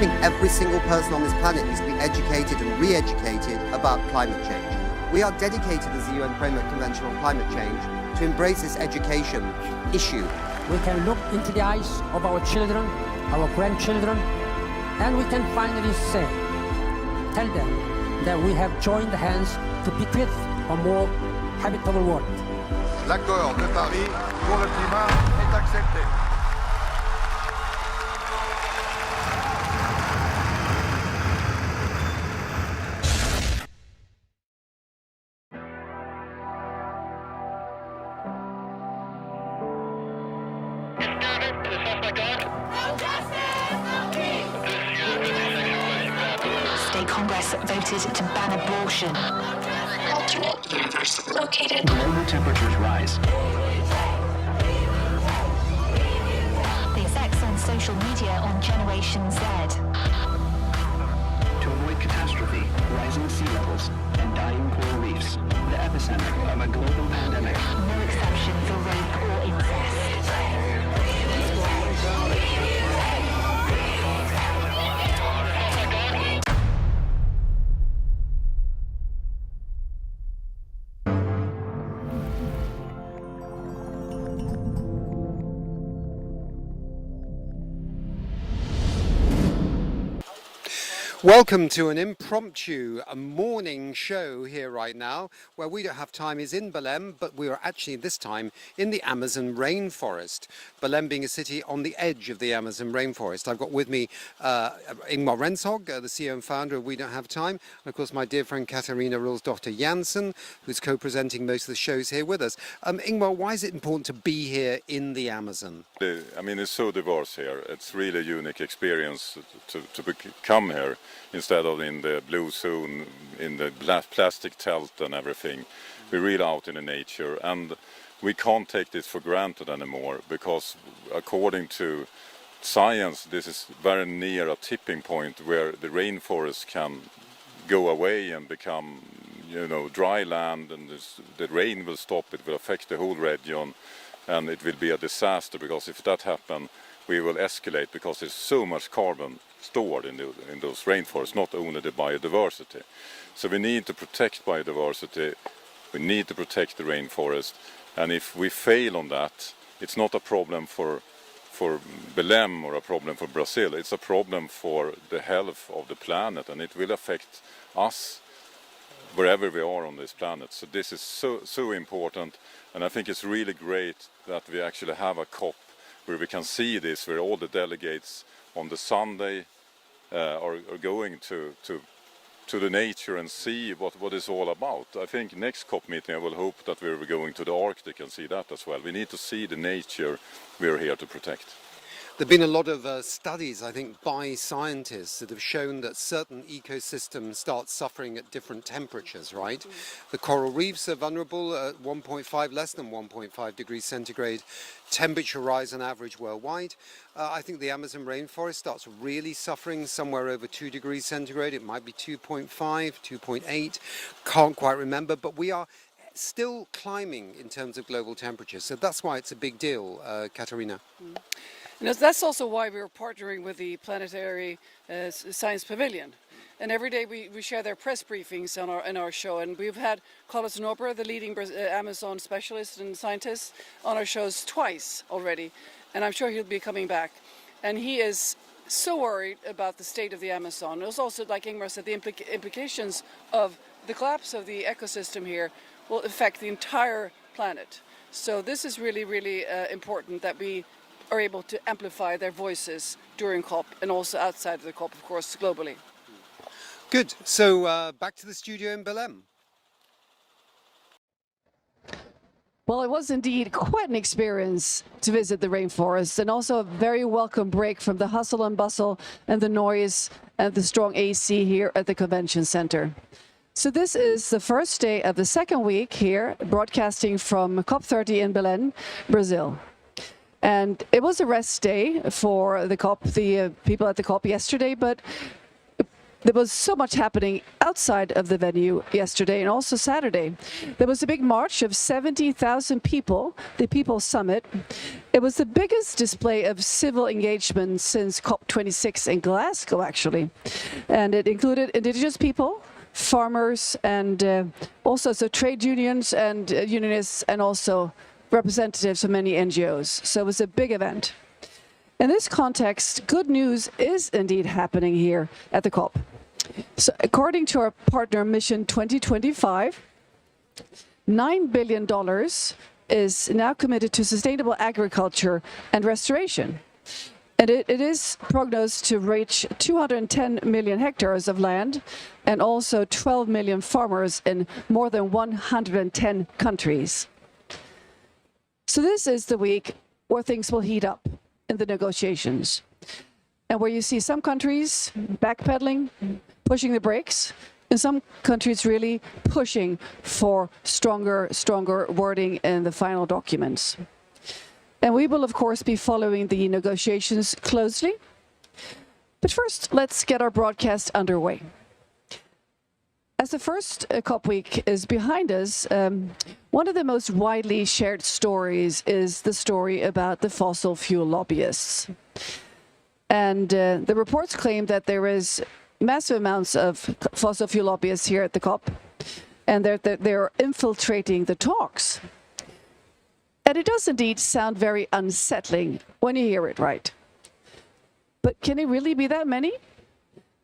think every single person on this planet needs to be educated and re-educated about climate change. We are dedicated as the UN Framework Convention on Climate Change to embrace this education issue. We can look into the eyes of our children, our grandchildren, and we can finally say, tell them that we have joined hands to bequeath a more habitable world. L'accord de Paris pour le climat est accepté. State Congress voted to ban abortion. Alternate universe located. Global temperatures rise. The effects on social media on Generation Z. To avoid catastrophe, rising sea levels, and dying coral reefs, the epicenter of a global pandemic. No exception for rape or incest. Welcome to an impromptu morning show here right now, where we don't have time is in Belém, but we are actually this time in the Amazon rainforest. Belém being a city on the edge of the Amazon rainforest. I've got with me Ingmar Renshog, the CEO and founder of We Don't Have Time, and of course my dear friend Katarina Rolsdotter Jansen, who's co-presenting most of the shows here with us. Ingmar, why is it important to be here in the Amazon? I mean, it's so diverse here. It's really a unique experience to come here instead of in the blue zone, in the plastic tent and everything. We're really out in the nature, and we can't take this for granted anymore, because according to science, this is very near a tipping point where the rainforest can go away and become, dry land, and the rain will stop. It will affect the whole region, and it will be a disaster, because if that happens, we will escalate, because there's so much carbon stored in those rainforests, not only the biodiversity. So we need to protect biodiversity, we need to protect the rainforest, and if we fail on that, it's not a problem for Belém or a problem for Brazil, it's a problem for the health of the planet, and it will affect us wherever we are on this planet. So this is so important, and I think it's really great that we actually have a COP where we can see this, where all the delegates on the Sunday are going to the nature and see what it's all about. I think next COP meeting I will hope that we're going to the Arctic and see that as well. We need to see the nature we're here to protect. There have been a lot of studies, I think, by scientists that have shown that certain ecosystems start suffering at different temperatures, right? The coral reefs are vulnerable at 1.5, less than 1.5 degrees centigrade temperature rise on average worldwide. I think the Amazon rainforest starts really suffering somewhere over 2 degrees centigrade. It might be 2.5, 2.8, can't quite remember, but we are still climbing in terms of global temperature. So that's why it's a big deal, Katarina. That's also why we're partnering with the Planetary Science Pavilion. And every day we share their press briefings in our show. And we've had Carlos Nobre, the leading Amazon specialist and scientist, on our shows twice already. And I'm sure he'll be coming back. And he is so worried about the state of the Amazon. It was also, like Ingmar said, the implications of the collapse of the ecosystem here will affect the entire planet. So this is really, really important that we are able to amplify their voices during COP and also outside of the COP, of course, globally. Good. So back to the studio in Belém. Well, it was indeed quite an experience to visit the rainforest, and also a very welcome break from the hustle and bustle and the noise and the strong AC here at the convention center. So this is the first day of the second week here, broadcasting from COP30 in Belém, Brazil. And it was a rest day for the COP, the people at the COP yesterday, but there was so much happening outside of the venue yesterday and also Saturday. There was a big march of 70,000 people, the People's Summit. It was the biggest display of civil engagement since COP26 in Glasgow, actually. And it included Indigenous people, farmers, and all sorts of trade unions and unionists, and also representatives from many NGOs. So it was a big event. In this context, good news is indeed happening here at the COP. So according to our partner Mission 2025, $9 billion is now committed to sustainable agriculture and restoration. And it is prognosed to reach 210 million hectares of land and also 12 million farmers in more than 110 countries. So this is the week where things will heat up in the negotiations, and where you see some countries backpedaling, pushing the brakes, and some countries really pushing for stronger wording in the final documents. And we will, of course, be following the negotiations closely. But first, let's get our broadcast underway. As the first COP week is behind us, one of the most widely shared stories is the story about the fossil fuel lobbyists. And the reports claim that there is massive amounts of fossil fuel lobbyists here at the COP, and they're infiltrating the talks. And it does indeed sound very unsettling when you hear it, right? But can it really be that many?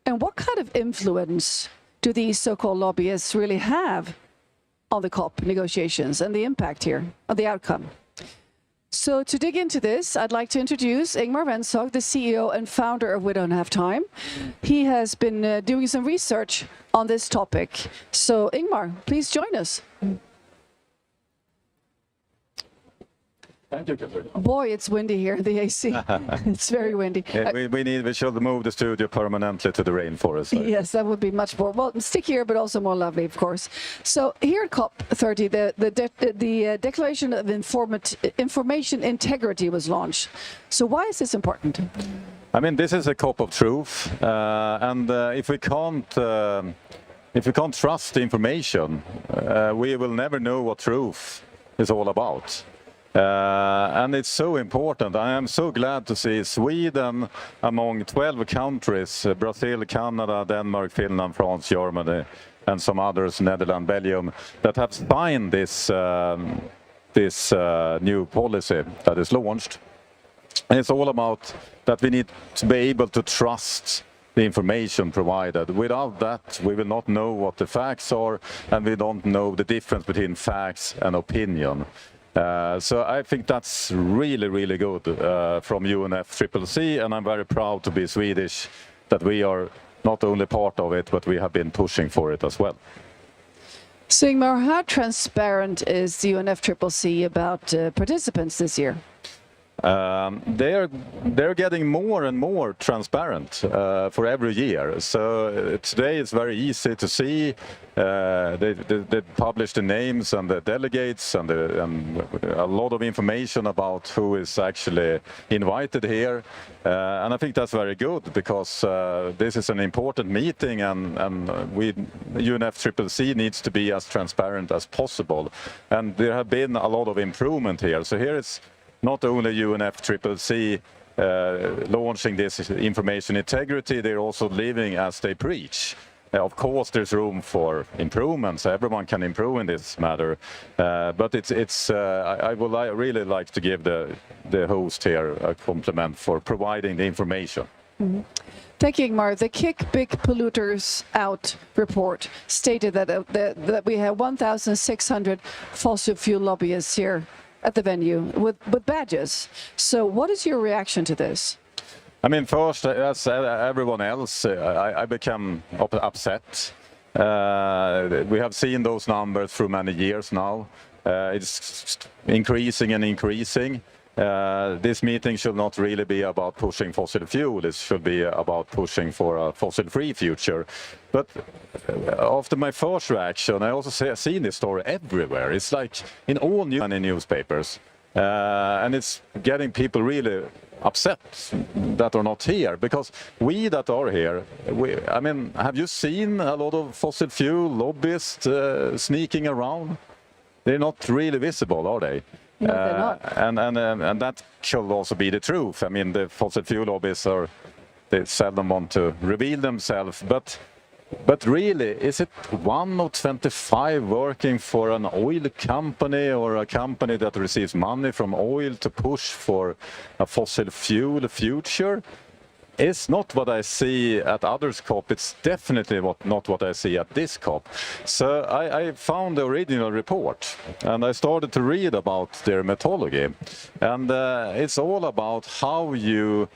And what kind of influence do these so-called lobbyists really have on the COP negotiations and the impact here, on the outcome? So to dig into this, I'd like to introduce Ingmar Rentzhog, the CEO and founder of We Don't Have Time. He has been doing some research on this topic. So Ingmar, please join us. Thank you, Catherine. Boy, it's windy here, the AC. It's very windy. We should move the studio permanently to the rainforest. So. Yes, that would be much more, well, stickier, but also more lovely, of course. So here at COP30, the Declaration of Information Integrity was launched. So why is this important? I mean, this is a COP of truth, and if we can't trust the information, we will never know what truth is all about. And it's so important. I am so glad to see Sweden among 12 countries, Brazil, Canada, Denmark, Finland, France, Germany, and some others, Netherlands, Belgium, that have signed this new policy that is launched. And it's all about that we need to be able to trust the information provided. Without that, we will not know what the facts are, and we don't know the difference between facts and opinion. So I think that's really, really good from UNFCCC, and I'm very proud to be Swedish, that we are not only part of it, but we have been pushing for it as well. So Ingmar, how transparent is the UNFCCC about participants this year? They're getting more and more transparent for every year. So today it's very easy to see. They publish the names and the delegates and a lot of information about who is actually invited here. And I think that's very good, because this is an important meeting, and UNFCCC needs to be as transparent as possible. And there have been a lot of improvement here. So here it's not only UNFCCC launching this information integrity, they're also living as they preach. Of course, there's room for improvements. Everyone can improve in this matter, but I would really like to give the host here a compliment for providing the information. Mm-hmm. Thank you, Ingmar. The Kick Big Polluters Out report stated that we have 1,600 fossil fuel lobbyists here at the venue with badges. So what is your reaction to this? I mean, first, as everyone else, I became upset. We have seen those numbers through many years now. It's increasing and increasing. This meeting should not really be about pushing fossil fuel. It should be about pushing for a fossil-free future. But after my first reaction, I also seen this story everywhere. It's like in all newspapers. And it's getting people really upset that are not here, because we that are here, I mean, have you seen a lot of fossil fuel lobbyists sneaking around? They're not really visible, are they? No, they're not. And that should also be the truth. I mean, the fossil fuel lobbyists they seldom want to reveal themselves, but really, is it 1 of 25 working for an oil company or a company that receives money from oil to push for a fossil fuel future? It's not what I see at others' COP. It's definitely not what I see at this COP. So I found the original report and I started to read about their methodology. And it's all about how you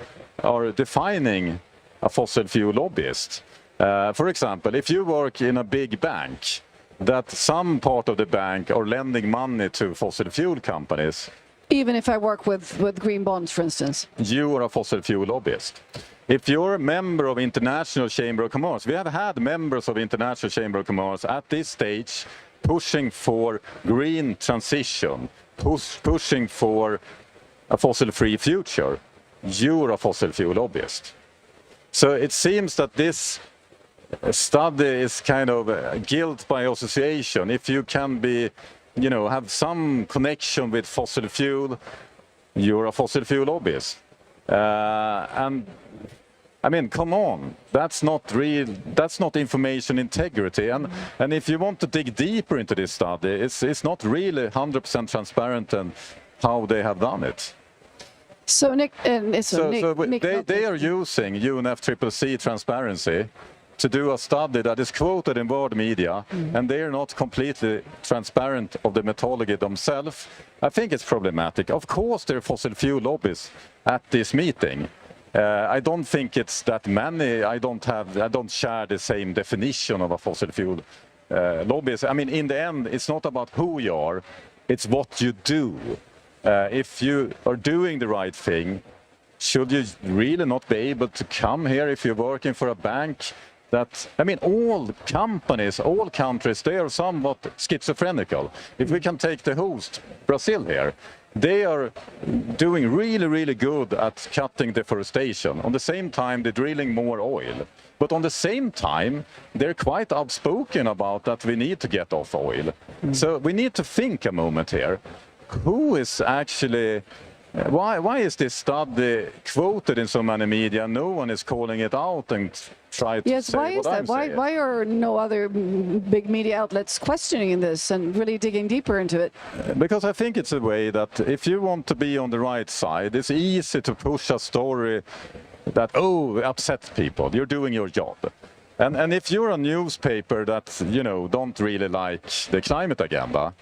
are defining a fossil fuel lobbyist. For example, if you work in a big bank, that some part of the bank are lending money to fossil fuel companies. Even if I work with green bonds, for instance. You are a fossil fuel lobbyist. If you're a member of International Chamber of Commerce, we have had members of International Chamber of Commerce at this stage pushing for green transition, pushing for a fossil-free future. You're a fossil fuel lobbyist. So it seems that this study is kind of guilt by association. If you can be, have some connection with fossil fuel, you're a fossil fuel lobbyist. And I mean, come on, that's not information integrity. And if you want to dig deeper into this study, it's not really 100% transparent in how they have done it. So Nick, they are using UNFCCC transparency to do a study that is quoted in world media, and they are not completely transparent of the methodology themselves. I think it's problematic. Of course, there are fossil fuel lobbyists at this meeting. I don't think it's that many. I don't share the same definition of a fossil fuel lobbyist. I mean, in the end, it's not about who you are; it's what you do. If you are doing the right thing, should you really not be able to come here if you're working for a bank? All companies, all countries, they are somewhat schizophrenical. If we can take the host, Brazil here, they are doing really, really good at cutting deforestation. On the same time, they're drilling more oil. But on the same time, they're quite outspoken about that we need to get off oil. So we need to think a moment here. Who is actually... Why is this study quoted in so many media? No one is calling it out and trying to say why is what that? I'm saying. Why are no other big media outlets questioning this and really digging deeper into it? Because I think it's a way that if you want to be on the right side, it's easy to push a story that, upsets people. You're doing your job. And if you're a newspaper that, don't really like the climate agenda,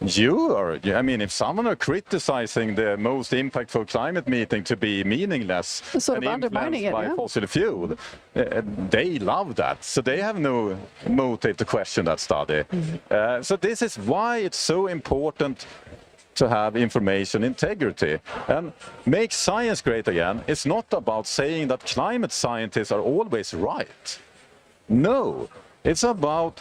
if someone are criticizing the most impactful climate meeting to be meaningless and influenced by fossil fuel, they love that. So they have no motive to question that study. So this is why it's so important to have information integrity. And make science great again. It's not about saying that climate scientists are always right. No, it's about,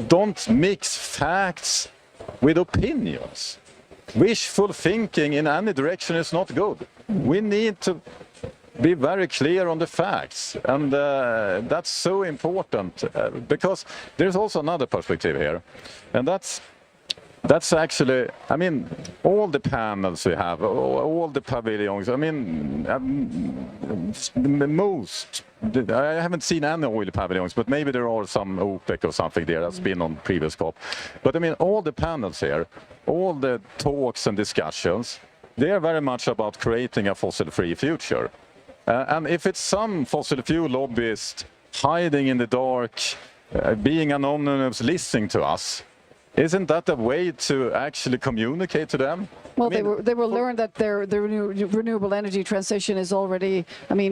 don't mix facts with opinions. Wishful thinking in any direction is not good. We need to be very clear on the facts, and that's so important because there's also another perspective here, and that's actually, all the panels we have, all the pavilions, I haven't seen any oil pavilions, but maybe there are some OPEC or something there that's been on previous COP. But all the panels here, all the talks and discussions, they are very much about creating a fossil-free future. And if it's some fossil fuel lobbyist hiding in the dark, being anonymous, listening to us, isn't that a way to actually communicate to them? Well, they will learn that the renewable energy transition is already. We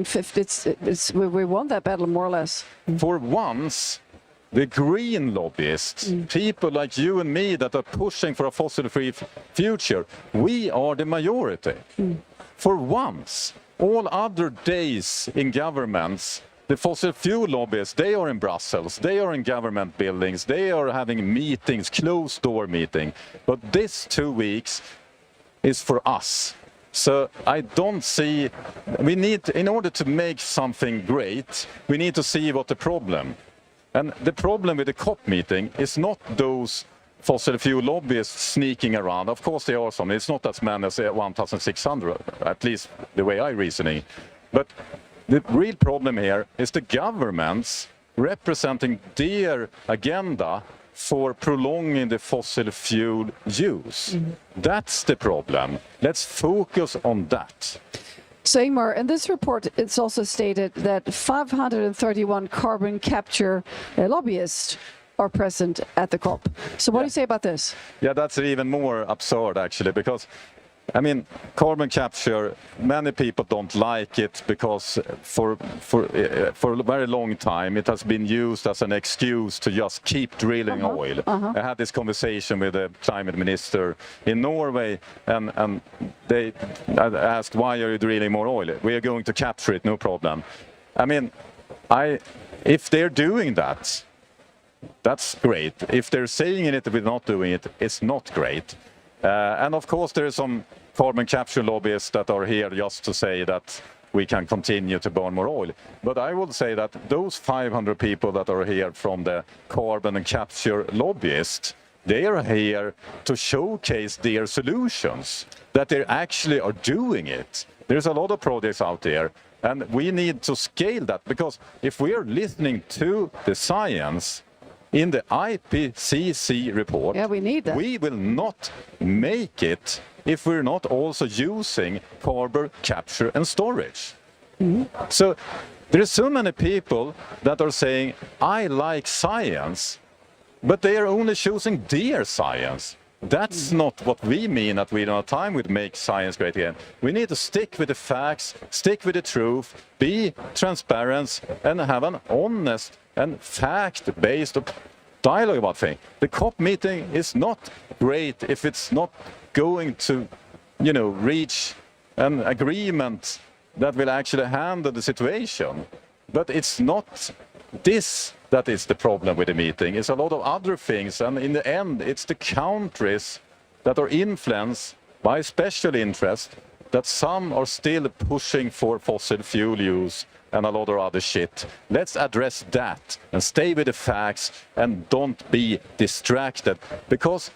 won that battle more or less. For once, the green lobbyists, people like you and me that are pushing for a fossil-free future, we are the majority. For once, all other days in governments, the fossil fuel lobbyists, they are in Brussels, they are in government buildings, they are having meetings, closed-door meetings. But this 2 weeks, is for us. So I don't see, we need, in order to make something great, we need to see what the problem. And the problem with the COP meeting is not those fossil fuel lobbyists sneaking around. Of course there are some, it's not as many as 1,600, at least the way I reasoning. But the real problem here is the governments representing their agenda for prolonging the fossil fuel use. That's the problem. Let's focus on that. So Ingmar, in this report, it's also stated that 531 carbon capture lobbyists are present at the COP. So what do you say about this? Yeah, that's even more absurd actually, because I mean, carbon capture, many people don't like it because for a very long time it has been used as an excuse to just keep drilling oil. I had this conversation with the climate minister in Norway, and they asked, why are you drilling more oil? We are going to capture it, no problem. I mean, if they're doing that, that's great. If they're saying it but not doing it, it's not great. And of course there are some carbon capture lobbyists that are here just to say that we can continue to burn more oil. But I would say that those 500 people that are here from the carbon and capture lobbyists, they are here to showcase their solutions, that they actually are doing it. There's a lot of projects out there, and we need to scale that, because if we are listening to the science, in the IPCC report, we need that. We will not make it if we're not also using carbon capture and storage. So there are so many people that are saying, I like science, but they are only choosing their science. That's not what we mean, that we don't have time with make science great again. We need to stick with the facts, stick with the truth, be transparent, and have an honest and fact-based dialogue about things. The COP meeting is not great if it's not going to, reach an agreement that will actually handle the situation. But it's not this that is the problem with the meeting. It's a lot of other things, and in the end, it's the countries that are influenced by special interest, that some are still pushing for fossil fuel use and a lot of other shit. Let's address that and stay with the facts and don't be distracted. Because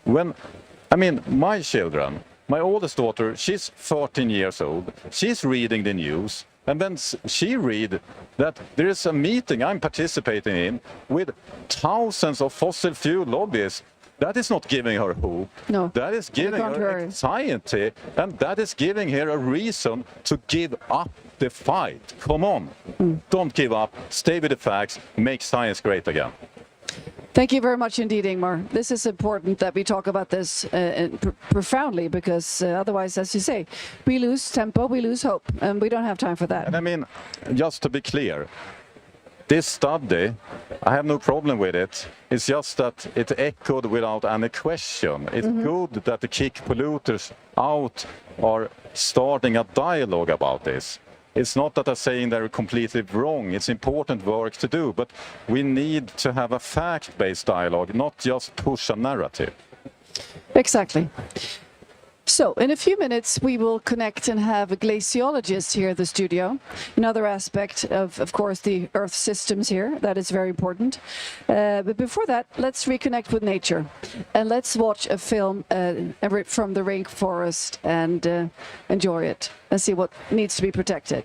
my children, my oldest daughter, she's 14 years old, she's reading the news, and then she read that there is a meeting I'm participating in with thousands of fossil fuel lobbyists. That is not giving her hope. No. That is giving her anxiety, and that is giving her a reason to give up the fight. Come on, don't give up, stay with the facts, make science great again. Thank you very much indeed, Ingmar. This is important that we talk about this profoundly, because otherwise, as you say, we lose tempo, we lose hope, and we don't have time for that. And just to be clear, this study, I have no problem with it. It's just that it echoed without any question. It's good that the kick polluters out are starting a dialogue about this. It's not that I'm saying they're completely wrong. It's important work to do, but we need to have a fact-based dialogue, not just push a narrative. Exactly. So, in a few minutes, we will connect and have a glaciologist here at the studio. Another aspect of course, the Earth systems here. That is very important. But before that, let's reconnect with nature. And let's watch a film from the rainforest and enjoy it and see what needs to be protected.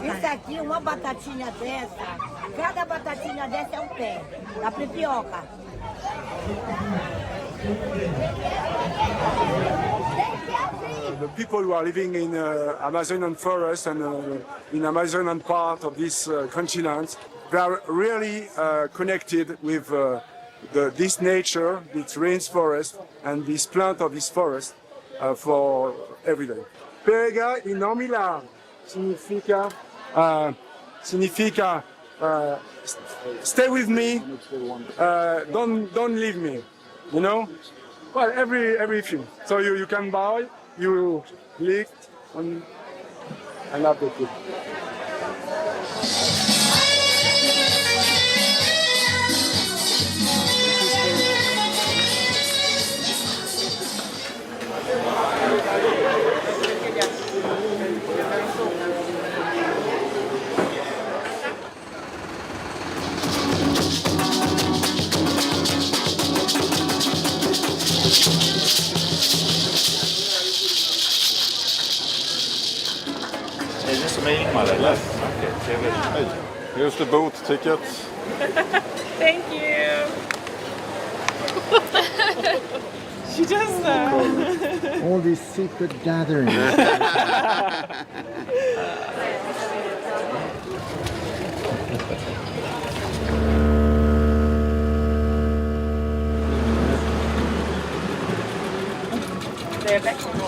Isso aqui, uma batatinha dessa, cada batatinha dessa é um pé, da crepioca. The people who are living in Amazonian forest and in Amazonian part of this continent, they are really connected with this nature, this rainforest, and this plant of this forest for every day. Pega e não me larga. Significa stay with me, don't leave me, Well, everything. So you can buy, you lick, and have the food. Hey, here's the boat ticket. Thank you. She does that. All these secret gatherings.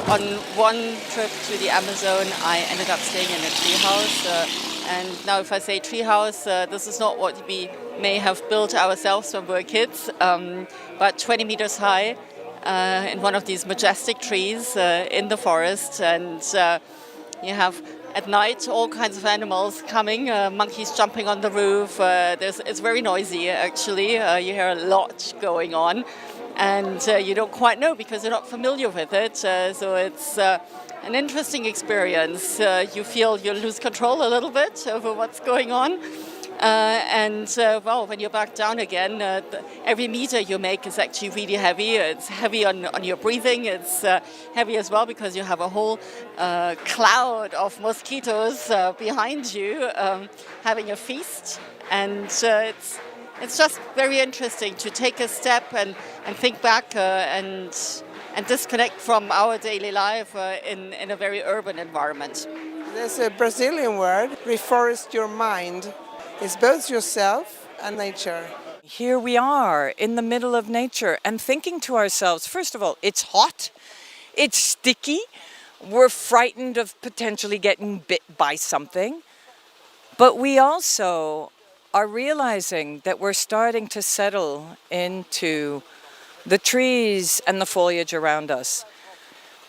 On one trip to the Amazon, I ended up staying in a treehouse. And now if I say treehouse, this is not what we may have built ourselves when we were kids, but 20 meters high in one of these majestic trees in the forest. And you have at night all kinds of animals coming, monkeys jumping on the roof. It's very noisy actually. You hear a lot going on. And you don't quite know because you're not familiar with it. So it's an interesting experience. You feel you lose control a little bit over what's going on. Well, when you're back down again, every meter you make is actually really heavy. It's heavy on your breathing. It's heavy as well because you have a whole cloud of mosquitoes behind you having a feast. And it's just very interesting to take a step and think back and disconnect from our daily life in a very urban environment. There's a Brazilian word, reforest your mind. It's both yourself and nature. Here we are in the middle of nature and thinking to ourselves, first of all, it's hot, it's sticky, we're frightened of potentially getting bit by something, but we also are realizing that we're starting to settle into the trees and the foliage around us.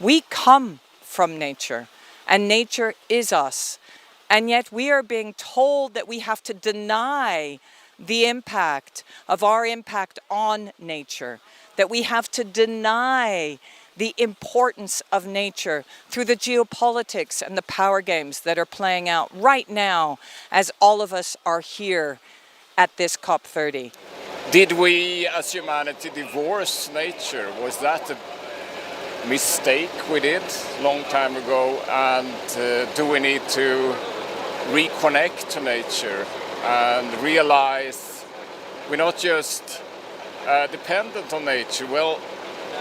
We come from nature, and nature is us. And yet we are being told that we have to deny the impact of our impact on nature, that we have to deny the importance of nature through the geopolitics and the power games that are playing out right now as all of us are here at this COP30. Did we as humanity divorce nature? Was that a mistake we did a long time ago? And do we need to reconnect to nature and realize we're not just dependent on nature? Well,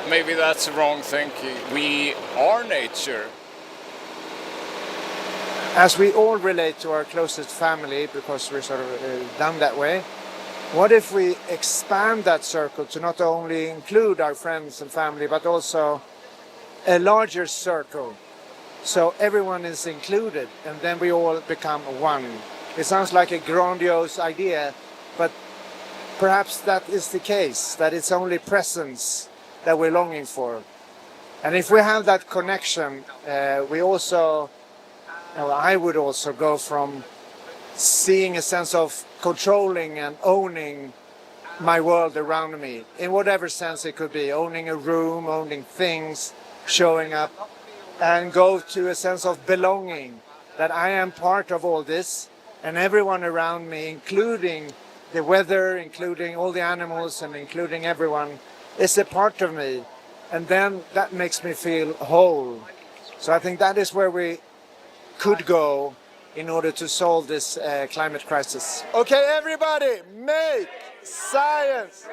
maybe that's the wrong thinking. We are nature. As we all relate to our closest family, because we're sort of done that way, what if we expand that circle to not only include our friends and family, but also a larger circle, so everyone is included, and then we all become one? It sounds like a grandiose idea, but perhaps that is the case, that it's only presence that we're longing for. And if we have that connection, I would also go from seeing a sense of controlling and owning my world around me, in whatever sense it could be, owning a room, owning things, showing up, and go to a sense of belonging, that I am part of all this, and everyone around me, including the weather, including all the animals, and including everyone, is a part of me. And then that makes me feel whole. So I think that is where we could go in order to solve this climate crisis. Okay, everybody, make science!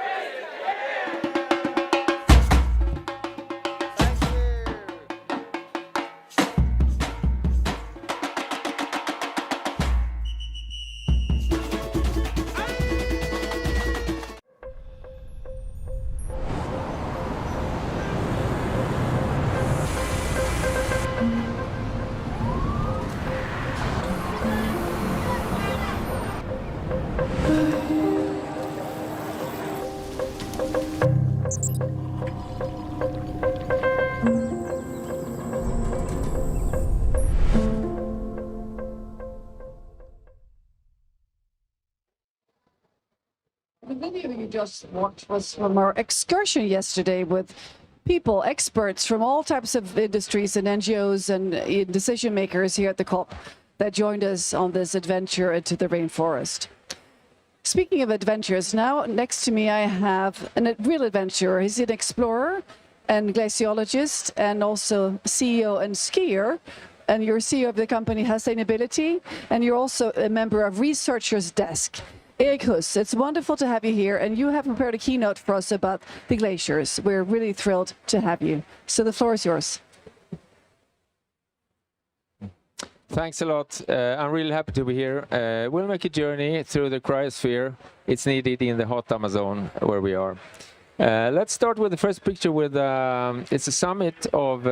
The video you just watched was from our excursion yesterday with people, experts from all types of industries and NGOs and decision makers here at the COP that joined us on this adventure into the rainforest. Speaking of adventures, now next to me I have a real adventurer. He's an explorer and glaciologist and also CEO and skier and you're CEO of the company Sustainability, and you're also a member of Researchers Desk. Erik Huss, it's wonderful to have you here, and you have prepared a keynote for us about the glaciers. We're really thrilled to have you. So the floor is yours. Thanks a lot. I'm really happy to be here. We'll make a journey through the cryosphere. It's needed in the hot Amazon where we are. Let's start with the first picture with, it's a summit of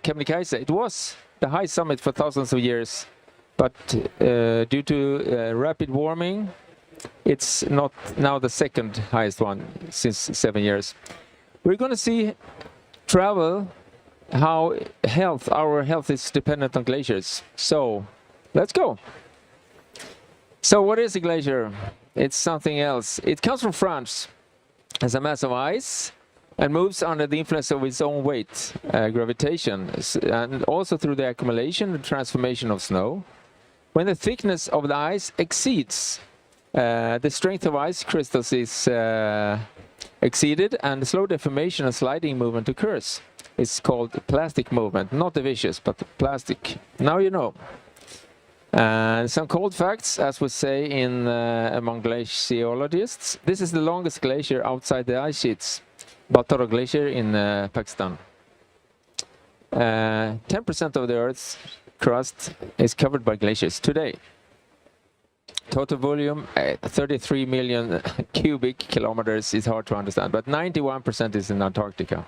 Kebnekaise. It was the high summit for thousands of years, but due to rapid warming, it's not now the second highest one since 7 years. We're going to see travel, how our health is dependent on glaciers. So let's go. So what is a glacier? It's something else. It comes from France as a mass of ice and moves under the influence of its own weight, gravitation, and also through the accumulation and transformation of snow. When the thickness of the ice exceeds the strength of ice crystals is exceeded, and slow deformation and sliding movement occurs. It's called plastic movement, not the vicious, but the plastic. Now you know. Some cold facts, as we say in among glaciologists. This is the longest glacier outside the ice sheets, Baltoro Glacier in Pakistan. 10% of the Earth's crust is covered by glaciers today. Total volume, 33 million cubic kilometers is hard to understand, but 91% is in Antarctica.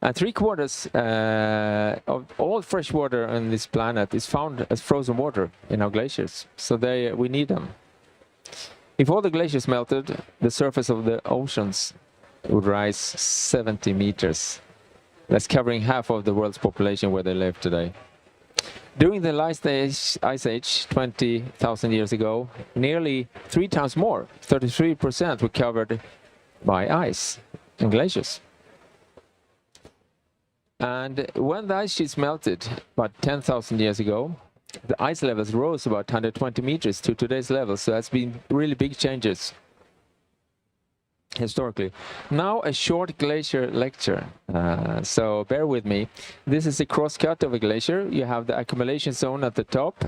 And 3/4 of all fresh water on this planet is found as frozen water in our glaciers. So we need them. If all the glaciers melted, the surface of the oceans would rise 70 meters. That's covering half of the world's population where they live today. During the last ice age, 20,000 years ago, nearly 3 times more, 33% were covered by ice and glaciers. And when the ice sheets melted about 10,000 years ago, the ice levels rose about 120 meters to today's level. So that's been really big changes historically. Now a short glacier lecture. So bear with me. This is a crosscut of a glacier. You have the accumulation zone at the top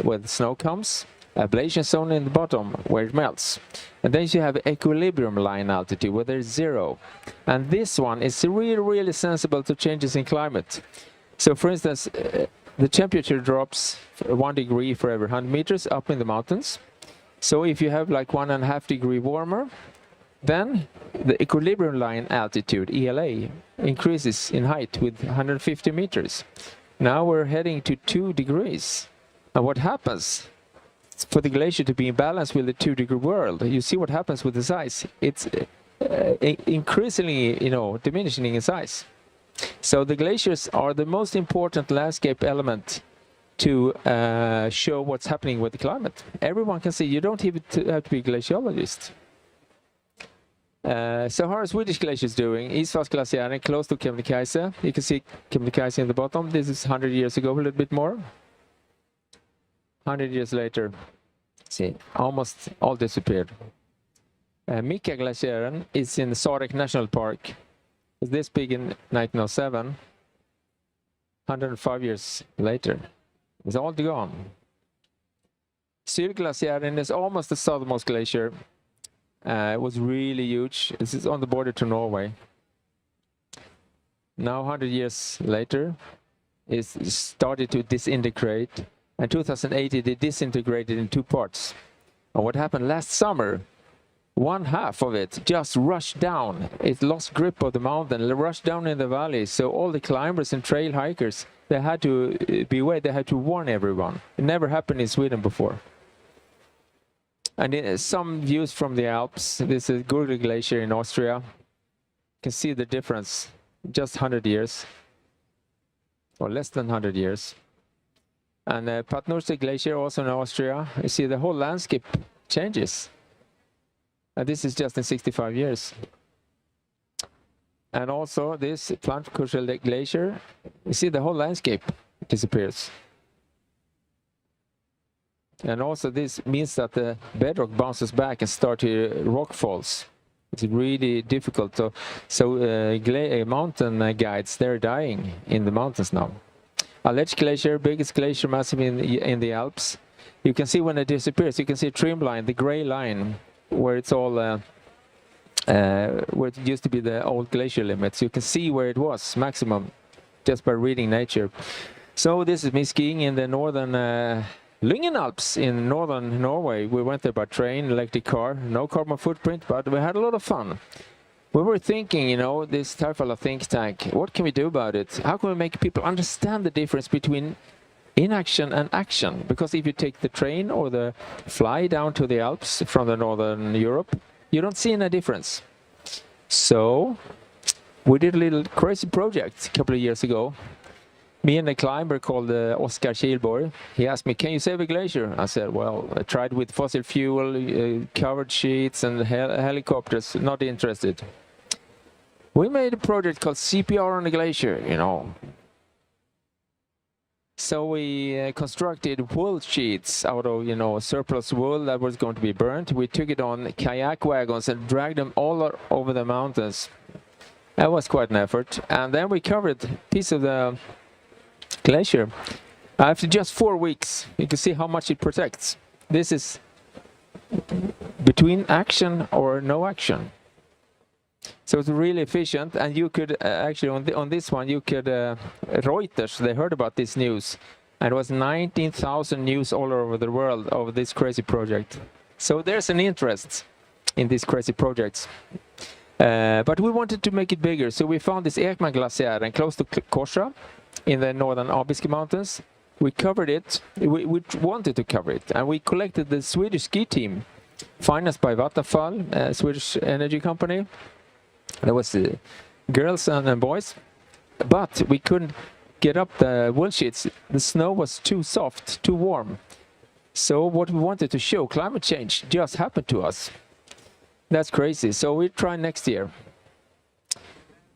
where the snow comes. Ablation zone in the bottom where it melts. And then you have equilibrium line altitude where there's 0. And this one is really sensible to changes in climate. So for instance, the temperature drops 1 degree for every 100 meters up in the mountains. So if you have like 1.5 degree warmer, then the equilibrium line altitude, ELA, increases in height with 150 meters. Now we're heading to 2 degrees. And what happens? For the glacier to be in balance with the 2-degree world, you see what happens with the size. It's increasingly, diminishing in size. So the glaciers are the most important landscape element to show what's happening with the climate. Everyone can see. You don't even have to be a glaciologist. So how are Swedish glaciers doing? Isfalsglaciären close to Kebnekaise. You can see Kebnekaise in the bottom. This is 100 years ago, a little bit more. 100 years later, see, almost all disappeared. Mikka-glaciären is in the Sarek National Park. It's this big in 1907. 105 years later, it's all gone. Sylglaciären is almost the southernmost glacier. It was really huge. This is on the border to Norway. Now, 100 years later, it's started to disintegrate. In 2008, it disintegrated in 2 parts. And what happened last summer, 1/2 of it just rushed down. It lost grip of the mountain, rushed down in the valley. So all the climbers and trail hikers, they had to beware, they had to warn everyone. It never happened in Sweden before. And some views from the Alps. This is Gurgel Glacier in Austria. You can see the difference, just 100 years, or less than 100 years. And Patnurse Glacier, also in Austria. You see the whole landscape changes. And this is just in 65 years. And also this Planetary Glacier, you see the whole landscape disappears. And also this means that the bedrock bounces back and starts rock falls. It's really difficult. So mountain guides, they're dying in the mountains now. Aletsch Glacier, biggest glacier massive in the Alps. You can see when it disappears, you can see a trim line, the gray line, where it's all, where it used to be the old glacier limits. You can see where it was maximum just by reading nature. So this is me skiing in the northern Lyngen Alps in northern Norway. We went there by train, electric car, no carbon footprint, but we had a lot of fun. We were thinking, you know, this Tarfala think tank, what can we do about it? How can we make people understand the difference between inaction and action? Because if you take the train or the fly down to the Alps from the northern Europe, you don't see any difference. So we did a little crazy project a couple of years ago. Me and a climber called Oskar Kihlborg, he asked me, can you save a glacier? I said, well, I tried with fossil fuel, covered sheets and helicopters, not interested. We made a project called CPR on the glacier, you know. So we constructed wool sheets out of, you know, surplus wool that was going to be burnt. We took it on kayak wagons and dragged them all over the mountains. That was quite an effort. And then we covered a piece of the glacier. After just 4 weeks, you can see how much it protects. This is between action or no action. So it's really efficient, and you could actually on this one you could Reuters, they heard about this news, and it was 19,000 news all over the world of this crazy project. So there's an interest in these crazy projects. But we wanted to make it bigger, so we found this Ekman Glacier and close to Korsa in the northern Abisko Mountains. We covered it, we wanted to cover it, and we collected the Swedish ski team, financed by Vattenfall, a Swedish energy company. There was girls and boys, but we couldn't get up the wool sheets. The snow was too soft, too warm. So what we wanted to show, climate change just happened to us. That's crazy. So we try next year.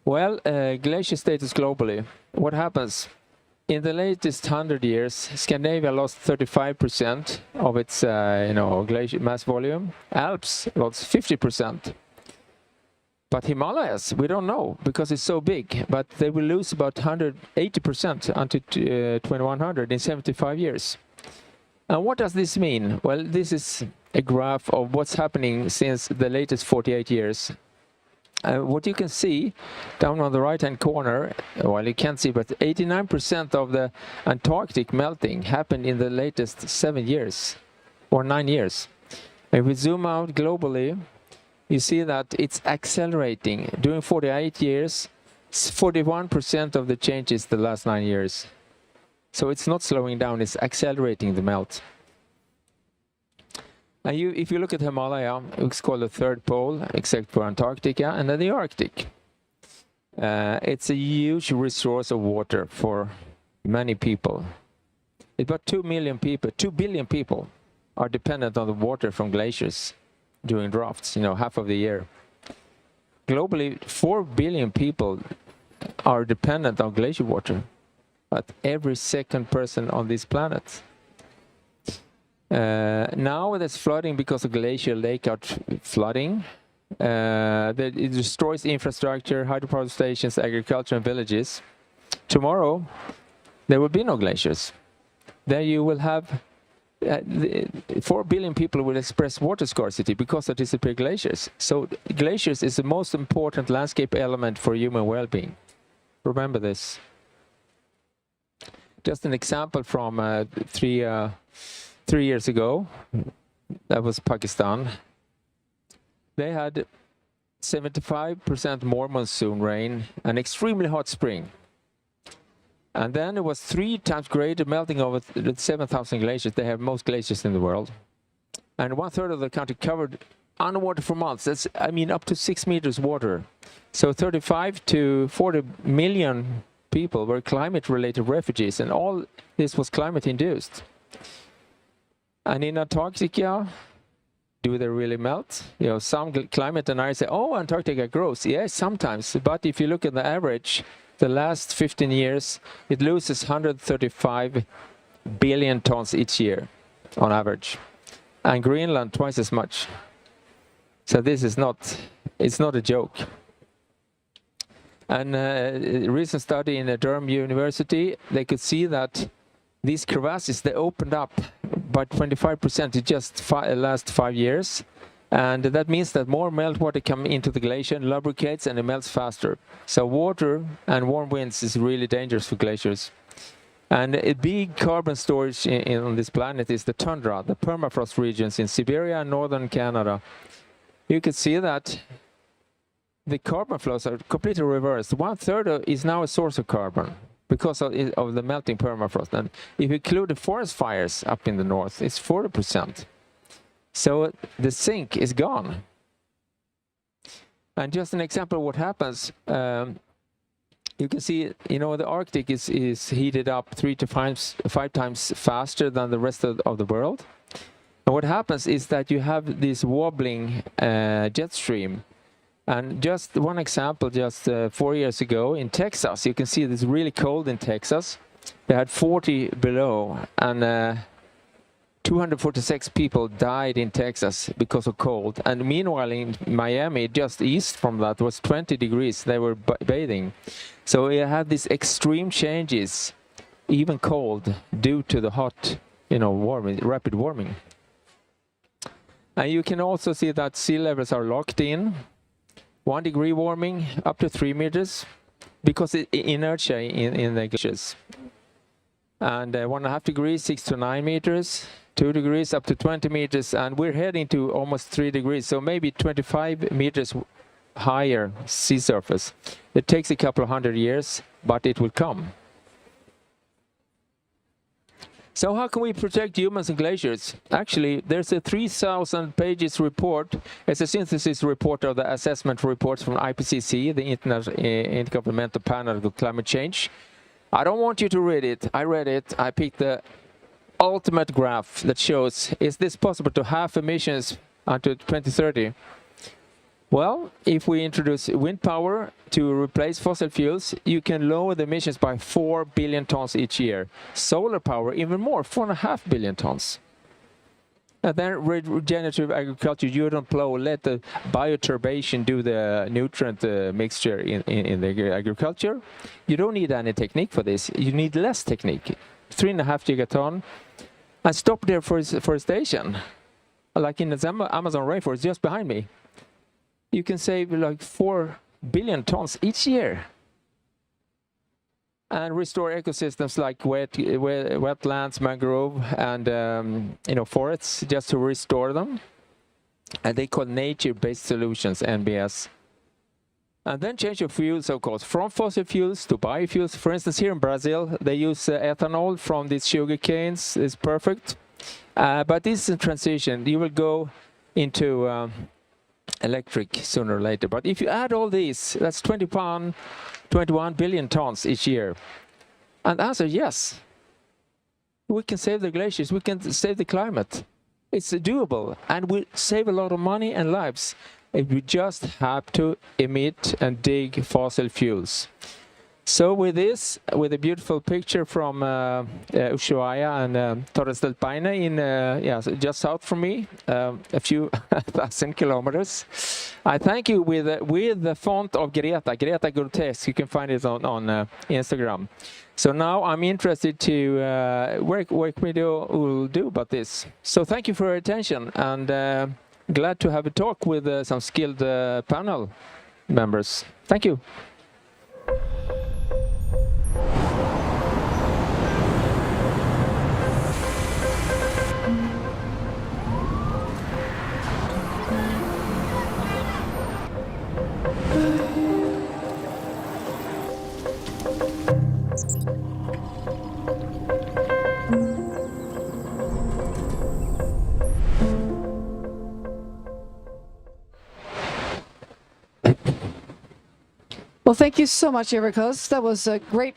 Well, glacier status globally. What happens? In the latest 100 years, Scandinavia lost 35% of its glacier mass volume. Alps lost 50%. But Himalayas, we don't know because it's so big. But they will lose about 180% until 2100 in 75 years. And what does this mean? Well, this is a graph of what's happening since the latest 48 years. What you can see down on the right-hand corner, well, you can't see, but 89% of the Antarctic melting happened in the latest 7 years or 9 years. If we zoom out globally, you see that it's accelerating. During 48 years, 41% of the changes the last 9 years. So it's not slowing down, it's accelerating the melt. And if you look at Himalaya, it's called the third pole, except for Antarctica, and then the Arctic. It's a huge resource of water for many people. About 2 billion people are dependent on the water from glaciers during droughts, half of the year. Globally, 4 billion people are dependent on glacier water, but every second person on this planet. Now there's flooding because of glacial lakeout flooding. It destroys infrastructure, hydropower stations, agriculture and villages. Tomorrow, there will be no glaciers. There you will have 4 billion people will express water scarcity because of disappeared glaciers. So glaciers is the most important landscape element for human well-being. Remember this. Just an example from 3 years ago, that was Pakistan. They had 75% more monsoon rain, an extremely hot spring. And then it was 3 times greater melting over 7,000 glaciers. They have most glaciers in the world. And 1/3 of the country covered underwater for months. That's, up to 6 meters water. So 35 to 40 million people were climate-related refugees, and all this was climate-induced. And in Antarctica, do they really melt? Some climate deniers say, oh, Antarctica grows. Yes, sometimes. But if you look at the average, the last 15 years, it loses 135 billion tons each year, on average. And Greenland, twice as much. So this is it's not a joke. And a recent study in the Durham University, they could see that these crevasses, they opened up by 25% in just last 5 years. And that means that more meltwater come into the glacier, lubricates, and it melts faster. So water and warm winds is really dangerous for glaciers. And a big carbon storage on this planet is the tundra, the permafrost regions in Siberia and northern Canada. You can see that the carbon flows are completely reversed. 1/3 is now a source of carbon because of the melting permafrost. And if you include the forest fires up in the north, it's 40%. So the sink is gone. And just an example of what happens, you can see, the Arctic is heated up 3 to 5 times faster than the rest of the world. And what happens is that you have this wobbling jet stream. And just one example, just 4 years ago in Texas, you can see it's really cold in Texas. They had 40 below, and 246 people died in Texas because of cold. And meanwhile in Miami, just east from that, was 20 degrees. They were bathing. So you have these extreme changes, even cold, due to the hot, warming, rapid warming. And you can also see that sea levels are locked in. 1 degree warming up to 3 meters because of inertia in the glaciers. And 1.5 degrees, 6 to 9 meters. 2 degrees up to 20 meters, and we're heading to almost 3 degrees, so maybe 25 meters higher sea surface. It takes a couple of 100 years, but it will come. So how can we protect humans and glaciers? Actually, there's a 3,000 pages report. It's a synthesis report of the assessment reports from IPCC, the Intergovernmental Panel on Climate Change. I don't want you to read it. I read it. I picked the ultimate graph that shows, is this possible to halve emissions until 2030? Well, if we introduce wind power to replace fossil fuels, you can lower the emissions by 4 billion tons each year. Solar power, even more, 4.5 billion tons. And then regenerative agriculture, you don't plow, let the bioturbation do the nutrient mixture in the agriculture. You don't need any technique for this. You need less technique. 3.5 gigaton. And stop deforestation, like in the Amazon rainforest just behind me. You can save like 4 billion tons each year. And restore ecosystems like wetlands, mangrove, and forests, just to restore them. And they call nature-based solutions, NBS. And then change your fuels, of course, from fossil fuels to biofuels. For instance, here in Brazil, they use ethanol from these sugar canes. It's perfect. But this is a transition. You will go into electric sooner or later. But if you add all these, that's 21 billion tons each year. And the answer, yes. We can save the glaciers. We can save the climate. It's doable. And we save a lot of money and lives. We just have to emit and dig fossil fuels. So with this, with a beautiful picture from Ushuaia and Torres del Paine in just south from me, a few 1,000 kilometers. I thank you with the font of Greta Grotesque. You can find it on Instagram. So now I'm interested to what we will do about this. So thank you for your attention, and glad to have a talk with some skilled panel members. Thank you. Well, thank you so much, Erikos. That was a great,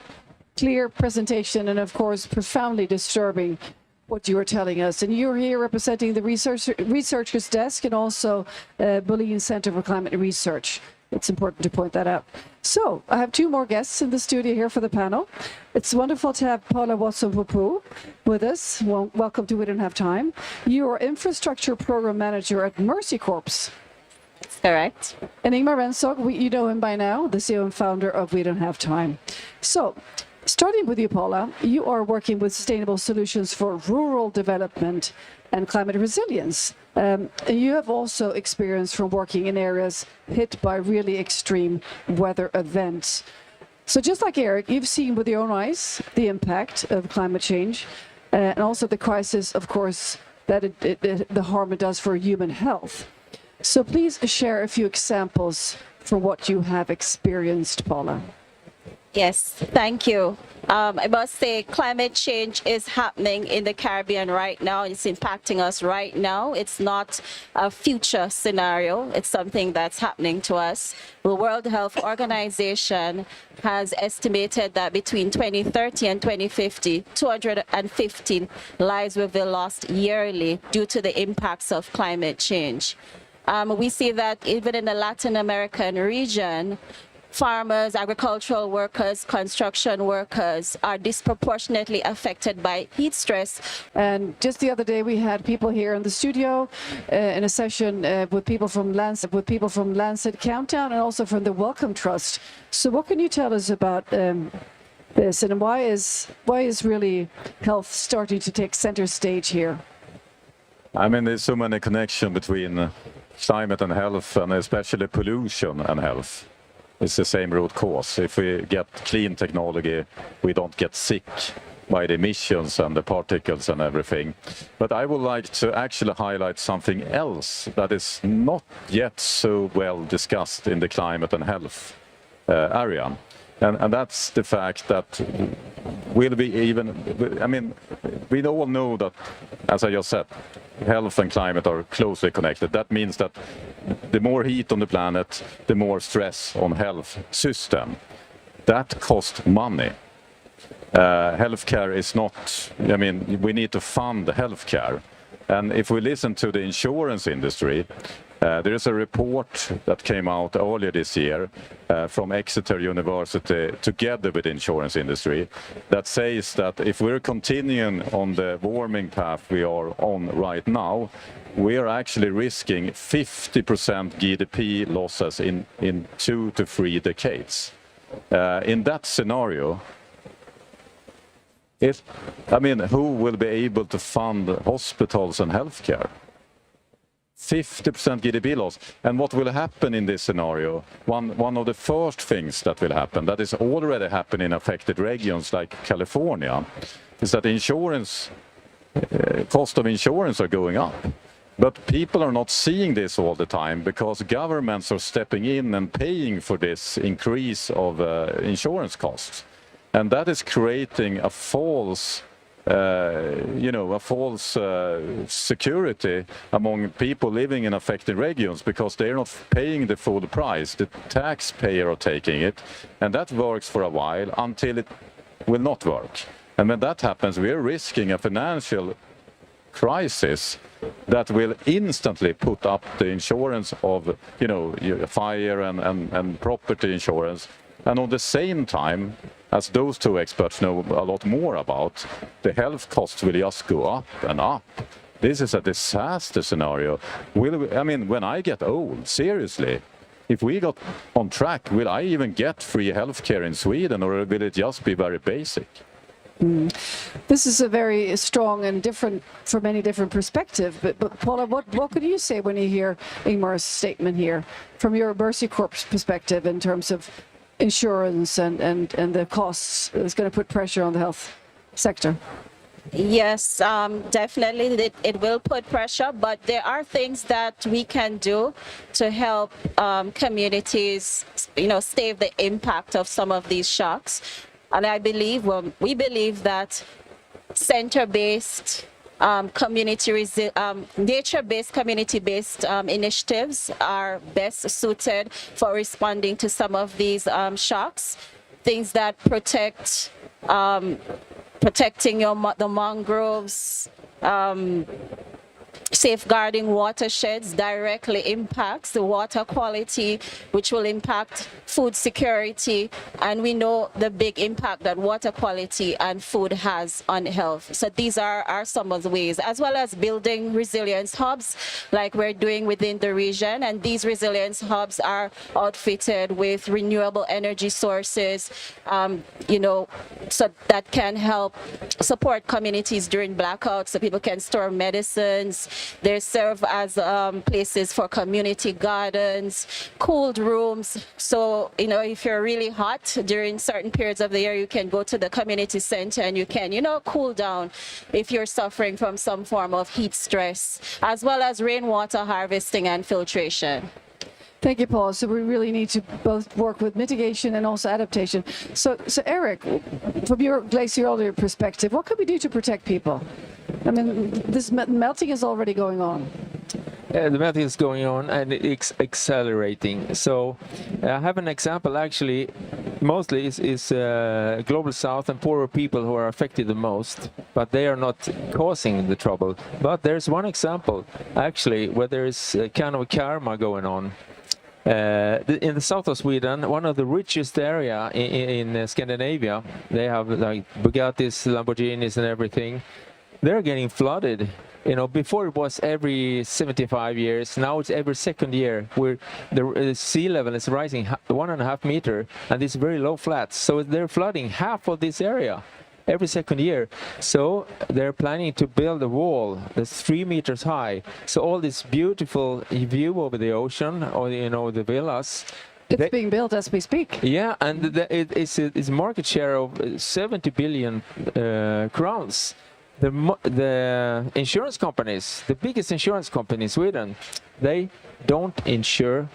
clear presentation, and of course, profoundly disturbing what you were telling us. And you're here representing the Researchers Desk and also Pavilion Center for Climate Research. It's important to point that out. So, I have two more guests in the studio here for the panel. It's wonderful to have Paula Watson-Poupou with us. Well, welcome to We Don't Have Time. You are Infrastructure Program Manager at Mercy Corps. That's correct. And Ingmar Rensog, you know him by now, the CEO and founder of We Don't Have Time. So, starting with you, Paula, you are working with sustainable solutions for rural development and climate resilience. And you have also experience from working in areas hit by really extreme weather events. So just like Eric, you've seen with your own eyes the impact of climate change and also the crisis, of course, that the harm it does for human health. So please share a few examples for what you have experienced, Paula. Yes, thank you. I must say climate change is happening in the Caribbean right now. It's impacting us right now. It's not a future scenario. It's something that's happening to us. The World Health Organization has estimated that between 2030 and 2050, 215 lives will be lost yearly due to the impacts of climate change. We see that even in the Latin American region, farmers, agricultural workers, construction workers are disproportionately affected by heat stress. And just the other day, we had people here in the studio in a session with people from Lancet Countdown and also from the Wellcome Trust. So what can you tell us about this, and why is really health starting to take center stage here? I mean, there's so many connections between climate and health, and especially pollution and health. It's the same root cause. If we get clean technology, we don't get sick by the emissions and the particles and everything. But I would like to actually highlight something else that is not yet so well discussed in the climate and health area. And that's the fact that we all know that, as I just said, health and climate are closely connected. That means that the more heat on the planet, the more stress on health system. That costs money. Healthcare is not, we need to fund healthcare. And if we listen to the insurance industry, there is a report that came out earlier this year from Exeter University together with the insurance industry that says that if we're continuing on the warming path we are on right now, we are actually risking 50% GDP losses in 2 to 3 decades. In that scenario, who will be able to fund hospitals and healthcare? 50% GDP loss. And what will happen in this scenario? One of the first things that will happen, that is already happening in affected regions like California, is that cost of insurance are going up. But people are not seeing this all the time because governments are stepping in and paying for this increase of insurance costs. And that is creating a false security among people living in affected regions because they're not paying the full price. The taxpayer are taking it, and that works for a while until it will not work. And when that happens, we are risking a financial crisis that will instantly put up the insurance of, fire and property insurance. And at the same time, as those two experts know a lot more about, the health costs will just go up and up. This is a disaster scenario. When I get old, seriously, if we got on track, will I even get free healthcare in Sweden, or will it just be very basic? This is a very strong and different, for many different perspective. But Paula, what could you say when you hear Ingmar's statement here, from your Mercy Corp's perspective in terms of insurance and the costs is going to put pressure on the health sector? Yes, definitely it will put pressure, but there are things that we can do to help communities, stave the impact of some of these shocks. And we believe that center-based, nature-based, community-based initiatives are best suited for responding to some of these shocks. Things that protecting the mangroves, safeguarding watersheds directly impacts the water quality, which will impact food security. And we know the big impact that water quality and food has on health. So these are some of the ways, as well as building resilience hubs like we're doing within the region. And these resilience hubs are outfitted with renewable energy sources, you know, so that can help support communities during blackouts, so people can store medicines. They serve as places for community gardens, cooled rooms. So, you know, if you're really hot during certain periods of the year, you can go to the community center and you can, you know, cool down if you're suffering from some form of heat stress, as well as rainwater harvesting and filtration. Thank you, Paul. So we really need to both work with mitigation and also adaptation. So Eric, from your glaciology perspective, what can we do to protect people? I mean, this melting is already going on. The melting is going on and it's accelerating. So I have an example actually, mostly is Global South and poorer people who are affected the most, but they are not causing the trouble. But there's one example actually where there is kind of a karma going on. In the south of Sweden, one of the richest area in Scandinavia, they have like Bugattis, Lamborghinis and everything. They're getting flooded. You know, before it was every 75 years, now it's every second year where the sea level is rising 1.5 meters and these very low flats. So they're flooding half of this area every second year. So they're planning to build a wall that's 3 meters high. So all this beautiful view over the ocean, or you know, the villas. It's being built as we speak. Yeah, and it's a market share of 70 billion crowns. The insurance companies, the biggest insurance company in Sweden, they don't insure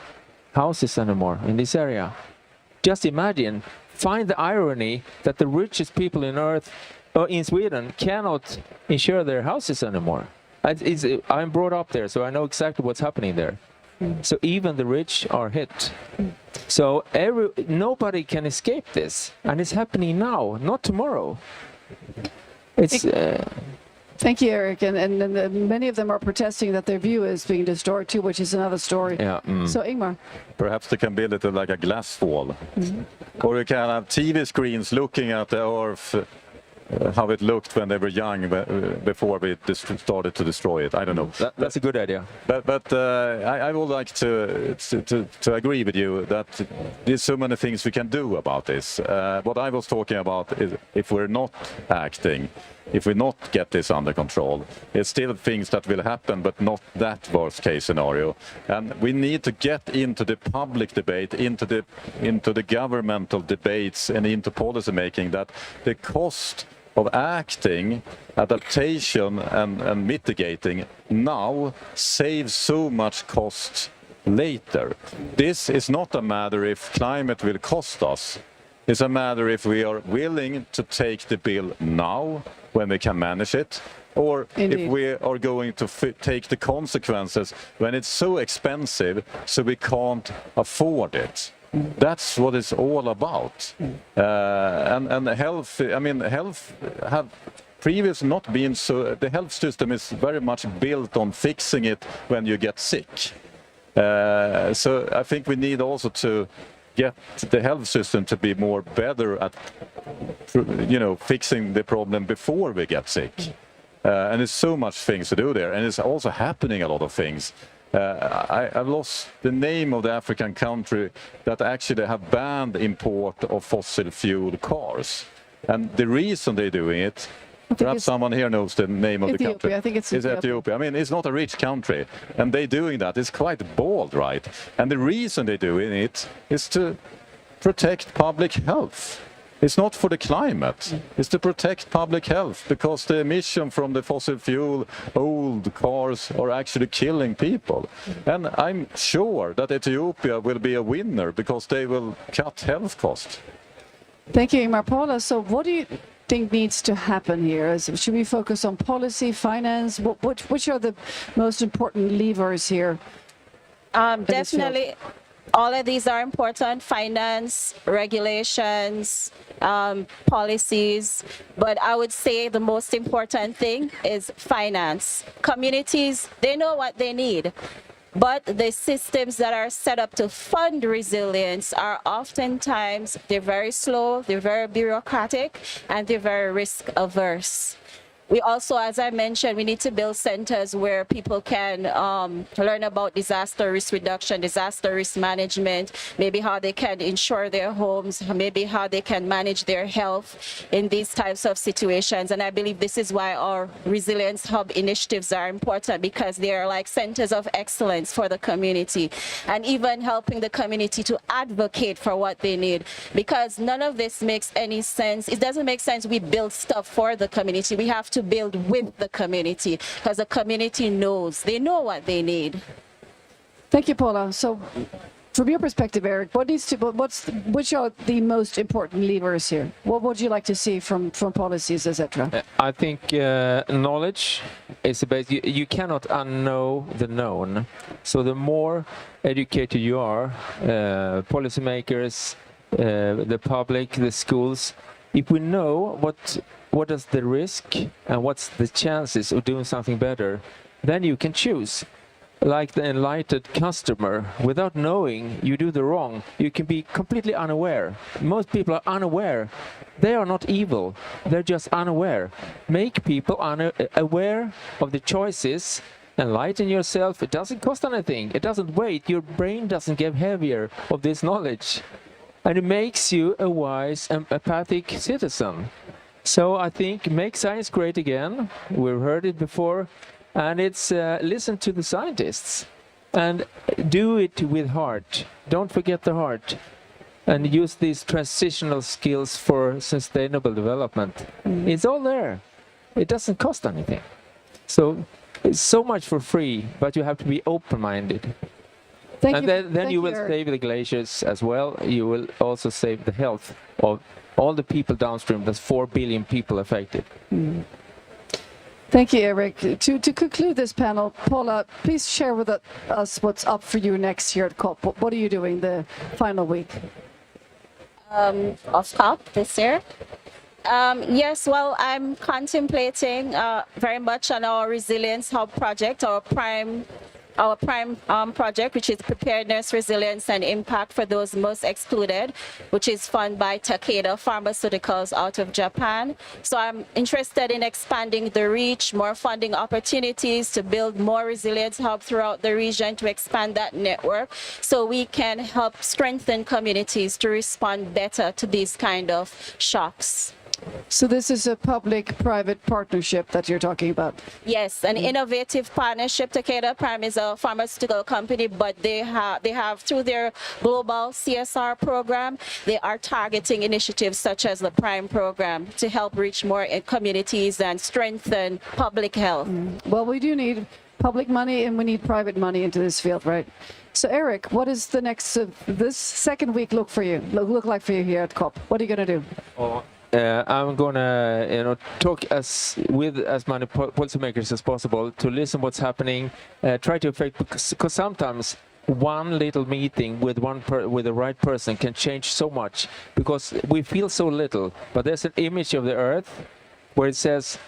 houses anymore in this area. Just imagine. Find the irony that the richest people in Sweden cannot insure their houses anymore. I'm brought up there, so I know exactly what's happening there. So even the rich are hit. So nobody can escape this, and it's happening now, not tomorrow. It's. Thank you, Eric. And many of them are protesting that their view is being destroyed too, which is another story. Yeah. So Ingmar. Perhaps they can build it like a glass wall. Or you can have TV screens looking at the Earth, how it looked when they were young, before we started to destroy it. I don't know. That's a good idea. But I would like to agree with you that there's so many things we can do about this. What I was talking about is if we're not acting, if we not get this under control, it's still things that will happen, but not that worst case scenario. And we need to get into the public debate, into the governmental debates and into policy making, that the cost of acting, adaptation and mitigating now saves so much cost later. This is not a matter if climate will cost us. It's a matter if we are willing to take the bill now when we can manage it, or Indeed. if we are going to take the consequences when it's so expensive so we can't afford it. That's what it's all about. And health, I mean, health have previously not been so, the health system is very much built on fixing it when you get sick. So I think we need also to get the health system to be more better at, you know, fixing the problem before we get sick. And there's so much things to do there, and it's also happening a lot of things. I've lost the name of the African country that actually have banned import of fossil fuel cars. And the reason they're doing it, perhaps someone here knows the name of the country. I think it's Ethiopia. I mean, it's not a rich country, and they're doing that. It's quite bold, right? And the reason they're doing it is to protect public health. It's not for the climate. It's to protect public health, because the emission from the fossil fuel, old cars, are actually killing people. And I'm sure that Ethiopia will be a winner because they will cut health costs. Thank you, Ingmar. Paula, so what do you think needs to happen here? Should we focus on policy, finance? Which are the most important levers here? Definitely all of these are important: finance, regulations, policies. But I would say the most important thing is finance. Communities, they know what they need. But the systems that are set up to fund resilience are oftentimes, they're very slow, they're very bureaucratic, and they're very risk averse. We also, as I mentioned, we need to build centers where people can learn about disaster risk reduction, disaster risk management, maybe how they can insure their homes, maybe how they can manage their health in these types of situations. And I believe this is why our Resilience Hub initiatives are important, because they are like centers of excellence for the community, and even helping the community to advocate for what they need, because none of this makes any sense. It doesn't make sense we build stuff for the community. We have to build with the community, because the community knows, they know what they need. Thank you, Paula. So from your perspective, Eric, which are the most important levers here? What would you like to see from policies, etc.? I think knowledge is the base. You cannot unknow the known. So the more educated you are, policymakers, the public, the schools, if we know what is the risk and what's the chances of doing something better, then you can choose. Like the enlightened customer, without knowing you do the wrong, you can be completely unaware. Most people are unaware. They are not evil, they're just unaware. Make people aware of the choices, enlighten yourself. It doesn't cost anything, it doesn't weigh, your brain doesn't get heavier of this knowledge. And it makes you a wise and empathic citizen. So I think make science great again. We've heard it before. And it's listen to the scientists and do it with heart. Don't forget the heart. And use these transitional skills for sustainable development. It's all there. It doesn't cost anything. So it's so much for free, but you have to be open-minded. Then you will save the glaciers as well. You will also save the health of all the people downstream. There's 4 billion people affected. Thank you, Eric. To conclude this panel, Paula, please share with us what's up for you next year at COP. What are you doing the final week? Of COP this year? Yes, well, I'm contemplating very much on our Resilience Hub project, our prime project, which is preparedness, resilience, and impact for those most excluded, which is funded by Takeda Pharmaceuticals out of Japan. So I'm interested in expanding the reach, more funding opportunities to build more resilience hubs throughout the region, to expand that network so we can help strengthen communities to respond better to these kind of shocks. So this is a public-private partnership that you're talking about? Yes, an innovative partnership. Takeda Prime is a pharmaceutical company, but they have through their global CSR program, they are targeting initiatives such as the Prime program to help reach more communities and strengthen public health. Well, we do need public money and we need private money into this field, right? So Eric, what is the next, this second week look like for you here at COP? What are you going to do? I'm gonna, talk with as many policymakers as possible to listen what's happening, try to affect, because sometimes one little meeting with with the right person can change so much, because we feel so little. But there's an image of the Earth where it says,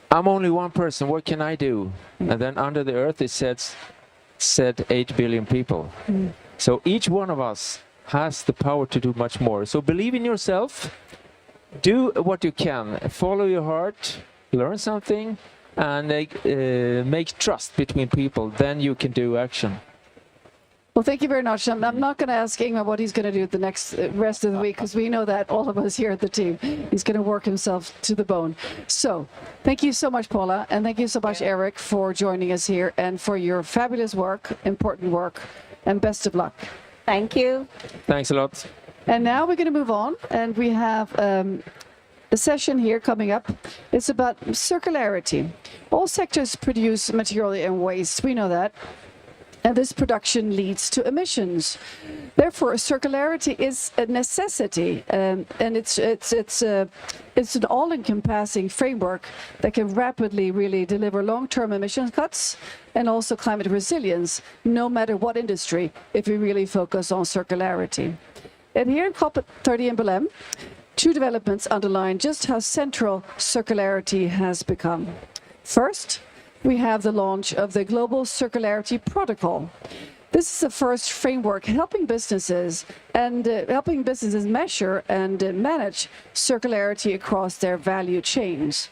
"I'm only one person. What can I do?" And then under the Earth it said 8 billion people. So each one of us has the power to do much more. So believe in yourself. Do what you can, follow your heart, learn something, and make trust between people. Then you can do action. Well, thank you very much. I'm not going to ask Ingmar what he's going to do the next rest of the week, because we know that, all of us here at the team. He's going to work himself to the bone. So thank you so much, Paula, and thank you so much, Eric, for joining us here and for your fabulous work, important work, and best of luck. Thank you. Thanks a lot. And now we're going to move on, and we have a session here coming up. It's about circularity. All sectors produce material and waste, we know that. and this production leads to emissions. Therefore, circularity is a necessity, and it's an all-encompassing framework that can rapidly really deliver long-term emission cuts and also climate resilience, no matter what industry, if we really focus on circularity. And here in COP30 in Belém, two developments underline just how central circularity has become. First, we have the launch of the Global Circularity Protocol. This is the first framework helping businesses measure and manage circularity across their value chains.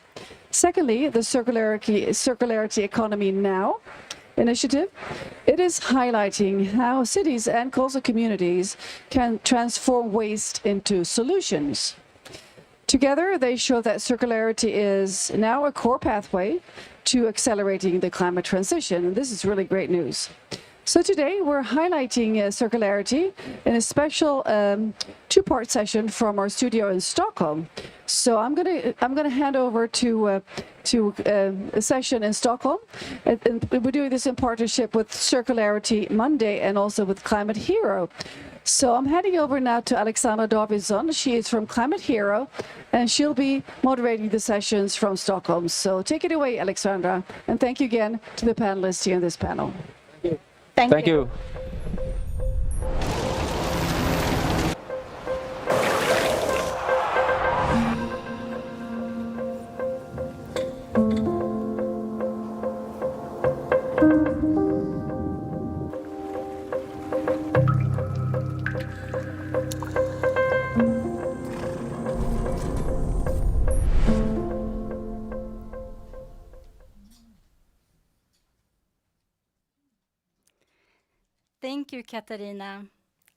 Secondly, the Circularity Economy Now initiative. It is highlighting how cities and also communities can transform waste into solutions. Together, they show that circularity is now a core pathway to accelerating the climate transition, and this is really great news. So today we're highlighting circularity in a special two-part session from our studio in Stockholm. So I'm gonna hand over to a session in Stockholm, and we're doing this in partnership with Circularity Monday and also with Climate Hero. So I'm handing over now to Alexandra Davidsson. She is from Climate Hero, and she'll be moderating the sessions from Stockholm. So take it away, Alexandra, and thank you again to the panelists here in this panel. Thank you. Thank you, Katarina.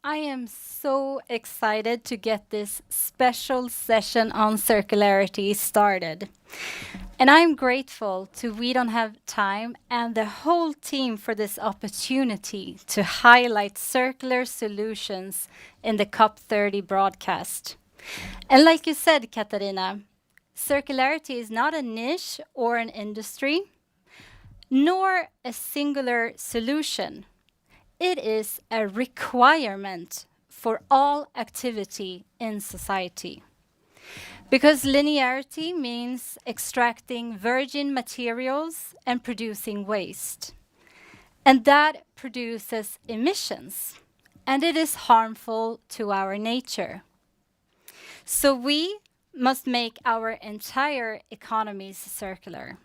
I am so excited to get this special session on circularity started. And I'm grateful to We Don't Have Time and the whole team for this opportunity to highlight circular solutions in the COP30 broadcast. And like you said, Katarina, circularity is not a niche or an industry, nor a singular solution. It is a requirement for all activity in society. Because linearity means extracting virgin materials and producing waste. And that produces emissions, and it is harmful to our nature. So we must make our entire economies circular.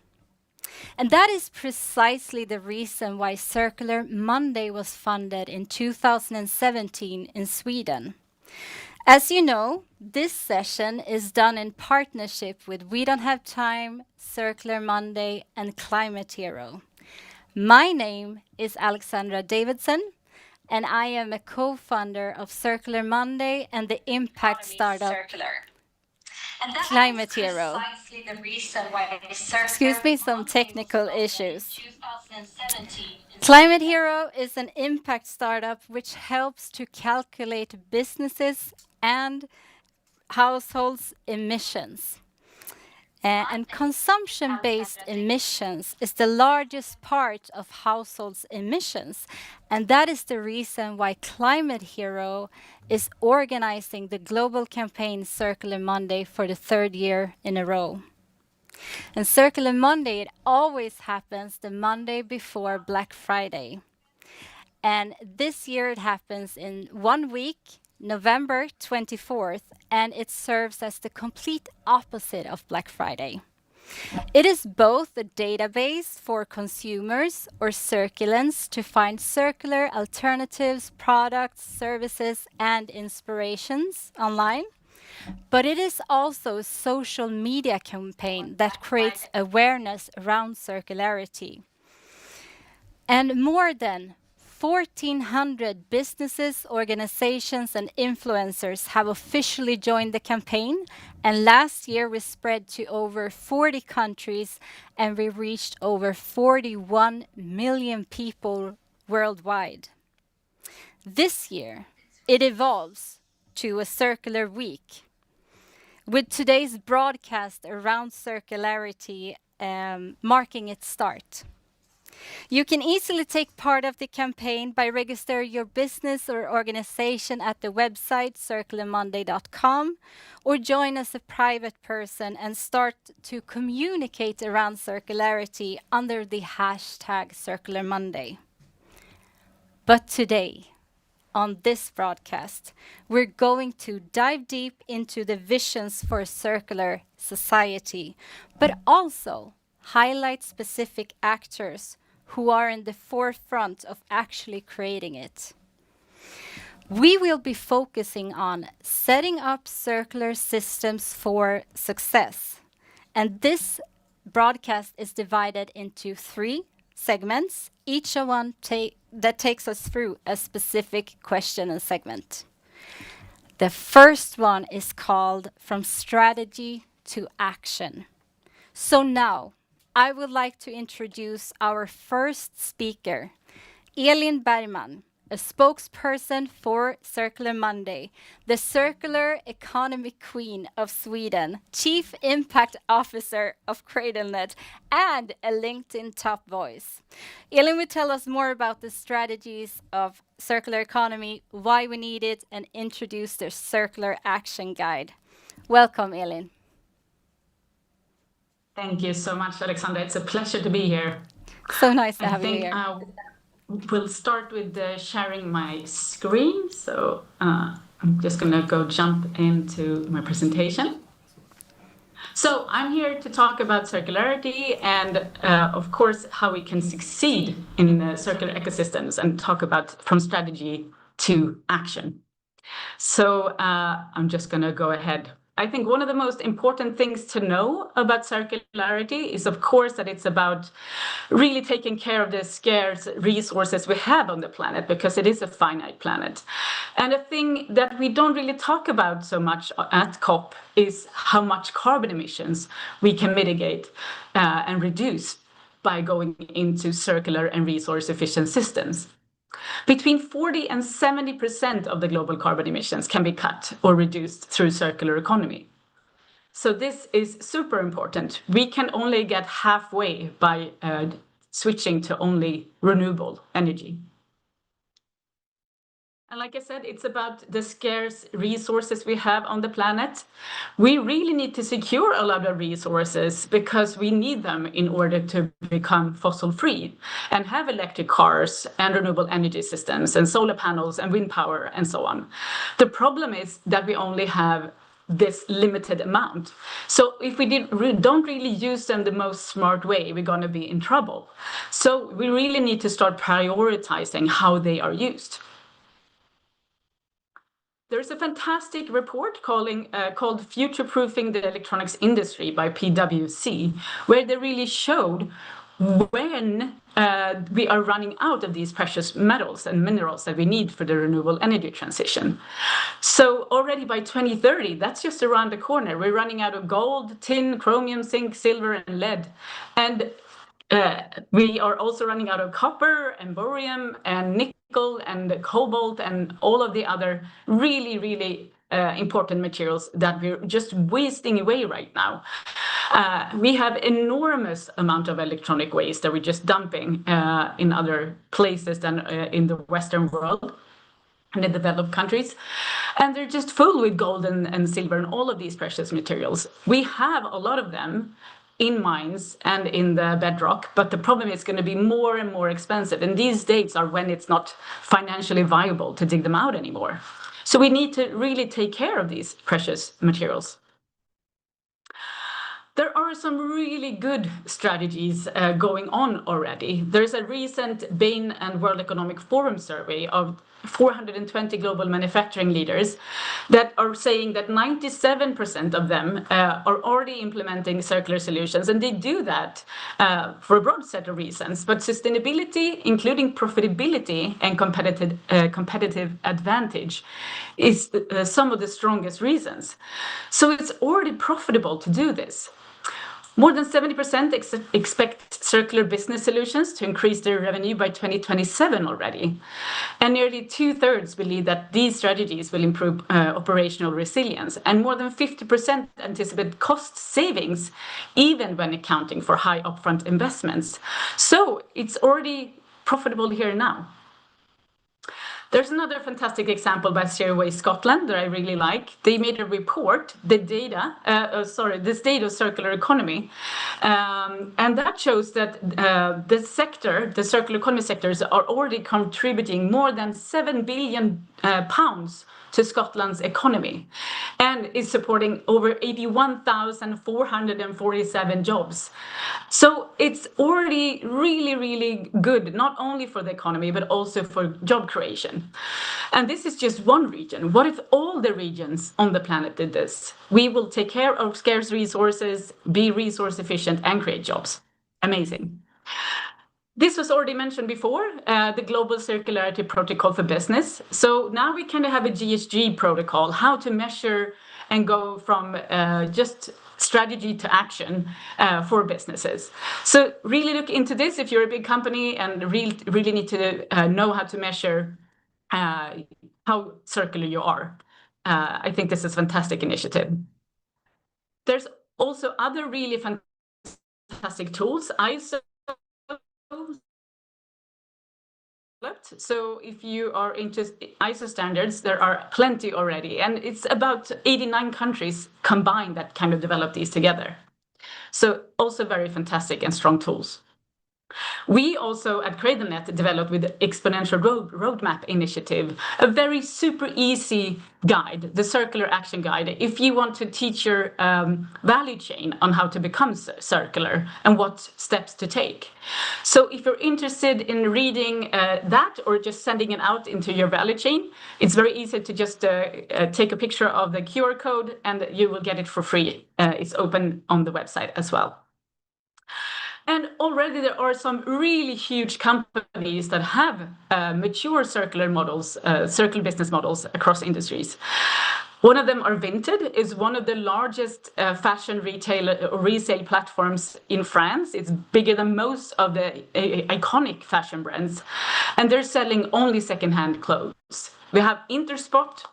And that is precisely the reason why Circular Monday was funded in 2017 in Sweden. As you know, this session is done in partnership with We Don't Have Time, Circular Monday, and Climate Hero. My name is Alexandra Davidsson, and I am a co-founder of Circular Monday and the impact startup Climate Hero. Excuse me, some technical issues. Climate Hero is an impact startup which helps to calculate businesses and households' emissions. And consumption-based emissions is the largest part of households' emissions. And that is the reason why Climate Hero is organizing the global campaign Circular Monday for the third year in a row. And Circular Monday, it always happens the Monday before Black Friday. And this year it happens in 1 week, November 24th, and it serves as the complete opposite of Black Friday. It is both a database for consumers or circulants to find circular alternatives, products, services, and inspirations online. But it is also a social media campaign that creates awareness around circularity. And more than 1,400 businesses, organizations, and influencers have officially joined the campaign. And last year we spread to over 40 countries and we reached over 41 million people worldwide. This year it evolves to a circular week, with today's broadcast around circularity marking its start. You can easily take part of the campaign by registering your business or organization at the website circularmonday.com, or join as a private person and start to communicate around circularity under the hashtag Circular Monday. But today, on this broadcast, we're going to dive deep into the visions for a circular society, but also highlight specific actors who are in the forefront of actually creating it. We will be focusing on setting up circular systems for success. And this broadcast is divided into 3 segments, each one that takes us through a specific question and segment. The first one is called From Strategy to Action. So now, I would like to introduce our first speaker, Elin Bergman, a spokesperson for Circular Monday, the circular economy queen of Sweden, chief impact officer of CradleNet, and a LinkedIn top voice. Elin will tell us more about the strategies of circular economy, why we need it, and introduce their circular action guide. Welcome, Elin. Thank you so much, Alexandra. It's a pleasure to be here. So nice to have you here. We'll start with sharing my screen. So I'm just going to jump into my presentation. So I'm here to talk about circularity and, of course, how we can succeed in circular ecosystems and talk about from strategy to action. So I'm just going to go ahead. I think one of the most important things to know about circularity is, of course, that it's about really taking care of the scarce resources we have on the planet, because it is a finite planet. And a thing that we don't really talk about so much at COP is how much carbon emissions we can mitigate and reduce by going into circular and resource efficient systems. Between 40 and 70% of the global carbon emissions can be cut or reduced through circular economy. So this is super important. We can only get halfway by switching to only renewable energy. And like I said, it's about the scarce resources we have on the planet. We really need to secure a lot of resources because we need them in order to become fossil-free and have electric cars and renewable energy systems and solar panels and wind power and so on. The problem is that we only have this limited amount. So if we don't really use them the most smart way, we're going to be in trouble. So we really need to start prioritizing how they are used. There's a fantastic report called Future-Proofing the Electronics Industry by PwC, where they really showed when we are running out of these precious metals and minerals that we need for the renewable energy transition. So already by 2030, that's just around the corner. We're running out of gold, tin, chromium, zinc, silver, and lead. And we are also running out of copper and barium and nickel and cobalt and all of the other really, really important materials that we're just wasting away right now. We have enormous amount of electronic waste that we're just dumping in other places than in the Western world and in developed countries. And they're just full with gold and silver and all of these precious materials. We have a lot of them in mines and in the bedrock, but the problem is going to be more and more expensive. And these dates are when it's not financially viable to dig them out anymore. So we need to really take care of these precious materials. There are some really good strategies going on already. There's a recent Bain and World Economic Forum survey of 420 global manufacturing leaders that are saying that 97% of them are already implementing circular solutions, and they do that for a broad set of reasons. But sustainability, including profitability and competitive advantage, is some of the strongest reasons. So it's already profitable to do this. More than 70% expect circular business solutions to increase their revenue by 2027 already. And nearly 2/3 believe that these strategies will improve operational resilience. And more than 50% anticipate cost savings, even when accounting for high upfront investments. So it's already profitable here now. There's another fantastic example by Stairway Scotland that I really like. They made a report, the state of circular economy, and that shows that the circular economy sectors are already contributing more than £7 billion to Scotland's economy, and is supporting over 81,447 jobs. So it's already really, really good, not only for the economy, but also for job creation. And this is just one region. What if all the regions on the planet did this? We will take care of scarce resources, be resource efficient, and create jobs. Amazing. This was already mentioned before, the Global Circularity Protocol for Business. So now we kind of have a GSG protocol, how to measure and go from just strategy to action for businesses. So really look into this if you're a big company and really need to know how to measure how circular you are. I think this is a fantastic initiative. There's also other really fantastic tools. So if you are into ISO standards, there are plenty already, and it's about 89 countries combined that kind of develop these together. So also very fantastic and strong tools. We also at CradleNet developed with the Exponential Roadmap Initiative, a very super easy guide, the Circular Action Guide, if you want to teach your value chain on how to become circular and what steps to take. So if you're interested in reading that or just sending it out into your value chain, it's very easy to just take a picture of the QR code and you will get it for free. It's open on the website as well. And already there are some really huge companies that have mature circular models, circular business models across industries. One of them are Vinted, is one of the largest fashion resale platforms in France. It's bigger than most of the iconic fashion brands, and they're selling only secondhand clothes. We have Intersport,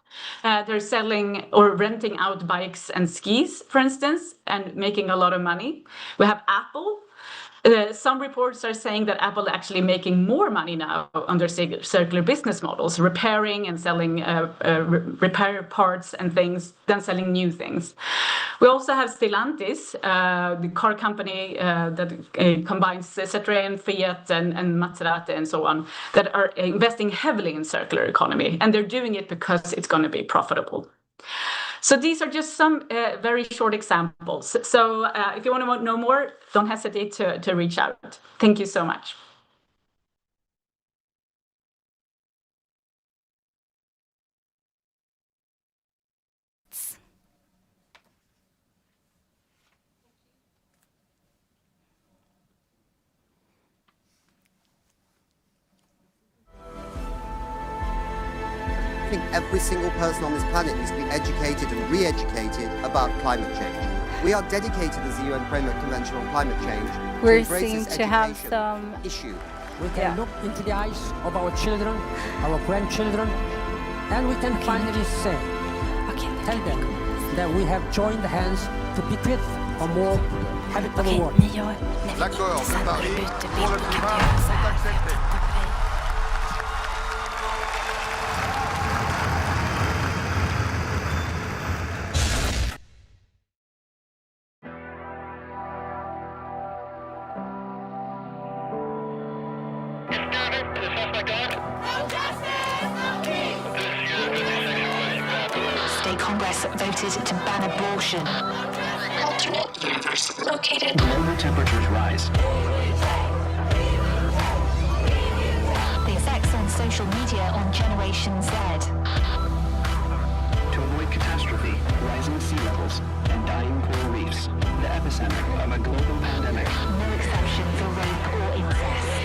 they're selling or renting out bikes and skis, for instance, and making a lot of money. We have Apple. Some reports are saying that Apple is actually making more money now on their circular business models, repairing and selling repair parts and things than selling new things. We also have Stellantis, the car company that combines Citroën, Fiat, and Maserati and so on, that are investing heavily in circular economy, and they're doing it because it's going to be profitable. So these are just some very short examples. So if you want to know more, don't hesitate to reach out. Thank you so much. I think every single person on this planet needs to be educated and re-educated about climate change. We are dedicated as the UN Framework Convention on Climate Change. We seem to have some issue. We can look into the eyes of our children, our grandchildren, and we can finally say, tell them that we have joined hands to bequeath a more habitable world. L'accord de Paris pour le climat est accepté. State Congress voted to ban abortion. Alternate universe located. Global temperatures rise. The effects on social media on Generation Z. To avoid catastrophe, rising sea levels, and dying coral reefs, the epicenter of a global pandemic. No exception for rape or incest.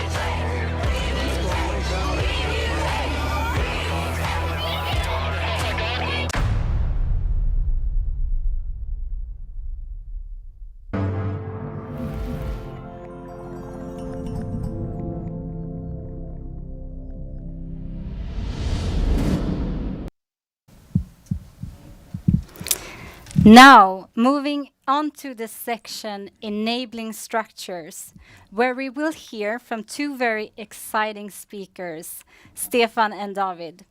Now, moving on to the section Enabling Structures, where we will hear from two very exciting speakers, Stefan and David,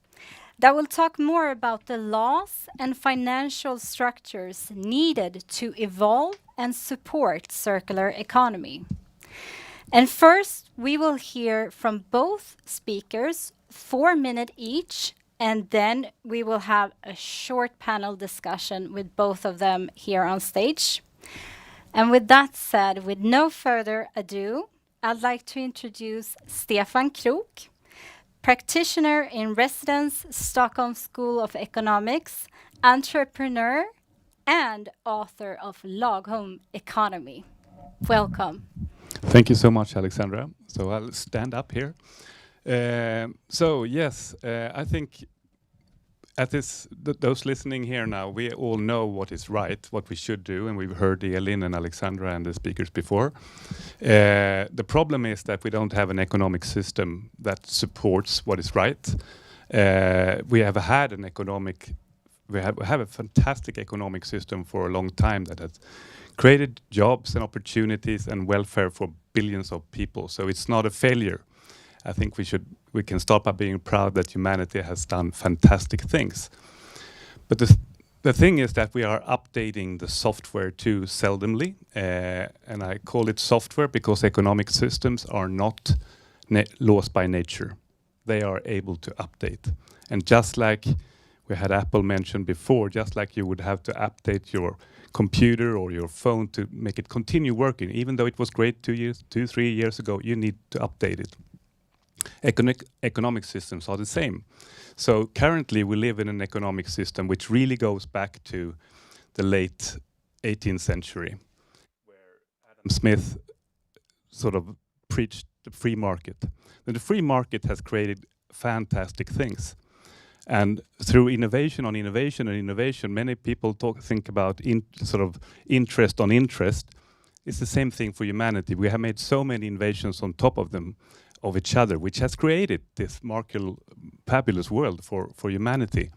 that will talk more about the laws and financial structures needed to evolve and support circular economy. And first, we will hear from both speakers, 4 minutes each, and then we will have a short panel discussion with both of them here on stage. And with that said, with no further ado, I'd like to introduce Stefan Krok, practitioner in residence, Stockholm School of Economics, entrepreneur, and author of Lagom Economy. Welcome. Thank you so much, Alexandra. So I'll stand up here. I think at those listening here now, we all know what is right, what we should do, and we've heard Elin and Alexandra and the speakers before. The problem is that we don't have an economic system that supports what is right. We have a fantastic economic system for a long time that has created jobs and opportunities and welfare for billions of people. So it's not a failure. I think we can start by being proud that humanity has done fantastic things. But the thing is that we are updating the software too seldomly, and I call it software because economic systems are not laws by nature. They are able to update. And just like we had Apple mentioned before, just like you would have to update your computer or your phone to make it continue working, even though it was great 3 years ago, you need to update it. Economic systems are the same. So currently we live in an economic system which really goes back to the late 18th century, where Adam Smith sort of preached the free market. And the free market has created fantastic things. And through innovation on innovation and innovation, many people think about interest on interest. It's the same thing for humanity. We have made so many innovations on top of each other, which has created this fabulous world for humanity.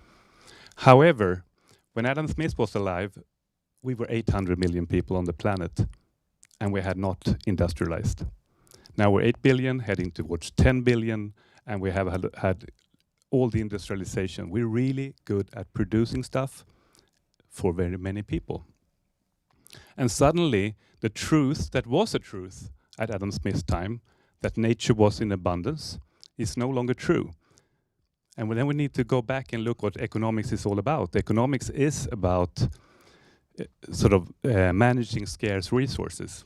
However, when Adam Smith was alive, we were 800 million people on the planet, and we had not industrialized. Now we're 8 billion, heading towards 10 billion, and we have had all the industrialization. We're really good at producing stuff for very many people. And suddenly, the truth that was a truth at Adam Smith's time, that nature was in abundance, is no longer true. And then we need to go back and look what economics is all about. Economics is about managing scarce resources.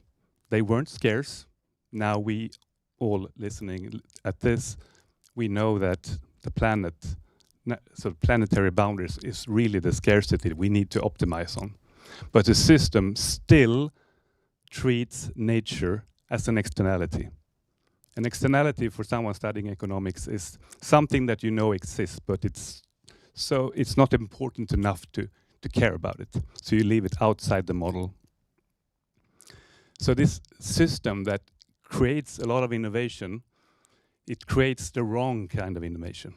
They weren't scarce. Now we all listening at this, we know that the planet, planetary boundaries is really the scarcity we need to optimize on. But the system still treats nature as an externality. An externality for someone studying economics is something that you know exists, but it's not important enough to care about it. So you leave it outside the model. So this system that creates a lot of innovation, it creates the wrong kind of innovation.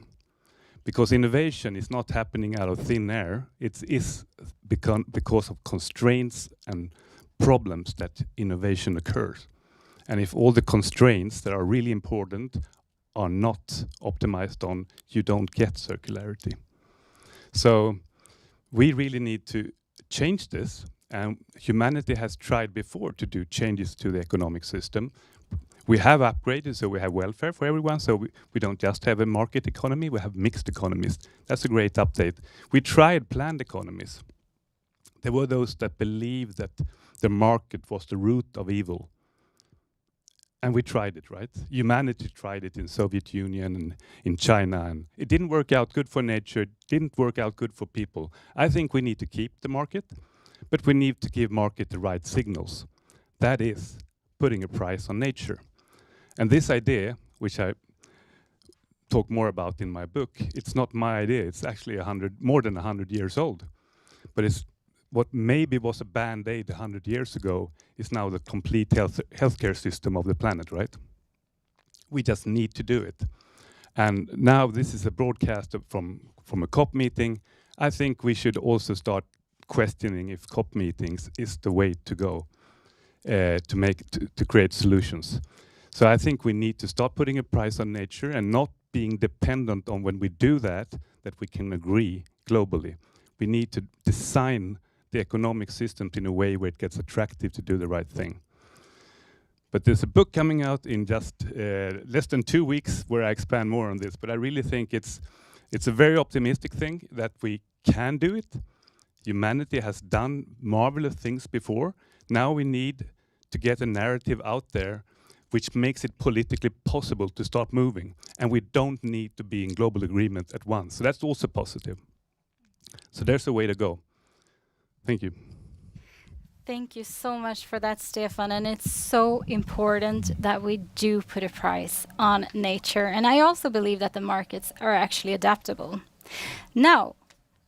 Because innovation is not happening out of thin air. It is because of constraints and problems that innovation occurs. And if all the constraints that are really important are not optimized on, you don't get circularity. So we really need to change this. And humanity has tried before to do changes to the economic system. We have upgraded, so we have welfare for everyone, so we don't just have a market economy, we have mixed economies. That's a great update. We tried planned economies. There were those that believed that the market was the root of evil. And we tried it, right? Humanity tried it in Soviet Union and in China, and it didn't work out good for nature, it didn't work out good for people. I think we need to keep the market, but we need to give market the right signals. That is putting a price on nature. And this idea, which I talk more about in my book, it's not my idea, it's actually more than 100 years old. But it's what maybe was a band-aid 100 years ago is now the complete healthcare system of the planet, right? We just need to do it. And now this is a broadcast from a COP meeting. I think we should also start questioning if COP meetings is the way to go to create solutions. So I think we need to start putting a price on nature and not being dependent on when we do that we can agree globally. We need to design the economic systems in a way where it gets attractive to do the right thing. But there's a book coming out in just less than 2 weeks where I expand more on this. But I really think it's a very optimistic thing that we can do it. Humanity has done marvelous things before. Now we need to get a narrative out there which makes it politically possible to start moving. And we don't need to be in global agreement at once. So that's also positive. So there's a way to go. Thank you. Thank you so much for that, Stefan. And it's so important that we do put a price on nature. And I also believe that the markets are actually adaptable. Now,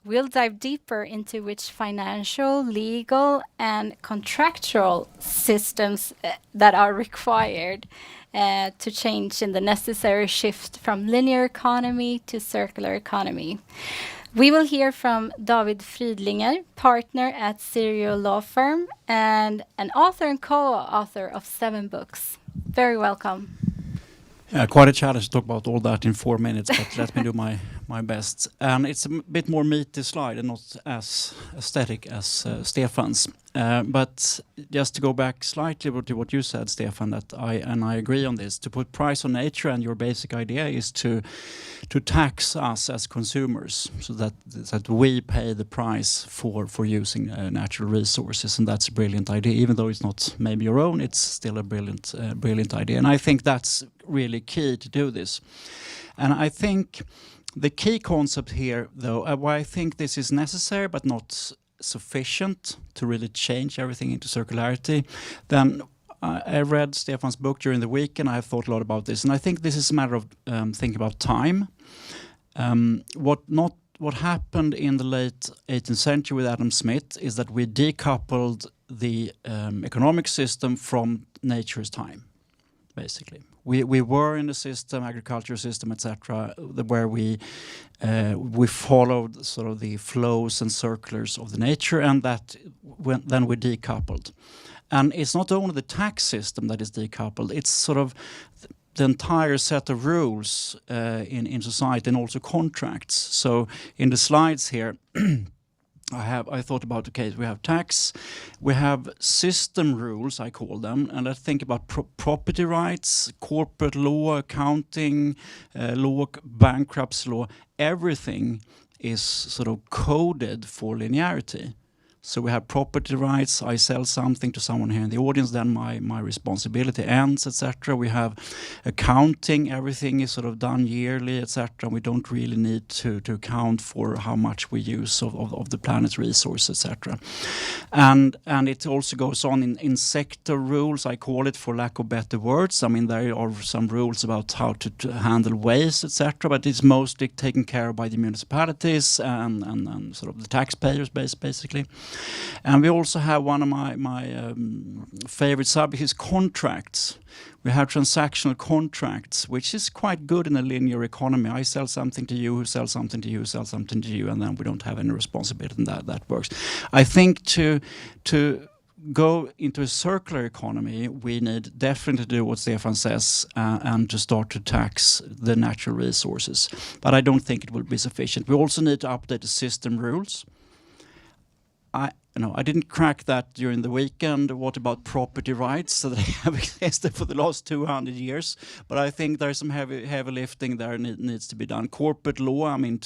we'll dive deeper into which financial, legal, and contractual systems that are required to change in the necessary shift from linear economy to circular economy. We will hear from David Friedlinger, partner at Serial Law Firm and an author and co-author of 7 books. Very welcome. Yeah, quite a challenge to talk about all that in 4 minutes, but let me do my best. And it's a bit more meaty slide and not as aesthetic as Stefan's. But just to go back slightly to what you said, Stefan, that I agree on this. To put price on nature, and your basic idea is to tax us as consumers, so that we pay the price for using natural resources, and that's a brilliant idea. Even though it's not maybe your own, it's still a brilliant idea. And I think that's really key to do this. And I think the key concept here, though, why I think this is necessary but not sufficient to really change everything into circularity, then I read Stefan's book during the week and I have thought a lot about this, and I think this is a matter of thinking about time. What happened in the late 18th century with Adam Smith is that we decoupled the economic system from nature's time, basically. We were in a system, agriculture system, etc., where we followed sort of the flows and circulars of the nature, and then we decoupled. And it's not only the tax system that is decoupled; it's sort of the entire set of rules in society and also contracts. So in the slides here. I thought about, okay, we have tax, we have system rules, I call them, and let's think about property rights, corporate law, accounting law, bankruptcy law. Everything is sort of coded for linearity. So we have property rights. I sell something to someone here in the audience, then my responsibility ends, etc. We have accounting. Everything is sort of done yearly, etc. We don't really need to account for how much we use of the planet's resources, etc. And it also goes on in sector rules, I call it, for lack of better words. I mean, there are some rules about how to handle waste, etc. But it's mostly taken care of by the municipalities and sort of the taxpayers, basically. And we also have one of my favorite subjects is contracts. We have transactional contracts, which is quite good in a linear economy. I sell something to you, who sells something to you, sells something to you, and then we don't have any responsibility, and that works. I think to go into a circular economy, we need definitely to do what Stefan says and to start to tax the natural resources. But I don't think it will be sufficient. We also need to update the system rules. I didn't crack that during the weekend. What about property rights? So they have existed for the last 200 years. But I think there's some heavy lifting there needs to be done. Corporate law, I mean,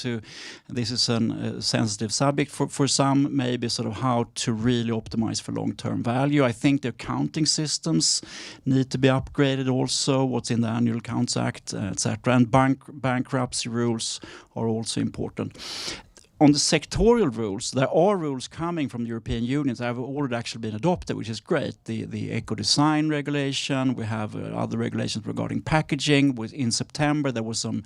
this is a sensitive subject for some, maybe sort of how to really optimize for long-term value. I think the accounting systems need to be upgraded also, what's in the Annual Accounts Act, etc. And bankruptcy rules are also important. On the sectorial rules, there are rules coming from the European Union that have already actually been adopted, which is great. The eco-design regulation, we have other regulations regarding packaging. In September, there was some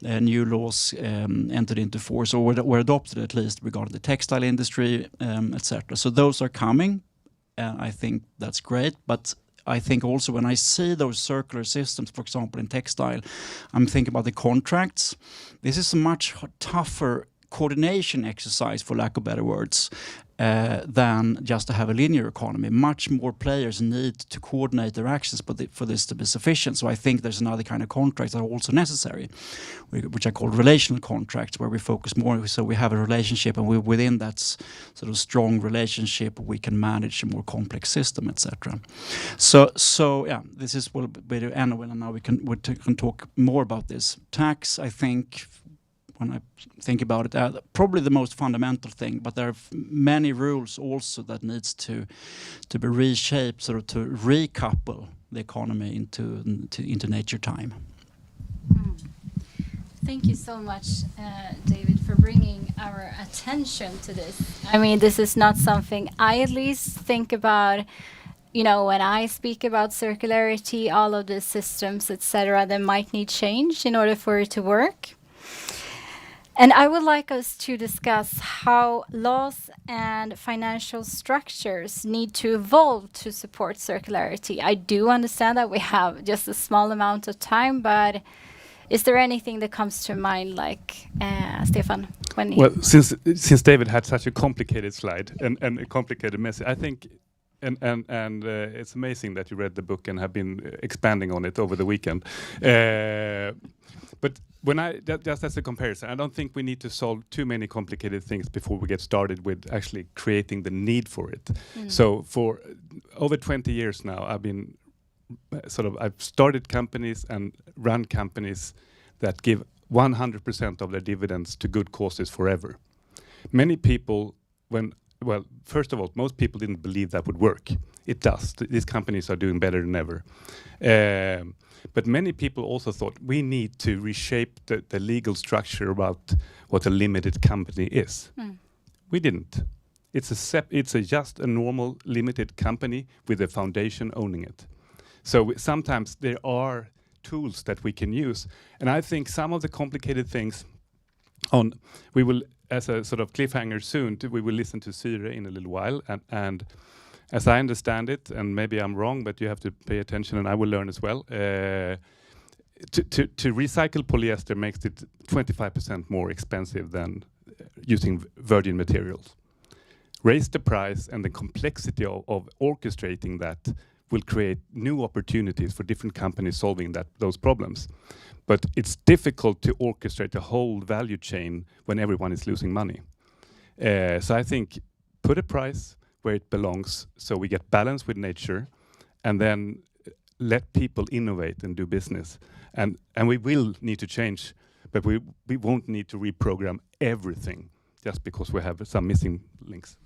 new laws entered into force, or were adopted at least, regarding the textile industry, etc. So those are coming. I think that's great, but I think also when I see those circular systems, for example, in textile, I'm thinking about the contracts. This is a much tougher coordination exercise, for lack of better words. than just to have a linear economy. Much more players need to coordinate their actions for this to be sufficient. So I think there's another kind of contracts that are also necessary, which I call relational contracts, where we focus more. So we have a relationship, and within that sort of strong relationship, we can manage a more complex system, etc. So yeah, this is what we do. And now we can talk more about this. Tax, I think, when I think about it, probably the most fundamental thing, but there are many rules also that needs to be reshaped, sort of to recouple the economy into nature time. Thank you so much, David, for bringing our attention to this. I mean, this is not something I at least think about. You know, when I speak about circularity, all of the systems, etc., that might need change in order for it to work. And I would like us to discuss how laws and financial structures need to evolve to support circularity. I do understand that we have just a small amount of time, but is there anything that comes to mind, like Stefan? Well, since David had such a complicated slide and a complicated message, I think, and it's amazing that you read the book and have been expanding on it over the weekend. But when just as a comparison, I don't think we need to solve too many complicated things before we get started with actually creating the need for it. So for over 20 years now, I've started companies and run companies that give 100% of their dividends to good causes forever. Many people, first of all, most people didn't believe that would work. It does. These companies are doing better than ever. But many people also thought we need to reshape the legal structure about what a limited company is. We didn't. It's just a normal limited company with a foundation owning it. So sometimes there are tools that we can use. And I think some of the complicated things we will, as a sort of cliffhanger soon, we will listen to Syre in a little while. And as I understand it, and maybe I'm wrong, but you have to pay attention and I will learn as well, to recycle polyester makes it 25% more expensive than using virgin materials. Raise the price, and the complexity of orchestrating that will create new opportunities for different companies solving those problems. But it's difficult to orchestrate the whole value chain when everyone is losing money. So I think put a price where it belongs, so we get balance with nature, and then let people innovate and do business. And we will need to change, but we won't need to reprogram everything just because we have some missing links.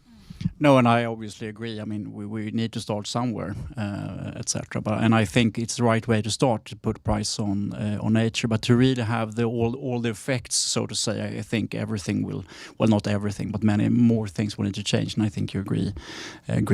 No, and I obviously agree. I mean, we need to start somewhere, etc. And I think it's the right way to start, to put price on nature, but to really have all the effects, so to say. I think everything will, well, not everything, but many more things will need to change. And I think you agree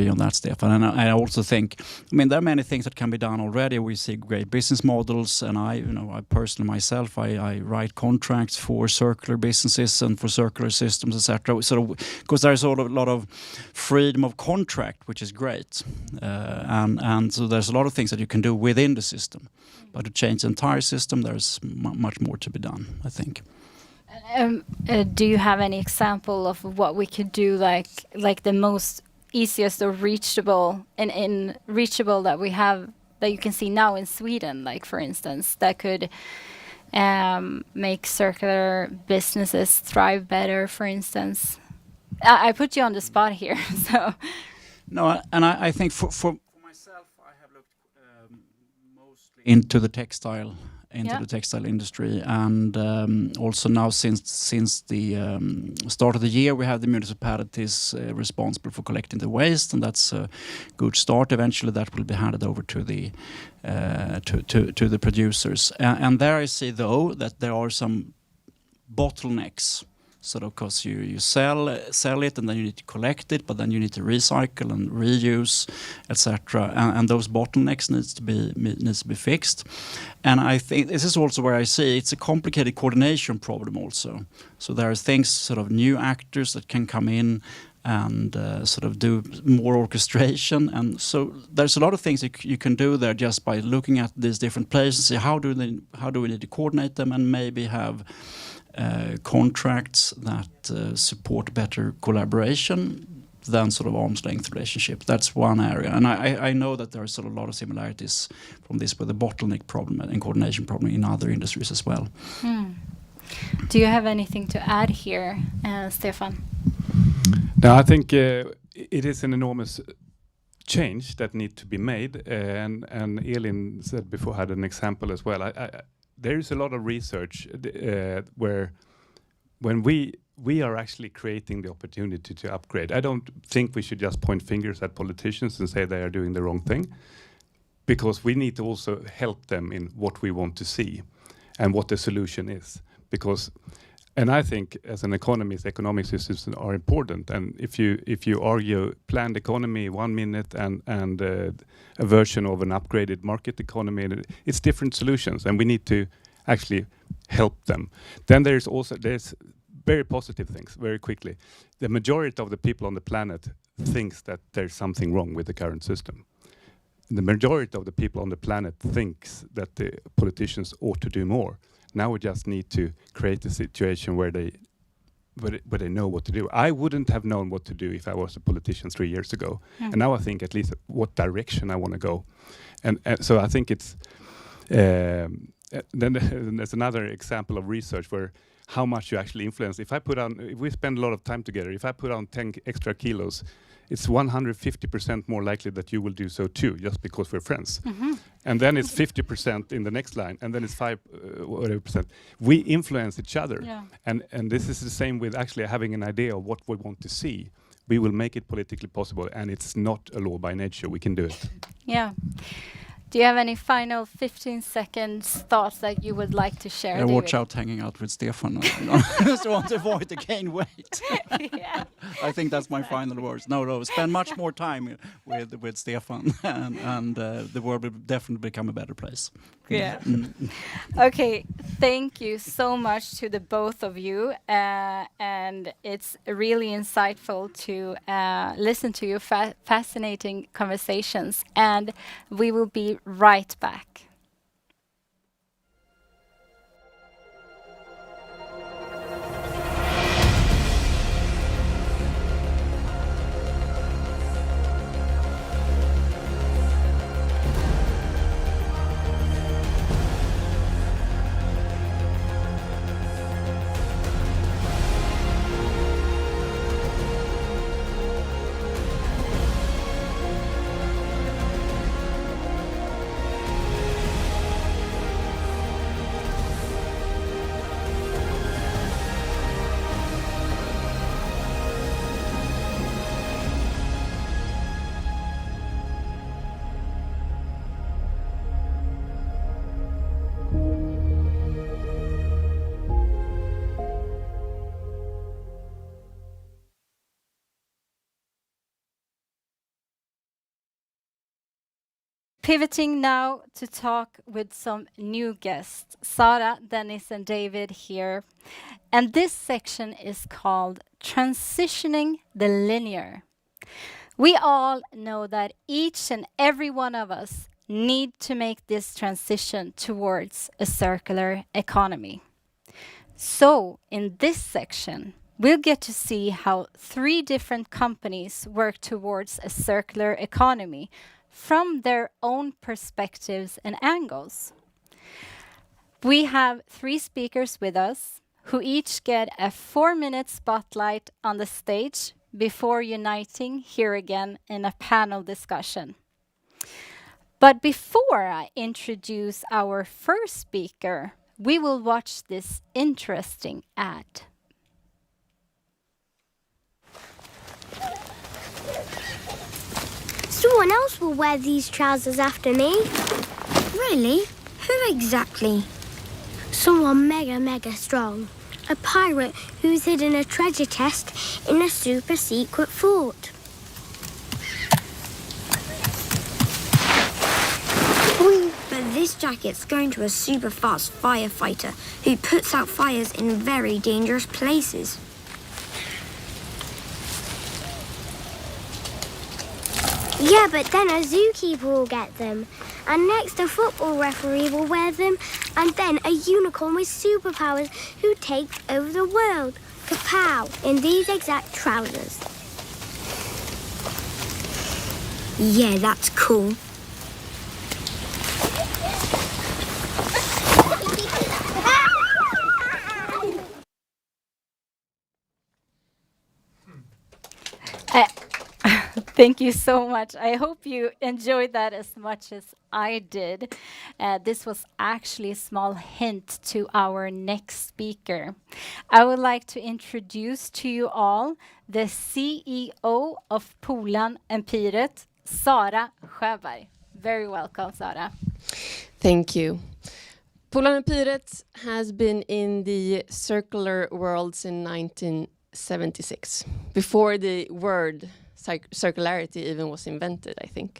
on that, Stefan. And I also think, I mean, there are many things that can be done already. We see great business models, and I personally myself, I write contracts for circular businesses and for circular systems, etc. So because there's a lot of freedom of contract, which is great, and so there's a lot of things that you can do within the system, but to change the entire system, there's much more to be done, I think. Do you have any example of what we could do, like the most easiest or reachable that we have, that you can see now in Sweden, like for instance, that could make circular businesses thrive better, for instance? I put you on the spot here, so. No, and I think for myself, I have looked mostly into the textile industry, and also now since the start of the year, we have the municipalities responsible for collecting the waste, and that's a good start. Eventually, that will be handed over to the producers, and there I see though that there are some bottlenecks. So of course you sell it, and then you need to collect it, but then you need to recycle and reuse, etc. And those bottlenecks needs to be fixed. And I think this is also where I see it's a complicated coordination problem also. So there are things, sort of new actors that can come in and sort of do more orchestration. And so there's a lot of things you can do there just by looking at these different players and see how do we need to coordinate them, and maybe have contracts that support better collaboration than sort of arm's length relationship. That's one area, and I know that there are sort of a lot of similarities from this with the bottleneck problem and coordination problem in other industries as well. Do you have anything to add here, Stefan? No, I think it is an enormous change that need to be made, and Elin said before, had an example as well. There is a lot of research where when we are actually creating the opportunity to upgrade. I don't think we should just point fingers at politicians and say they are doing the wrong thing, because we need to also help them in what we want to see and what the solution is. And I think as an economist, economic systems are important. And if you argue planned economy 1 minute and a version of an upgraded market economy, it's different solutions, and we need to actually help them. Then there's very positive things, very quickly. The majority of the people on the planet thinks that there's something wrong with the current system. The majority of the people on the planet thinks that the politicians ought to do more. Now we just need to create a situation where they know what to do. I wouldn't have known what to do if I was a politician 3 years ago. And now I think at least what direction I want to go. And so I think it's... then there's another example of research where how much you actually influence. If we spend a lot of time together, if I put on 10 extra kilos, it's 150% more likely that you will do so too, just because we're friends. And then it's 50% in the next line, and then it's 5%. We influence each other. And this is the same with actually having an idea of what we want to see. We will make it politically possible, and it's not a law by nature. We can do it. Yeah. Do you have any final 15 seconds thoughts that you would like to share, David? Watch out hanging out with Stefan. I just want to avoid to gain weight. I think that's my final words. No, spend much more time with Stefan, and the world will definitely become a better place. Yeah. Okay, thank you so much to the both of you, and it's really insightful to listen to your fascinating conversations, and we will be right back. Pivoting now to talk with some new guests, Sara, Dennis, and David here. And this section is called Transitioning the Linear. We all know that each and every one of us need to make this transition towards a circular economy. So in this section, we'll get to see how 3 different companies work towards a circular economy from their own perspectives and angles. We have 3 speakers with us who each get a 4-minute spotlight on the stage before uniting here again in a panel discussion. But before I introduce our first speaker, we will watch this interesting ad. Someone else will wear these trousers after me. Really? Who exactly? Someone mega strong. A pirate who's hidden a treasure chest in a super secret fort. But this jacket's going to a super fast firefighter who puts out fires in very dangerous places. Yeah, but then a zookeeper will get them. And next a football referee will wear them. And then a unicorn with superpowers who takes over the world. Kapow! In these exact trousers. Yeah, that's cool. Thank you so much. I hope you enjoyed that as much as I did. This was actually a small hint to our next speaker. I would like to introduce to you all the CEO of Polan Empiret, Sara Sjöberg. Very welcome, Sara. Thank you. Polan Empiret has been in the circular world since 1976, before the word circularity even was invented, I think.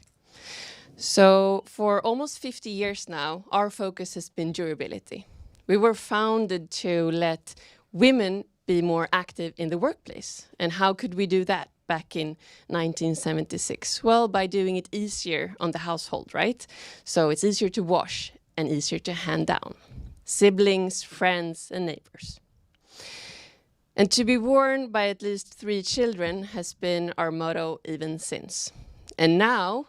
So for almost 50 years now, our focus has been durability. We were founded to let women be more active in the workplace. And how could we do that back in 1976? Well, by doing it easier on the household, right? So it's easier to wash and easier to hand down. Siblings, friends, and neighbors. And to be worn by at least 3 children has been our motto even since. And now,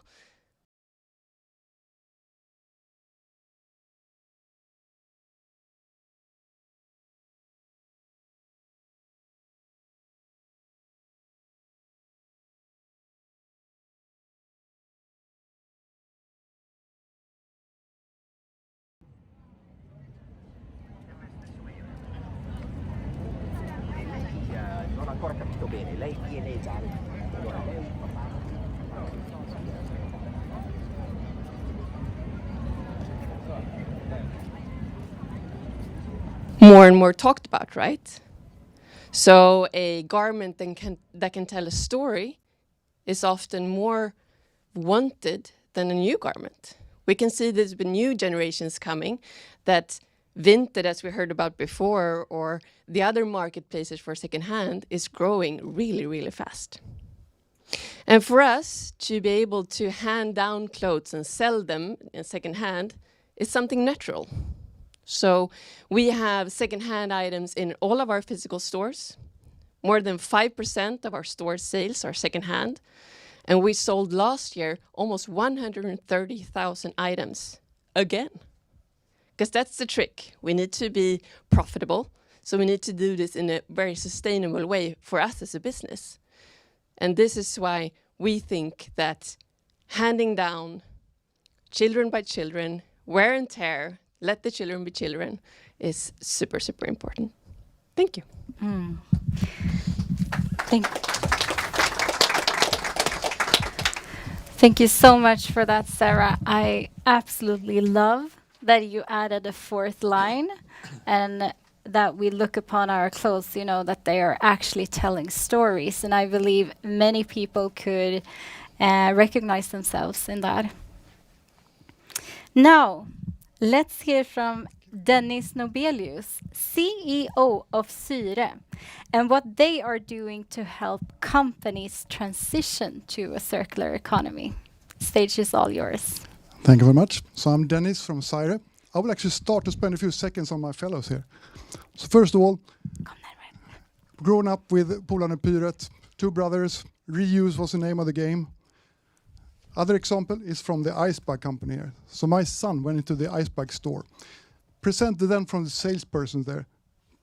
non ancora capito bene, lei viene già. Allora, lei more and more talked about, right? So a garment that can tell a story is often more wanted than a new garment. We can see there's been new generations coming that Vinted, as we heard about before, or the other marketplaces for secondhand is growing really, really fast. And for us to be able to hand down clothes and sell them in secondhand is something natural. So we have secondhand items in all of our physical stores. More than 5% of our store sales are secondhand. And we sold last year almost 130,000 items again. Because that's the trick. We need to be profitable. So we need to do this in a very sustainable way for us as a business. And this is why we think that handing down children by children, wear and tear, let the children be children, is super, super important. Thank you. Thank you so much for that, Sarah. I absolutely love that you added a 4th line and that we look upon our clothes, you know, that they are actually telling stories. And I believe many people could recognize themselves in that. Now, let's hear from Dennis Nobelius, CEO of Syre, and what they are doing to help companies transition to a circular economy. Stage is all yours. Thank you very much. So I'm Dennis from Syre. I will actually start to spend a few seconds on my fellows here. So first of all, grown up with Polan Empiret, 2 brothers, reuse was the name of the game. Other example is from the ice bag company here. So my son went into the ice bag store, presented them from the salesperson there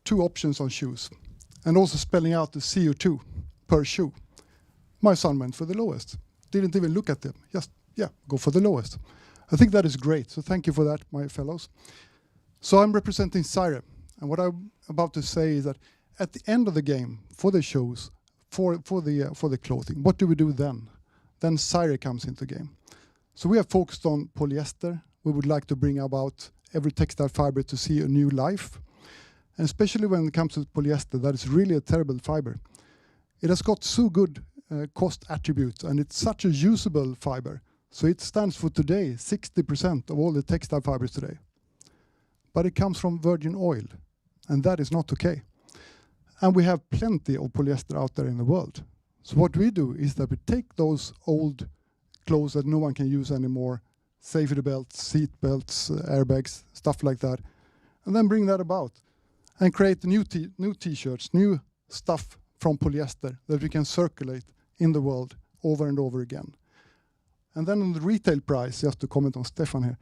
2 options on shoes, and also spelling out the CO2 per shoe. My son went for the lowest, didn't even look at them, just, go for the lowest. I think that is great, so thank you for that, my fellows. So I'm representing Syre, and what I'm about to say is that at the end of the game, for the shoes, for the clothing, what do we do then? Then Syre comes into the game. So we are focused on polyester. We would like to bring about every textile fiber to see a new life. And especially when it comes to polyester, that is really a terrible fiber. It has got so good cost attributes, and it's such a usable fiber. So it stands for today 60% of all the textile fibers today. But it comes from virgin oil, and that is not okay. And we have plenty of polyester out there in the world. So what we do is that we take those old clothes that no one can use anymore, safety belts, seat belts, airbags, stuff like that, and then bring that about and create new t-shirts, new stuff from polyester that we can circulate in the world over and over again. And then on the retail price, just to comment on Stefan here,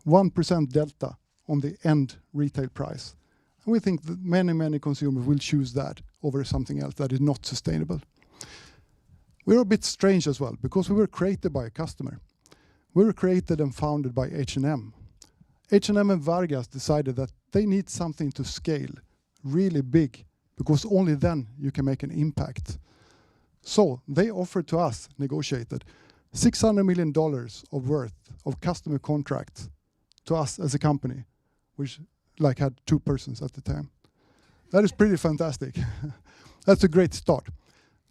1% delta on the end retail price. And we think that many consumers will choose that over something else that is not sustainable. We're a bit strange as well, because we were created by a customer. We were created and founded by H&M. H&M and Vargas decided that they need something to scale really big, because only then you can make an impact. So they offered to us, negotiated, $600 million of worth of customer contracts to us as a company, which had 2 persons at the time. That is pretty fantastic. That's a great start.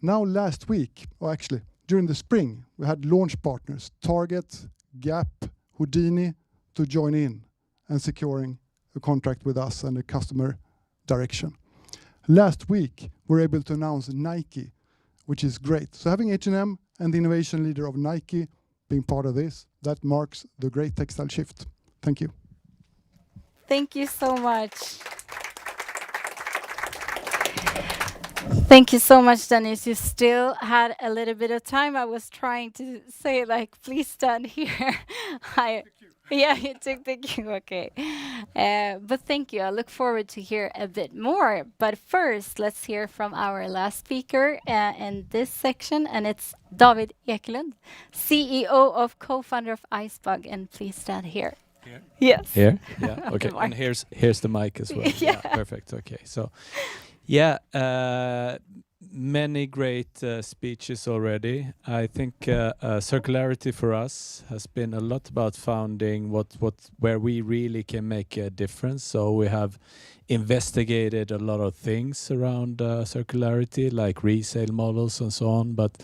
Now last week, or actually during the spring, we had launch partners, Target, Gap, Houdini, to join in and securing a contract with us and a customer direction. Last week, we were able to announce Nike, which is great. So having H&M and the innovation leader of Nike being part of this, that marks the great textile shift. Thank you. Thank you so much. Thank you so much, Dennis. You still had a little bit of time. I was trying to say, please stand here. Yeah, you took the cue. Okay. But thank you. I look forward to hear a bit more. But first, let's hear from our last speaker in this section, and it's David Ekelund, CEO of co-founder of Icebug. And please stand here. Here? Yes. Here? Yeah. Okay. And here's the mic as well. Yeah. Perfect. Okay. So, yeah, many great speeches already. I think circularity for us has been a lot about finding where we really can make a difference. So we have investigated a lot of things around circularity, like resale models and so on. But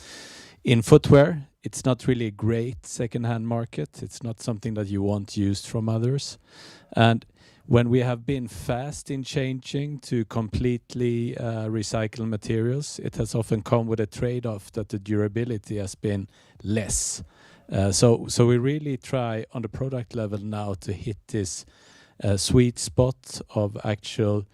in footwear, it's not really a great second-hand market. It's not something that you want used from others. And when we have been fast in changing to completely recycled materials, it has often come with a trade-off that the durability has been less. So we really try on the product level now to hit this sweet spot of actual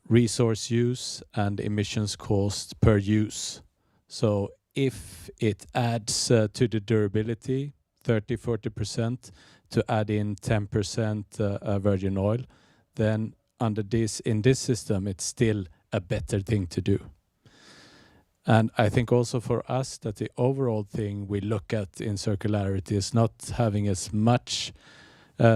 resource use and emissions cost per use. So if it adds to the durability, 30-40%, to add in 10% virgin oil, then in this system, it's still a better thing to do. And I think also for us that the overall thing we look at in circularity is not having as much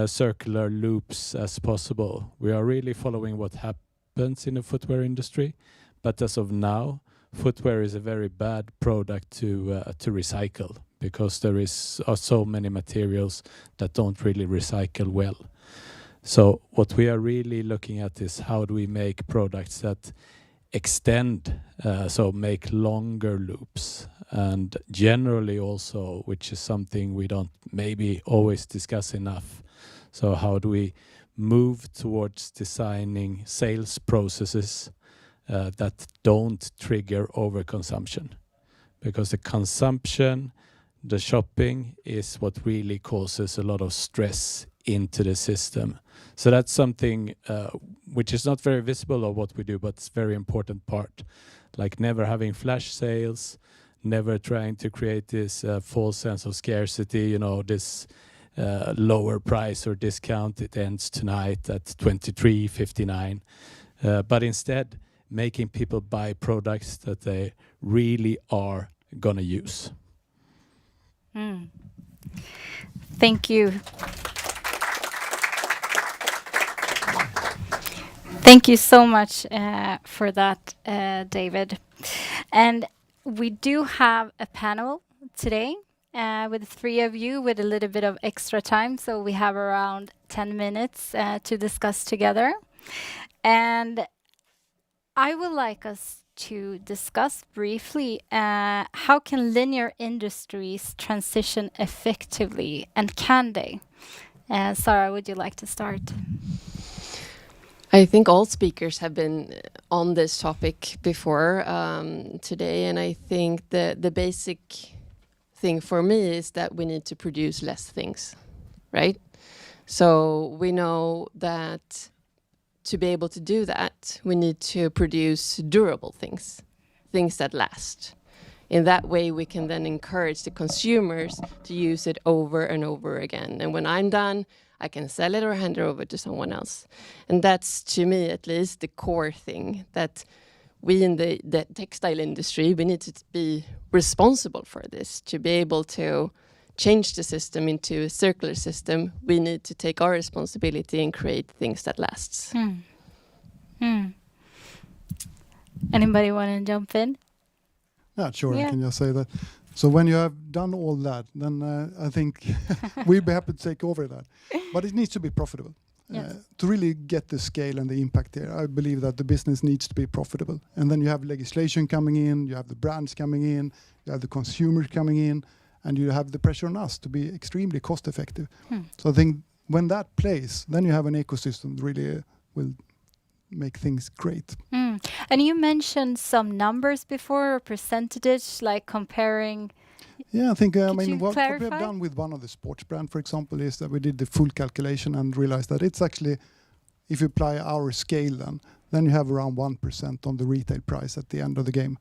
circular loops as possible. We are really following what happens in the footwear industry, but as of now, footwear is a very bad product to recycle, because there are so many materials that don't really recycle well. So what we are really looking at is how do we make products that extend, so make longer loops, and generally also, which is something we don't maybe always discuss enough. So how do we move towards designing sales processes that don't trigger overconsumption? Because the consumption, the shopping is what really causes a lot of stress into the system. So that's something which is not very visible of what we do, but it's a very important part. Like never having flash sales, never trying to create this false sense of scarcity, this lower price or discount, it ends tonight at $23.59. But instead, making people buy products that they really are going to use. Thank you. Thank you so much for that, David. And we do have a panel today with 3 of you with a little bit of extra time. So we have around 10 minutes to discuss together. And I would like us to discuss briefly how can linear industries transition effectively, and can they? Sarah, would you like to start? I think all speakers have been on this topic before today, and I think the basic thing for me is that we need to produce less things, right? So we know that to be able to do that, we need to produce durable things that last. In that way, we can then encourage the consumers to use it over and over again. And when I'm done, I can sell it or hand it over to someone else. And that's, to me at least, the core thing, that we in the textile industry, we need to be responsible for this. To be able to change the system into a circular system, we need to take our responsibility and create things that lasts. Anybody want to jump in? Yeah, sure. Yeah. I can just say that. So when you have done all that, then I think we'd be happy to take over that. But it needs to be profitable. Yes. To really get the scale and the impact there, I believe that the business needs to be profitable. And then you have legislation coming in, you have the brands coming in, you have the consumers coming in, and you have the pressure on us to be extremely cost effective. So I think when that plays, then you have an ecosystem that really will make things great. And you mentioned some numbers before, or percentages, like comparing. Yeah, I think you what we have clarify? done with one of the sports brand, for example, is that we did the full calculation and realized that it's actually, if you apply our scale then you have around 1% on the retail price at the end of the game,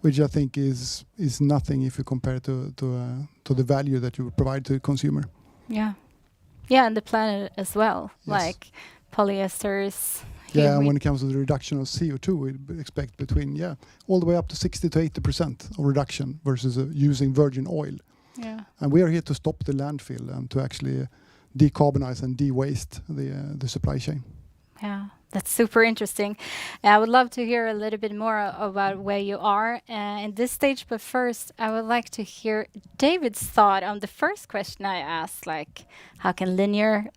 which I think is nothing if you compare to the value that you provide to the consumer. Yeah, and the planet as well, Yes. like polyesters. Yeah, and when it comes to the reduction of CO2, we expect between all the way up to 60 to 80% of reduction versus using virgin oil. Yeah. And we are here to stop the landfill and to actually decarbonize and de-waste the supply chain. Yeah, that's super interesting. I would love to hear a little bit more about where you are in this stage. But first, I would like to hear David's thought on the first question I asked, like, how can linear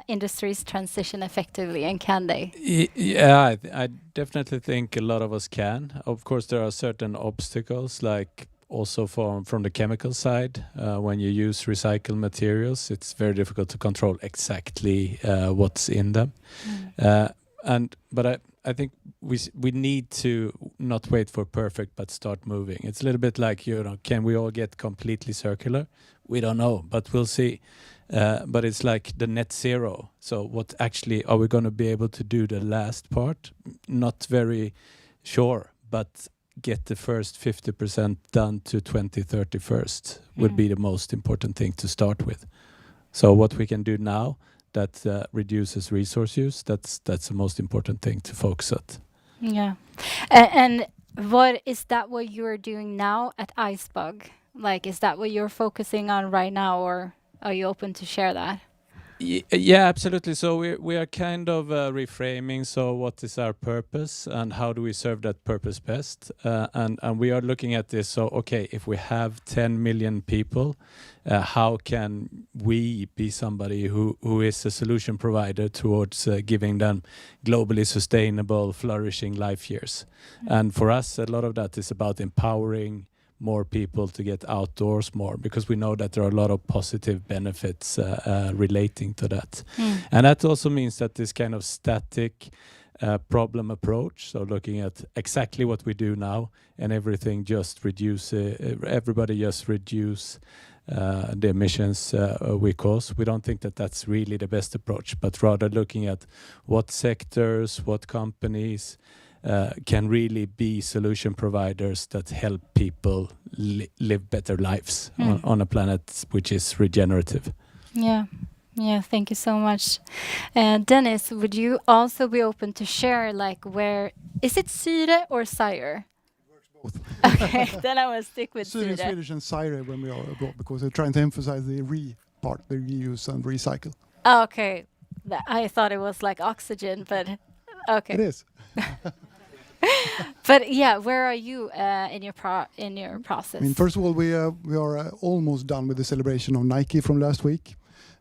industries transition effectively, and can they? Yeah, I definitely think a lot of us can. Of course, there are certain obstacles, like also from the chemical side. When you use recycled materials, it's very difficult to control exactly what's in them. But I think we need to not wait for perfect, but start moving. It's a little bit like, can we all get completely circular? We don't know, but we'll see. But it's like the net zero. So what actually are we going to be able to do the last part? Not very sure, but get the first 50% done to 2030 first would be the most important thing to start with. So what we can do now that reduces resource use, that's the most important thing to focus on. Yeah. And is that what you're doing now at Icebug? Like, is that what you're focusing on right now, or are you open to share that? Yeah, absolutely. So we are kind of reframing. So what is our purpose and how do we serve that purpose best? And we are looking at this. So, okay, if we have 10 million people, how can we be somebody who is a solution provider towards giving them globally sustainable, flourishing life years? And for us, a lot of that is about empowering more people to get outdoors more, because we know that there are a lot of positive benefits relating to that. And that also means that this kind of static problem approach, so looking at exactly what we do now and everything just everybody just reduce the emissions we cause. We don't think that that's really the best approach, but rather looking at what sectors, what companies can really be solution providers that help people live better lives on a planet which is regenerative. Yeah, thank you so much. Dennis, would you also be open to share, like, where is it syre or sire? It works both. Okay, then I will stick with Syre in syre. Swedish and sire when we are abroad, because we're trying to emphasize the part, the reuse and recycle. Okay, I thought it was like oxygen, but okay. It is. But yeah, where are you in your process? I mean, first of all, we are almost done with the celebration of Nike from last week.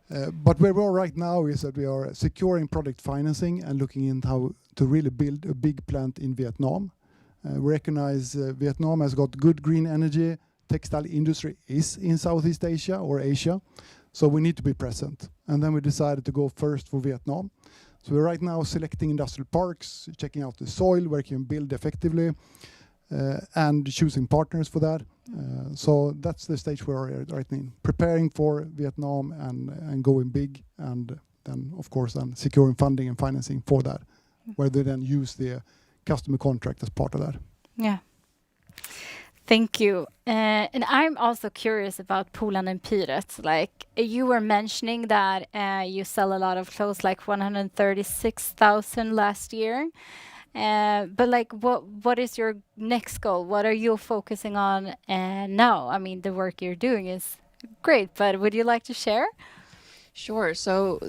But where we are right now is that we are securing product financing and looking into how to really build a big plant in Vietnam. We recognize Vietnam has got good green energy. Textile industry is in Southeast Asia or Asia, so we need to be present. And then we decided to go first for Vietnam. So we're right now selecting industrial parks, checking out the soil where you can build effectively, and choosing partners for that. So that's the stage we're right now, preparing for Vietnam and going big, and then of course securing funding and financing for that, where they then use the customer contract as part of that. Yeah. Thank you. And I'm also curious about Polan and Pyret. Like you were mentioning that you sell a lot of clothes, like 136,000 last year. But like, what is your next goal? What are you focusing on now? I mean, the work you're doing is great, but would you like to share? Sure. So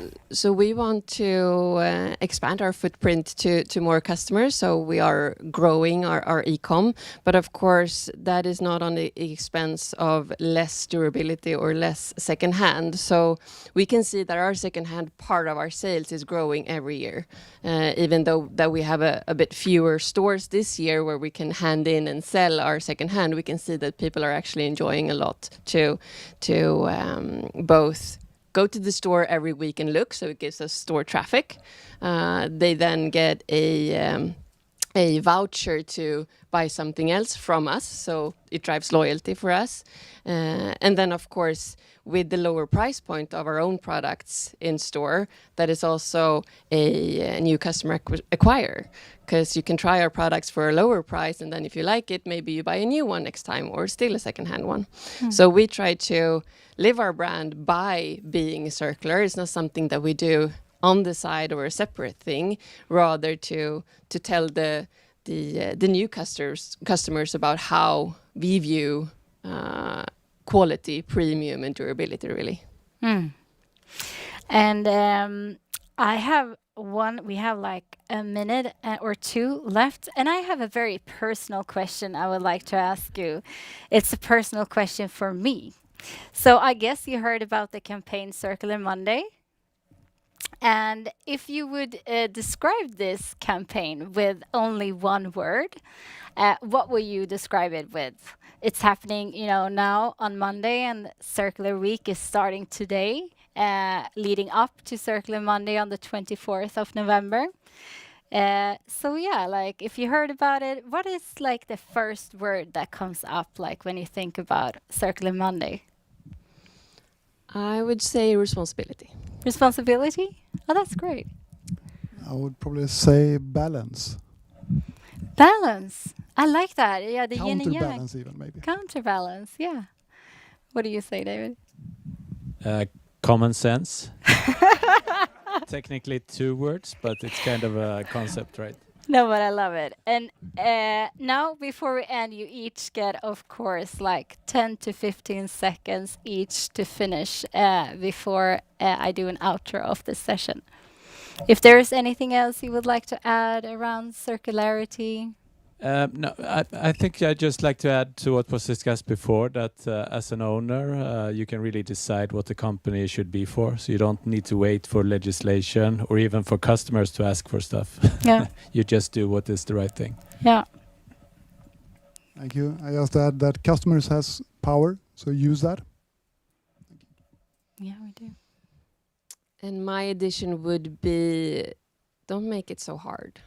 we want to expand our footprint to more customers. So we are growing our e-com, but of course that is not on the expense of less durability or less secondhand. So we can see that our secondhand part of our sales is growing every year, even though that we have a bit fewer stores this year where we can hand in and sell our secondhand. We can see that people are actually enjoying a lot to both go to the store every week and look, so it gives us store traffic. They then get a voucher to buy something else from us, so it drives loyalty for us. And then, of course, with the lower price point of our own products in store, that is also a new customer acquire, because you can try our products for a lower price, and then if you like it, maybe you buy a new one next time or still a secondhand one. So we try to live our brand by being circular. It's not something that we do on the side or a separate thing, rather to tell the new customers about how we view quality, premium, and durability, really. And we have like a minute or two left, and I have a very personal question I would like to ask you. It's a personal question for me. So I guess you heard about the campaign Circular Monday. And if you would describe this campaign with only one word, what will you describe it with? It's happening, now on Monday, and Circular Week is starting today, leading up to Circular Monday on the 24th of November. So yeah, like if you heard about it, what is like the first word that comes up like when you think about Circular Monday? I would say responsibility. Responsibility? Oh, that's great. I would probably say balance. Balance. I like that. Yeah, the yin and yang. Counterbalance even, maybe. Counterbalance, yeah. What do you say, David? Common sense. Technically 2 words, but it's kind of a concept, right? No, but I love it. And now, before we end, you each get, of course, like 10 to 15 seconds each to finish before I do an outro of this session. If there is anything else you would like to add around circularity? No, I think I'd just like to add to what was discussed before, that as an owner, you can really decide what the company should be for. So you don't need to wait for legislation or even for customers to ask for stuff. Yeah. You just do what is the right thing. Yeah. Thank you. I just add that customers has power, so use that. Yeah, we do. And my addition would be, don't make it so hard.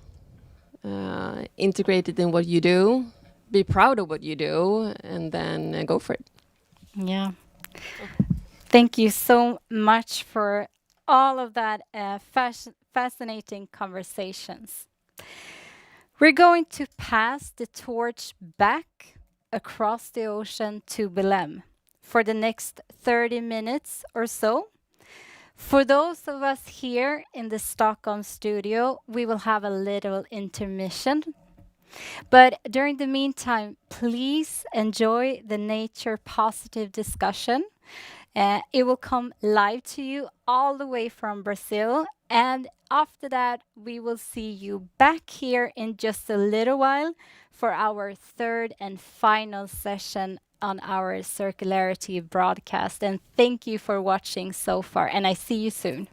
Integrate it in what you do, be proud of what you do, and then go for it. Yeah. Thank you so much for all of that fascinating conversations. We're going to pass the torch back across the ocean to Belém for the next 30 minutes or so. For those of us here in the Stockholm studio, we will have a little intermission. But during the meantime, please enjoy the nature positive discussion. It will come live to you all the way from Brazil. And after that, we will see you back here in just a little while for our third and final session on our circularity broadcast. And thank you for watching so far, and I see you soon.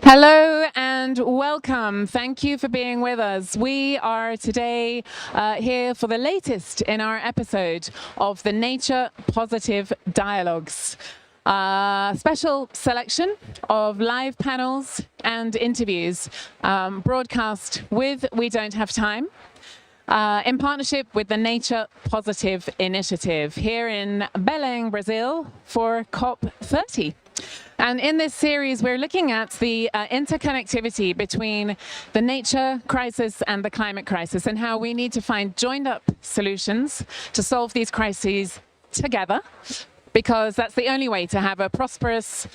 Hello and welcome. welcome. Thank you for being with us. We are today here for the latest in our episode of the Nature Positive Dialogues. Special selection of live panels and interviews broadcast with We Don't Have Time in partnership with the Nature Positive Initiative here in Belém, Brazil for COP30. And in this series, we're looking at the interconnectivity between the nature crisis and the climate crisis and how we need to find joined-up solutions to solve these crises together, because that's the only way to have a prosperous,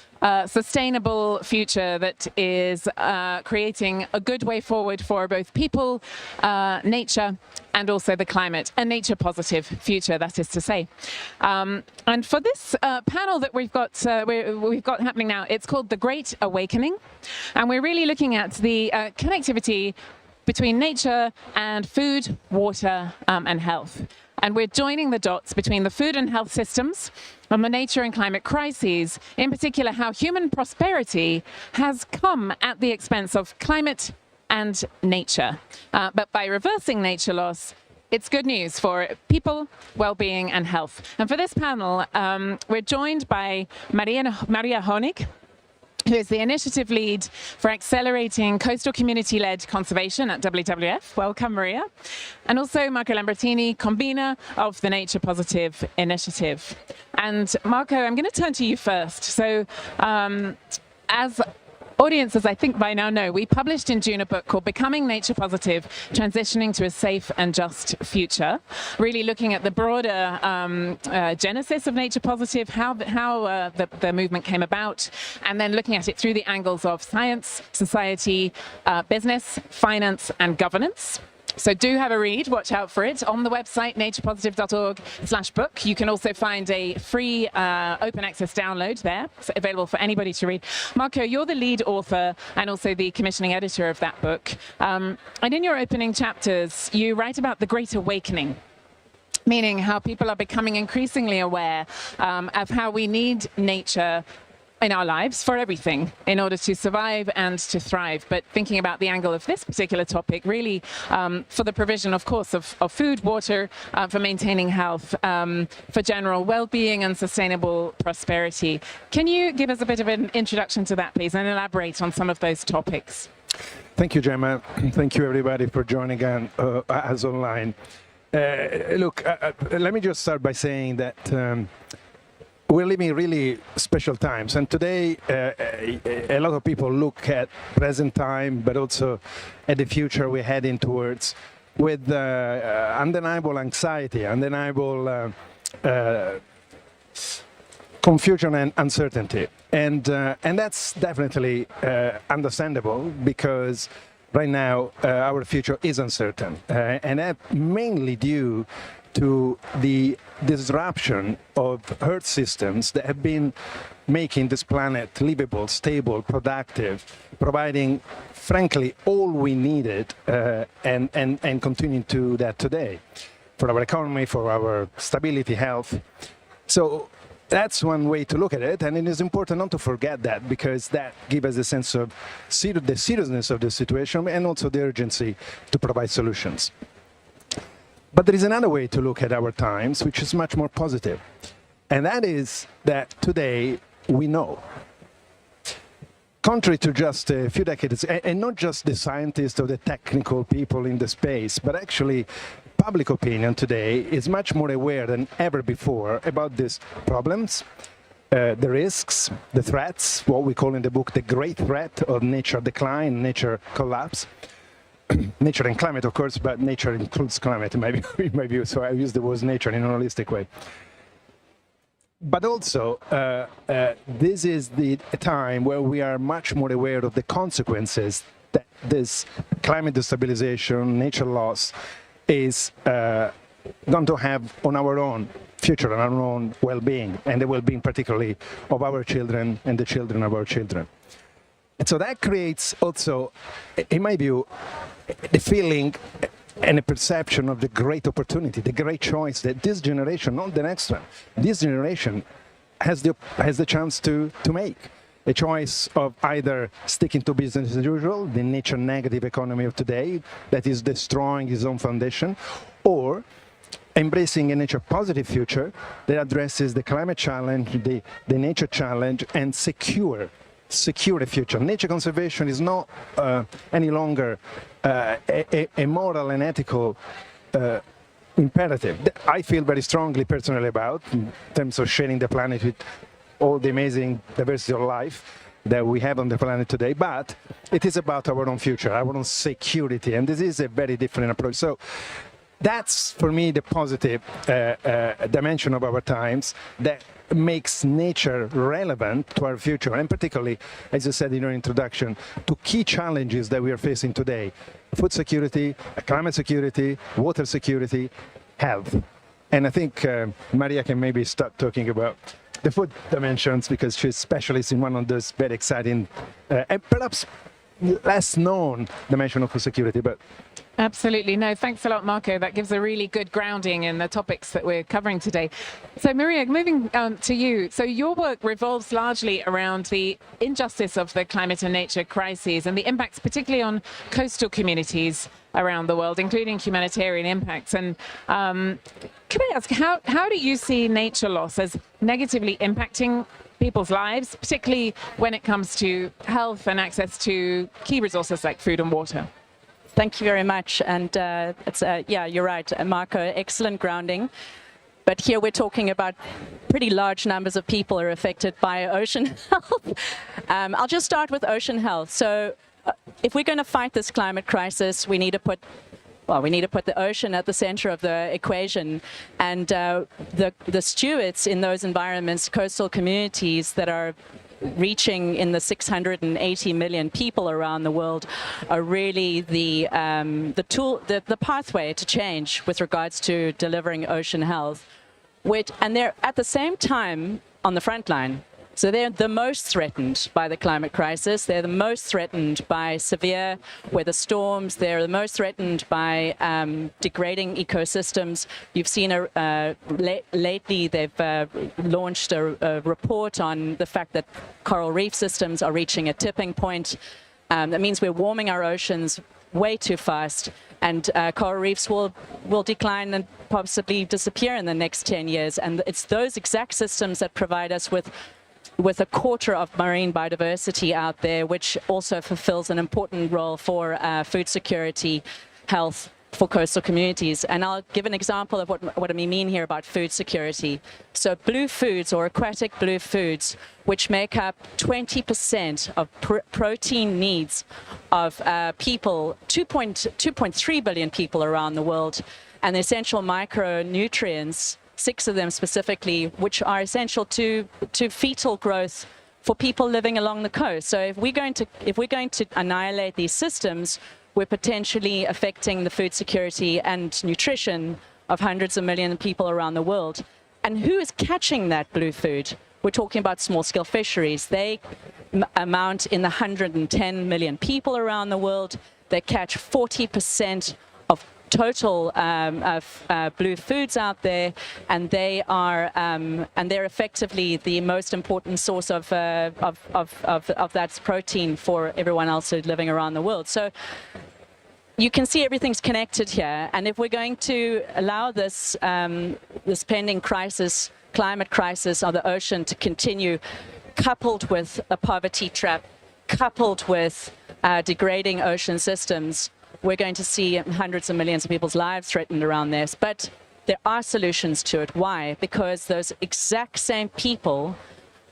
sustainable future that is creating a good way forward for both people, nature, and also the climate, a nature-positive future, that is to say. And for this panel that we've got happening now, it's called The Great Awakening, and we're really looking at the connectivity between nature and food, water, and health. And we're joining the dots between the food and health systems and the nature and climate crises, in particular how human prosperity has come at the expense of climate and nature. But by reversing nature loss, it's good news for people, well-being and health. And for this panel, we're joined by Maria Honig, who is the initiative lead for accelerating coastal community-led conservation at WWF. Welcome, Maria. And also Marco Lambertini, convener of the Nature Positive Initiative. And Marco, I'm going to turn to you first. So as audiences, I think by now know, we published in June a book called Becoming Nature Positive, Transitioning to a Safe and Just Future, really looking at the broader genesis of Nature Positive, how the movement came about, and then looking at it through the angles of science, society, business, finance, and governance. So do have a read, watch out for it. On the website, naturepositive.org/book. You can also find a free open access download there. It's available for anybody to read. Marco, you're the lead author and also the commissioning editor of that book. And in your opening chapters, you write about the Great Awakening, meaning how people are becoming increasingly aware of how we need nature in our lives for everything in order to survive and to thrive. But thinking about the angle of this particular topic, really for the provision, of course, of food, water, for maintaining health, for general well-being and sustainable prosperity. Can you give us a bit of an introduction to that, please, and elaborate on some of those topics? Thank you, Gemma. Thank you, everybody, for joining us online. Look, let me just start by saying that we're living really special times, and today a lot of people look at present time, but also at the future we're heading towards with undeniable anxiety, undeniable confusion and uncertainty. And that's definitely understandable, because right now our future is uncertain, and that mainly due to the disruption of Earth systems that have been making this planet livable, stable, productive, providing, frankly, all we needed, and continuing to do that today for our economy, for our stability, health. So that's one way to look at it, and it is important not to forget that, because that gives us a sense of the seriousness of the situation and also the urgency to provide solutions. But there is another way to look at our times, which is much more positive. And that is that today we know. Contrary to just a few decades, and not just the scientists or the technical people in the space, but actually public opinion today is much more aware than ever before about these problems, the risks, the threats, what we call in the book the great threat of nature decline, nature collapse. Nature and climate, of course, but nature includes climate in my view, so I use the word nature in a holistic way. But also, this is the time where we are much more aware of the consequences that this climate destabilization, nature loss, is going to have on our own future and our own well-being, and the well-being particularly of our children and the children of our children. And so that creates also, in my view, the feeling and a perception of the great opportunity, the great choice that this generation, not the next one, this generation has the chance to make. a choice of either sticking to business as usual, the nature negative economy of today that is destroying its own foundation, or embracing a nature positive future that addresses the climate challenge, the nature challenge, and secure a future. Nature conservation is not any longer a moral and ethical imperative. I feel very strongly personally about in terms of sharing the planet with all the amazing diversity of life that we have on the planet today, but it is about our own future, our own security, and this is a very different approach. So that's, for me, the positive dimension of our times that makes nature relevant to our future, and particularly, as you said in your introduction, to key challenges that we are facing today: food security, climate security, water security, health. And I think Maria can maybe start talking about the food dimensions, because she's specialist in one of those very exciting and perhaps less known dimension of food security. But absolutely. No, thanks a lot, Marco. That gives a really good grounding in the topics that we're covering today. So, Maria, moving to you. So your work revolves largely around the injustice of the climate and nature crises and the impacts, particularly on coastal communities around the world, including humanitarian impacts. And can I ask, how do you see nature loss as negatively impacting people's lives, particularly when it comes to health and access to key resources like food and water? Thank you very much. And yeah, you're right, Marco, excellent grounding. But here we're talking about pretty large numbers of people are affected by ocean health. I'll just start with ocean health. So if we're going to fight this climate crisis, we need to put the ocean at the center of the equation, and the stewards in those environments, coastal communities that are reaching in the 680 million people around the world, are really the pathway to change with regards to delivering ocean health. And they're at the same time on the front line. So they're the most threatened by the climate crisis. They're the most threatened by severe weather storms. They're the most threatened by degrading ecosystems. You've seen lately they've launched a report on the fact that coral reef systems are reaching a tipping point. That means we're warming our oceans way too fast, and coral reefs will decline and possibly disappear in the next 10 years. And it's those exact systems that provide us with a quarter of marine biodiversity out there, which also fulfills an important role for food security, health for coastal communities. And I'll give an example of what I mean here about food security. So blue foods, or aquatic blue foods, which make up 20% of protein needs of people, 2.3 billion people around the world, and the essential micronutrients, 6 of them specifically, which are essential to fetal growth for people living along the coast. So if we're going to annihilate these systems, we're potentially affecting the food security and nutrition of hundreds of millions of people around the world. And who is catching that blue food? We're talking about small-scale fisheries. They amount in the 110 million people around the world. They catch 40% of total blue foods out there, and they are and they're effectively the most important source of that protein for everyone else who's living around the world. So you can see everything's connected here, and if we're going to allow this this pending crisis, climate crisis of the ocean, to continue, coupled with a poverty trap, coupled with degrading ocean systems, we're going to see hundreds of millions of people's lives threatened around this. But there are solutions to it. Why? Because those exact same people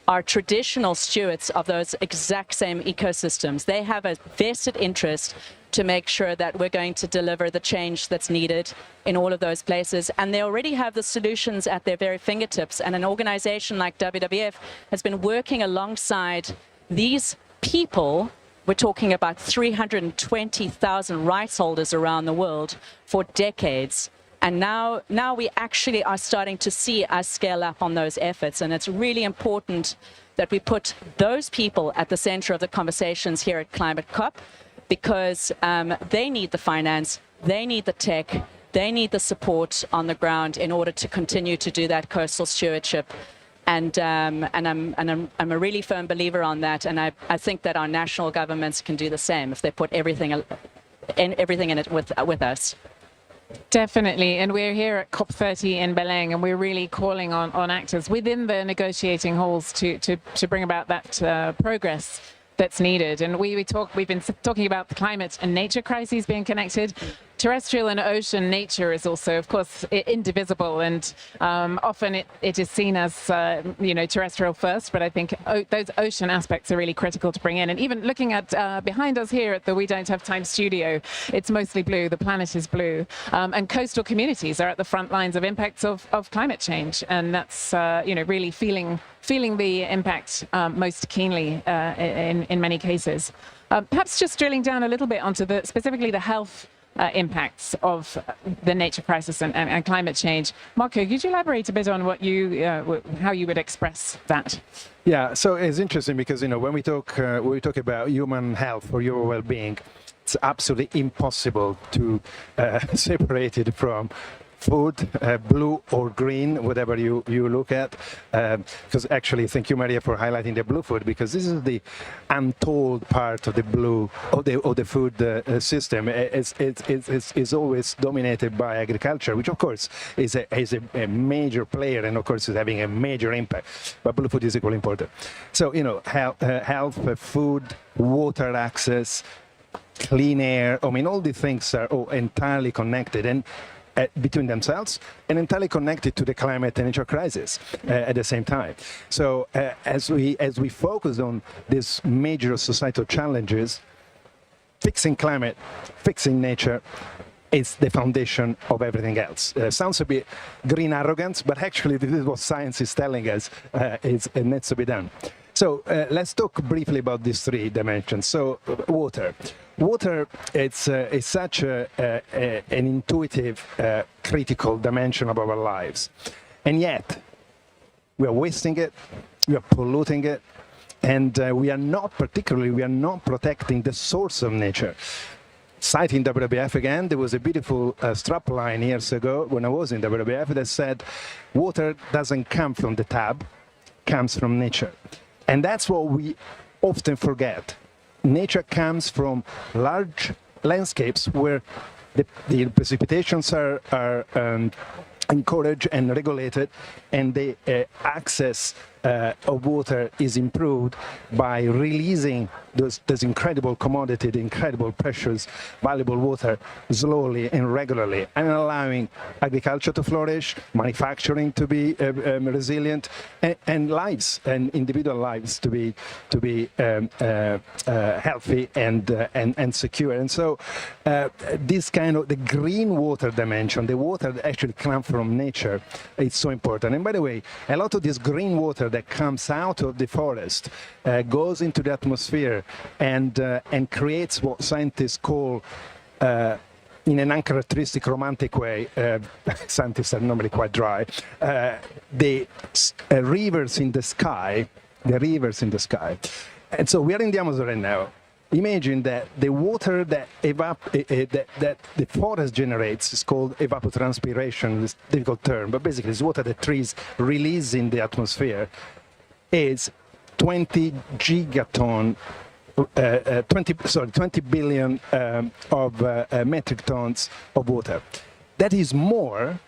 are traditional stewards of those exact same ecosystems. They have a vested interest to make sure that we're going to deliver the change that's needed in all of those places. And they already have the solutions at their very fingertips. And an organization like WWF has been working alongside these people. We're talking about 320,000 rights holders around the world for decades. And now we actually are starting to see us scale up on those efforts. And it's really important that we put those people at the center of the conversations here at Climate COP, because they need the finance, they need the tech, they need the support on the ground in order to continue to do that coastal stewardship And I'm a really firm believer on that, and I think that our national governments can do the same if they put everything in it with us. Definitely, and we're here at COP30 in Belém, and we're really calling on actors within the negotiating halls to bring about that progress that's needed. And we've been talking about the climate and nature crises being connected. Terrestrial and ocean nature is also, of course, indivisible, and often it is seen as terrestrial first. But I think those ocean aspects are really critical to bring in. And even looking at behind us here at the We Don't Have Time studio, it's mostly blue. The planet is blue, and coastal communities are at the front lines of impacts of climate change, and that's really feeling the impact most keenly in many cases. Perhaps just drilling down a little bit onto specifically the health impacts of the nature crisis and climate change. Marco, could you elaborate a bit on what how you would express that? Yeah, so it's interesting because when we talk about human health or human well-being, it's absolutely impossible to separate it from food, blue or green, whatever you look at. Because actually, thank you, Maria, for highlighting the blue food, because this is the untold part of the blue of the food system. It's always dominated by agriculture, which of course is a major player, and of course is having a major impact. But blue food is equally important. So health, food, water access, clean air. I mean, all these things are all entirely connected and between themselves, and entirely connected to the climate and nature crisis at the same time. So as we focus on these major societal challenges, fixing climate, fixing nature, is the foundation of everything else. Sounds a bit green arrogance, but actually this is what science is telling us it needs to be done. So let's talk briefly about these three dimensions. So water. Water is such an intuitive, critical dimension of our lives. And yet, we are wasting it, we are polluting it, and we are not protecting the source of nature. Citing WWF again, there was a beautiful strapline years ago when I was in WWF that said, water doesn't come from the tap, comes from nature. And that's what we often forget. Nature comes from large landscapes where the precipitations are encouraged and regulated, and the access of water is improved by releasing this incredible commodity, the incredible precious, valuable water slowly and regularly, and allowing agriculture to flourish, manufacturing to be resilient, and lives and individual lives to be healthy and secure. And so this kind of the green water dimension, the water that actually comes from nature, is so important. And by the way, a lot of this green water that comes out of the forest goes into the atmosphere and creates what scientists call, in an uncharacteristic romantic way, scientists are normally quite dry, the rivers in the sky, And so we are in the Amazon right now. Imagine that the water that the forest generates is called evapotranspiration, this difficult term, but basically it's water that trees release in the atmosphere, is 20 gigaton, 20 billion of metric tons of water. That is more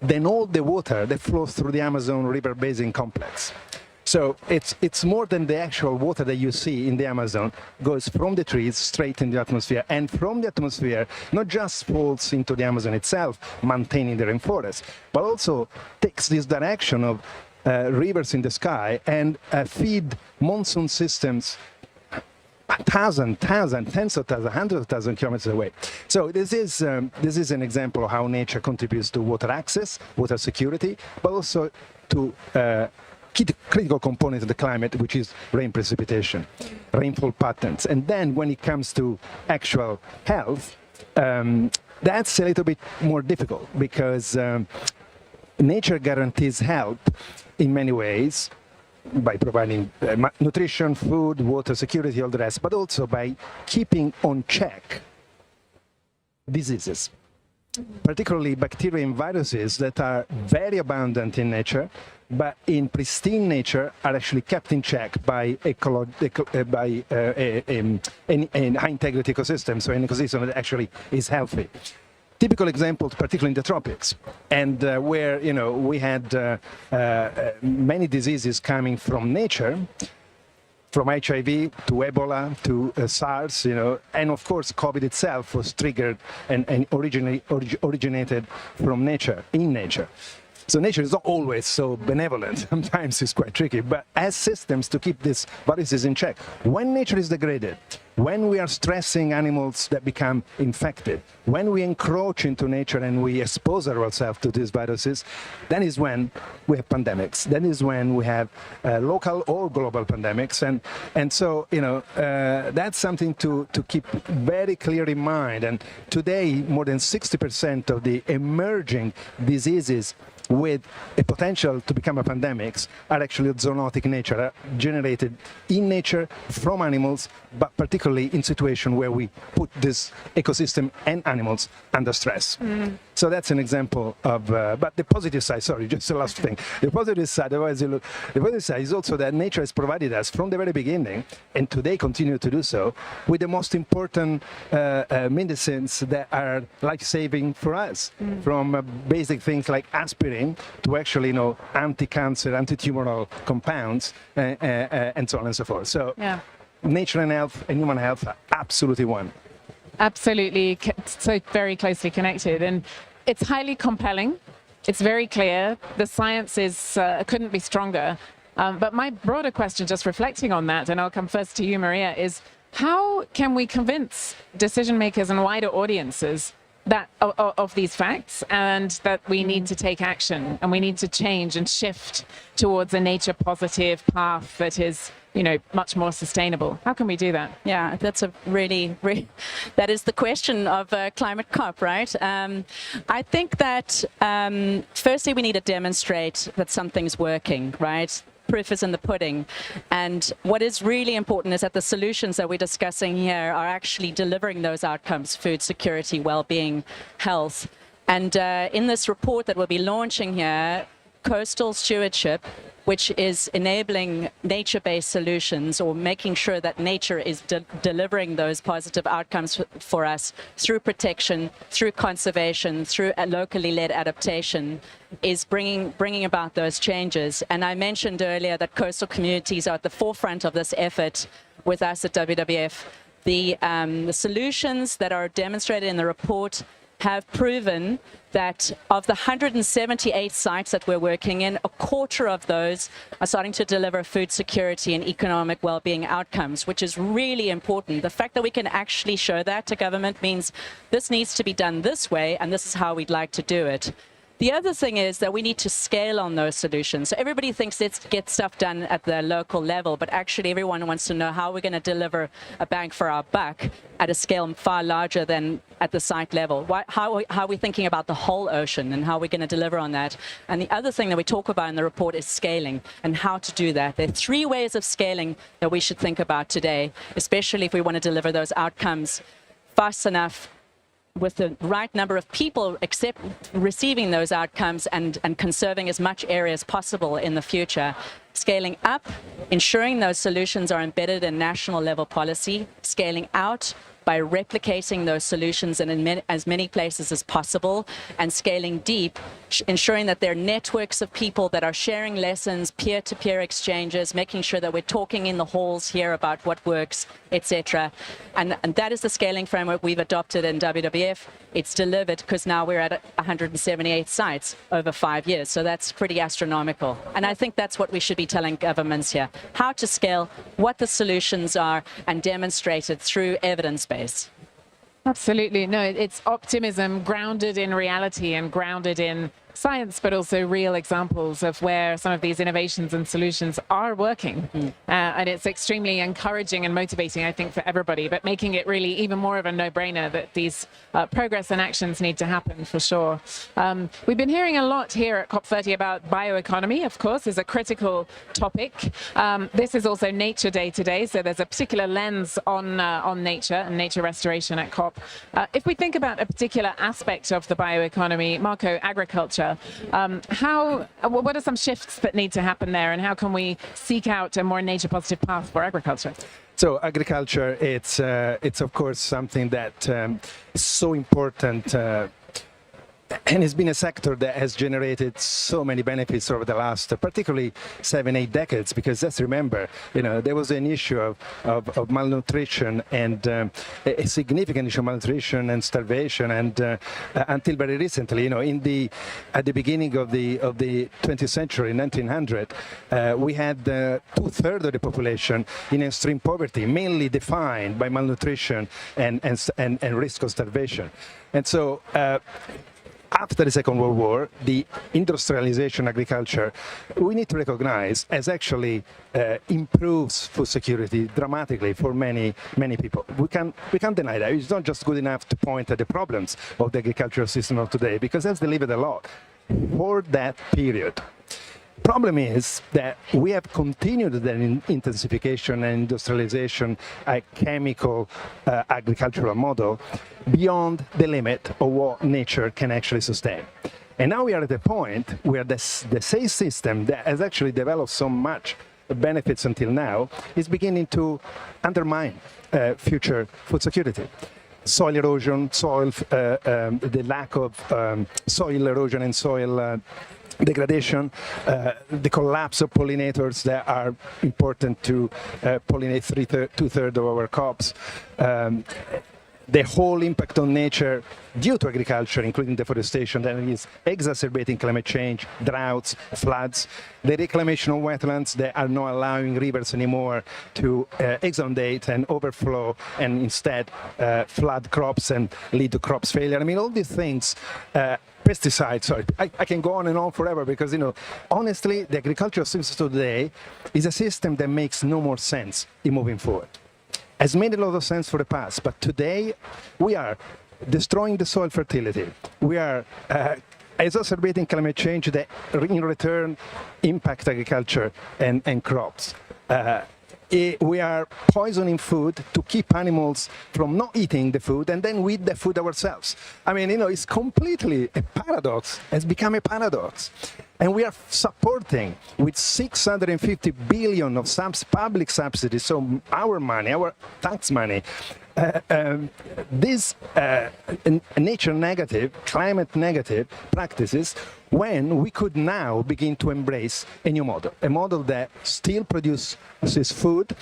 than all the water that flows through the Amazon River Basin complex. So it's more than the actual water that you see in the Amazon goes from the trees straight in the atmosphere, and from the atmosphere not just falls into the Amazon itself, maintaining the rainforest, but also takes this direction of rivers in the sky and feed monsoon systems tens of thousands, hundreds of thousands of kilometers away. So this is an example of how nature contributes to water access, water security, but also to critical component of the climate, which is rain precipitation, rainfall patterns. And then when it comes to actual health, that's a little bit more difficult, because nature guarantees health in many ways by providing nutrition, food, water security, all the rest, but also by keeping on check diseases. particularly bacteria and viruses that are very abundant in nature, but in pristine nature are actually kept in check by a high integrity ecosystem, so an ecosystem that actually is healthy. Typical examples, particularly in the tropics, and where we had many diseases coming from nature, from HIV to Ebola to SARS, and of course COVID itself was triggered and originated from nature, in nature. So nature is not always so benevolent. Sometimes it's quite tricky, but as systems to keep these viruses in check. When nature is degraded, when we are stressing animals that become infected, when we encroach into nature and we expose ourselves to these viruses, that is when we have pandemics. That is when we have local or global pandemics. And so, that's something to keep very clear in mind. And today, more than 60% of the emerging diseases with a potential to become a pandemics are actually of zoonotic nature, are generated in nature from animals, but particularly in situations where we put this ecosystem and animals under stress. So that's an example of, but the positive side, sorry, just the last thing. The positive side, otherwise you look, the positive side is also that nature has provided us from the very beginning, and today continue to do so, with the most important medicines that are life-saving for us, from basic things like aspirin to actually, anti-cancer, anti-tumoral compounds, and so on and so forth. So nature and health and human health are absolutely one. Absolutely, so very closely connected, and it's highly compelling. It's very clear. The science is couldn't be stronger. But my broader question, just reflecting on that, and I'll come first to you, Maria, is how can we convince decision makers and wider audiences that of these facts, and that we need to take action and we need to change and shift towards a nature positive path that is much more sustainable? How can we do that? Yeah, that's a really that is the question of Climate COP, right? I think that firstly we need to demonstrate that something's working, right? Proof is in the pudding. And what is really important is that the solutions that we're discussing here are actually delivering those outcomes: food security, well-being, health. And in this report that we'll be launching here, Coastal Stewardship, which is enabling nature-based solutions, or making sure that nature is delivering those positive outcomes for us through protection, through conservation, through a locally led adaptation, is bringing about those changes. And I mentioned earlier that coastal communities are at the forefront of this effort with us at WWF. The solutions that are demonstrated in the report have proven that of the 178 sites that we're working in, a quarter of those are starting to deliver food security and economic well-being outcomes, which is really important. The fact that we can actually show that to government means this needs to be done this way, and this is how we'd like to do it. The other thing is that we need to scale on those solutions. So everybody thinks let's get stuff done at the local level, but actually everyone wants to know how we're going to deliver a bang for our buck at a scale far larger than at the site level. How are we thinking about the whole ocean, and how are we going to deliver on that? And the other thing that we talk about in the report is scaling and how to do that. There are 3 ways of scaling that we should think about today, especially if we want to deliver those outcomes fast enough, with the right number of people receiving those outcomes, and conserving as much area as possible in the future. Scaling up, ensuring those solutions are embedded in national level policy. Scaling out by replicating those solutions in as many places as possible. And scaling deep, ensuring that there are networks of people that are sharing lessons, peer-to-peer exchanges, making sure that we're talking in the halls here about what works, etc. And that is the scaling framework we've adopted in WWF. It's delivered because now we're at 178 sites over 5 years. So that's pretty astronomical. And I think that's what we should be telling governments here: how to scale, what the solutions are, and demonstrate it through evidence-based. Absolutely. No, it's optimism grounded in reality and grounded in science, but also real examples of where some of these innovations and solutions are working. And it's extremely encouraging and motivating, I think, for everybody, but making it really even more of a no-brainer that these progress and actions need to happen for sure. We've been hearing a lot here at COP30 about bioeconomy, of course, is a critical topic. This is also Nature Day today, so there's a particular lens on nature and nature restoration at COP. If we think about a particular aspect of the bioeconomy, Marco, agriculture, what are some shifts that need to happen there, and how can we seek out a more nature-positive path for agriculture? So agriculture, it's of course something that is so important, and it's been a sector that has generated so many benefits over the last, particularly 7-8 decades. Because let's remember, there was an issue of malnutrition and a significant issue of malnutrition and starvation, and until very recently, at the beginning of the 20th century, 1900, we had 2/3 of the population in extreme poverty, mainly defined by malnutrition and risk of starvation. And so. After the Second World War, the industrialization agriculture, we need to recognize, has actually improves food security dramatically for many people. We can't deny that. It's not just good enough to point at the problems of the agricultural system of today, because that's delivered a lot for that period. Problem is that we have continued the intensification and industrialization chemical agricultural model beyond the limit of what nature can actually sustain. And now we are at a point where the same system that has actually developed so much benefits until now is beginning to undermine future food security. Soil erosion, the lack of soil erosion and soil degradation, the collapse of pollinators that are important to pollinate 2/3 of our crops, the whole impact on nature due to agriculture, including deforestation, that is exacerbating climate change, droughts, floods, the reclamation of wetlands that are not allowing rivers anymore to exondate and overflow and instead flood crops and lead to crops failure. I mean, all these things, pesticides, sorry, I can go on and on forever because, honestly, the agricultural system today is a system that makes no more sense in moving forward. Has made a lot of sense for the past, but today we are destroying the soil fertility. We are exacerbating climate change that in return impact agriculture and crops. We are poisoning food to keep animals from not eating the food, and then we eat the food ourselves. I mean, it's completely a paradox. It's become a paradox. And we are supporting with 650 billion of public subsidies, so our money, our tax money, these nature negative, climate negative practices, when we could now begin to embrace a new model, a model that still produces food,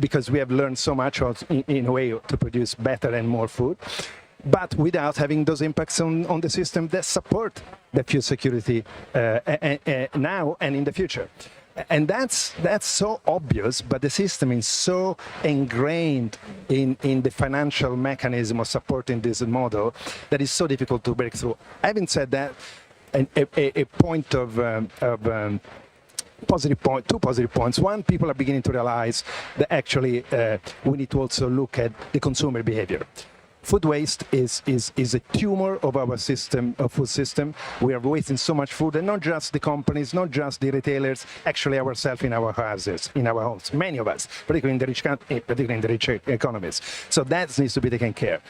because we have learned so much in a way to produce better and more food, but without having those impacts on the system that support the food security now and in the future. And that's so obvious, but the system is so ingrained in the financial mechanism of supporting this model that it's so difficult to break through. Having said that, a point of two positive points. One, people are beginning to realize that actually we need to also look at the consumer behavior. Food waste is a tumor of our system, of food system. We are wasting so much food, and not just the companies, not just the retailers, actually ourselves in our houses, in our homes. Many of us, particularly in the rich economies. So that needs to be taken care of.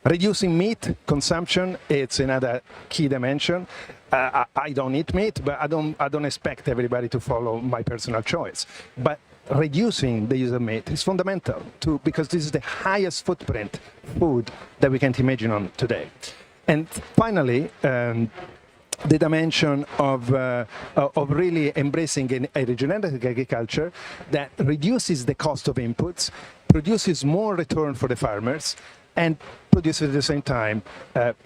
Reducing meat consumption, it's another key dimension. I don't eat meat, but I don't expect everybody to follow my personal choice. But reducing the use of meat is fundamental because this is the highest footprint food that we can imagine on today. And finally, the dimension of really embracing a regenerative agriculture that reduces the cost of inputs, produces more return for the farmers, and produces at the same time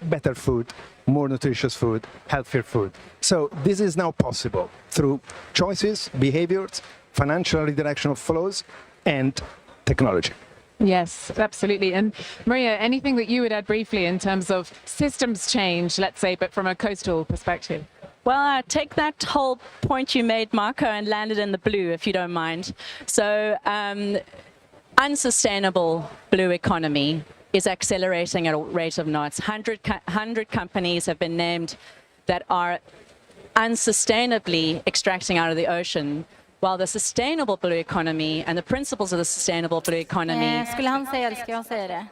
better food, more nutritious food, healthier food. So this is now possible through choices, behaviors, financial redirection of flows, and technology. Yes, absolutely. And Maria, anything that you would add briefly in terms of systems change, let's say, but from a coastal perspective? Well, take that whole point you made, Marco, and land it in the blue, if you don't mind. So, unsustainable blue economy is accelerating at a rate of knots. 100 companies have been named that are unsustainably extracting out of the ocean, while the sustainable blue economy and the principles of the sustainable blue economy Skulle han säga det, ska jag säga det?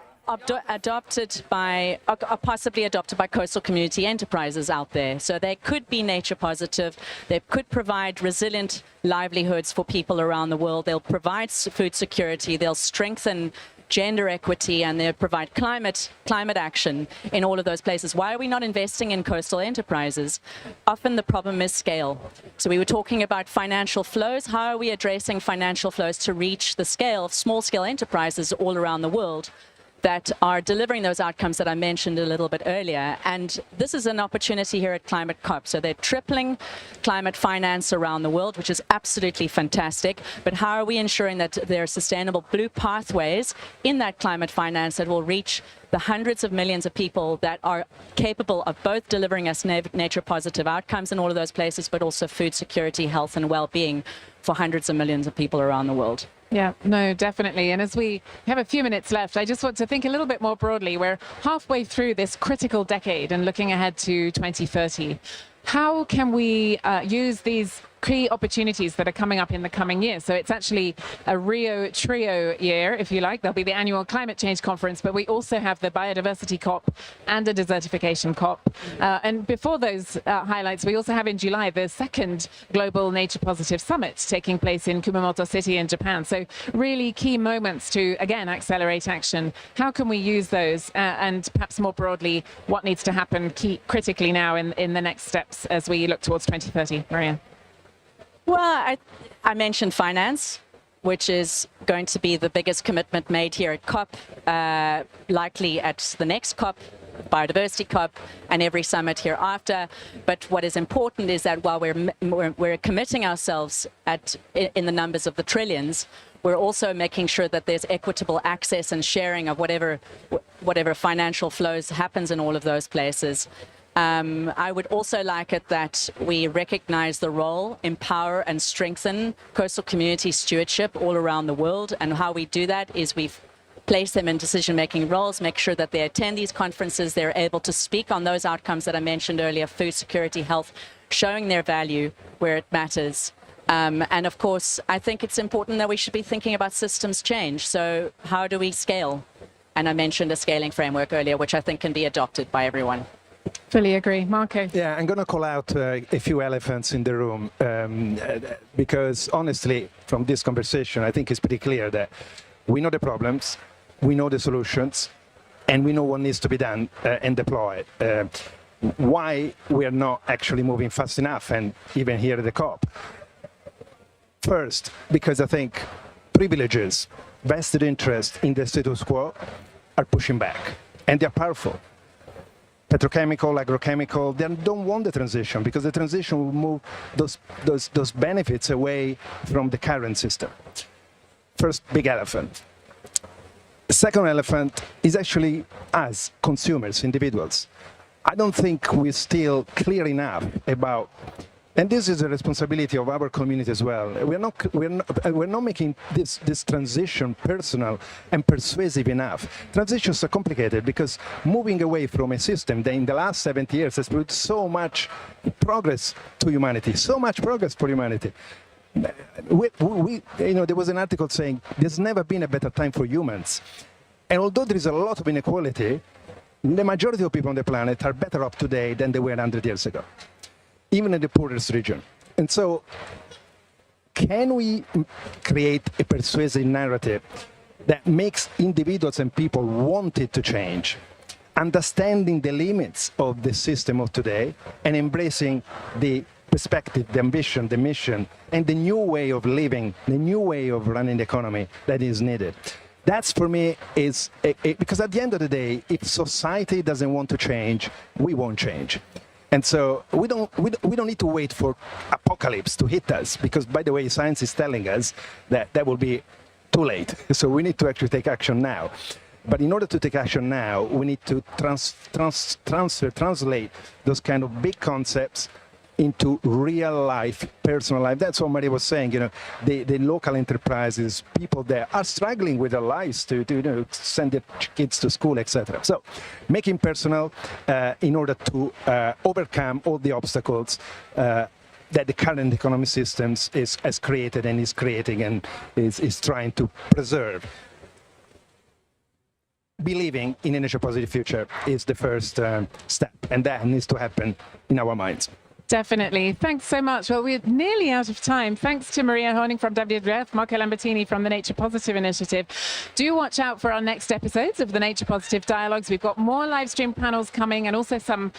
Adopted by, are possibly adopted by coastal community enterprises out there. So they could be nature positive. They could provide resilient livelihoods for people around the world. They'll provide food security. They'll strengthen gender equity, and they provide climate action in all of those places. Why are we not investing in coastal enterprises? Often the problem is scale. So we were talking about financial flows. How are we addressing financial flows to reach the scale of small-scale enterprises all around the world that are delivering those outcomes that I mentioned a little bit earlier? And this is an opportunity here at Climate COP. So they're tripling climate finance around the world, which is absolutely fantastic. But how are we ensuring that there are sustainable blue pathways in that climate finance that will reach the hundreds of millions of people that are capable of both delivering us nature positive outcomes in all of those places, but also food security, health and well-being for hundreds of millions of people around the world? Yeah, no, definitely. And as we have a few minutes left, I just want to think a little bit more broadly. We're halfway through this critical decade and looking ahead to 2030. How can we use these key opportunities that are coming up in the coming years? So it's actually a Rio Trio year, if you like. There'll be the annual climate change conference, but we also have the biodiversity COP and a desertification COP. And before those highlights, we also have in July the second Global Nature Positive Summit taking place in Kumamoto City in Japan. So really key moments to, again, accelerate action. How can we use those? And perhaps more broadly, what needs to happen critically now in the next steps as we look towards 2030? Maria. Well, I mentioned finance, which is going to be the biggest commitment made here at COP, likely at the next COP, Biodiversity COP, and every summit hereafter. But what is important is that while we're committing ourselves in the numbers of the trillions, we're also making sure that there's equitable access and sharing of whatever financial flows happens in all of those places. I would also like it that we recognize the role, empower and strengthen coastal community stewardship all around the world. And how we do that is we've placed them in decision-making roles, make sure that they attend these conferences, they're able to speak on those outcomes that I mentioned earlier, food security, health, showing their value where it matters. And of course, I think it's important that we should be thinking about systems change. So how do we scale? And I mentioned a scaling framework earlier, which I think can be adopted by everyone. Fully agree. Marco? Yeah, I'm going to call out a few elephants in the room because honestly, from this conversation, I think it's pretty clear that we know the problems, we know the solutions, and we know what needs to be done and deployed. Why we are not actually moving fast enough, and even here at the COP. First, because I think privileges, vested interest in the status quo are pushing back, and they're powerful. Petrochemical, agrochemical, they don't want the transition because the transition will move those benefits away from the current system. First big elephant. The second elephant is actually us, consumers, individuals. I don't think we're still clear enough about, and this is a responsibility of our community as well. We're not making this transition personal and persuasive enough. Transitions are complicated because moving away from a system that in the last 70 years has brought so much progress to humanity, so much progress for humanity. There was an article saying there's never been a better time for humans. And although there is a lot of inequality, the majority of people on the planet are better off today than they were 100 years ago, even in the poorest region. And so, can we create a persuasive narrative that makes individuals and people want it to change, understanding the limits of the system of today and embracing the perspective, the ambition, the mission, and the new way of living, the new way of running the economy that is needed. That's for me is because at the end of the day, if society doesn't want to change, we won't change. And so we don't need to wait for apocalypse to hit us, because by the way, science is telling us that that will be too late. So we need to actually take action now. But in order to take action now, we need to translate those kind of big concepts into real life, personal life. That's what Maria was saying. The local enterprises, people there are struggling with their lives to send their kids to school, etc. So, making personal in order to overcome all the obstacles that the current economic systems has created and is creating and is trying to preserve. Believing in a nature positive future is the first step, and that needs to happen in our minds. Definitely. Thanks so much. Well, we're nearly out of time. Thanks to Maria Honing from WWF, Marco Lambertini from the Nature Positive Initiative. Do watch out for our next episodes of the Nature Positive Dialogues. We've got more live stream panels coming and also some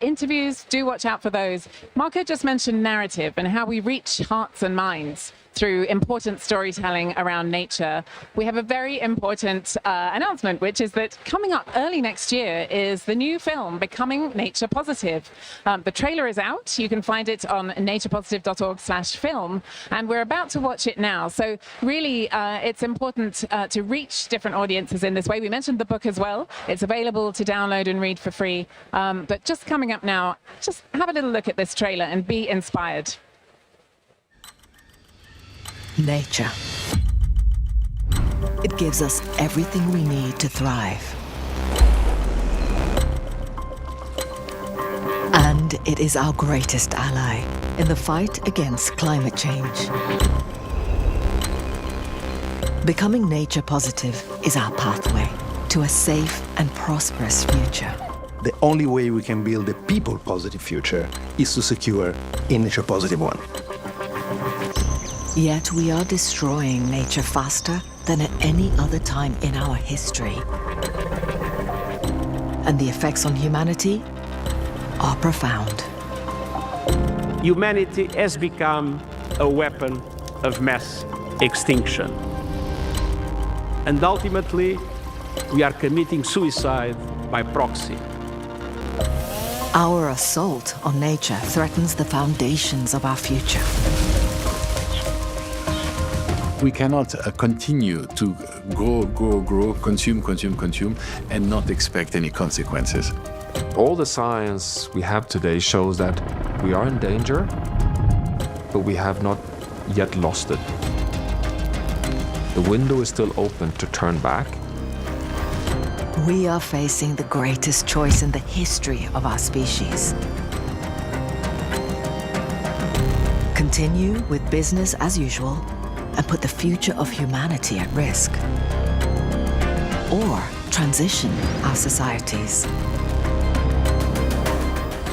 interviews. Do watch out for those. Marco just mentioned narrative and how we reach hearts and minds through important storytelling around nature. We have a very important announcement, which is that coming up early next year is the new film, Becoming Nature Positive. The trailer is out. You can find it on naturepositive.org/film, and we're about to watch it now. So really, it's important to reach different audiences in this way. We mentioned the book as well. It's available to download and read for free. But just coming up now, just have a little look at this trailer and be inspired. Nature. It gives us everything we need to thrive. And it is our greatest ally in the fight against climate change. Becoming nature positive is our pathway to a safe and prosperous future. The only way we can build a people positive future is to secure a nature positive one. Yet we are destroying nature faster than at any other time in our history. And the effects on humanity are profound. Humanity has become a weapon of mass extinction. And ultimately, we are committing suicide by proxy. Our assault on nature threatens the foundations of our future. We cannot continue to grow, consume, and not expect any consequences. All the science we have today shows that we are in danger, but we have not yet lost it. The window is still open to turn back. We are facing the greatest choice in the history of our species. Continue with business as usual and put the future of humanity at risk. Or transition our societies,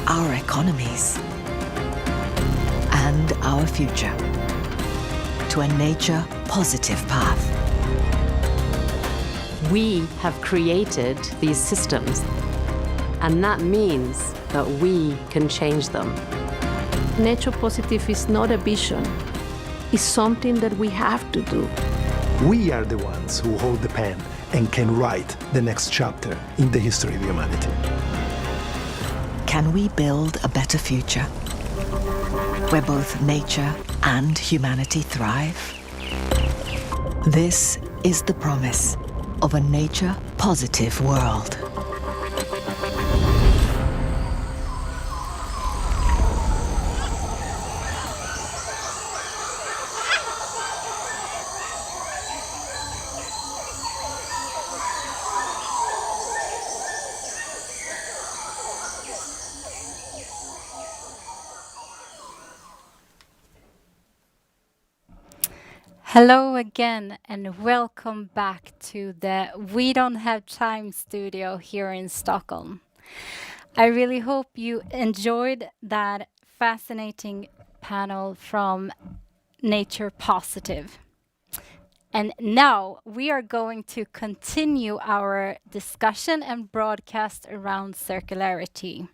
our economies, and our future to a nature-positive path. We have created these systems, and that means that we can change them. Nature positive is not a vision. It's something that we have to do. We are the ones who hold the pen and can write the next chapter in the history of humanity. Can we build a better future where both nature and humanity thrive? This is the promise of a nature-positive world. Hello again and welcome back to the We Don't Have Time studio here in Stockholm. I really hope you enjoyed that fascinating panel from Nature Positive. And now we are going to continue our discussion and broadcast around circularity.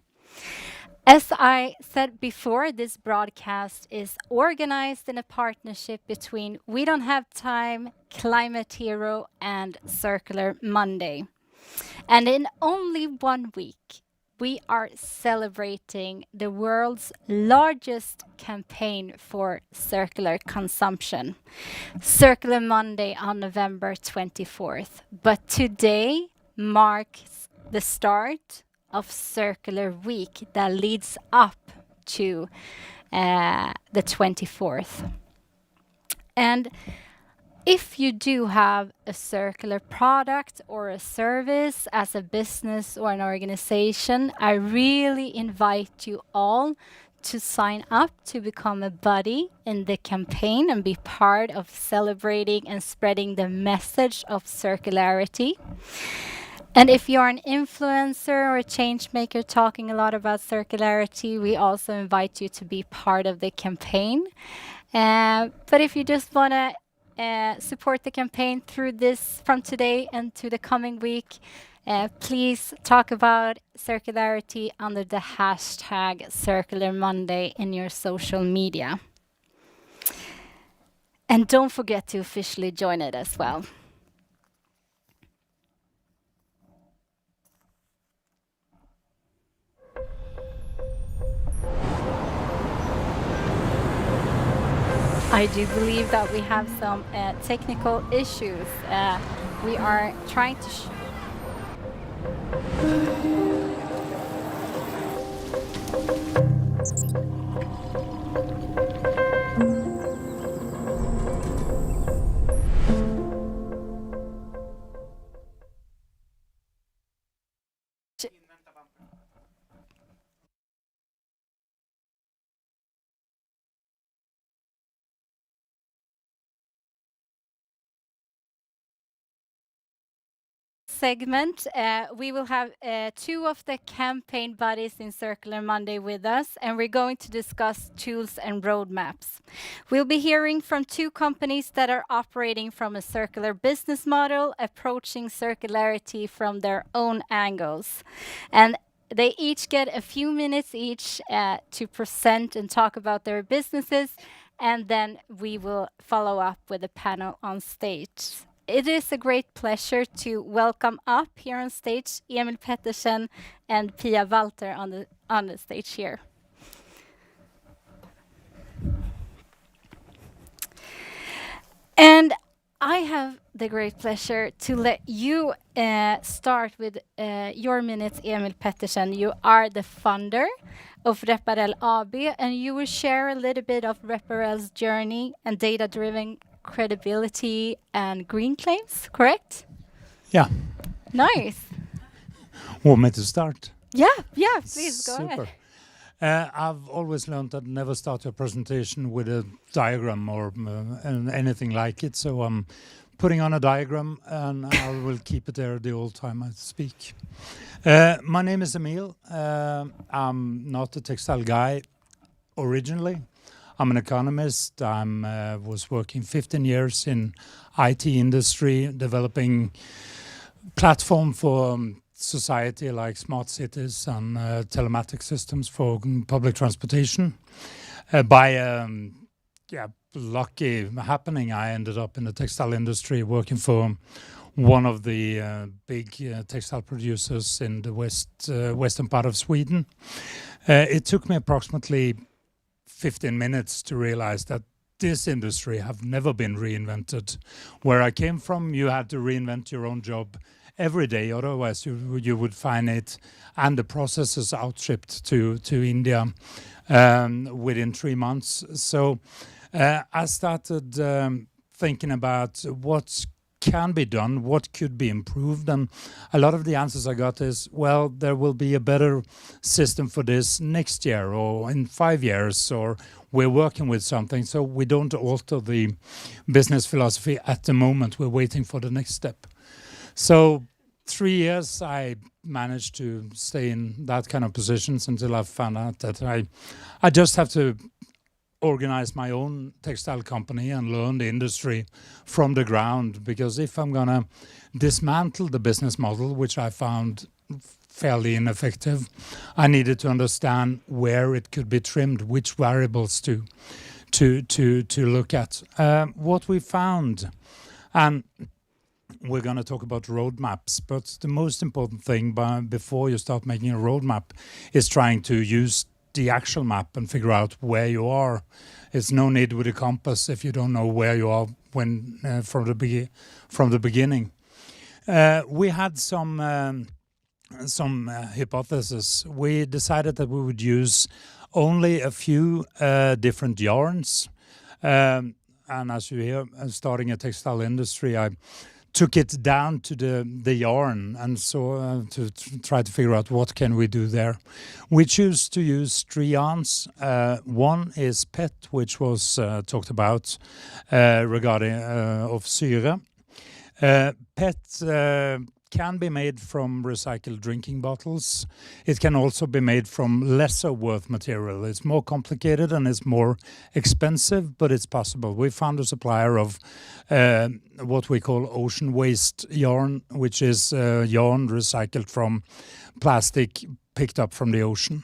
As I said before, this broadcast is organized in a partnership between We Don't Have Time, Climate Hero, and Circular Monday. And in only 1 week, we are celebrating the world's largest campaign for circular consumption, Circular Monday on November 24th. But today marks the start of Circular Week that leads up to the 24th. And if you do have a circular product or a service as a business or an organization, I really invite you all to sign up to become a buddy in the campaign and be part of celebrating and spreading the message of circularity. And if you're an influencer or a change maker talking a lot about circularity, we also invite you to be part of the campaign. But if you just want to support the campaign through this from today and to the coming week, please talk about circularity under the hashtag Circular Monday in your social media. And don't forget to officially join it as well. I do believe that we have some technical issues. We are trying to segment, we will have two of the campaign buddies in Circular Monday with us, and we're going to discuss tools and roadmaps. We'll be hearing from two companies that are operating from a circular business model, approaching circularity from their own angles. And they each get a few minutes each to present and talk about their businesses, and then we will follow up with a panel on stage. It is a great pleasure to welcome up here on stage Emil Pettersen and Pia Walter on the stage here. And I have the great pleasure to let you start with your minutes, Emil Pettersen. You are the founder of Reparel AB, and you will share a little bit of Reparel's journey and data-driven credibility and green claims, correct? Yeah. Nice. Want me to start? Yeah, please go ahead. I've always learned that never start a presentation with a diagram or anything like it, so I'm putting on a diagram and I will keep it there the whole time I speak. My name is Emil. I'm not a textile guy originally. I'm an economist. I was working 15 years in IT industry, developing platform for society like smart cities and telematic systems for public transportation. By lucky happening, I ended up in the textile industry working for one of the big textile producers in the western part of Sweden. It took me approximately 15 minutes to realize that this industry have never been reinvented. Where I came from, you had to reinvent your own job every day, otherwise you would find it, and the processes outshipped to India within 3 months. So I started thinking about what can be done, what could be improved, and a lot of the answers I got is, well, there will be a better system for this next year or in 5 years, or we're working with something, so we don't alter the business philosophy at the moment. We're waiting for the next step. So 3 years I managed to stay in that kind of positions until I found out that I just have to organize my own textile company and learn the industry from the ground, because if I'm gonna dismantle the business model, which I found fairly ineffective, I needed to understand where it could be trimmed, which variables to look at. What we found, and we're going to talk about roadmaps, but the most important thing before you start making a roadmap is trying to use the actual map and figure out where you are. It's no need with a compass if you don't know where you are when from the beginning. We had some hypotheses. We decided that we would use only a few different yarns. And as you hear, starting a textile industry, I took it down to the yarn, and so to try to figure out what can we do there. We choose to use 3 yarns. One is PET, which was talked about regarding of syre. PET can be made from recycled drinking bottles. It can also be made from lesser worth material. It's more complicated and it's more expensive, but it's possible. We found a supplier of what we call ocean waste yarn, which is yarn recycled from plastic picked up from the ocean.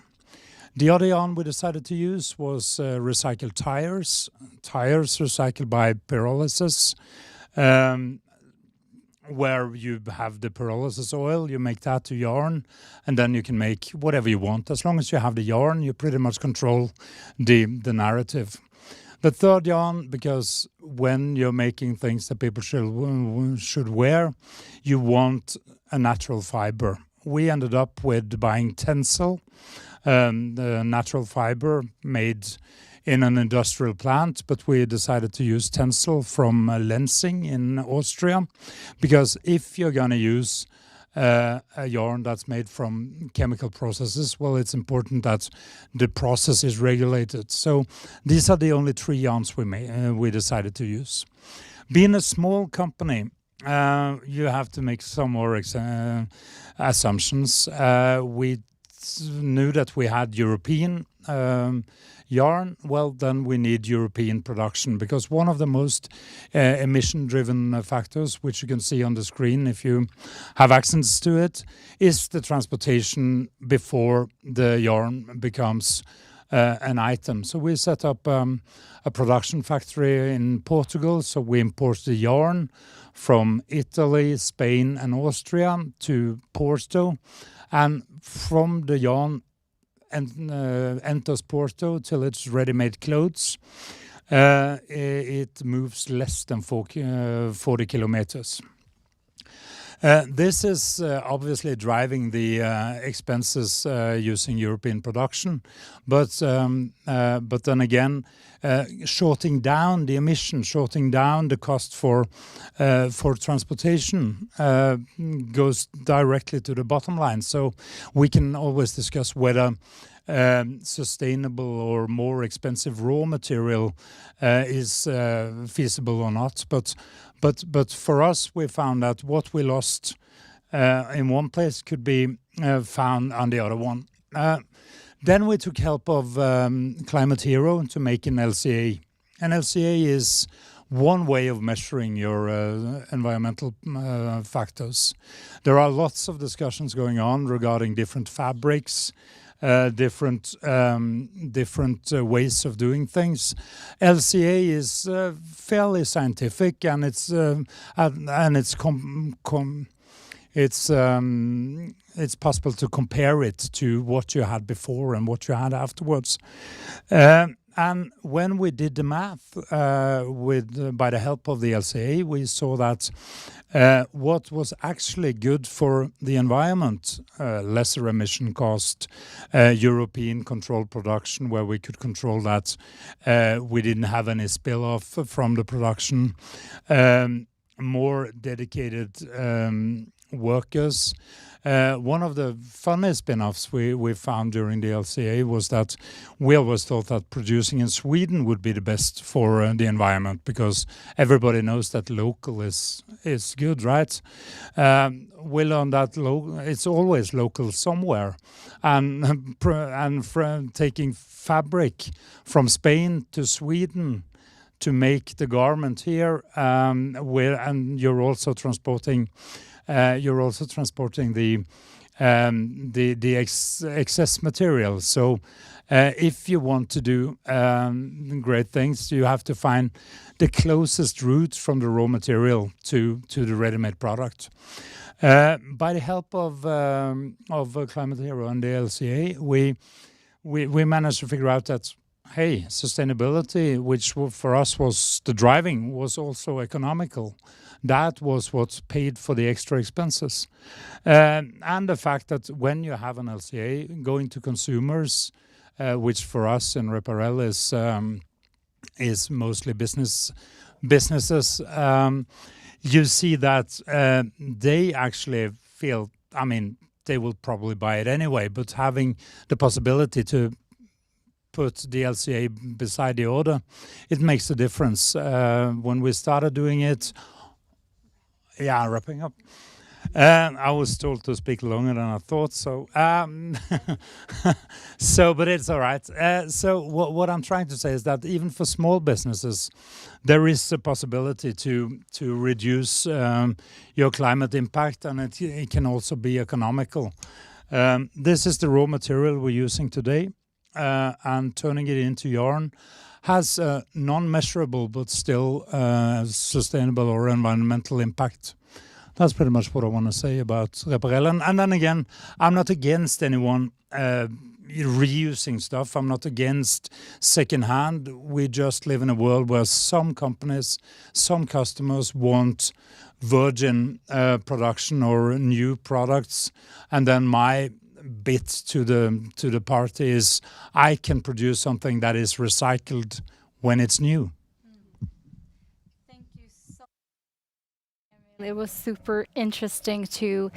The other yarn we decided to use was recycled tires recycled by pyrolysis. Where you have the pyrolysis oil, you make that to yarn, and then you can make whatever you want. As long as you have the yarn, you pretty much control the narrative. The third yarn, because when you're making things that people should wear, you want a natural fiber. We ended up with buying Tencel, the natural fiber made in an industrial plant, but we decided to use Tencel from Lenzing in Austria, because if you're going to use a yarn that's made from chemical processes, well, it's important that the process is regulated. So these are the only 3 yarns we decided to use. Being a small company, you have to make some more assumptions. We knew that we had European yarn. Well, then we need European production, because one of the most emission-driven factors, which you can see on the screen if you have access to it, is the transportation before the yarn becomes an item. So we set up a production factory in Portugal. So we import the yarn from Italy, Spain, and Austria to Porto, and from the yarn and enters Porto till it's ready-made clothes. It moves less than 40 kilometers. This is obviously driving the expenses using European production, but then again, shorting down the emission, shorting down the cost for transportation goes directly to the bottom line. So we can always discuss whether sustainable or more expensive raw material is feasible or not, but for us, we found that what we lost in one place could be found on the other one. Then we took help of Climate Hero to make an LCA. An LCA is one way of measuring your environmental factors. There are lots of discussions going on regarding different fabrics, different ways of doing things. LCA is fairly scientific, and it's possible to compare it to what you had before and what you had afterwards. And when we did the math by the help of the LCA, we saw that what was actually good for the environment, lesser emission cost, European controlled production where we could control that we didn't have any spill-off from the production, more dedicated workers. One of the funny spin-offs we found during the LCA was that we always thought that producing in Sweden would be the best for the environment, because everybody knows that local is good, right? We learned that it's always local somewhere, and taking fabric from Spain to Sweden to make the garment here, and you're also transporting the excess material. So if you want to do great things, you have to find the closest route from the raw material to the ready-made product. By the help of Climate Hero and the LCA, we managed to figure out that, hey, sustainability, which for us was the driving, was also economical. That was what paid for the extra expenses. And the fact that when you have an LCA going to consumers, which for us in Reparel is mostly businesses, you see that they actually feel, I mean, they will probably buy it anyway, but having the possibility to put the LCA beside the order, it makes a difference. When we started doing it, wrapping up. I was told to speak longer than I thought, so but it's all right. So what I'm trying to say is that even for small businesses, there is a possibility to reduce your climate impact, and it can also be economical. This is the raw material we're using today, and turning it into yarn has a non-measurable but still sustainable or environmental impact. That's pretty much what I want to say about Reparel. And then again, I'm not against anyone reusing stuff. I'm not against secondhand. We just live in a world where some companies, some customers want virgin production or new products. And then my bit to the party is I can produce something that is recycled when it's new. It was super interesting to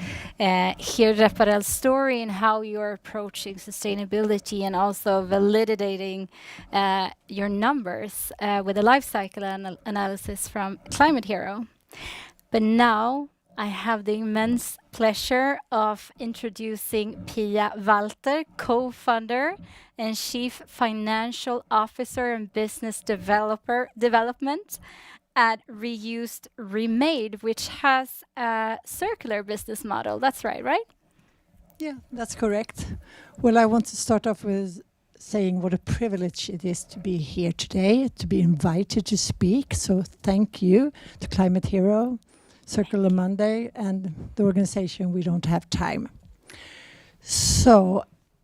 hear Reparel's story and how you're approaching sustainability and also validating your numbers with a life cycle analysis from Climate Hero. But now I have the immense pleasure of introducing Pia Walter, co-founder and Chief Financial Officer and Business Development at Reused Remade, which has a circular business model. That's right? Yeah, that's correct. Well, I want to start off with saying what a privilege it is to be here today, to be invited to speak. So thank you to Climate Hero, Circular Monday, and the organization We Don't Have Time. So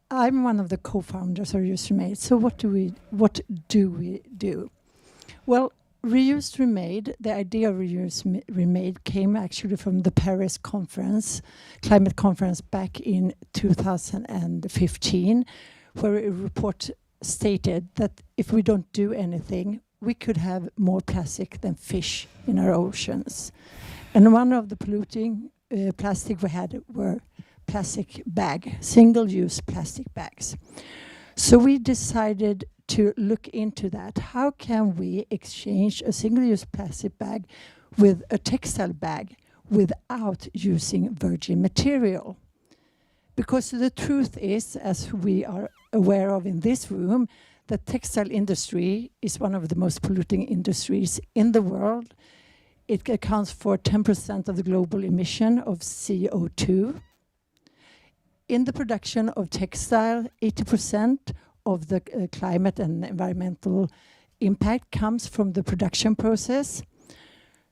I'm one of the co-founders of Reused Remade. So what do we do? Well, Reused Remade, the idea of Reused Remade came actually from the Paris conference, climate conference back in 2015, where a report stated that if we don't do anything, we could have more plastic than fish in our oceans. And one of the polluting plastic we had were single-use plastic bags. So we decided to look into that. How can we exchange a single-use plastic bag with a textile bag without using virgin material? Because the truth is, as we are aware of in this room, the textile industry is one of the most polluting industries in the world. It accounts for 10% of the global emission of CO2. In the production of textile, 80% of the climate and environmental impact comes from the production process.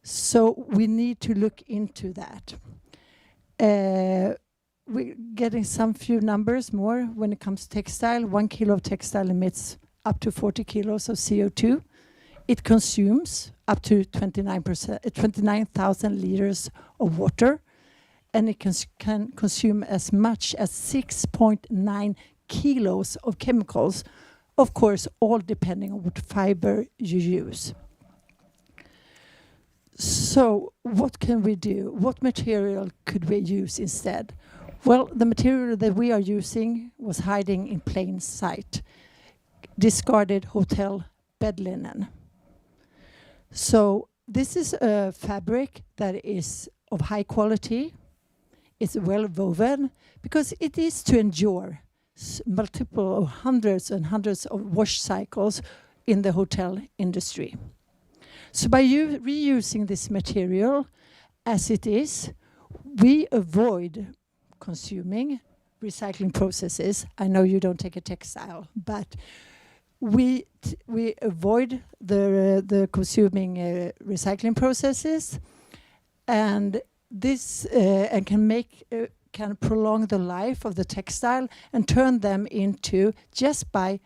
So we need to look into that. We're getting some few numbers more when it comes to textile. 1 kilo of textile emits up to 40 kilos of CO2. It consumes up to 29,000 liters of water, and it can consume as much as 6.9 kilos of chemicals, of course, all depending on what fiber you use. So what can we do? What material could we use instead? Well, the material that we are using was hiding in plain sight, discarded hotel bed linen. So this is a fabric that is of high quality. It's well woven because it is to endure multiple hundreds and hundreds of wash cycles in the hotel industry. So by reusing this material as it is, we avoid consuming recycling processes. I know you don't take a textile, but we avoid the consuming recycling processes, and this and can prolong the life of the textile and turn them into, just by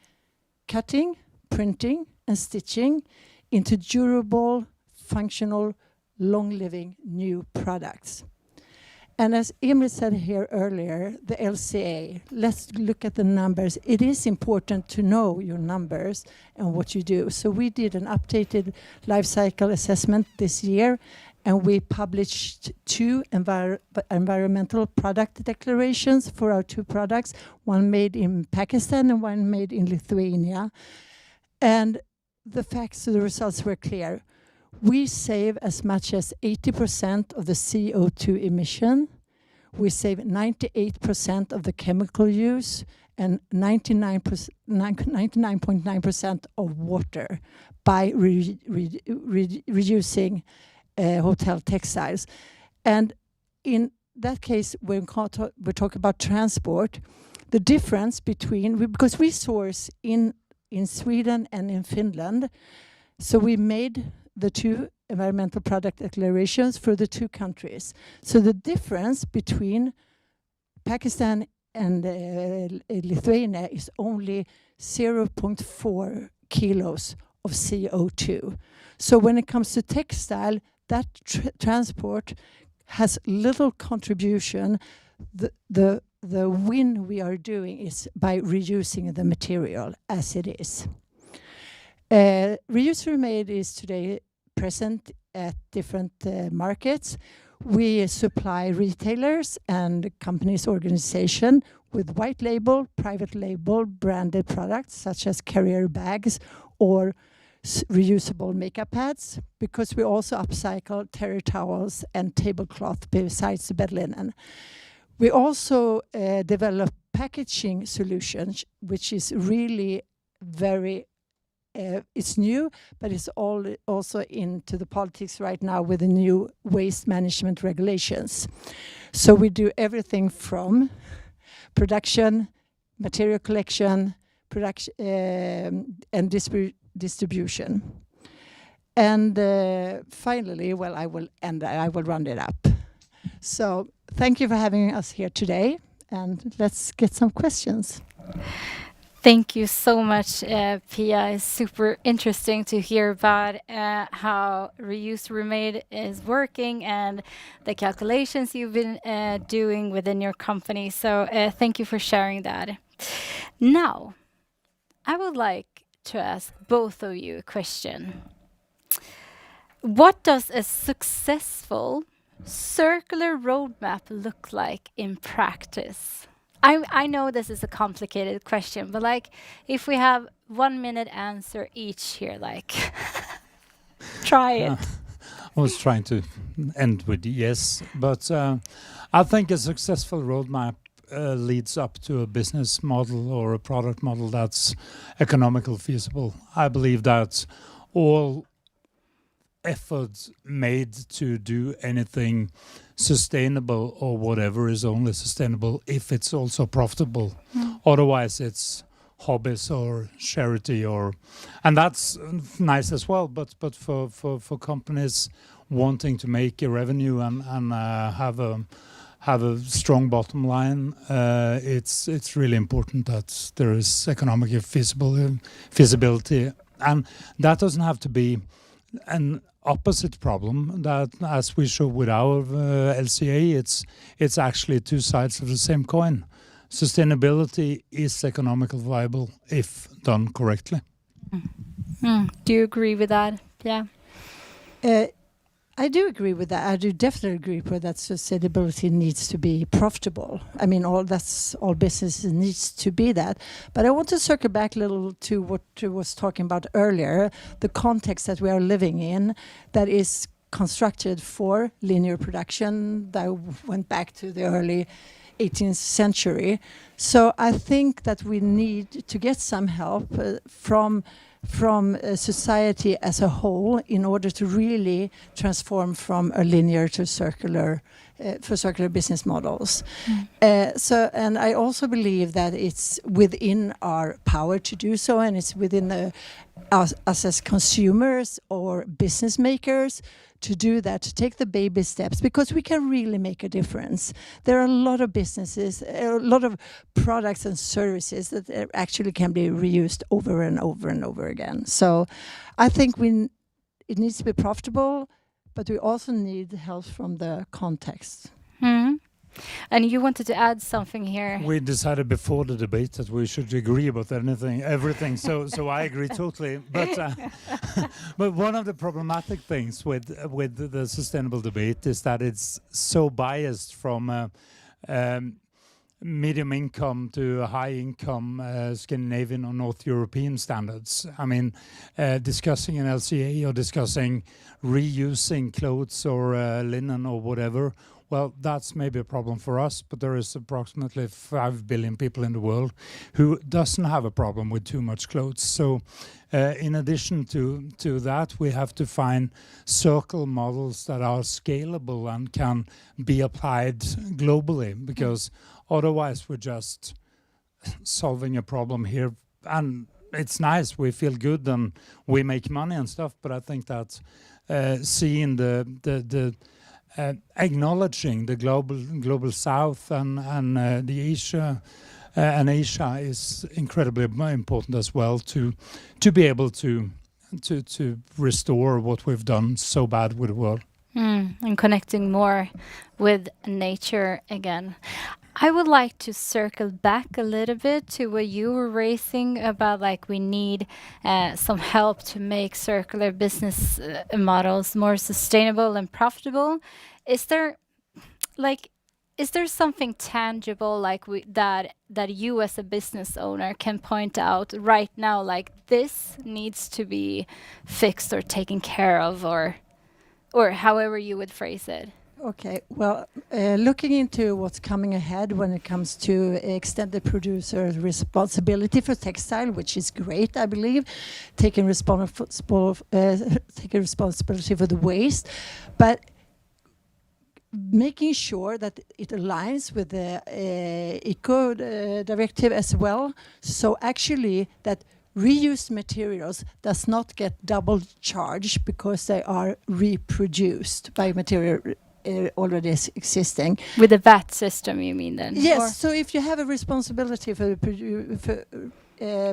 cutting, printing, and stitching, into durable, functional, long-living new products. And as Emil said here earlier, the LCA, let's look at the numbers. It is important to know your numbers and what you do. So we did an updated life cycle assessment this year, and we published 2 environmental product declarations for our 2 products, one made in Pakistan and one made in Lithuania. And the facts of the results were clear. We save as much as 80% of the CO2 emission. We save 98% of the chemical use and 99.9% of water by reducing hotel textiles. And in that case, we're talking about transport. The difference between, because we source in Sweden and in Finland, so we made the 2 environmental product declarations for the 2 countries. So the difference between Pakistan and Lithuania is only 0.4 kilos of CO2. So when it comes to textile, that transport has little contribution. The win we are doing is by reusing the material as it is. Reuse Remade is today present at different markets. We supply retailers and companies, organization with white label, private label, branded products such as carrier bags or reusable makeup pads, because we also upcycle terry towels and tablecloth besides the bed linen. We also develop packaging solutions, which is really very it's new, but it's also into the politics right now with the new waste management regulations. So we do everything from production, material collection, production, and distribution. And finally, well, I will round it up. So thank you for having us here today, and let's get some questions. Thank you so much, Pia. It's super interesting to hear about how Reuse Remade is working and the calculations you've been doing within your company. So thank you for sharing that. Now, I would like to ask both of you a question. What does a successful circular roadmap look like in practice? I know this is a complicated question, but like if we have 1 minute answer each here, like try it. I was trying to end with yes, but I think a successful roadmap leads up to a business model or a product model that's economical feasible. I believe that all efforts made to do anything sustainable or whatever is only sustainable if it's also profitable. Otherwise it's hobbies or charity, and that's nice as well, but for companies wanting to make a revenue and have a strong bottom line, it's really important that there is economic feasibility, and that doesn't have to be an opposite problem. That, as we show with our LCA, it's actually 2 sides of the same coin. Sustainability is economically viable if done correctly. Do you agree with that? Yeah. I do agree with that. I do definitely agree with that. Sustainability needs to be profitable. I mean, all business needs to be that. But I want to circle back a little to what I was talking about earlier, the context that we are living in that is constructed for linear production that went back to the early 18th century. So I think that we need to get some help from society as a whole in order to really transform from a linear to circular for circular business models. And I also believe that it's within our power to do so, and it's within us as consumers or business makers to do that, to take the baby steps, because we can really make a difference. There are a lot of businesses, a lot of products and services that actually can be reused over and over and over again. So I think it needs to be profitable, but we also need help from the context. And you wanted to add something here. We decided before the debate that we should agree about everything. So I agree totally. But one of the problematic things with the sustainable debate is that it's so biased from medium income to high income Scandinavian or North European standards. I mean, discussing an LCA or discussing reusing clothes or linen or whatever, well, that's maybe a problem for us, but there is approximately 5 billion people in the world who doesn't have a problem with too much clothes. So in addition to that, we have to find circle models that are scalable and can be applied globally, because otherwise we're just solving a problem here. And it's nice, we feel good and we make money and stuff, but I think that seeing acknowledging the global south and the Asia is incredibly important as well to be able to restore what we've done so bad with the world. And connecting more with nature again. I would like to circle back a little bit to what you were raising about, like, we need some help to make circular business models more sustainable and profitable. Is there something tangible like that you as a business owner can point out right now, like this needs to be fixed or taken care of, or however you would phrase it? Okay, well, looking into what's coming ahead when it comes to extended producer responsibility for textile, which is great, I believe, taking responsibility for the waste, but making sure that it aligns with the Eco Directive as well. So actually that reused materials does not get double charged because they are reproduced by material already existing. With the VAT system, you mean then? Yes, or? So if you have a responsibility for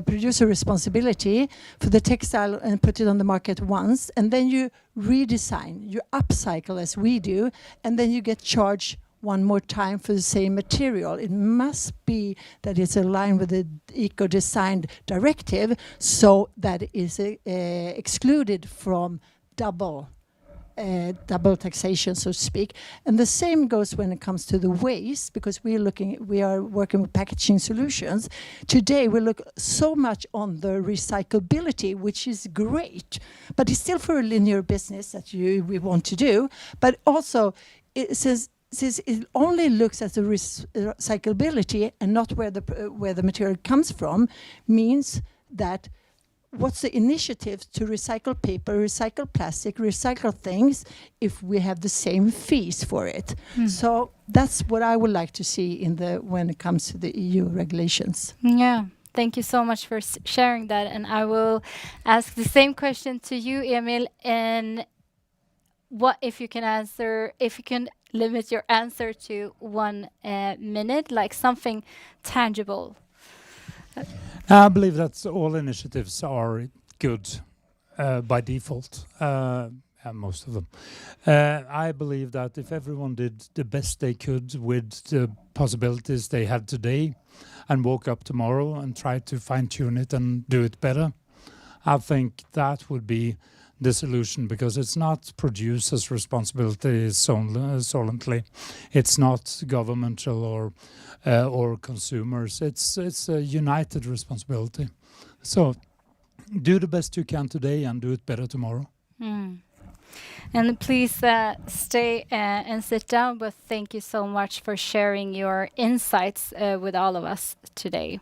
producer responsibility for the textile and put it on the market once, and then you redesign, you upcycle as we do, and then you get charged one more time for the same material. It must be that it's aligned with the Eco-Design Directive, so that it is excluded from double taxation, so to speak. And the same goes when it comes to the waste, because we are working with packaging solutions. Today we look so much on the recyclability, which is great, but it's still for a linear business that we want to do. But also, since it only looks at the recyclability and not where the material comes from, means that what's the initiative to recycle paper, recycle plastic, recycle things if we have the same fees for it? So that's what I would like to see when it comes to the EU regulations. Yeah. Thank you so much for sharing that. And I will ask the same question to you, Emil. And what if you can limit your answer to 1 minute, like something tangible? I believe that all initiatives are good by default, most of them. I believe that if everyone did the best they could with the possibilities they had today and woke up tomorrow and tried to fine-tune it and do it better, I think that would be the solution, because it's not producers' responsibility solely. It's not governmental or consumers. It's a united responsibility. So do the best you can today and do it better tomorrow. And please stay and sit down, but thank you so much for sharing your insights with all of us today.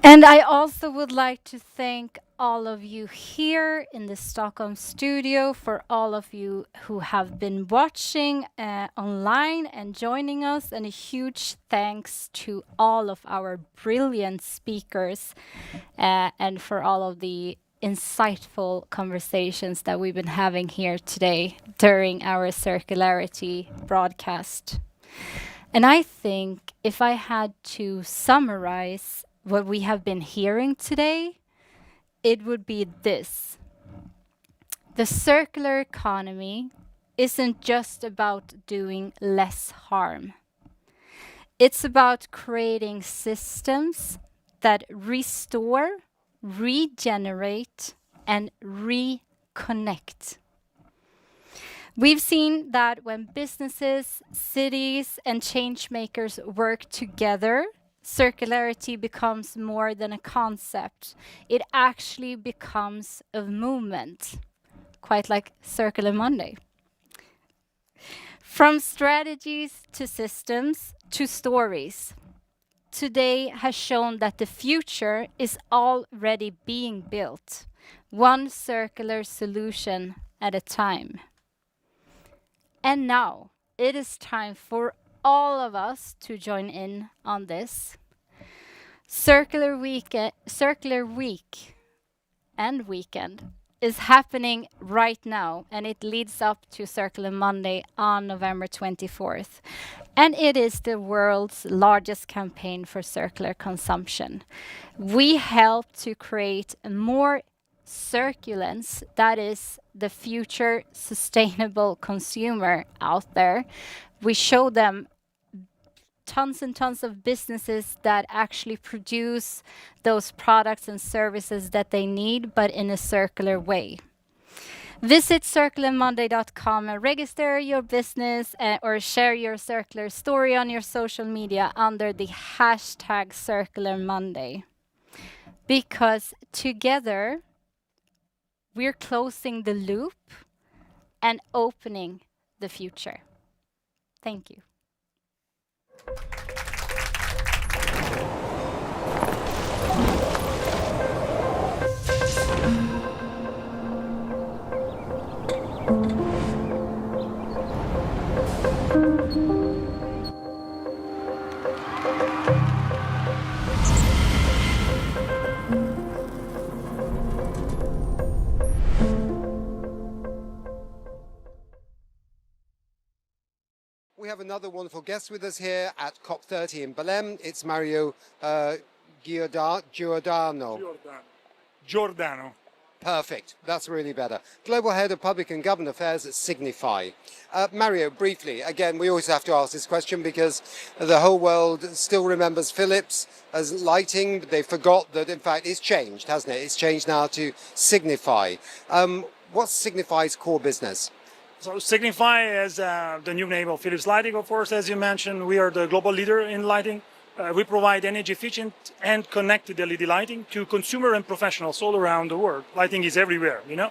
And I also would like to thank all of you here in the Stockholm studio, for all of you who have been watching online and joining us, and a huge thanks to all of our brilliant speakers and for all of the insightful conversations that we've been having here today during our circularity broadcast. And I think if I had to summarize what we have been hearing today, it would be this. The circular economy isn't just about doing less harm. It's about creating systems that restore, regenerate, and reconnect. We've seen that when businesses, cities, and change makers work together, circularity becomes more than a concept. It actually becomes a movement, quite like Circular Monday. From strategies to systems to stories, today has shown that the future is already being built, one circular solution at a time. And now it is time for all of us to join in on this. Circular Week and Weekend is happening right now, and it leads up to Circular Monday on November 24th. And it is the world's largest campaign for circular consumption. We help to create more circulence, that is the future sustainable consumer out there. We show them tons and tons of businesses that actually produce those products and services that they need, but in a circular way. Visit circularmonday.com and register your business or share your circular story on your social media under the hashtag Circular Monday. Because together, we're closing the loop and opening the future. Thank you. We have another wonderful guest with us here at COP30 in Belém. It's Mario Giordano. Perfect. That's really better. Global Head of Public and Government Affairs at Signify. Mario, briefly, again, we always have to ask this question because the whole world still remembers Philips as lighting, but they forgot that, in fact, it's changed, hasn't it? It's changed now to Signify. What's Signify's core business? So Signify is the new name of Philips Lighting, of course, as you mentioned. We are the global leader in lighting. We provide energy efficient and connected LED lighting to consumer and professionals all around the world. Lighting is everywhere, you know.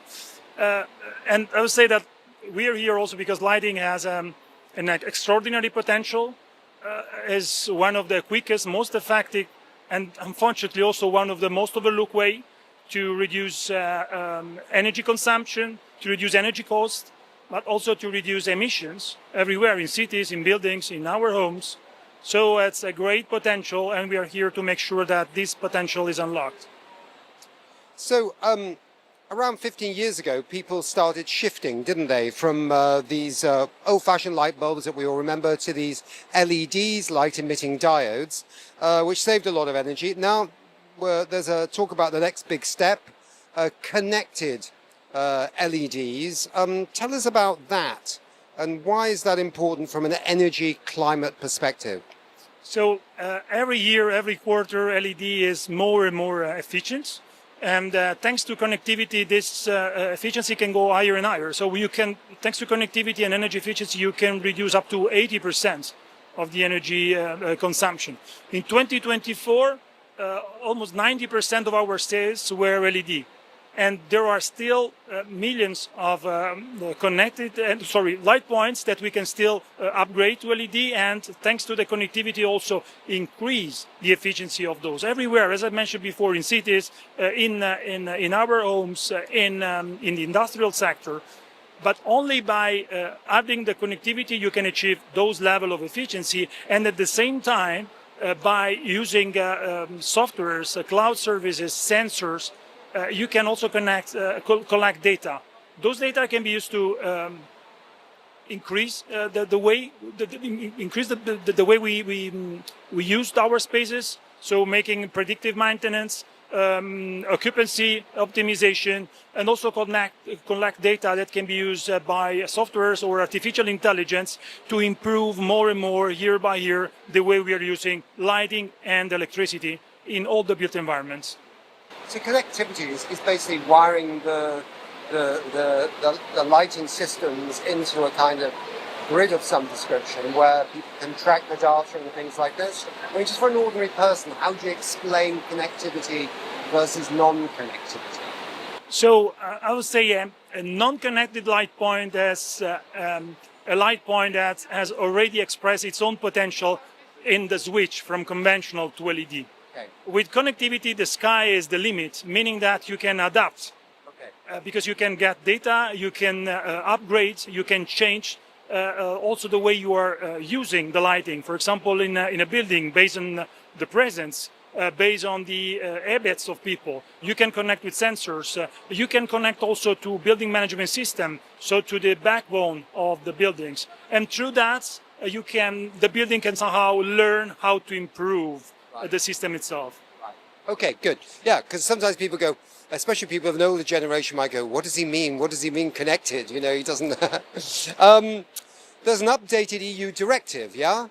And I would say that we are here also because lighting has an extraordinary potential, is one of the quickest, most effective, and unfortunately also one of the most overlooked way to reduce energy consumption, to reduce energy costs, but also to reduce emissions everywhere in cities, in buildings, in our homes. So it's a great potential, and we are here to make sure that this potential is unlocked. So around 15 years ago, people started shifting, didn't they, from these old-fashioned light bulbs that we all remember to these LEDs, light-emitting diodes, which saved a lot of energy. Now there's a talk about the next big step, connected LEDs. Tell us about that, and why is that important from an energy climate perspective? So every year, every quarter, LED is more and more efficient. And thanks to connectivity, this efficiency can go higher and higher. So you can, thanks to connectivity and energy efficiency, you can reduce up to 80% of the energy consumption. In 2024, almost 90% of our sales were LED. And there are still millions of light points that we can still upgrade to LED, and thanks to the connectivity also increase the efficiency of those everywhere, as I mentioned before, in cities, in our homes, in the industrial sector. But only by adding the connectivity you can achieve those level of efficiency, and at the same time by using softwares, cloud services, sensors, you can also collect data. Those data can be used to increase the way we used our spaces, so making predictive maintenance, occupancy optimization, and also collect data that can be used by softwares or artificial intelligence to improve more and more year by year the way we are using lighting and electricity in all the built environments. So connectivity is basically wiring the lighting systems into a kind of grid of some description where people can track the data and things like this. I mean, just for an ordinary person, how do you explain connectivity versus non-connectivity? So I would say a non-connected light point has a light point that has already expressed its own potential in the switch from conventional to LED. Okay. With connectivity, the sky is the limit, meaning that you can adapt. Okay. Because you can get data, you can upgrade, you can change also the way you are using the lighting. For example, in a building, based on the presence, based on the habits of people, you can connect with sensors. You can connect also to building management system, so to the backbone of the buildings. And through that, the building can somehow learn how to improve the system itself. Right. Okay, good. Yeah, because sometimes people go, especially people of an older generation might go, what does he mean? What does he mean connected? You know, he doesn't... There's an updated EU directive, yeah?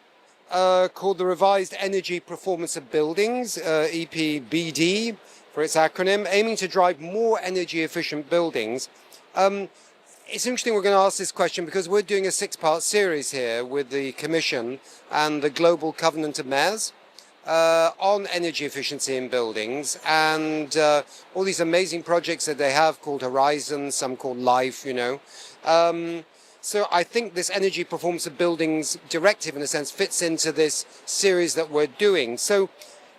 Called the Revised Energy Performance of Buildings, EPBD for its acronym, aiming to drive more energy efficient buildings. It's interesting we're going to ask this question because we're doing a 6-part series here with the Commission and the Global Covenant of Mayors on energy efficiency in buildings, and all these amazing projects that they have called Horizon, some called Life, you know. So I think this Energy Performance of Buildings directive, in a sense, fits into this series that we're doing. So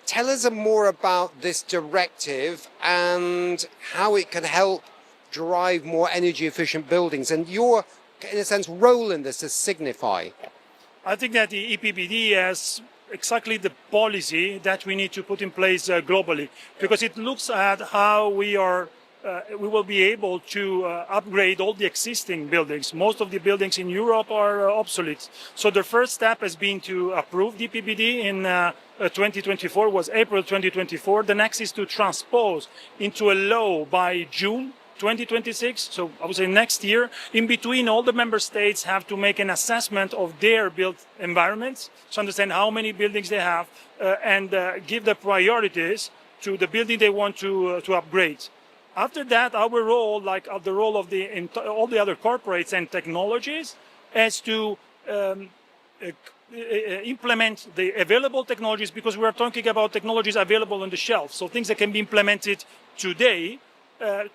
tell us more about this directive and how it can help drive more energy efficient buildings and your, in a sense, role in this as Signify. I think that the EPBD has exactly the policy that we need to put in place globally, because it looks at how we will be able to upgrade all the existing buildings. Most of the buildings in Europe are obsolete. So the first step has been to approve the EPBD in 2024, was April 2024. The next is to transpose into a law by June 2026, so I would say next year. In between, all the member states have to make an assessment of their built environments, to understand how many buildings they have, and give the priorities to the building they want to upgrade. After that, our role, like the role of all the other corporates and technologies, is to implement the available technologies, because we are talking about technologies available on the shelf, so things that can be implemented today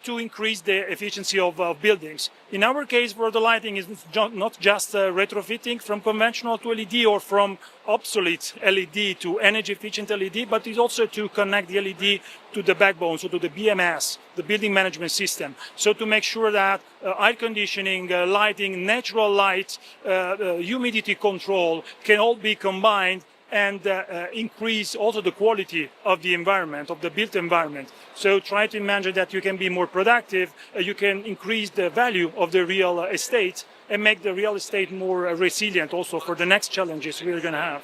to increase the efficiency of buildings. In our case, for the lighting, is not just retrofitting from conventional to LED or from obsolete LED to energy efficient LED, but it's also to connect the LED to the backbone, so to the BMS, the building management system. So to make sure that air conditioning, lighting, natural light, humidity control can all be combined and increase also the quality of the environment, of the built environment. So try to imagine that you can be more productive, you can increase the value of the real estate and make the real estate more resilient also for the next challenges we're going to have.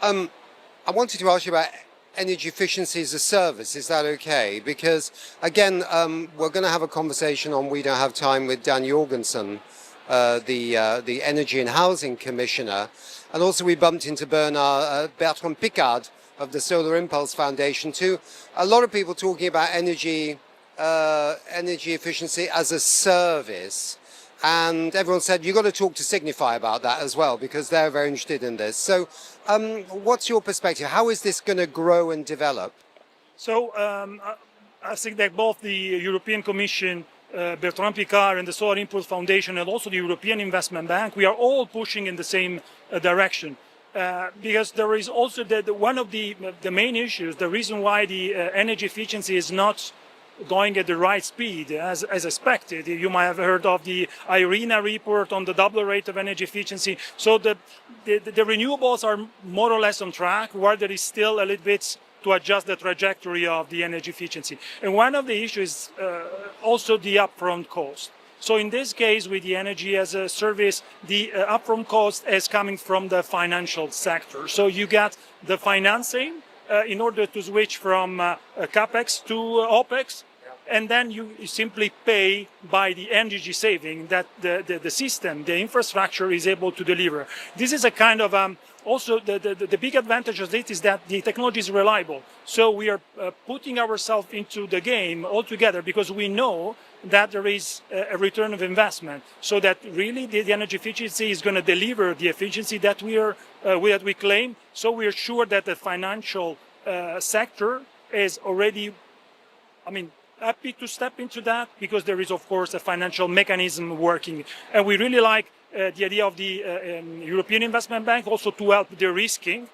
I wanted to ask you about energy efficiency as a service. Is that okay? Because again, we're going to have a conversation on We Don't Have Time with Dan Jorgensen, the Energy and Housing Commissioner. And also we bumped into Bertrand Piccard of the Solar Impulse Foundation too. A lot of people talking about energy efficiency as a service. And everyone said, you've got to talk to Signify about that as well, because they're very interested in this. So what's your perspective? How is this going to grow and develop? So I think that both the European Commission, Bertrand Piccard and the Solar Impulse Foundation and also the European Investment Bank, we are all pushing in the same direction. Because there is also one of the main issues, the reason why the energy efficiency is not going at the right speed as expected. You might have heard of the IRENA report on the double rate of energy efficiency. So the renewables are more or less on track, while there is still a little bit to adjust the trajectory of the energy efficiency. And one of the issues is also the upfront cost. So in this case, with the energy as a service, the upfront cost is coming from the financial sector. So you get the financing in order to switch from CapEx to OpEx, and then you simply pay by the energy saving that the system, the infrastructure is able to deliver. This is a kind of also the big advantage of it is that the technology is reliable. So we are putting ourselves into the game altogether because we know that there is a return of investment, so that really the energy efficiency is going to deliver the efficiency that we claim. So we are sure that the financial sector is already, happy to step into that, because there is, of course, a financial mechanism working. And we really like the idea of the European Investment Bank also to help de-risking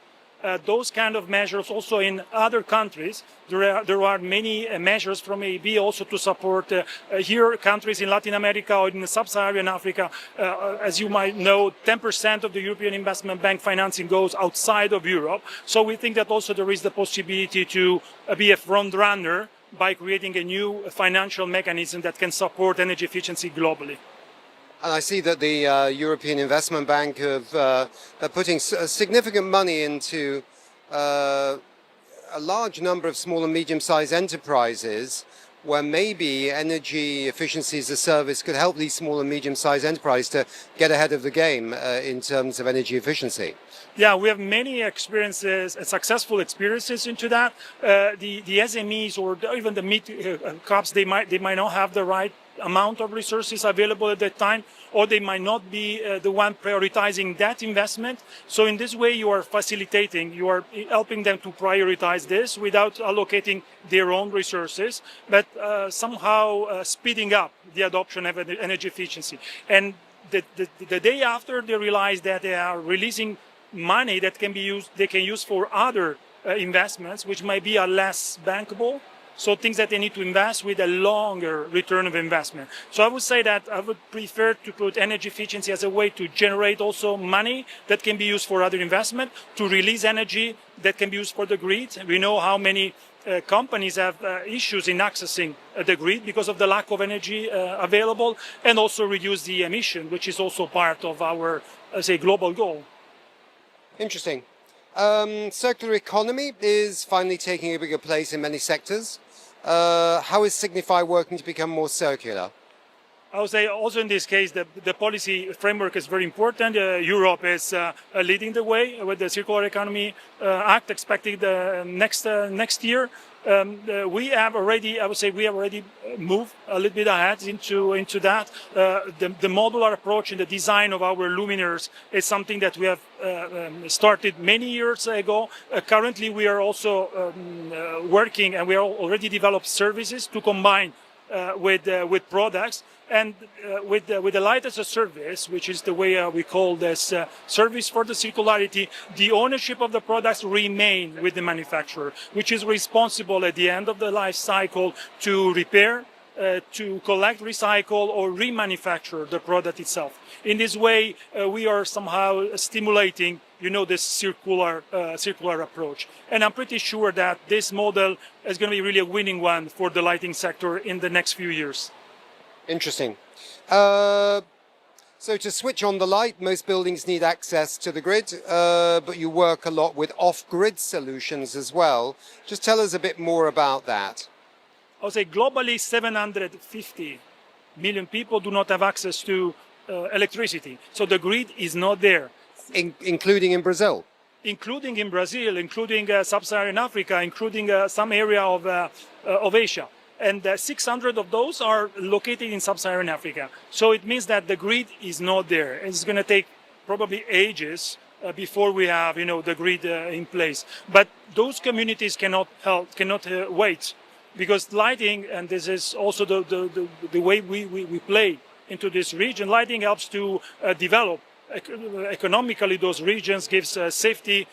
those kind of measures also in other countries. There are many measures from EIB also to support here countries in Latin America or in sub-Saharan Africa. As you might know, 10% of the European Investment Bank financing goes outside of Europe. So we think that also there is the possibility to be a front runner by creating a new financial mechanism that can support energy efficiency globally. And I see that the European Investment Bank are putting significant money into a large number of small and medium-sized enterprises, where maybe energy efficiency as a service could help these small and medium-sized enterprises to get ahead of the game in terms of energy efficiency. Yeah, we have many experiences, successful experiences into that. The SMEs or even the mid-caps, they might not have the right amount of resources available at that time, or they might not be the one prioritizing that investment. So in this way, you are facilitating, you are helping them to prioritize this without allocating their own resources, but somehow speeding up the adoption of energy efficiency. And the day after they realize that they are releasing money that can be used, they can use for other investments, which might be less bankable. So things that they need to invest with a longer return of investment. So I would say that I would prefer to put energy efficiency as a way to generate also money that can be used for other investment, to release energy that can be used for the grid. We know how many companies have issues in accessing the grid because of the lack of energy available, and also reduce the emission, which is also part of our, global goal. Interesting. Circular economy is finally taking a bigger place in many sectors. How is Signify working to become more circular? I would say also in this case, the policy framework is very important. Europe is leading the way with the Circular Economy Act expected next year. We have already, moved a little bit ahead into that. The modular approach and the design of our luminaires is something that we have started many years ago. Currently, we are also working, and we are already developed services to combine with products. And with the light as a service, which is the way we call this service for the circularity, the ownership of the products remain with the manufacturer, which is responsible at the end of the life cycle to repair, to collect, recycle, or remanufacture the product itself. In this way, we are somehow stimulating, this circular approach. And I'm pretty sure that this model is going to be really a winning one for the lighting sector in the next few years. Interesting. So to switch on the light, most buildings need access to the grid, but you work a lot with off-grid solutions as well. Just tell us a bit more about that. I'll say globally 750 million people do not have access to electricity. So the grid is not there. Including in Brazil? Including in Brazil, including sub-Saharan Africa, including some area of Asia. And 600 of those are located in sub-Saharan Africa. So it means that the grid is not there. It's going to take probably ages before we have, the grid in place. But those communities cannot wait. because lighting, and this is also the way we play into this region, lighting helps to develop economically those regions, gives safety,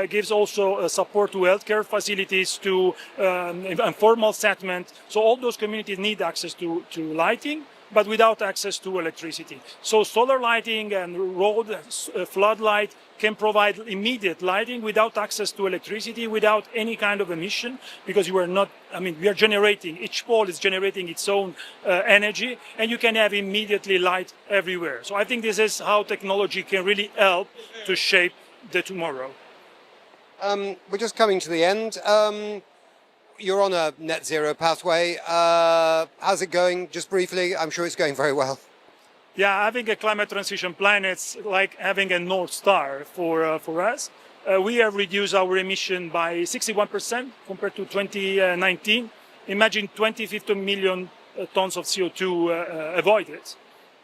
gives also support to healthcare facilities, to informal settlement. So all those communities need access to lighting, but without access to electricity. So solar lighting and road floodlight can provide immediate lighting without access to electricity, without any kind of emission, because you are not, I mean, we are generating, each pole is generating its own energy, and you can have immediately light everywhere. So I think this is how technology can really help to shape the tomorrow. We're just coming to the end. You're on a net zero pathway. How's it going? Just briefly, I'm sure it's going very well. Yeah, having a climate transition plan, it's like having a North Star for us. We have reduced our emission by 61% compared to 2019. Imagine 50 million tons of CO2 avoided.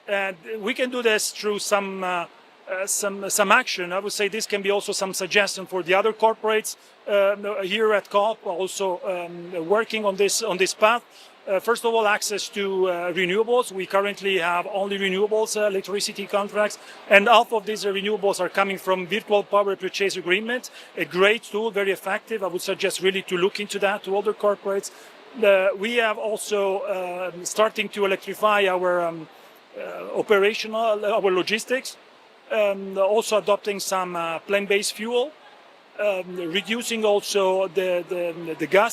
And we can do this through some action. I would say this can be also some suggestion for the other corporates here at COP, also working on this path. First of all, access to renewables. We currently have only renewables electricity contracts, and half of these renewables are coming from virtual power purchase agreement. A great tool, very effective. I would suggest really to look into that to other corporates. We have also starting to electrify our our logistics, also adopting some plant-based fuel. Reducing also the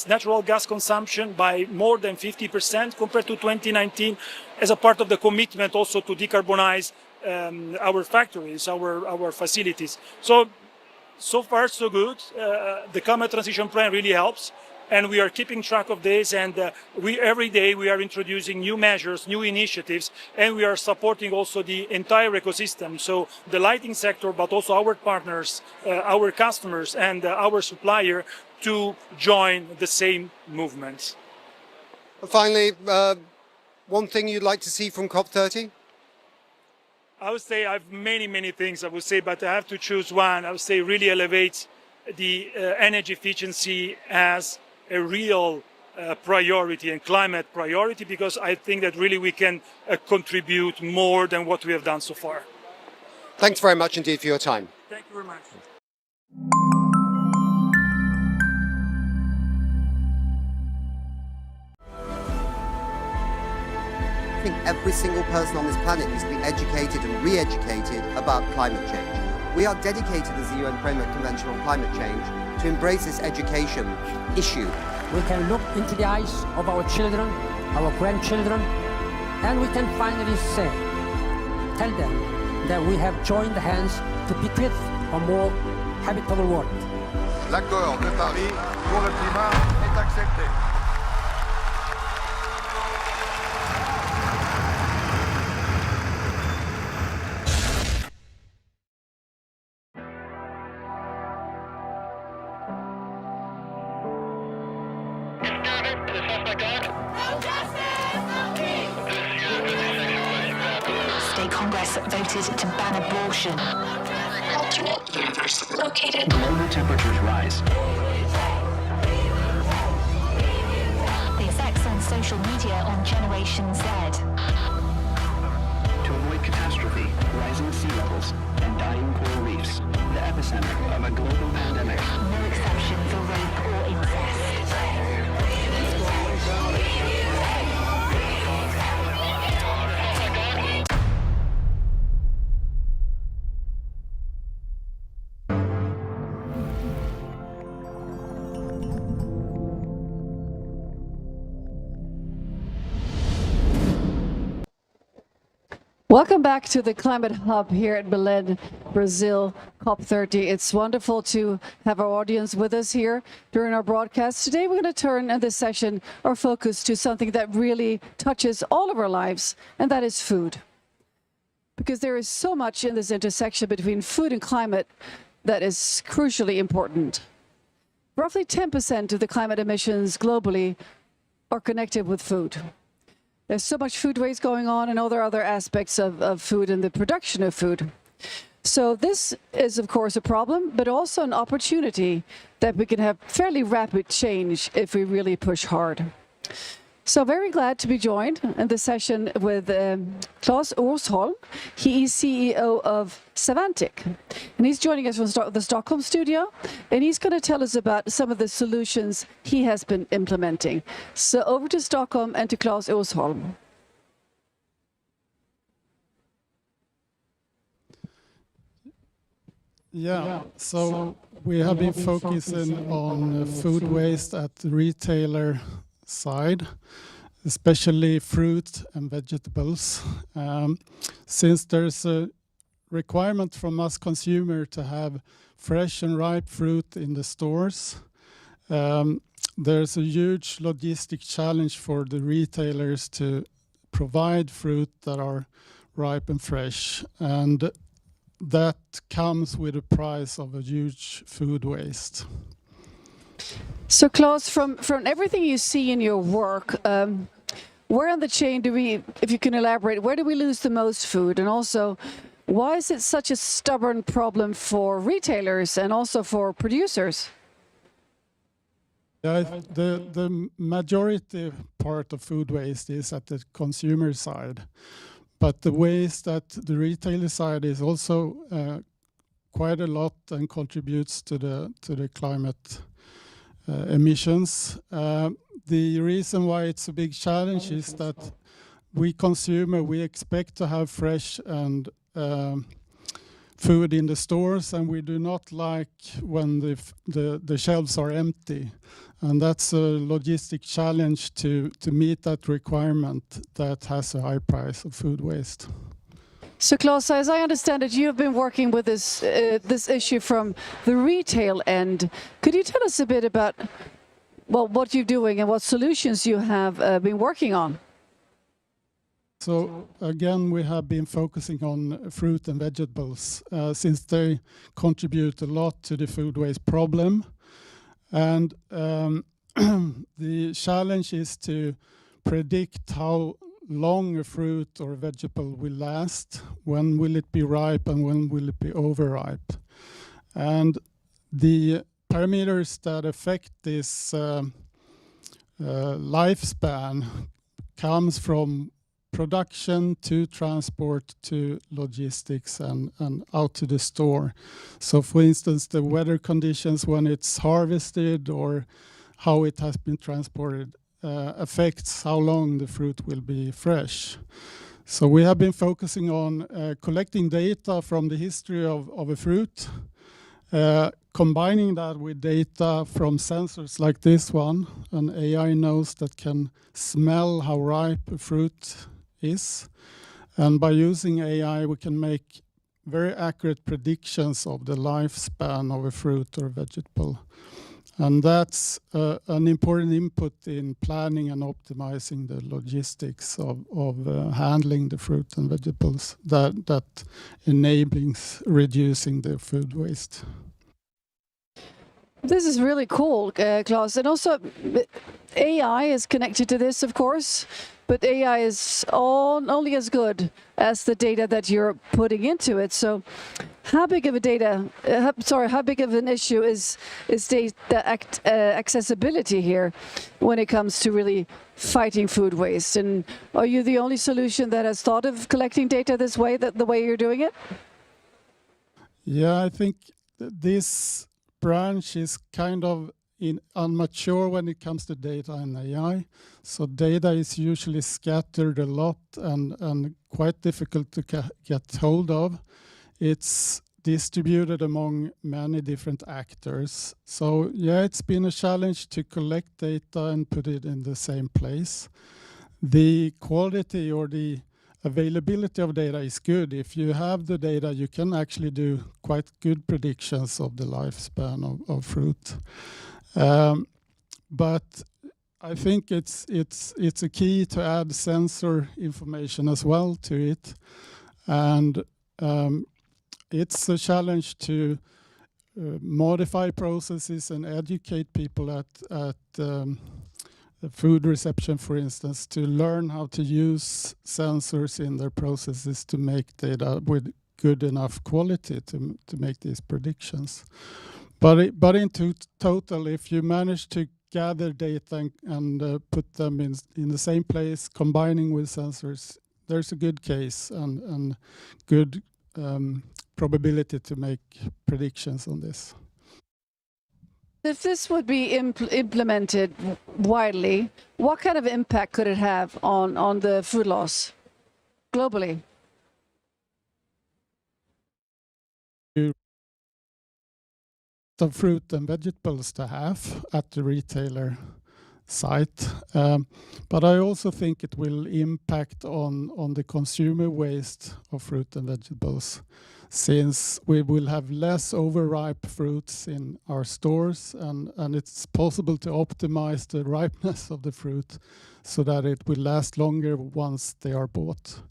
natural gas consumption by more than 50% compared to 2019, as a part of the commitment also to decarbonize our factories, our facilities. So far so good. The climate transition plan really helps, and we are keeping track of this, and every day we are introducing new measures, new initiatives, and we are supporting also the entire ecosystem. So the lighting sector, but also our partners, our customers, and our supplier to join the same movement. Finally, one thing you'd like to see from COP30? I would say I have many things I would say, but I have to choose one. I would say really elevate the energy efficiency as a real priority and climate priority, because I think that really we can contribute more than what we have done so far. Thanks very much indeed for your time. Thank you very much. I think every single person on this planet needs to be educated and re-educated about climate change. We are dedicated as the UN Framework Convention on Climate Change to embrace this education issue. We can look into the eyes of our children, our grandchildren, and we can finally tell them that we have joined hands to bequeath a more habitable world. L'accord de Paris pour le climat est accepté. State Congress voted to ban abortion. Alternate universe located. Global temperatures rise. The effects on social media on Generation Z. To avoid catastrophe, rising sea levels, and dying coral reefs, the epicenter of a global pandemic. No exception for rape or incest. Welcome back to the Climate Hub here at Belém, Brazil, COP30. It's wonderful to have our audience with us here during our broadcast. Today we're going to turn in this session our focus to something that really touches all of our lives, and that is food. Because there is so much in this intersection between food and climate that is crucially important. Roughly 10% of the climate emissions globally are connected with food. There's so much food waste going on and all the other aspects of food and the production of food. So this is, of course, a problem, but also an opportunity that we can have fairly rapid change if we really push hard. So very glad to be joined in this session with Claes Orsholm. He is CEO of Savantic, and he's joining us from the Stockholm studio, and he's going to tell us about some of the solutions he has been implementing. So over to Stockholm and to Claes Orsholm. Yeah, so we have been focusing on food waste at the retailer side, especially fruit and vegetables. Since there's a requirement from us consumer to have fresh and ripe fruit in the stores, there's a huge logistic challenge for the retailers to provide fruit that are ripe and fresh. And that comes with a price of a huge food waste. So Claes, from everything you see in your work, where on the chain do we, if you can elaborate, where do we lose the most food? And also, why is it such a stubborn problem for retailers and also for producers? Yeah, the majority part of food waste is at the consumer side. But the waste at the retailer side is also quite a lot and contributes to the climate emissions. The reason why it's a big challenge is that we consumer, we expect to have fresh and food in the stores, and we do not like when the shelves are empty. And that's a logistic challenge to meet that requirement that has a high price of food waste. So Claes, as I understand it, you have been working with this issue from the retail end. Could you tell us a bit about what you're doing and what solutions you have been working on? So again, we have been focusing on fruit and vegetables since they contribute a lot to the food waste problem. And the challenge is to predict how long a fruit or a vegetable will last, when will it be ripe and when will it be overripe. And the parameters that affect this lifespan comes from production to transport to logistics and out to the store. So for instance, the weather conditions when it's harvested or how it has been transported affects how long the fruit will be fresh. So we have been focusing on collecting data from the history of a fruit, combining that with data from sensors like this one, an AI nose that can smell how ripe a fruit is. And by using AI, we can make very accurate predictions of the lifespan of a fruit or vegetable. And that's an important input in planning and optimizing the logistics of handling the fruit and vegetables that enables reducing the food waste. This is really cool, Claes. And also, AI is connected to this, of course, but AI is only as good as the data that you're putting into it. So how big of a how big of an issue is data accessibility here when it comes to really fighting food waste? And are you the only solution that has thought of collecting data this way, the way you're doing it? Yeah, I think this branch is kind of immature when it comes to data and AI. So data is usually scattered a lot and quite difficult to get hold of. It's distributed among many different actors. So yeah, it's been a challenge to collect data and put it in the same place. The quality or the availability of data is good. If you have the data, you can actually do quite good predictions of the lifespan of fruit. But I think it's a key to add sensor information as well to it, and it's a challenge to modify processes and educate people at food reception, for instance, to learn how to use sensors in their processes to make data with good enough quality to make these predictions. But in total, if you manage to gather data and put them in the same place, combining with sensors, there's a good case and good probability to make predictions on this. If this would be implemented widely, what kind of impact could it have on the food loss globally? Of fruit and vegetables to have at the retailer site, but I also think it will impact on the consumer waste of fruit and vegetables, since we will have less overripe fruits in our stores, and it's possible to optimize the ripeness of the fruit so that it will last longer once they are bought.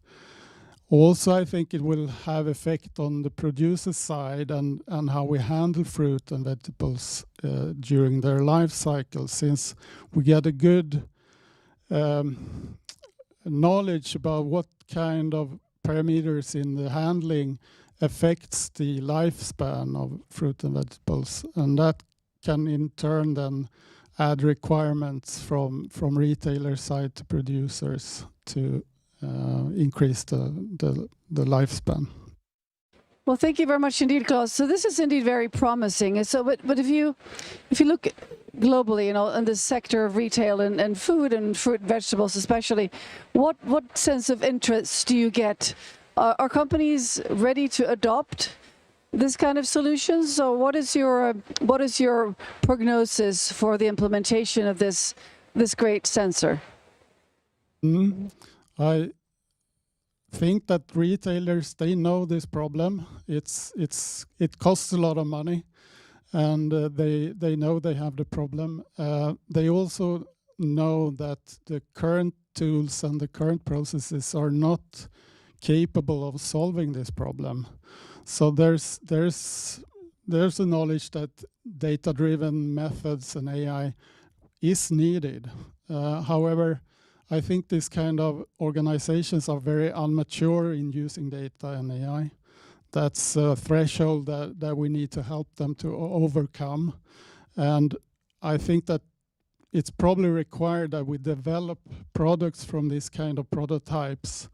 Also, I think it will have effect on the producer side and how we handle fruit and vegetables during their life cycle, since we get a good knowledge about what kind of parameters in the handling affects the lifespan of fruit and vegetables, and that can in turn then add requirements from retailer side to producers to increase the lifespan. Well, thank you very much indeed, Klaus. So this is indeed very promising. And so, but if you look globally, in the sector of retail and food and fruit and vegetables especially, what sense of interest do you get? Are companies ready to adopt this kind of solutions? So what is your prognosis for the implementation of this great sensor? I think that retailers, they know this problem. It costs a lot of money, and they know they have the problem. They also know that the current tools and the current processes are not capable of solving this problem. So there's a knowledge that data-driven methods and AI is needed. However, I think these kind of organizations are very immature in using data and AI. That's a threshold that we need to help them to overcome. And I think that it's probably required that we develop products from these kind of prototypes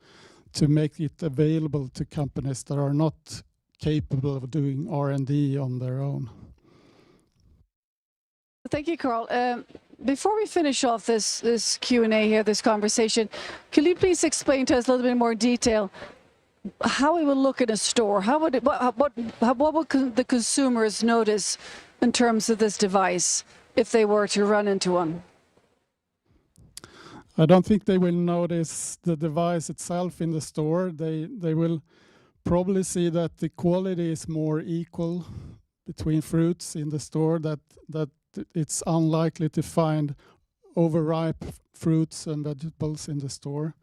to make it available to companies that are not capable of doing R&D on their own. Thank you, Carl. Before we finish off this Q&A here, this conversation, can you please explain to us a little bit more detail how it will look in a store? What would the consumers notice in terms of this device if they were to run into one? I don't think they will notice the device itself in the store. They will probably see that the quality is more equal between fruits in the store, that it's unlikely to find overripe fruits and vegetables in the store.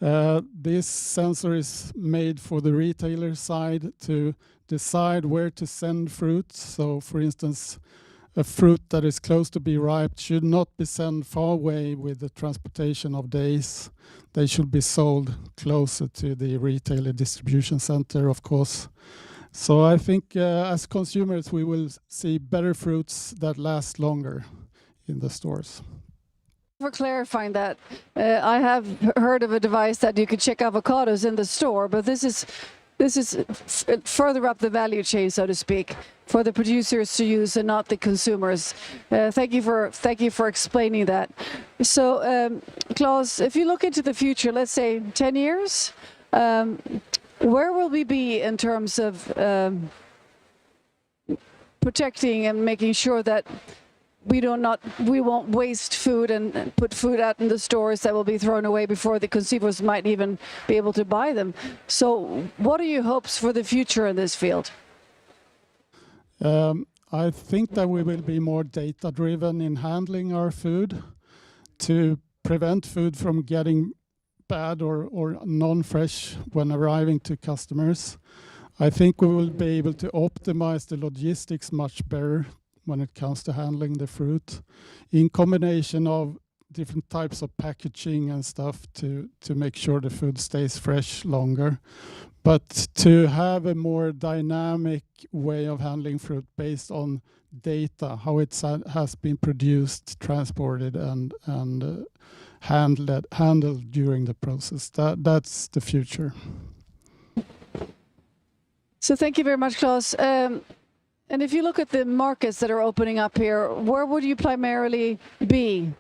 This sensor is made for the retailer side to decide where to send fruits. So, for instance, a fruit that is close to be ripe should not be sent far away with the transportation of days. They should be sold closer to the retailer distribution center, of course. So I think as consumers, we will see better fruits that last longer in the stores. For clarifying that, I have heard of a device that you could check avocados in the store, but this is further up the value chain, so to speak, for the producers to use and not the consumers. Thank you for explaining that. So, Klaus, if you look into the future, let's say 10 years, where will we be in terms of protecting and making sure that we won't waste food and put food out in the stores that will be thrown away before the consumers might even be able to buy them? So what are your hopes for the future in this field? I think that we will be more data-driven in handling our food to prevent food from getting bad or non-fresh when arriving to customers. I think we will be able to optimize the logistics much better when it comes to handling the fruit, in combination of different types of packaging and stuff to make sure the food stays fresh longer. But to have a more dynamic way of handling fruit based on data, how it has been produced, transported, and handled during the process. That's the future. So thank you very much, Klaus. And if you look at the markets that are opening up here, where would you primarily be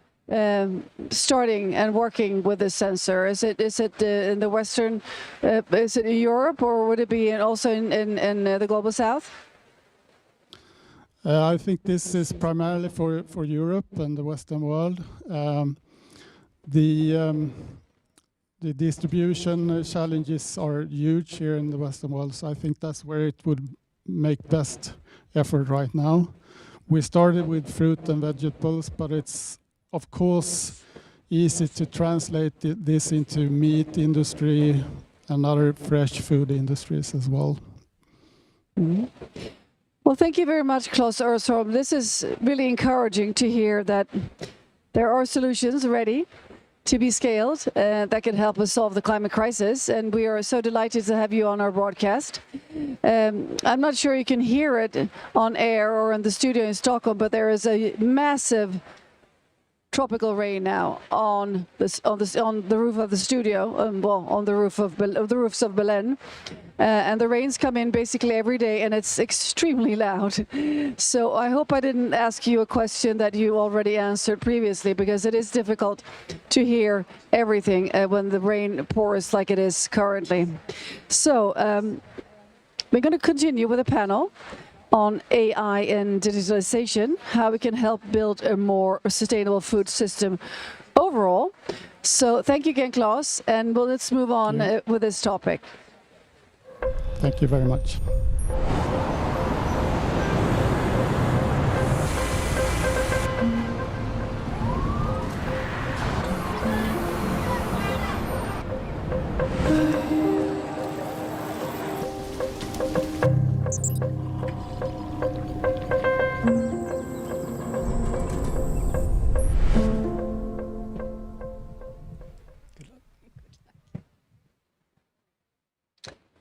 starting and working with this sensor? Is it in the Western, is it in Europe, or would it be also in the Global South? I think this is primarily for Europe and the Western world. The distribution challenges are huge here in the Western world, so I think that's where it would make best effort right now. We started with fruit and vegetables, but it's of course easy to translate this into meat industry and other fresh food industries as well. Mm-hmm. Well, thank you very much, Klaus Örsholm. This is really encouraging to hear that there are solutions ready to be scaled that can help us solve the climate crisis, and we are so delighted to have you on our broadcast. I'm not sure you can hear it on air or in the studio in Stockholm, but there is a massive tropical rain now on the roof of the studio, on the roofs of Belén, and the rains come in basically every day, and it's extremely loud. So I hope I didn't ask you a question that you already answered previously, because it is difficult to hear everything when the rain pours like it is currently. So we're going to continue with a panel on AI and digitalization, how we can help build a more sustainable food system overall. So thank you again, Klaus, and let's move on with this topic. Thank you very much.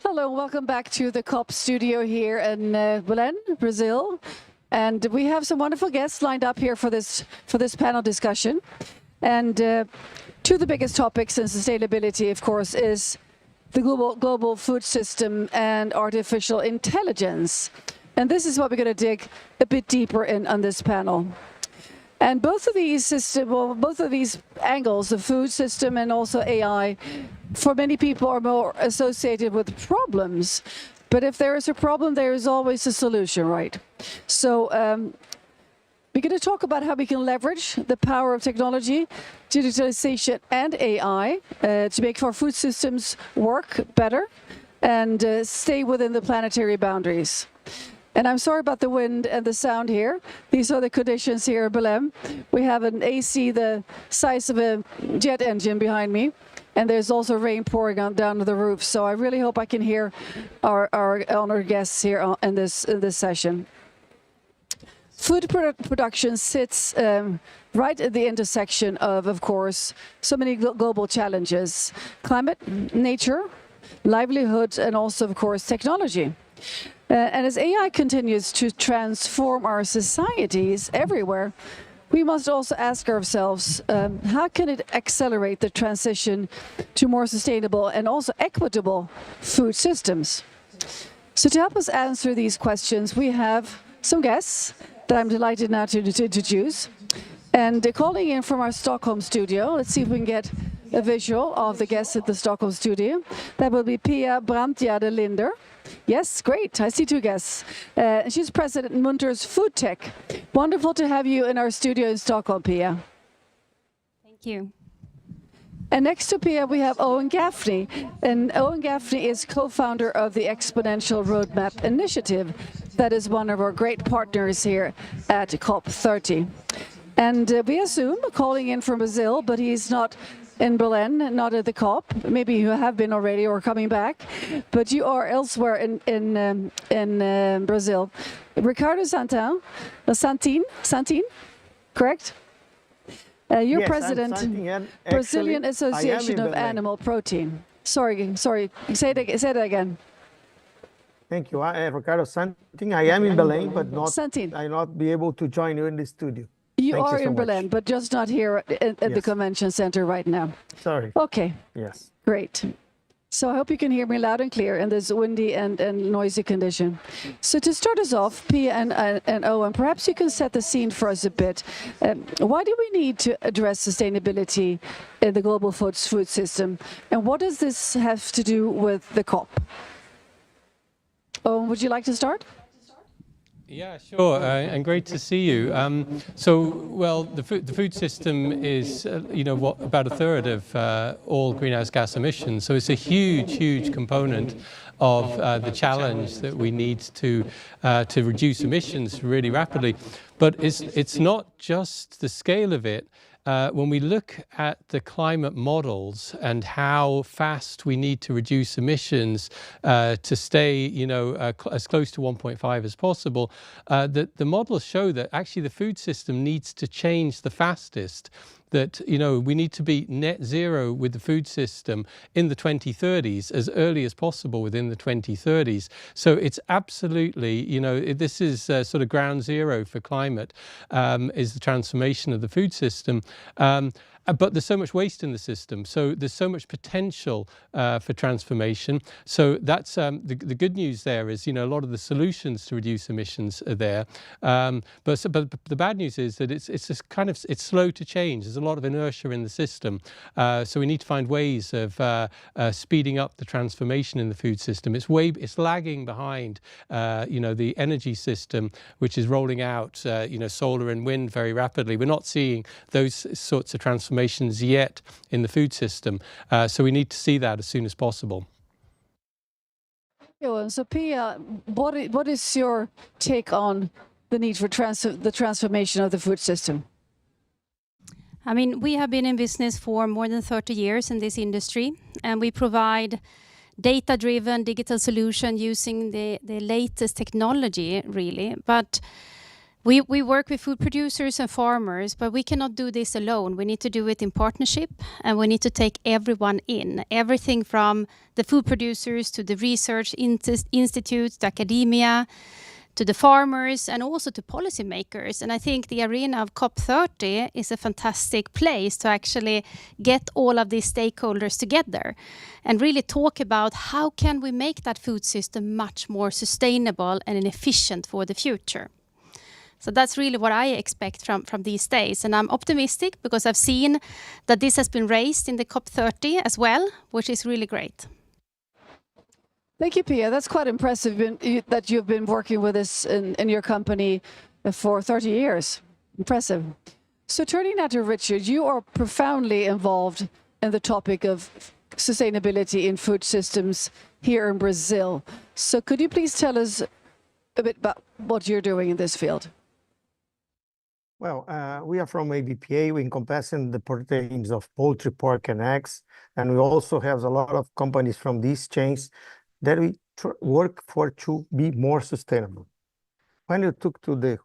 Hello, welcome back to the COP studio here in Belém, Brazil. And we have some wonderful guests lined up here for this panel discussion. And two of the biggest topics in sustainability, of course, is the global food system and artificial intelligence. And this is what we're going to dig a bit deeper in on this panel. And both of these angles, the food system and also AI, for many people are more associated with problems. But if there is a problem, there is always a solution, right? So we're going to talk about how we can leverage the power of technology, digitalization and AI to make our food systems work better and stay within the planetary boundaries. And I'm sorry about the wind and the sound here. These are the conditions here in Belém. We have an AC the size of a jet engine behind me. And there's also rain pouring down the roof. So I really hope I can hear our honored guests here in this session. Food production sits right at the intersection of course, so many global challenges. Climate, nature, livelihood, and also, of course, technology. And as AI continues to transform our societies everywhere, we must also ask ourselves, how can it accelerate the transition to more sustainable and also equitable food systems? So to help us answer these questions, we have some guests that I'm delighted now to introduce. And calling in from our Stockholm studio, let's see if we can get a visual of the guests at the Stockholm studio. That will be Pia Brantgärde Linder. Yes, great. I see two guests. She's president in Munter's Food Tech. Wonderful to have you in our studio in Stockholm, Pia. Thank you. And next to Pia, we have Owen Gaffney. And Owen Gaffney is co-founder of the Exponential Roadmap Initiative. That is one of our great partners here at COP30. And we assume, calling in from Brazil, but he's not in Belém, not at the COP. Maybe you have been already or coming back, but you are elsewhere in Brazil. Ricardo Santin, correct? You're yes, president, Brazilian Association of Animal Protein. Sorry, say it again. Thank you. I am Ricardo Santin. I am in Belém, but I not be able to join you in the studio. You Thank are you so in much. Berlin, but just not here at the Yes. convention center right now. Sorry. Okay. Yes. Great. So I hope you can hear me loud and clear in this windy and noisy condition. So to start us off, Pia and Owen, perhaps you can set the scene for us a bit. Why do we need to address sustainability in the global food system? And what does this have to do with the COP? Owen, would you like to start? Yeah, sure, and great to see you. Well, the food system is, about a third of all greenhouse gas emissions. So it's a huge component of the challenge that we need to reduce emissions really rapidly. But it's not just the scale of it. When we look at the climate models and how fast we need to reduce emissions to stay, as close to 1.5 as possible, the models show that actually the food system needs to change the fastest. That we need to be net zero with the food system in the 2030s, as early as possible within the 2030s. So it's absolutely, this is sort of ground zero for climate, is the transformation of the food system. But there's so much waste in the system, so there's so much potential for transformation. So that's the good news there is, a lot of the solutions to reduce emissions are there. But the bad news is that it's just it's slow to change. There's a lot of inertia in the system. So we need to find ways of speeding up the transformation in the food system. It's lagging behind, the energy system, which is rolling out, solar and wind very rapidly. We're not seeing those sorts of transformations yet in the food system. So we need to see that as soon as possible. So Pia, what is your take on the need for the transformation of the food system? I mean, we have been in business for more than 30 years in this industry, and we provide data-driven digital solution using the latest technology, really. But we work with food producers and farmers, but we cannot do this alone. We need to do it in partnership, and we need to take everyone in. Everything from the food producers to the research institutes, to academia, to the farmers, and also to policymakers. And I think the arena of COP30 is a fantastic place to actually get all of these stakeholders together and really talk about how can we make that food system much more sustainable and efficient for the future. So that's really what I expect from these days. And I'm optimistic because I've seen that this has been raised in the COP30 as well, which is really great. Thank you, Pia. That's quite impressive that you've been working with this in your company for 30 years. Impressive. So turning now to Richard, you are profoundly involved in the topic of sustainability in food systems here in Brazil. So could you please tell us a bit about what you're doing in this field? Well, we are from ABPA. We encompassing the proteins of poultry, pork, and eggs. And we also have a lot of companies from these chains that we work for to be more sustainable. When you took to the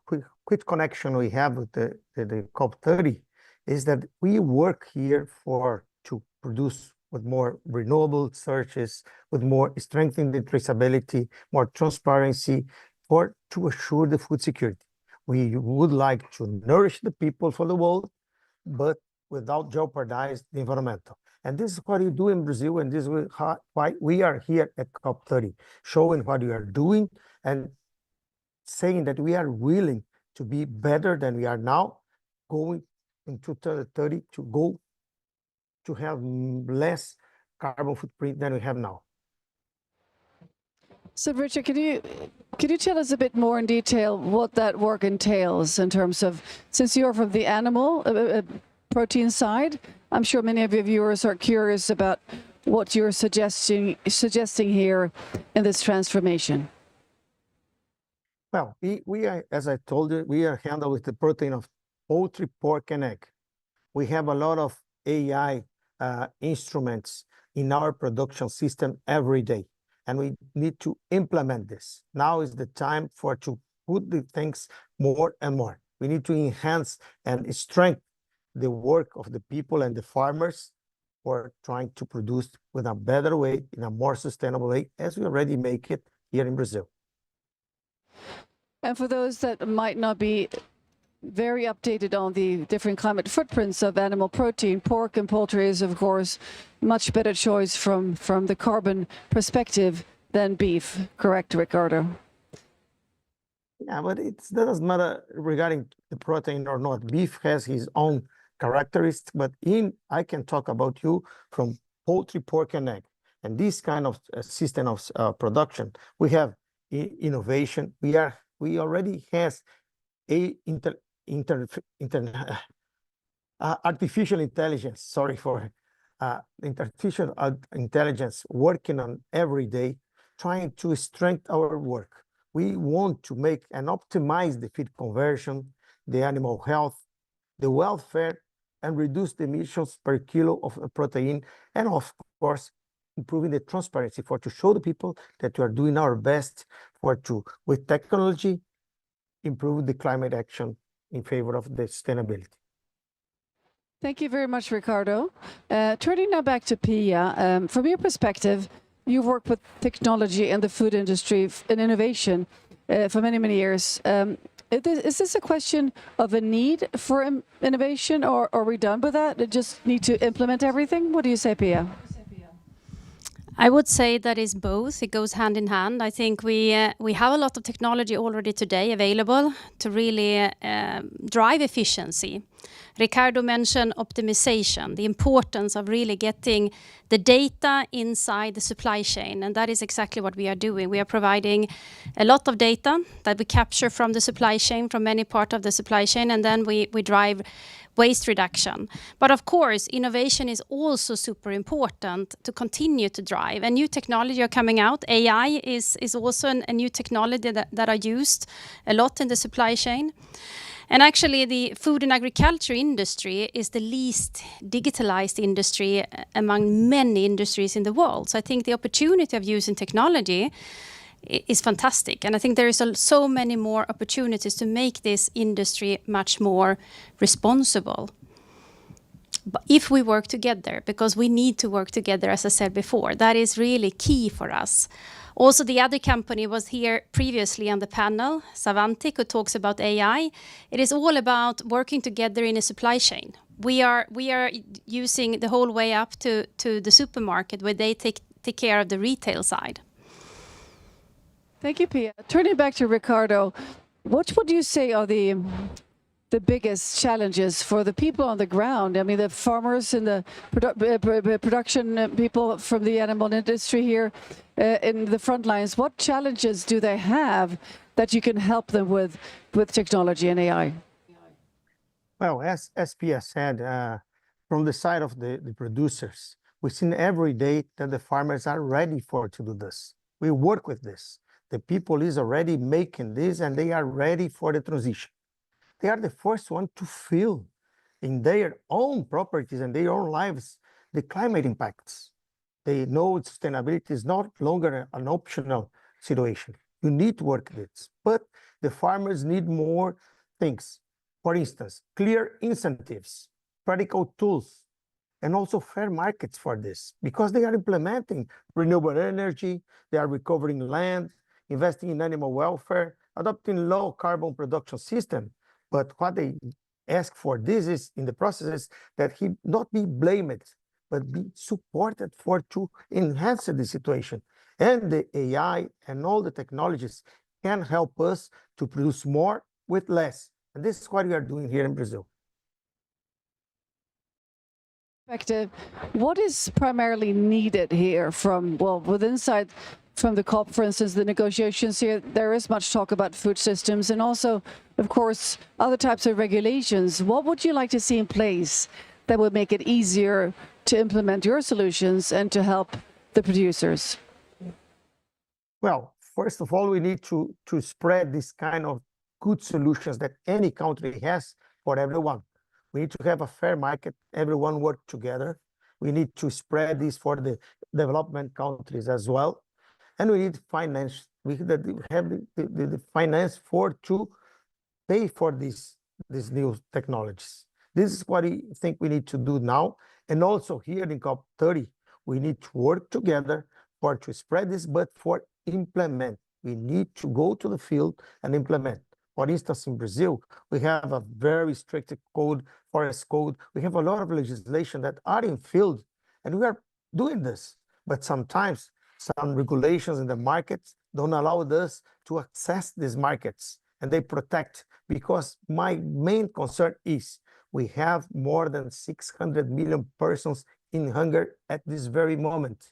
quick connection we have with the COP30, is that we work here to produce with more renewable searches, with more strengthening the traceability, more transparency, to assure the food security. We would like to nourish the people for the world, but without jeopardize the environmental. And this is what you do in Brazil, and this is why we are here at COP30, showing what we are doing and saying that we are willing to be better than we are now, going in 2030 to have less carbon footprint than we have now. So Richard, could you tell us a bit more in detail what that work entails in terms of, since you're from the animal protein side, I'm sure many of your viewers are curious about what you're suggesting here in this transformation. Well, we are, as I told you, we are handled with the protein of poultry, pork, and egg. We have a lot of AI instruments in our production system every day, and we need to implement this. Now is the time to put the things more and more. We need to enhance and strengthen the work of the people and the farmers for trying to produce with a better way, in a more sustainable way, as we already make it here in Brazil. And for those that might not be very updated on the different climate footprints of animal protein, pork and poultry is, of course, much better choice from the carbon perspective than beef. Correct, Ricardo? Yeah, but it doesn't matter regarding the protein or not. Beef has his own characteristics, but I can talk about you from poultry, pork, and egg. And this kind of system of production, we have innovation. We already has a artificial intelligence. Sorry for artificial intelligence working on every day, trying to strengthen our work. We want to make and optimize the feed conversion, the animal health, the welfare, and reduce the emissions per kilo of protein, and of course, improving the transparency to show the people that we are doing our best with technology, improve the climate action in favor of the sustainability. Thank you very much, Ricardo. Turning now back to Pia, from your perspective, you've worked with technology and the food industry and innovation for many, many years. Is this a question of a need for innovation, or are we done with that? We just need to implement everything? What do you say, Pia? I would say that is both. It goes hand in hand. I think we have a lot of technology already today available to really drive efficiency. Ricardo mentioned optimization, the importance of really getting the data inside the supply chain, and that is exactly what we are doing. We are providing a lot of data that we capture from the supply chain, from many parts of the supply chain, and then we drive waste reduction. But of course, innovation is also super important to continue to drive. And new technology are coming out. AI is also a new technology that are used a lot in the supply chain. And actually, the food and agriculture industry is the least digitalized industry among many industries in the world. So I think the opportunity of using technology is fantastic. And I think there is so many more opportunities to make this industry much more responsible. But if we work together, because we need to work together, as I said before, that is really key for us. Also, the other company was here previously on the panel, Savantic, who talks about AI. It is all about working together in a supply chain. We are using the whole way up to the supermarket, where they take care of the retail side. Thank you, Pia. Turning back to Ricardo, what would you say are the biggest challenges for the people on the ground? I mean, the farmers and the production people from the animal industry here in the front lines. What challenges do they have that you can help them with technology and AI? Well, as Pia said, from the side of the producers, we've seen every day that the farmers are ready to do this. We work with this. The people is already making this, and they are ready for the transition. They are the first one to feel in their own properties and their own lives the climate impacts. They know sustainability is not longer an optional situation. You need to work this, but the farmers need more things. For instance, clear incentives, practical tools, and also fair markets for this, because they are implementing renewable energy, they are recovering land, investing in animal welfare, adopting low carbon production system. But what they ask for this is, in the process, is that he not be blamed, but be supported to enhance the situation. And the AI and all the technologies can help us to produce more with less. And this is what we are doing here in Brazil. What is primarily needed here from the COP, for instance, the negotiations here? There is much talk about food systems and also, of course, other types of regulations. What would you like to see in place that would make it easier to implement your solutions and to help the producers? Well, first of all, we need to spread this kind of good solutions that any country has for everyone. We need to have a fair market, everyone work together. We need to spread this for the development countries as well. And we need finance. We have the finance to pay for these new technologies. This is what I think we need to do now. And also here in COP30, we need to work together to spread this, but for implement. we need to go to the field and implement. For instance, in Brazil, we have a very strict code, forest code. We have a lot of legislation that are in field, and we are doing this. But sometimes some regulations in the markets don't allow us to access these markets, and they protect. Because my main concern is we have more than 600 million persons in hunger at this very moment,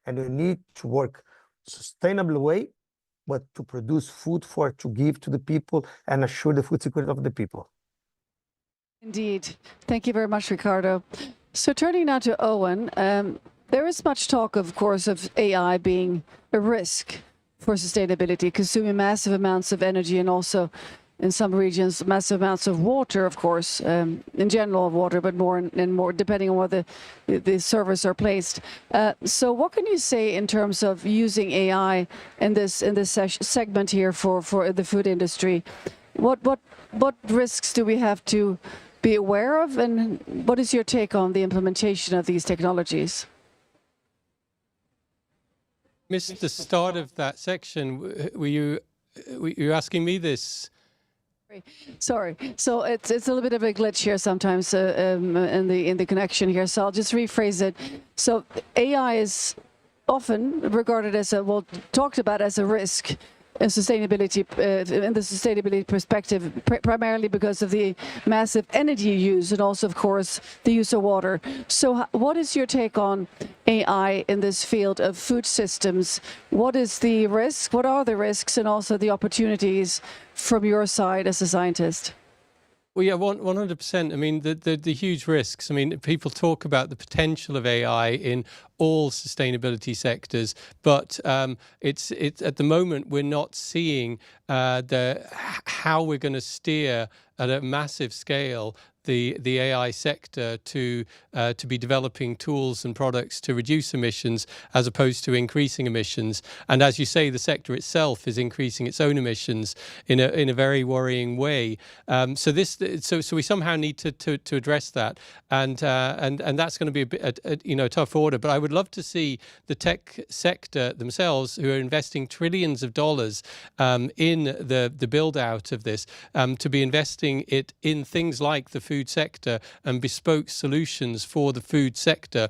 and we need to work sustainable way, but to produce food to give to the people and assure the food security of the people. Indeed. Thank you very much, Ricardo. So turning now to Owen, there is much talk, of course, of AI being a risk for sustainability, consuming massive amounts of energy and also in some regions massive amounts of water, of course, in general water, but more and more depending on where the servers are placed. So what can you say in terms of using AI in this segment here for the food industry? What risks do we have to be aware of, and what is your take on the implementation of these technologies? Missed the start of that section. Were you asking me this? Sorry. So it's a little bit of a glitch here sometimes in the connection here. So I'll just rephrase it. So AI is often regarded as talked about as a risk in sustainability, in the sustainability perspective, primarily because of the massive energy use and also, of course, the use of water. So what is your take on AI in this field of food systems? What is the risk? What are the risks and also the opportunities from your side as a scientist? Well, yeah, 100%. I mean, the huge risks. I mean, people talk about the potential of AI in all sustainability sectors, but it's at the moment we're not seeing how we're going to steer at a massive scale the AI sector to be developing tools and products to reduce emissions as opposed to increasing emissions. And as you say, the sector itself is increasing its own emissions in a very worrying way. So we somehow need to address that, and that's going to be a tough order. But I would love to see the tech sector themselves, who are investing trillions of dollars in the build out of this, to be investing it in things like the food sector and bespoke solutions for the food sector,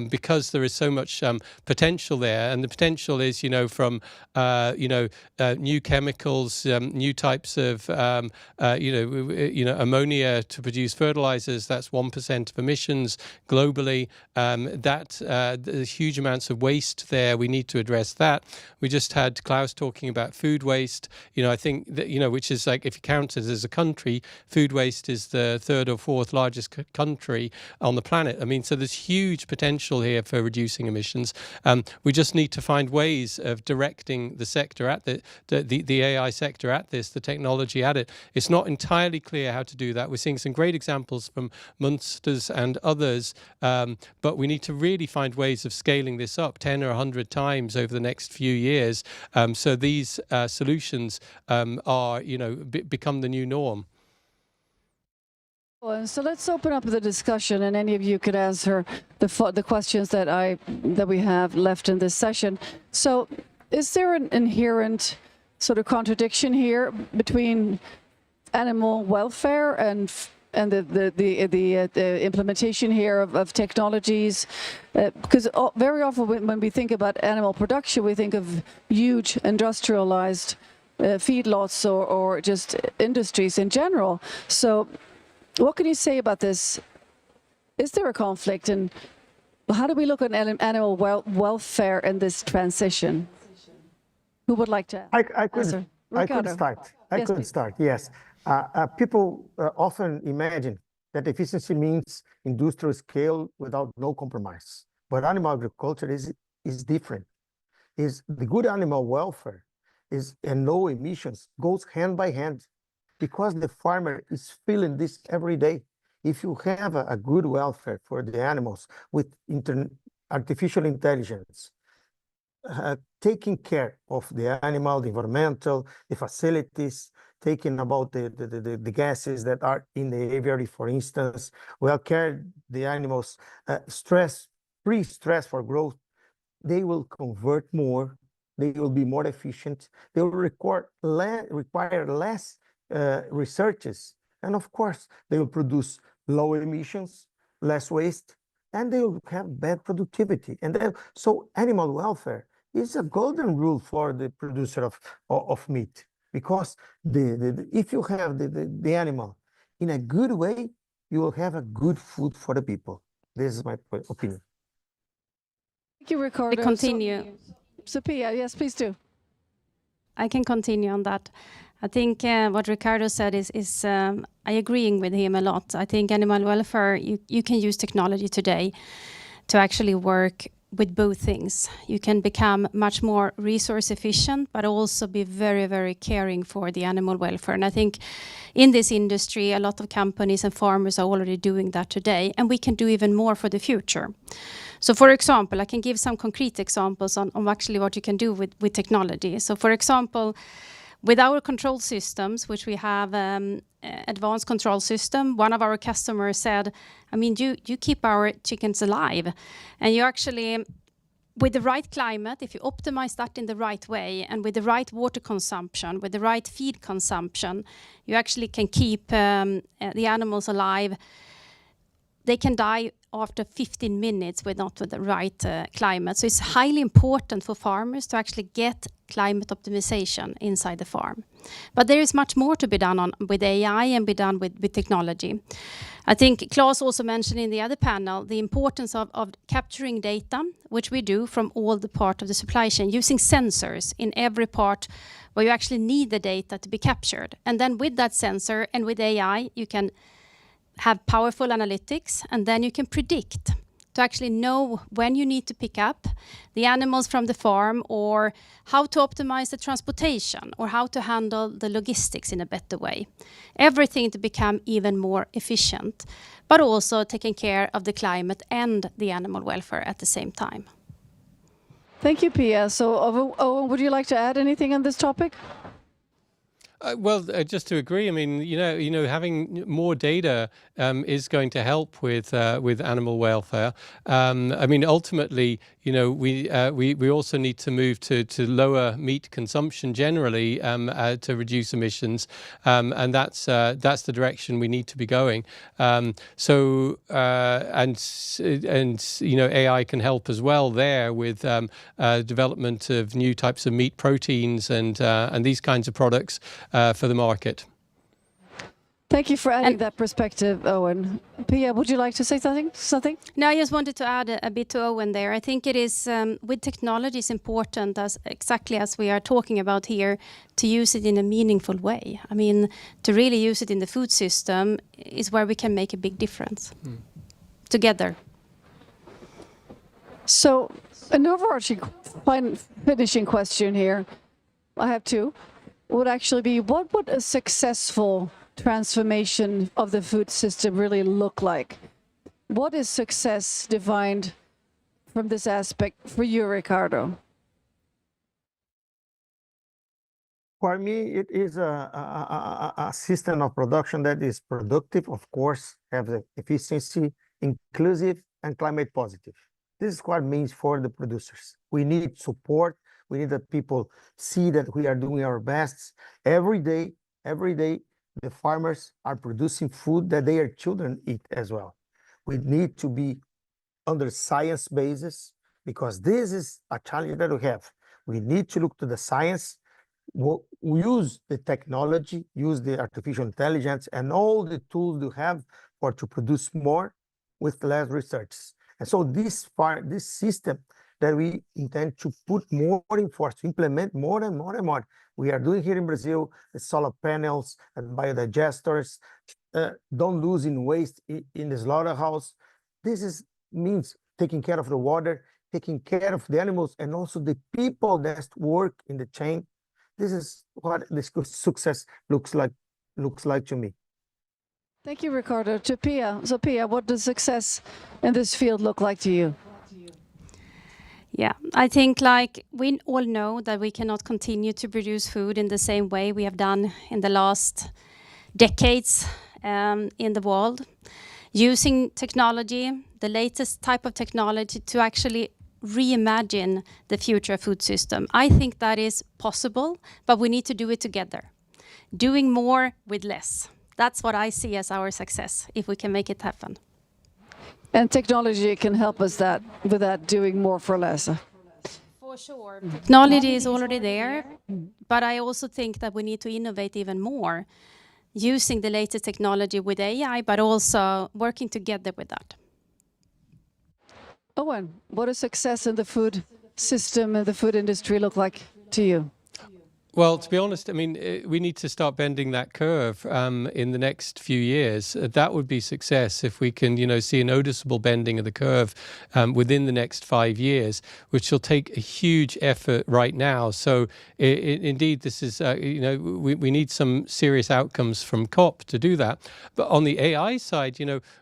because there is so much potential there. And the potential is, from new chemicals, new types of ammonia to produce fertilizers. That's 1% of emissions globally. There's huge amounts of waste there. We need to address that. We just had Klaus talking about food waste. I think that which is like, if you count it as a country, food waste is the third or fourth largest country on the planet. I mean, so there's huge potential here for reducing emissions. We just need to find ways of directing the sector at the AI sector at this, the technology at it. It's not entirely clear how to do that. We're seeing some great examples from Munsters and others, but we need to really find ways of scaling this up 10 or 100 times over the next few years, so these solutions are, become the new norm. So let's open up the discussion, and any of you could answer the questions that we have left in this session. So, is there an inherent sort of contradiction here between animal welfare and the implementation here of technologies? Because very often when we think about animal production, we think of huge industrialized feedlots or just industries in general. So what can you say about this? Is there a conflict, and how do we look at animal welfare in this transition? Who would like to answer? I could start. I could start, yes. People often imagine that efficiency means industrial scale without no compromise. But animal agriculture is different. The good animal welfare and no emissions goes hand by hand, because the farmer is feeling this every day. If you have a good welfare for the animals with artificial intelligence, taking care of the animal, the environmental, the facilities, taking about the gases that are in the aviary, for instance, well care the animals, free stress for growth, they will convert more they will be more efficient, they will require less researches, and of course, they will produce lower emissions, less waste, and they will have better productivity. And then, so animal welfare is a golden rule for the producer of meat, because if you have the animal in a good way, you will have a good food for the people. This is my opinion. Thank you, Ricardo. To continue. So Pia, yes, please do. I can continue on that. I think what Ricardo said is I agreeing with him a lot. I think animal welfare, you can use technology today to actually work with both things. You can become much more resource efficient, but also be very, very caring for the animal welfare. And I think in this industry, a lot of companies and farmers are already doing that today, and we can do even more for the future. So for example, I can give some concrete examples on actually what you can do with technology. So for example, with our control systems, which we have advanced control system, one of our customers said, I mean, you keep our chickens alive. And you actually, with the right climate, if you optimize that in the right way, and with the right water consumption, with the right feed consumption, you actually can keep the animals alive. They can die after 15 minutes with the right climate. So it's highly important for farmers to actually get climate optimization inside the farm. But there is much more to be done with AI and be done with technology. I think Claes also mentioned in the other panel the importance of capturing data, which we do from all the part of the supply chain, using sensors in every part where you actually need the data to be captured. And then with that sensor and with AI, you can have powerful analytics, and then you can predict to actually know when you need to pick up the animals from the farm, or how to optimize the transportation, or how to handle the logistics in a better way. Everything to become even more efficient, but also taking care of the climate and the animal welfare at the same time. Thank you, Pia. So Owen, would you like to add anything on this topic? Well, just to agree, I mean, you know, having more data is going to help with animal welfare. I mean, ultimately, you know, we also need to move to lower meat consumption generally to reduce emissions, and that's the direction we need to be going. So you know, AI can help as well there with development of new types of meat proteins and these kinds of products for the market. Thank you for adding that perspective, Owen. Pia, would you like to say something? No, I just wanted to add a bit to Owen there. I think it is, with technology, it's important, exactly as we are talking about here, to use it in a meaningful way. I mean, to really use it in the food system is where we can make a big difference together. So, an overarching finishing question here, I have two, would actually be, what would a successful transformation of the food system really look like? What is success defined from this aspect for you, Ricardo? For me, it is a system of production that is productive, of course, have the efficiency, inclusive, and climate positive. This is what it means for the producers. We need support. We need that people see that we are doing our best. Every day, the farmers are producing food that their children eat as well. We need to be under science basis, because this is a challenge that we have. We need to look to the science, we use the technology, use the artificial intelligence and all the tools we have to produce more with less research. And so this system that we intend to put more in force, to implement more and more and more. We are doing here in Brazil, the solar panels and biodigesters, don't lose in waste in the slaughterhouse. This means taking care of the water, taking care of the animals, and also the people that work in the chain. This is what this success looks like to me. Thank you, Ricardo. To Pia. So Pia, what does success in this field look like to you? Yeah, I think like we all know that we cannot continue to produce food in the same way we have done in the last decades in the world. Using technology, the latest type of technology, to actually reimagine the future food system. I think that is possible, but we need to do it together. Doing more with less. That's what I see as our success, if we can make it happen. And technology can help us with that, doing more for less. For sure. Technology is already there, but I also think that we need to innovate even more, using the latest technology with AI, but also working together with that. Owen, what does success in the food system and the food industry look like to you? Well, to be honest, I mean, we need to start bending that curve in the next few years. That would be success if we can, see a noticeable bending of the curve within the next 5 years, which will take a huge effort right now. So, indeed, this is, we need some serious outcomes from COP to do that. But on the AI side,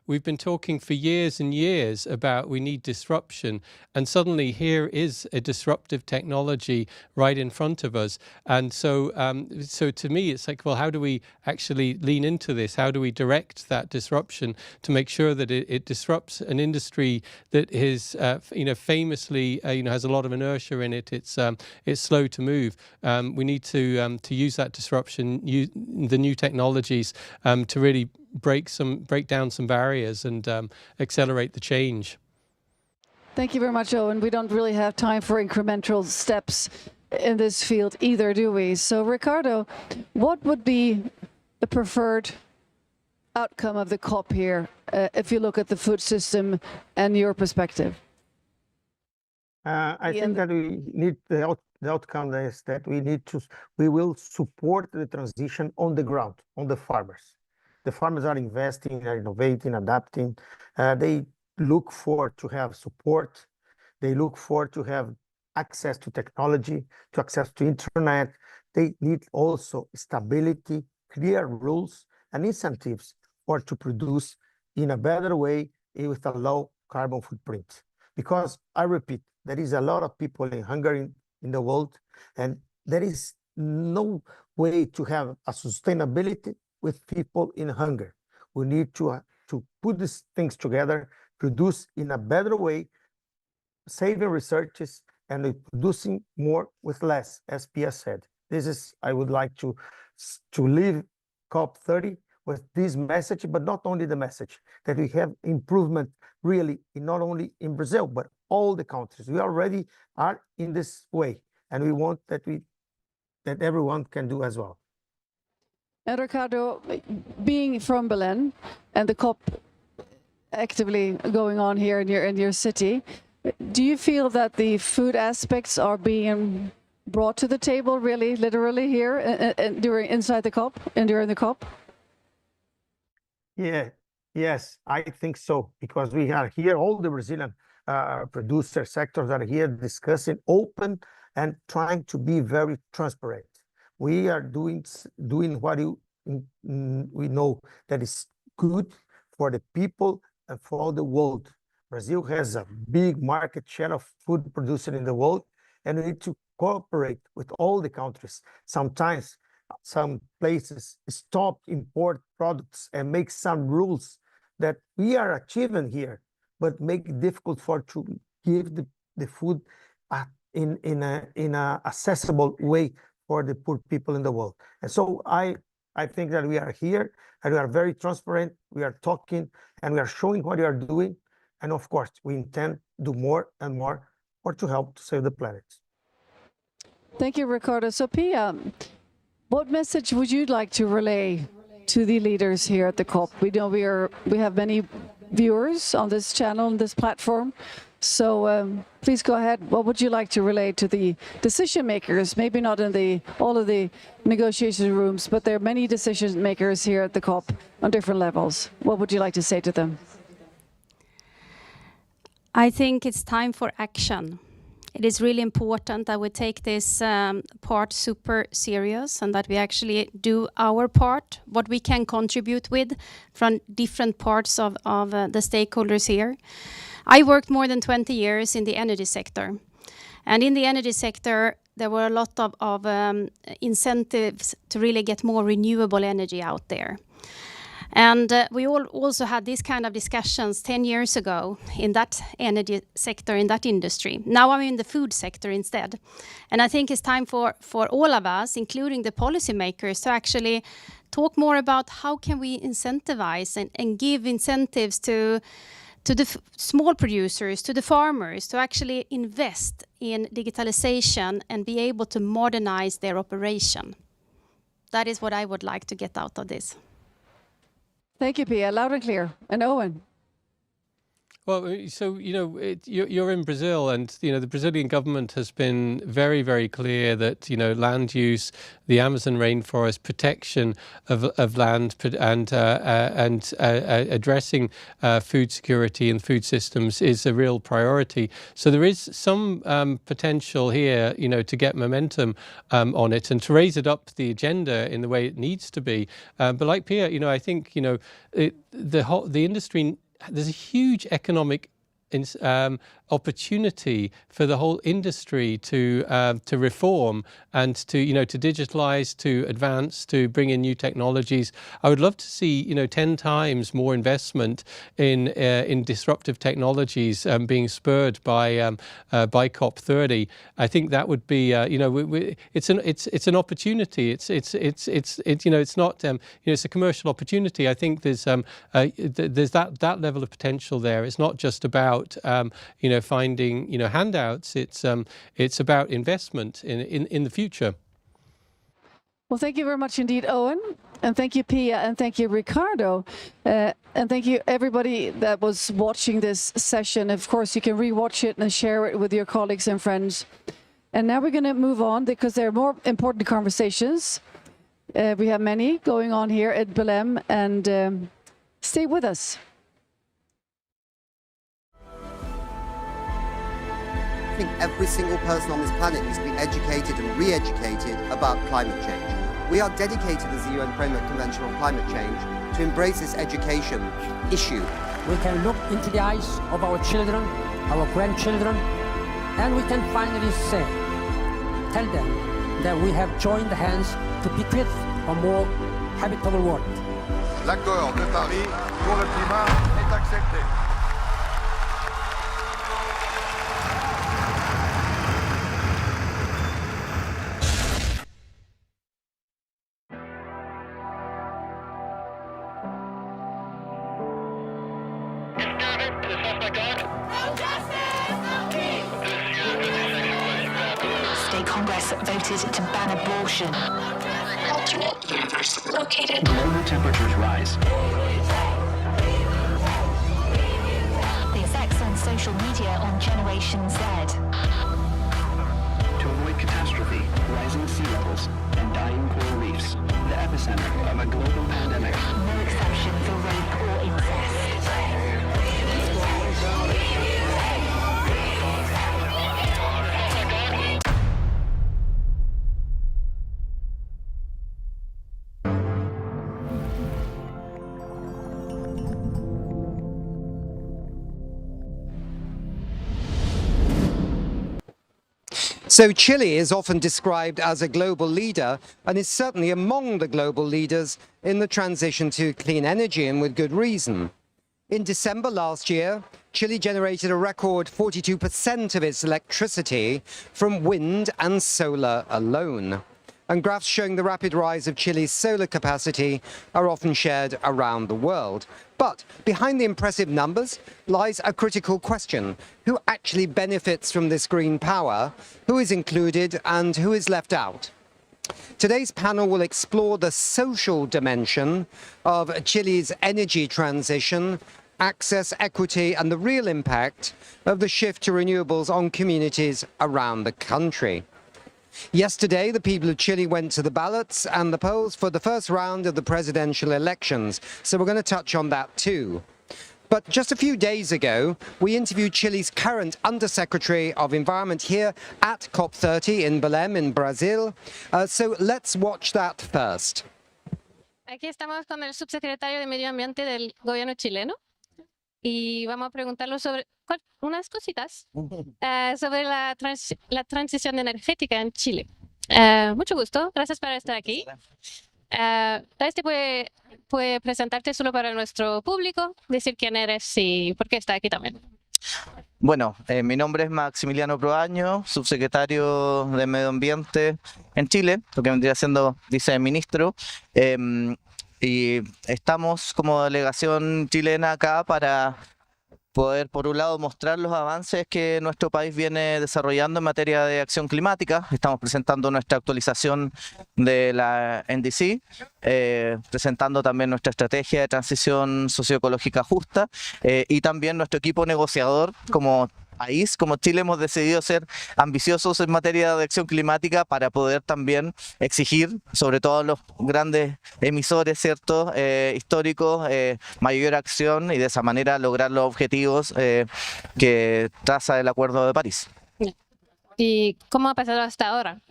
we've been talking for years and years about we need disruption. And suddenly here is a disruptive technology right in front of us. And so to me, it's like, well, how do we actually lean into this? How do we direct that disruption to make sure that it disrupts an industry that is, famously, has a lot of inertia in it. It's slow to move. We need to use that disruption, the new technologies, to really break down some barriers and accelerate the change. Thank you very much, Owen. We don't really have time for incremental steps in this field either, do we? So, Ricardo, what would be the preferred outcome of the COP here, if you look at the food system and your perspective? I think that we need the outcome is that we will support the transition on the ground, on the farmers. The farmers are investing, are innovating, adapting. They look for to have support. They look for to have access to technology, to access to internet. They need also stability, clear rules and incentives for to produce in a better way with a low carbon footprint. Because I repeat, there is a lot of people in hunger in the world, and there is no way to have a sustainability with people in hunger. We need to put these things together, produce in a better way, saving researches, and producing more with less, as Pia said. This is, I would like to leave COP30 with this message, but not only the message, that we have improvement really not only in Brazil, but all the countries. We already are in this way, and we want that everyone can do as well. And Ricardo, being from Berlin and the COP actively going on here in your city, do you feel that the food aspects are being brought to the table, really, literally here inside the COP and during the COP? Yeah, yes, I think so, because we are here, all the Brazilian producer sectors are here discussing open and trying to be very transparent. We are doing what we know that is good for the people and for all the world. Brazil has a big market share of food produced in the world, and we need to cooperate with all the countries. Sometimes some places stop import products and make some rules that we are achieving here, but make it difficult to give the food in a accessible way for the poor people in the world. And so I think that we are here and we are very transparent. We are talking and we are showing what we are doing. And of course, we intend to do more and more to help to save the planet. Thank you, Ricardo. So, Pia, what message would you like to relay to the leaders here at the COP? We know we have many viewers on this channel, on this platform. So please go ahead. What would you like to relay to the decision makers? Maybe not in all of the negotiation rooms, but there are many decision makers here at the COP on different levels. What would you like to say to them? I think it's time for action. It is really important that we take this part super serious and that we actually do our part, what we can contribute with from different parts of the stakeholders here. I worked more than 20 years in the energy sector. And in the energy sector, there were a lot of incentives to really get more renewable energy out there. And we all also had these kind of discussions 10 years ago in that energy sector, in that industry. Now I'm in the food sector instead. And I think it's time for all of us, including the policymakers, to actually talk more about how can we incentivize and give incentives to the small producers, to the farmers, to actually invest in digitalization and be able to modernize their operation. That is what I would like to get out of this. Thank you, Pia. Loud and clear. And Owen. Well, so, you're in Brazil, and, the Brazilian government has been very, very clear that, land use, the Amazon rainforest, protection of land and addressing food security and food systems is a real priority. So there is some potential here, to get momentum on it and to raise it up the agenda in the way it needs to be. But like Pia, I think, the industry, there's a huge economic opportunity for the whole industry to reform and to digitalize, to advance, to bring in new technologies. I would love to see 10 times more investment in disruptive technologies being spurred by COP30. I think that would be it's an opportunity. It's not it's a commercial opportunity. I think there's that level of potential there. It's not just about finding handouts. It's about investment in the future. Well, thank you very much indeed, Owen, and thank you, Pia, and thank you, Ricardo, and thank you everybody that was watching this session. Of course, you can rewatch it and share it with your colleagues and friends. And now we're going to move on because there are more important conversations. We have many going on here at Belém, and stay with us. I think every single person on this planet needs to be educated and re-educated about climate change. We are dedicated as the UN Framework Convention on Climate Change to embrace this education issue. We can look into the eyes of our children, our grandchildren, and we can finally tell them that we have joined hands to bequeath a more habitable world. L'accord de Paris pour le climat est accepté. State Congress voted to ban abortion. Alternate universe located. Global temperatures rise. The effects on social media on Generation Z. To avoid catastrophe, rising sea levels, and dying coral reefs, the epicenter of a global pandemic. No exception for rape or incest. So Chile is often described as a global leader and is certainly among the global leaders in the transition to clean energy, and with good reason. In December last year, Chile generated a record 42% of its electricity from wind and solar alone. And graphs showing the rapid rise of Chile's solar capacity are often shared around the world. But behind the impressive numbers lies a critical question. Who actually benefits from this green power? Who is included and who is left out? Today's panel will explore the social dimension of Chile's energy transition, access, equity, and the real impact of the shift to renewables on communities around the country. Yesterday, the people of Chile went to the ballots and the polls for the first round of the presidential elections, so we're going to touch on that too. But just a few days ago, we interviewed Chile's current Undersecretary of Environment here at COP30 in Belém, in Brazil. So let's watch that first. Aquí estamos con el subsecretario de Medio Ambiente del gobierno chileno y vamos a preguntarlo sobre unas cositas sobre la transición energética en Chile. Mucho gusto, gracias por estar aquí. Tal vez te puede presentarte solo para nuestro público, decir quién eres y por qué estás aquí también. Bueno, mi nombre es Maximiliano Proaño, subsecretario de Medio Ambiente en Chile, lo que vendría siendo viceministro, y estamos como delegación chilena acá para poder, por un lado, mostrar los avances que nuestro país viene desarrollando en materia de acción climática. Estamos presentando nuestra actualización de la NDC, presentando también nuestra estrategia de transición socioecológica justa y también nuestro equipo negociador como país, como Chile, hemos decidido ser ambiciosos en materia de acción climática para poder también exigir, sobre todo a los grandes emisores, ¿cierto?, históricos, mayor acción y de esa manera lograr los objetivos que traza el Acuerdo de París. ¿Y cómo ha pasado hasta ahora?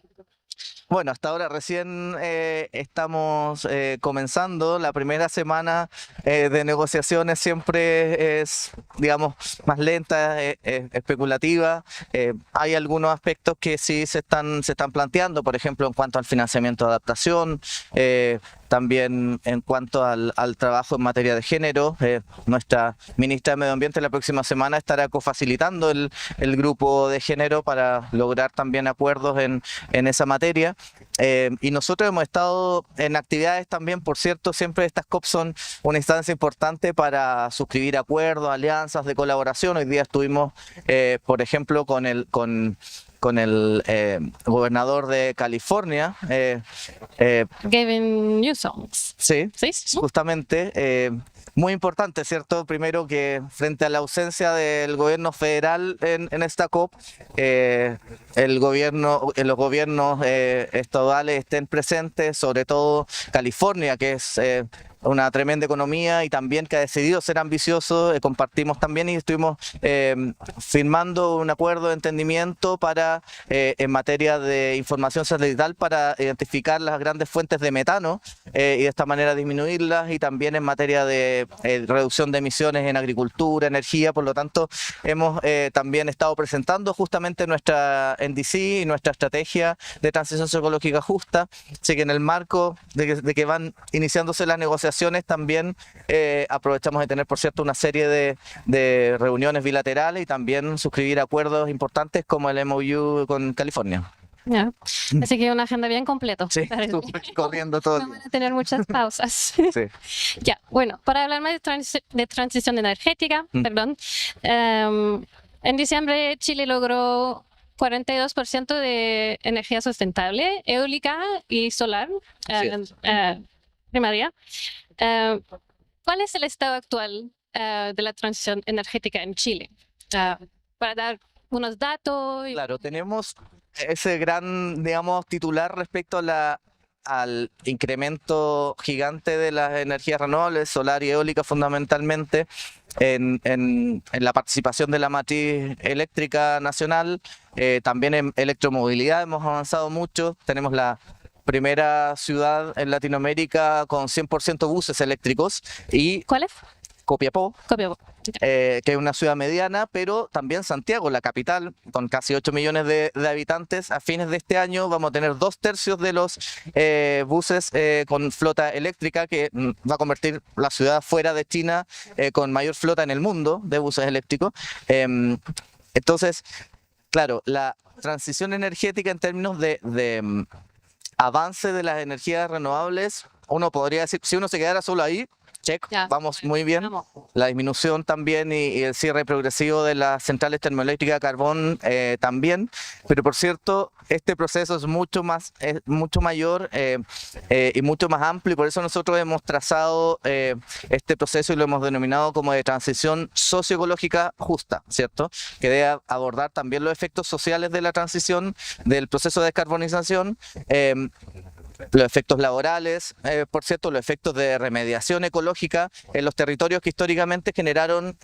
Bueno, hasta ahora recién estamos comenzando. La primera semana de negociaciones siempre es, digamos, más lenta, especulativa. Hay algunos aspectos que sí se están planteando, por ejemplo, en cuanto al financiamiento de adaptación, también en cuanto al trabajo en materia de género. Nuestra ministra de Medio Ambiente la próxima semana estará cofacilitando el grupo de género para lograr también acuerdos en esa materia. Y nosotros hemos estado en actividades también, por cierto, siempre estas COP son una instancia importante para suscribir acuerdos, alianzas de colaboración. Hoy día estuvimos, por ejemplo, con el gobernador de California. Gavin Newsom. Sí, justamente. Muy importante, ¿cierto? Primero que frente a la ausencia del gobierno federal en esta COP, los gobiernos estaduales estén presentes, sobre todo California, que es una tremenda economía y también que ha decidido ser ambicioso. Compartimos también y estuvimos firmando un acuerdo de entendimiento para en materia de información satelital para identificar las grandes fuentes de metano y de esta manera disminuirlas, y también en materia de reducción de emisiones en agricultura, energía. Por lo tanto, hemos también estado presentando justamente nuestra NDC y nuestra estrategia de transición ecológica justa. Así que en el marco de que van iniciándose las negociaciones, también aprovechamos de tener, por cierto, una serie de reuniones bilaterales y también suscribir acuerdos importantes como el MOU con California. Yeah. Así que una agenda bien completa. Sí, corriendo todo el día. Van a tener muchas pausas. Sí. Ya, bueno, para hablar más de transición energética, perdón, en diciembre Chile logró 42% de energía sustentable, eólica y solar, primaria. ¿Cuál es el estado actual de la transición energética en Chile? Para dar unos datos. Claro, tenemos ese gran, digamos, titular respecto a al incremento gigante de las energías renovables, solar y eólica fundamentalmente, en la participación de la matriz eléctrica nacional. También en electromovilidad hemos avanzado mucho. Tenemos la primera ciudad en Latinoamérica con 100% buses eléctricos. Y ¿cuál es? Copiapó. Copiapó. Que es una ciudad mediana, pero también Santiago, la capital, con casi 8 millones de habitantes. A fines de este año vamos a tener 2/3 de los buses con flota eléctrica, que va a convertir la ciudad fuera de China con mayor flota en el mundo de buses eléctricos. Entonces, claro, la transición energética en términos de avance de las energías renovables, uno podría decir, si uno se quedara solo ahí, check, vamos muy bien. La disminución también y el cierre progresivo de las centrales termoeléctricas de carbón también, pero por cierto, este proceso es mucho mayor y mucho más amplio, y por eso nosotros hemos trazado este proceso y lo hemos denominado como de transición socioecológica justa, ¿cierto? Que debe abordar también los efectos sociales de la transición, del proceso de descarbonización, los efectos laborales, por cierto, los efectos de remediación ecológica en los territorios que históricamente generaron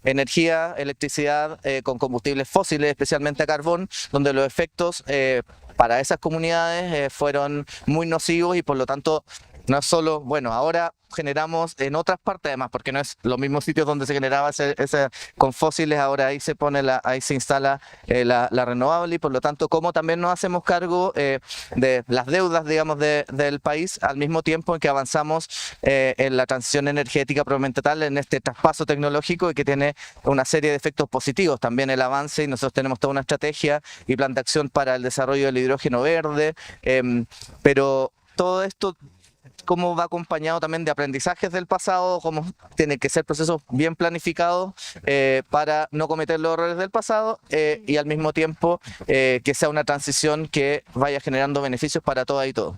energía, electricidad con combustibles fósiles, especialmente a carbón, donde los efectos para esas comunidades fueron muy nocivos y por lo tanto no es solo, bueno, ahora generamos en otras partes además, porque no es los mismos sitios donde se generaba ese con fósiles, ahora ahí se pone ahí se instala la renovable, y por lo tanto como también nos hacemos cargo de las deudas, digamos, del país, al mismo tiempo en que avanzamos en la transición energética propiamente tal, en este traspaso tecnológico, y que tiene una serie de efectos positivos, también el avance, y nosotros tenemos toda una estrategia y plan de acción para el desarrollo del hidrógeno verde, pero todo esto cómo va acompañado también de aprendizajes del pasado, cómo tiene que ser procesos bien planificados para no cometer los errores del pasado, y al mismo tiempo que sea una transición que vaya generando beneficios para todas y todos.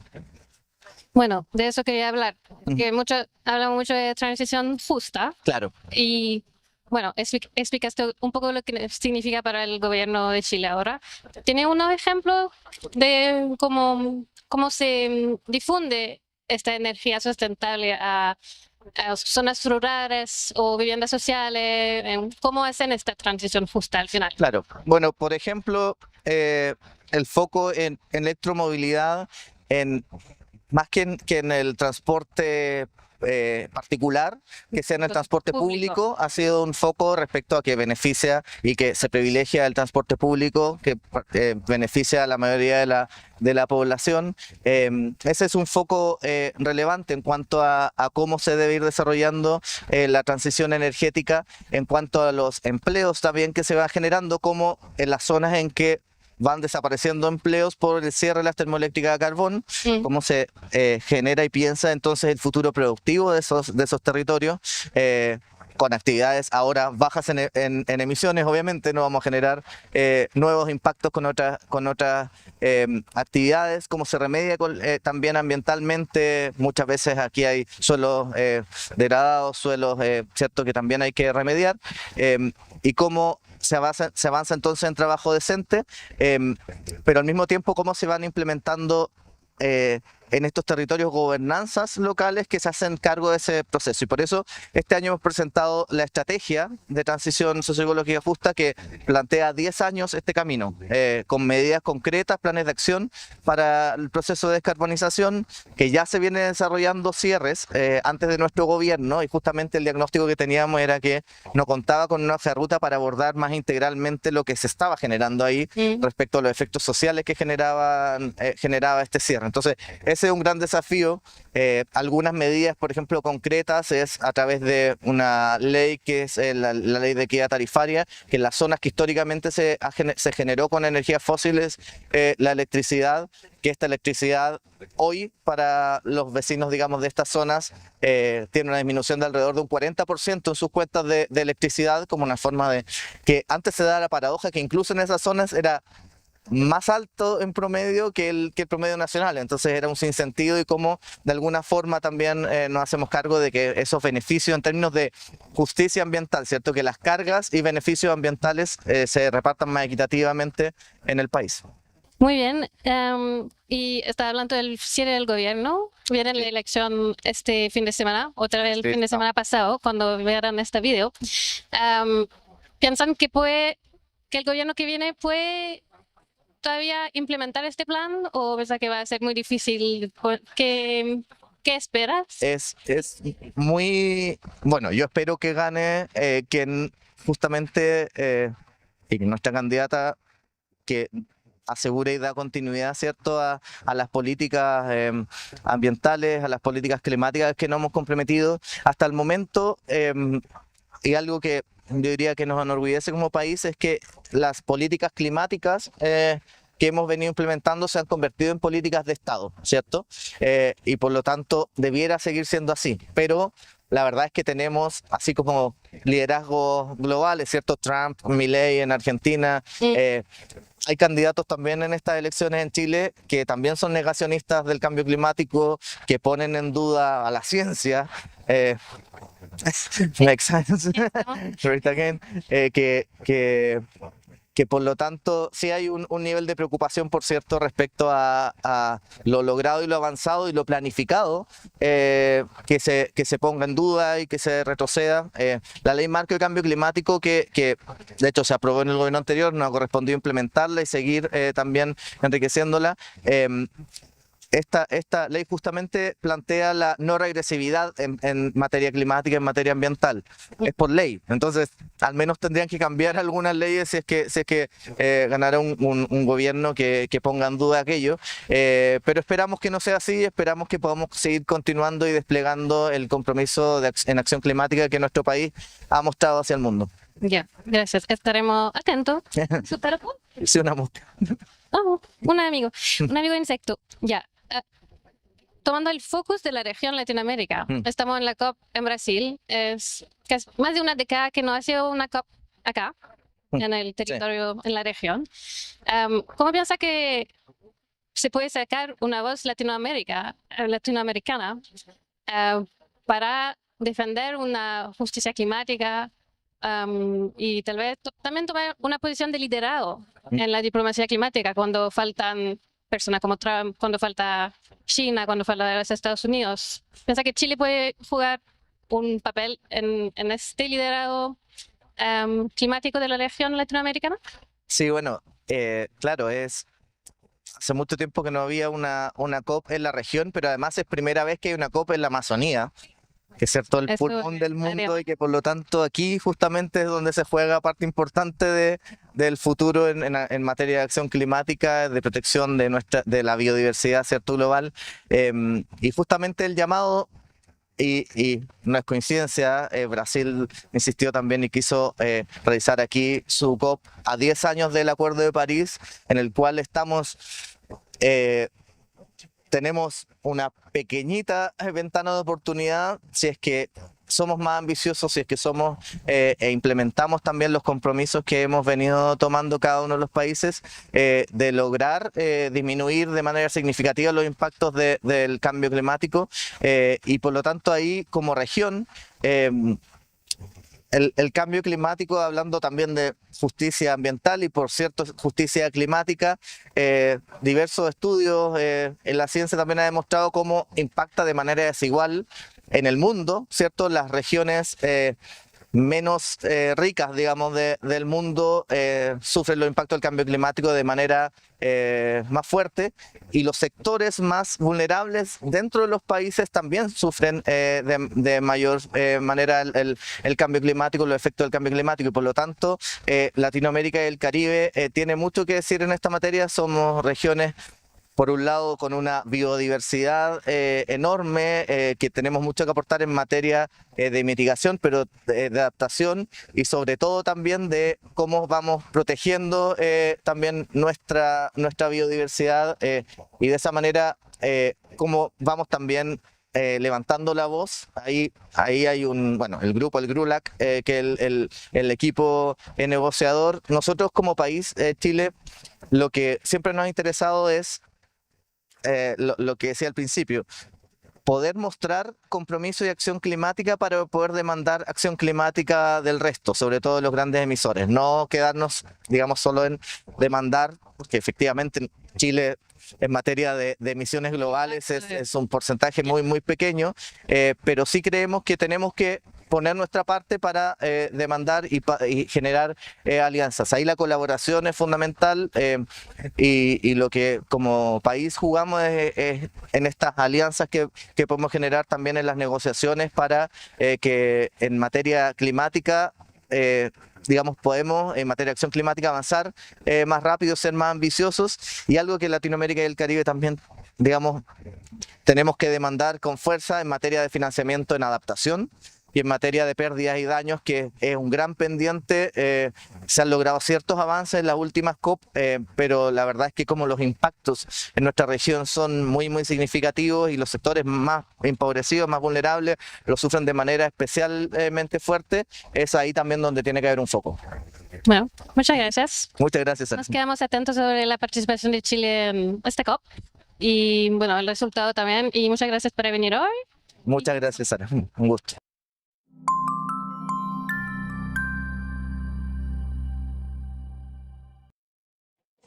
Bueno, de eso quería hablar, porque hablamos mucho de transición justa. Claro. Y bueno, explicaste un poco lo que significa para el gobierno de Chile ahora. ¿Tiene unos ejemplos de cómo se difunde esta energía sustentable a zonas rurales o viviendas sociales? ¿Cómo hacen esta transición justa al final? Claro. Bueno, por ejemplo, el foco en electromovilidad, más que en el transporte particular, que sea en el transporte público, ha sido un foco respecto a que beneficia y que se privilegia el transporte público, que beneficia a la mayoría de la población. Ese es un foco relevante en cuanto a cómo se debe ir desarrollando la transición energética, en cuanto a los empleos también que se van generando, como en las zonas en que van desapareciendo empleos por el cierre de las termoeléctricas a carbón, cómo se genera y piensa entonces el futuro productivo de esos territorios, con actividades ahora bajas en emisiones. Obviamente no vamos a generar nuevos impactos con otras actividades, cómo se remedia también ambientalmente. Muchas veces aquí hay suelos degradados, suelos cierto, que también hay que remediar, y cómo se avanza entonces en trabajo decente, pero al mismo tiempo cómo se van implementando en estos territorios gobernanzas locales que se hacen cargo de ese proceso. Y por eso este año hemos presentado la estrategia de transición socioecológica justa, que plantea 10 años este camino, con medidas concretas, planes de acción para el proceso de descarbonización, que ya se viene desarrollando cierres antes de nuestro gobierno, y justamente el diagnóstico que teníamos era que no contaba con una hoja de ruta para abordar más integralmente lo que se estaba generando ahí respecto a los efectos sociales que generaba este cierre. Entonces, ese es un gran desafío. Algunas medidas, por ejemplo, concretas, es a través de una ley que es la ley de equidad tarifaria, que en las zonas que históricamente se generó con energías fósiles la electricidad, que esta electricidad hoy para los vecinos, digamos, de estas zonas tiene una disminución de alrededor de un 40% en sus cuentas de electricidad, como una forma de que antes se da la paradoja que incluso en esas zonas era más alto en promedio que el promedio nacional. Entonces era un sinsentido, y cómo de alguna forma también nos hacemos cargo de que esos beneficios en términos de justicia ambiental, ¿cierto? Que las cargas y beneficios ambientales se repartan más equitativamente en el país. Muy bien, y estaba hablando del cierre del gobierno. Viene la elección este fin de semana, otra vez el fin de semana pasado, cuando vieran este video. ¿Piensan que el gobierno que viene puede todavía implementar este plan, o piensa que va a ser muy difícil? ¿Qué esperas? Es muy bueno. Yo espero que gane quien justamente y nuestra candidata, que asegure y da continuidad, ¿cierto?, a las políticas ambientales, a las políticas climáticas que nos hemos comprometido hasta el momento, y algo que yo diría que nos enorgullece como país es que las políticas climáticas que hemos venido implementando se han convertido en políticas de Estado, ¿cierto? Y por lo tanto debiera seguir siendo así, pero la verdad es que tenemos, así como liderazgos globales, ¿cierto? Trump, Milei en Argentina, hay candidatos también en estas elecciones en Chile que también son negacionistas del cambio climático, que ponen en duda a la ciencia, make sense, right again, que por lo tanto sí hay un nivel de preocupación, por cierto, respecto a lo logrado y lo avanzado y lo planificado, que se ponga en duda y que se retroceda. La ley marco de cambio climático, que de hecho se aprobó en el gobierno anterior, nos ha correspondido implementarla y seguir también enriqueciéndola. esta ley justamente plantea la no regresividad en materia climática, en materia ambiental. Es por ley. Entonces, al menos tendrían que cambiar algunas leyes si es que ganara un gobierno que ponga en duda aquello. Pero esperamos que no sea así, esperamos que podamos seguir continuando y desplegando el compromiso en acción climática que nuestro país ha mostrado hacia el mundo. Ya, gracias. Estaremos atentos. Sí, una mosca. Oh, un amigo insecto. Ya. Tomando el focus de la región Latinoamérica, estamos en la COP en Brasil. Es más de una década que no ha sido una COP acá, en el territorio, en la región. ¿Cómo piensa que se puede sacar una voz latinoamericana para defender una justicia climática y tal vez también tomar una posición de liderazgo en la diplomacia climática cuando faltan personas como Trump, cuando falta China, cuando falta los Estados Unidos? ¿Piensa que Chile puede jugar un papel en este liderazgo climático de la región latinoamericana? Sí, bueno, claro, hace mucho tiempo que no había una COP en la región, pero además es primera vez que hay una COP en la Amazonía, que es cierto el pulmón del mundo y que por lo tanto aquí justamente es donde se juega parte importante del futuro en materia de acción climática, de protección de la biodiversidad, cierto, global, y justamente el llamado, y no es coincidencia, Brasil insistió también y quiso realizar aquí su COP a 10 años del Acuerdo de París, en el cual tenemos una pequeñita ventana de oportunidad si es que somos más ambiciosos, si es que somos e implementamos también los compromisos que hemos venido tomando cada uno de los países de lograr disminuir de manera significativa los impactos del cambio climático y por lo tanto ahí como región el cambio climático, hablando también de justicia ambiental y por cierto justicia climática, diversos estudios en la ciencia también ha demostrado cómo impacta de manera desigual en el mundo, ¿cierto? Las regiones menos ricas, digamos, del mundo sufren los impactos del cambio climático de manera más fuerte y los sectores más vulnerables dentro de los países también sufren de mayor manera el cambio climático, los efectos del cambio climático y por lo tanto Latinoamérica y el Caribe tiene mucho que decir en esta materia. Somos regiones por un lado con una biodiversidad enorme, que tenemos mucho que aportar en materia de mitigación, pero de adaptación y sobre todo también de cómo vamos protegiendo también nuestra biodiversidad y de esa manera cómo vamos también levantando la voz. Ahí hay el grupo, el GRULAC, que el equipo negociador. Nosotros como país, Chile, lo que siempre nos ha interesado es lo que decía al principio, poder mostrar compromiso y acción climática para poder demandar acción climática del resto, sobre todo de los grandes emisores, no quedarnos, digamos, solo en demandar, porque efectivamente Chile en materia de emisiones globales es un porcentaje muy, muy pequeño, pero sí creemos que tenemos que poner nuestra parte para demandar y generar alianzas. Ahí la colaboración es fundamental y lo que como país jugamos es en estas alianzas que podemos generar también en las negociaciones para que en materia climática digamos, podemos en materia de acción climática avanzar más rápido, ser más ambiciosos y algo que Latinoamérica y el Caribe también, digamos, tenemos que demandar con fuerza en materia de financiamiento en adaptación y en materia de pérdidas y daños, que es un gran pendiente. Se han logrado ciertos avances en las últimas COP, pero la verdad es que como los impactos en nuestra región son muy, muy significativos y los sectores más empobrecidos, más vulnerables, lo sufren de manera especialmente fuerte, es ahí también donde tiene que haber un foco. Bueno, muchas gracias. Muchas gracias, Sara. Nos quedamos atentos sobre la participación de Chile en esta COP y bueno, el resultado también. Y muchas gracias por venir hoy. Muchas gracias, Sara. Un gusto.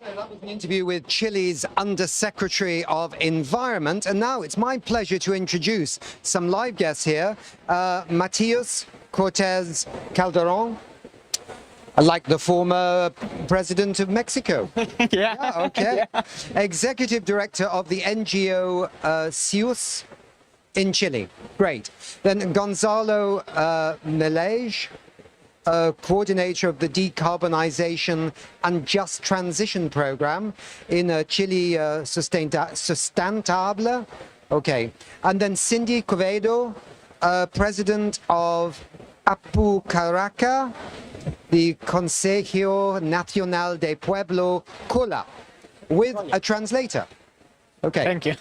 That was an interview with Chile's Undersecretary of Environment, and now it's my pleasure to introduce some live guests here. Matías Cortés Calderón, Like the former president of Mexico. Yeah. Okay. Yeah. Executive director of the NGO CIUS in Chile. Great. Then Gonzalo Melege, coordinator of the Decarbonization and Just Transition Program in Chile Sustentable. Okay. And then Cindy Quevedo, president of Apucaraca, the Consejo Nacional de Pueblo Cola, with a translator. Okay. Thank you.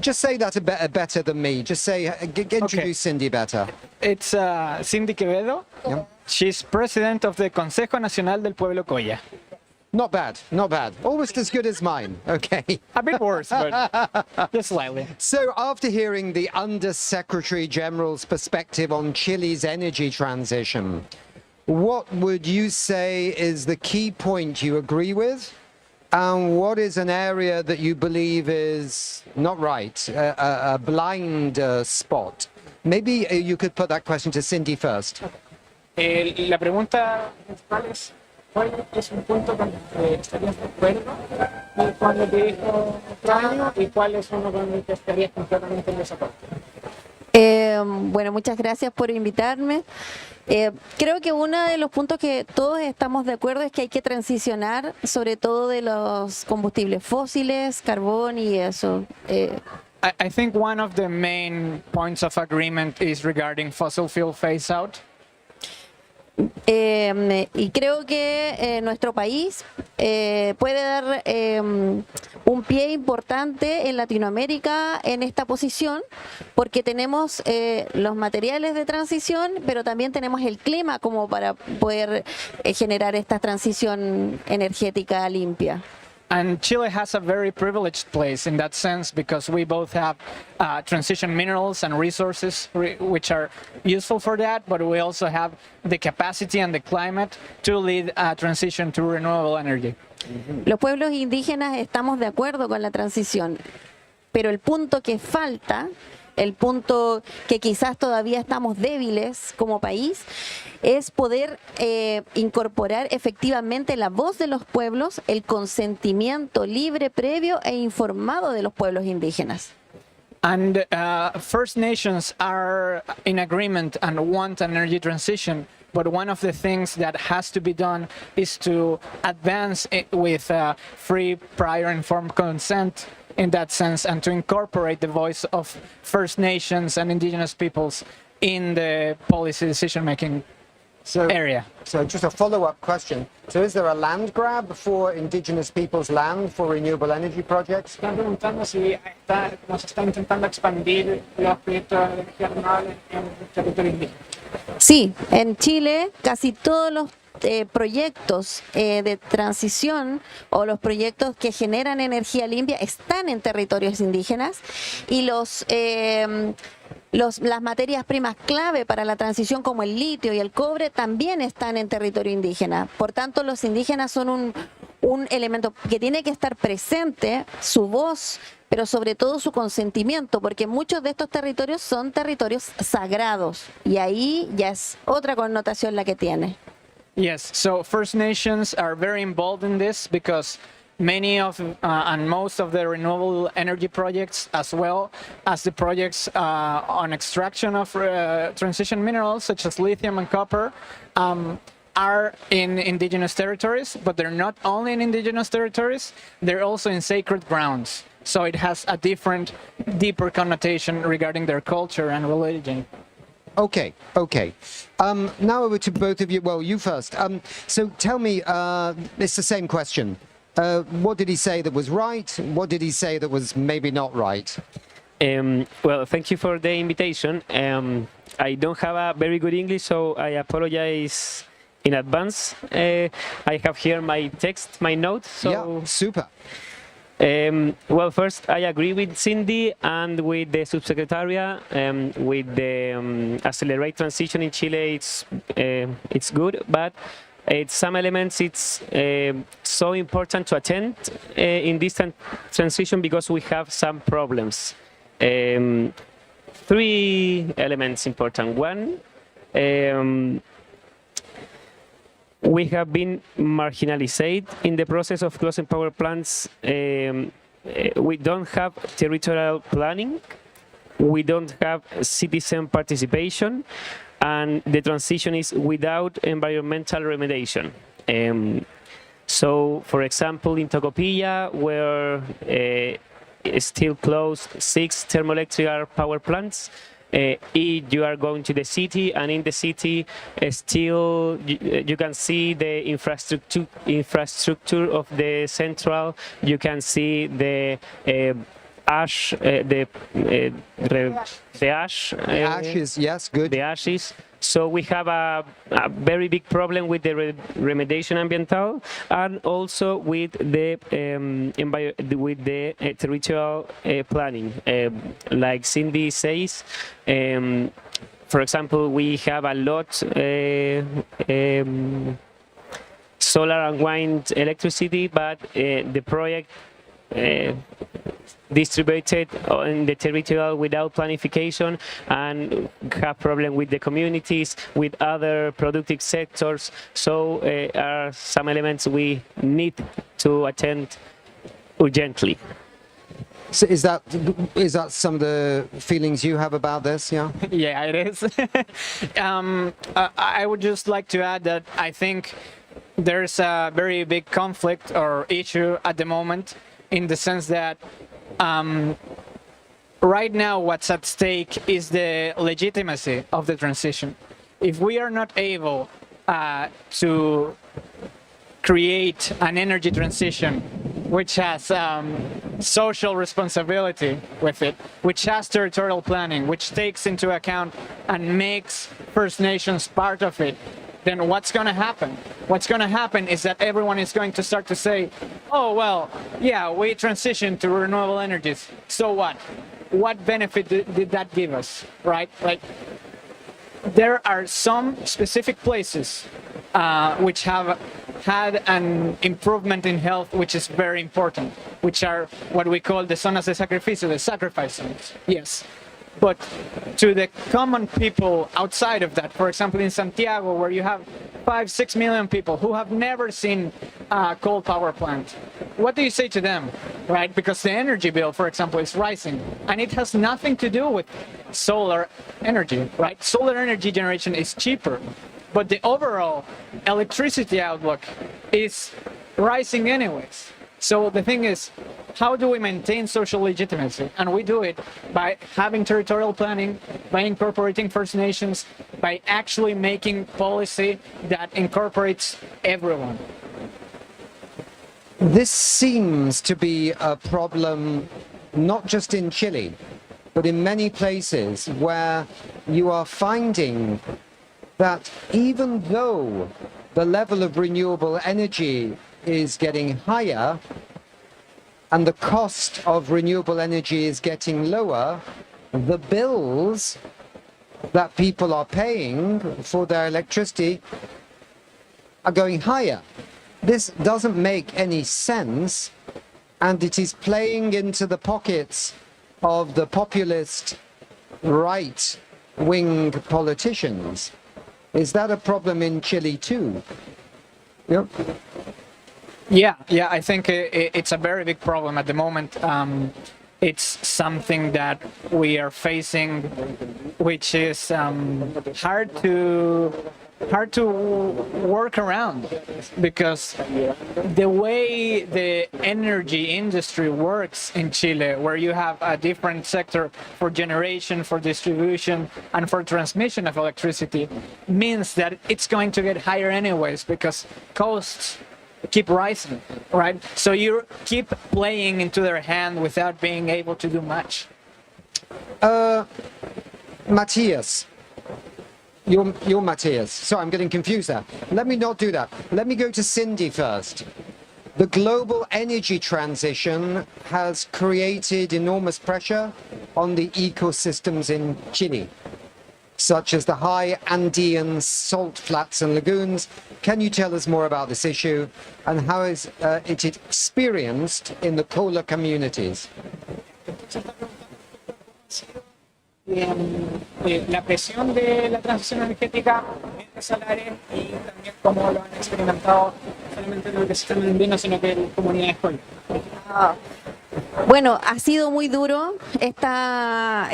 Just say that a bit better than me. Just say, introduce Cindy better. It's Cindy Quevedo. Yeah. She's president of the Consejo Nacional del Pueblo Colla. Not bad, not bad. Almost as good as mine. Okay. A bit worse, but just slightly. So after hearing the Under-Secretary General's perspective on Chile's energy transition, what would you say is the key point you agree with? And what is an area that you believe is not right, a blind spot? Maybe you could put that question to Cindy first. La pregunta principal es, ¿cuál es un punto con el que estarías de acuerdo y cuál te dijo extraño y cuál es uno con el que estarías completamente en desacuerdo? Bueno, muchas gracias por invitarme. Creo que uno de los puntos que todos estamos de acuerdo es que hay que transicionar, sobre todo de los combustibles fósiles, carbón y eso. I think one of the main points of agreement is regarding fossil fuel phase out. Y creo que nuestro país puede dar un pie importante en Latinoamérica en esta posición, porque tenemos los materiales de transición, pero también tenemos el clima como para poder generar esta transición energética limpia. And Chile has a very privileged place in that sense because we both have transition minerals and resources which are useful for that, but we also have the capacity and the climate to lead a transition to renewable energy. Los pueblos indígenas estamos de acuerdo con la transición, pero el punto que falta, el punto que quizás todavía estamos débiles como país, es poder incorporar efectivamente la voz de los pueblos, el consentimiento libre, previo e informado de los pueblos indígenas. And First Nations are in agreement and want an energy transition, but one of the things that has to be done is to advance it with free, prior, informed consent in that sense, and to incorporate the voice of First Nations and Indigenous peoples in the policy decision-making area. So just a follow-up question. So is there a land grab for Indigenous people's land for renewable energy projects? Están preguntando si nos está intentando expandir los proyectos de energía renovable en el territorio indígena. Sí, en Chile casi todos los proyectos de transición o los proyectos que generan energía limpia están en territorios indígenas, y las materias primas clave para la transición como el litio y el cobre también están en territorio indígena. Por tanto, los indígenas son un elemento que tiene que estar presente, su voz, pero sobre todo su consentimiento, porque muchos de estos territorios son territorios sagrados, y ahí ya es otra connotación la que tiene. Yes, so First Nations are very involved in this because many of and most of the renewable energy projects, as well as the projects on extraction of transition minerals such as lithium and copper, are in indigenous territories, but they're not only in indigenous territories, they're also in sacred grounds. So it has a different, deeper connotation regarding their culture and religion. Okay. Now over to both of you. Well, you first. So tell me, it's the same question. What did he say that was right? What did he say that was maybe not right? Well, thank you for the invitation. I don't have a very good English, so I apologize in advance. I have here my text, my notes. So yeah, super. Well, first, I agree with Cindy and with the subsecretariat. With the accelerate transition in Chile, it's good, but some elements it's so important to attend in this transition because we have some problems. 3 elements important. One, we have been marginalized in the process of closing power plants. We don't have territorial planning, we don't have citizen participation, and the transition is without environmental remediation. So, for example, in Tocopilla, where still closed 6 thermoelectric power plants, you are going to the city, and in the city still you can see the infrastructure of the central. You can see the ash, the ashes. Yes, good. The ashes. So we have a very big problem with the remediation ambiental, and also with the territorial planning. Like Cindy says, for example, we have a lot solar and wind electricity, but the project distributed in the territorial without planification, and have problem with the communities, with other productive sectors. So are some elements we need to attend urgently. So is that some of the feelings you have about this? Yeah. Yeah, it is. I would just like to add that I think there's a very big conflict or issue at the moment, in the sense that right now what's at stake is the legitimacy of the transition. If we are not able to create an energy transition which has social responsibility with it, which has territorial planning, which takes into account and makes First Nations part of it, then what's going to happen? What's going to happen is that everyone is going to start to say, oh, well, yeah, we transitioned to renewable energies. So what? What benefit did that give us, right? Like, there are some specific places which have had an improvement in health, which is very important, which are what we call the zonas de sacrificio, the sacrifice zones. Yes. But to the common people outside of that, for example, in Santiago, where you have 5-6 million people who have never seen a coal power plant, what do you say to them, right? Because the energy bill, for example, is rising, and it has nothing to do with solar energy, right? Solar energy generation is cheaper, but the overall electricity outlook is rising anyways. So the thing is, how do we maintain social legitimacy? And we do it by having territorial planning, by incorporating First Nations, by actually making policy that incorporates everyone. This seems to be a problem not just in Chile, but in many places where you are finding that even though the level of renewable energy is getting higher and the cost of renewable energy is getting lower, the bills that people are paying for their electricity are going higher. This doesn't make any sense, and it is playing into the pockets of the populist right-wing politicians. Is that a problem in Chile too? Yep. Yeah, I think it's a very big problem at the moment. It's something that we are facing, which is hard to work around, because the way the energy industry works in Chile, where you have a different sector for generation, for distribution, and for transmission of electricity, means that it's going to get higher anyways, because costs keep rising, right? So you keep playing into their hand without being able to do much. Matthias. You're Matthias. Sorry, I'm getting confused there. Let me not do that. Let me go to Cindy first. The global energy transition has created enormous pressure on the ecosystems in Chile, such as the high Andean salt flats and lagoons. Can you tell us more about this issue and how is it experienced in the cola communities? La presión de la transición energética solares y también cómo lo han experimentado solamente los que están andinos, sino que las comunidades colla. Bueno, ha sido muy duro esta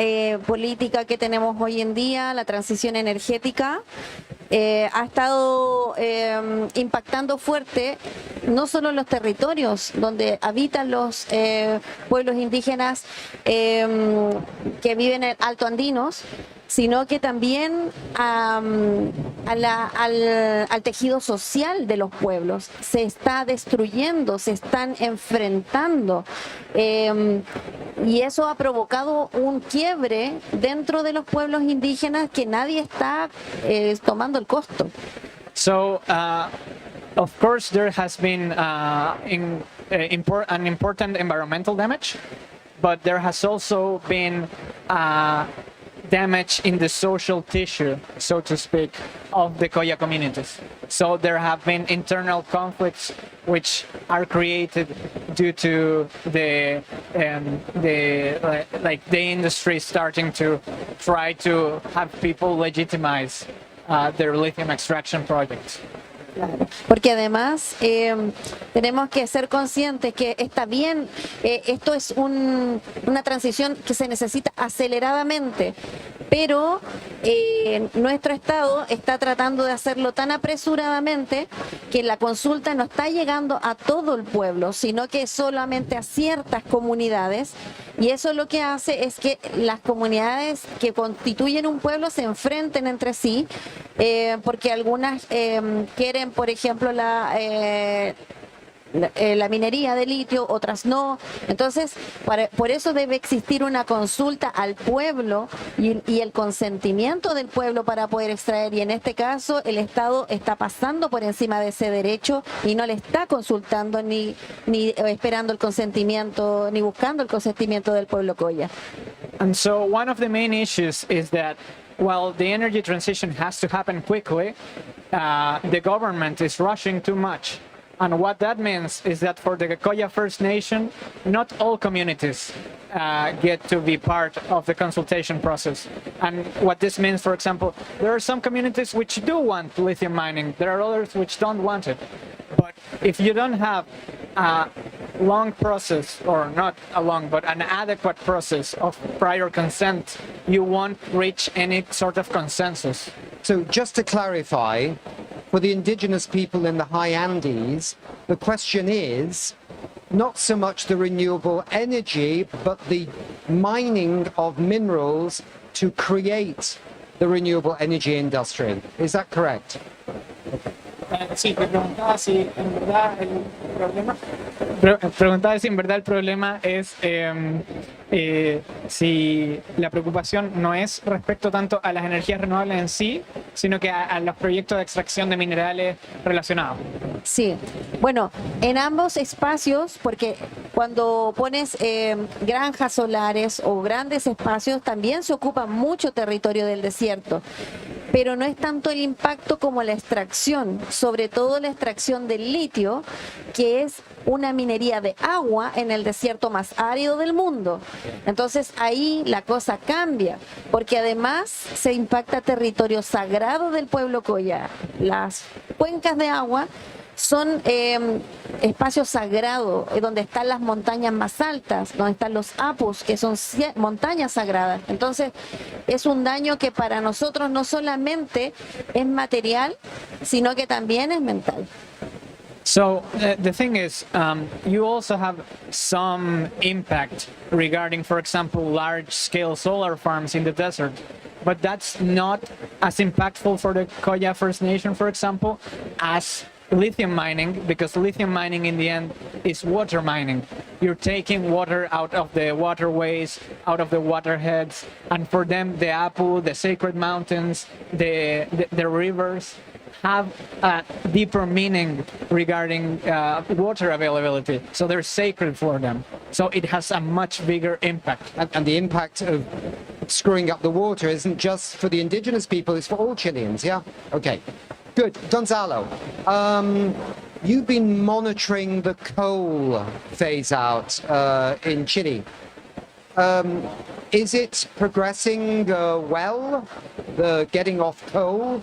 política que tenemos hoy en día, la transición energética. Ha estado impactando fuerte no solo en los territorios donde habitan los pueblos indígenas que viven en Alto Andinos, sino que también al tejido social de los pueblos. Se está destruyendo, se están enfrentando y eso ha provocado un quiebre dentro de los pueblos indígenas que nadie está tomando el costo. So, of course, there has been an important environmental damage, but there has also been damage in the social tissue, so to speak, of the Koya communities. So there have been internal conflicts which are created due to the industry starting to try to have people legitimize their lithium extraction projects. Claro. Porque además tenemos que ser conscientes que está bien, esto es una transición que se necesita aceleradamente, pero nuestro Estado está tratando de hacerlo tan apresuradamente que la consulta no está llegando a todo el pueblo, sino que solamente a ciertas comunidades, y eso lo que hace es que las comunidades que constituyen un pueblo se enfrenten entre sí, porque algunas quieren, por ejemplo, la minería de litio, otras no. Entonces, por eso debe existir una consulta al pueblo y el consentimiento del pueblo para poder extraer. Y en este caso, el Estado está pasando por encima de ese derecho y no le está consultando ni esperando el consentimiento, ni buscando el consentimiento del pueblo Koya. And so one of the main issues is that while the energy transition has to happen quickly, the government is rushing too much. And what that means is that for the Koya First Nation, not all communities get to be part of the consultation process. And what this means, for example, there are some communities which do want lithium mining. There are others which don't want it. But if you don't have a long process, or not a long, but an adequate process of prior consent, you won't reach any sort of consensus. So just to clarify, for the indigenous people in the high Andes, the question is not so much the renewable energy, but the mining of minerals to create the renewable energy industry. Is that correct? Sí, me preguntaba si en verdad el problema es si la preocupación no es respecto tanto a las energías renovables en sí, sino que a los proyectos de extracción de minerales relacionados. Sí, bueno, en ambos espacios, porque cuando pones granjas solares o grandes espacios, también se ocupa mucho territorio del desierto. Pero no es tanto el impacto como la extracción, sobre todo la extracción del litio, que es una minería de agua en el desierto más árido del mundo. Entonces ahí la cosa cambia, porque además se impacta territorio sagrado del pueblo Koya. Las cuencas de agua son espacios sagrados, donde están las montañas más altas, donde están los apus, que son montañas sagradas. Entonces, es un daño que para nosotros no solamente es material, sino que también es mental. So the thing is, you also have some impact regarding, for example, large-scale solar farms in the desert. But that's not as impactful for the Koya First Nation, for example, as lithium mining, because lithium mining in the end is water mining. You're taking water out of the waterways, out of the waterheads, and for them the Apu, the sacred mountains, the rivers have a deeper meaning regarding water availability. So they're sacred for them. So it has a much bigger impact. And the impact of screwing up the water isn't just for the indigenous people, it's for all Chileans, yeah? Okay. Good. Gonzalo, you've been monitoring the coal phase out in Chile. Is it progressing well, the getting off coal?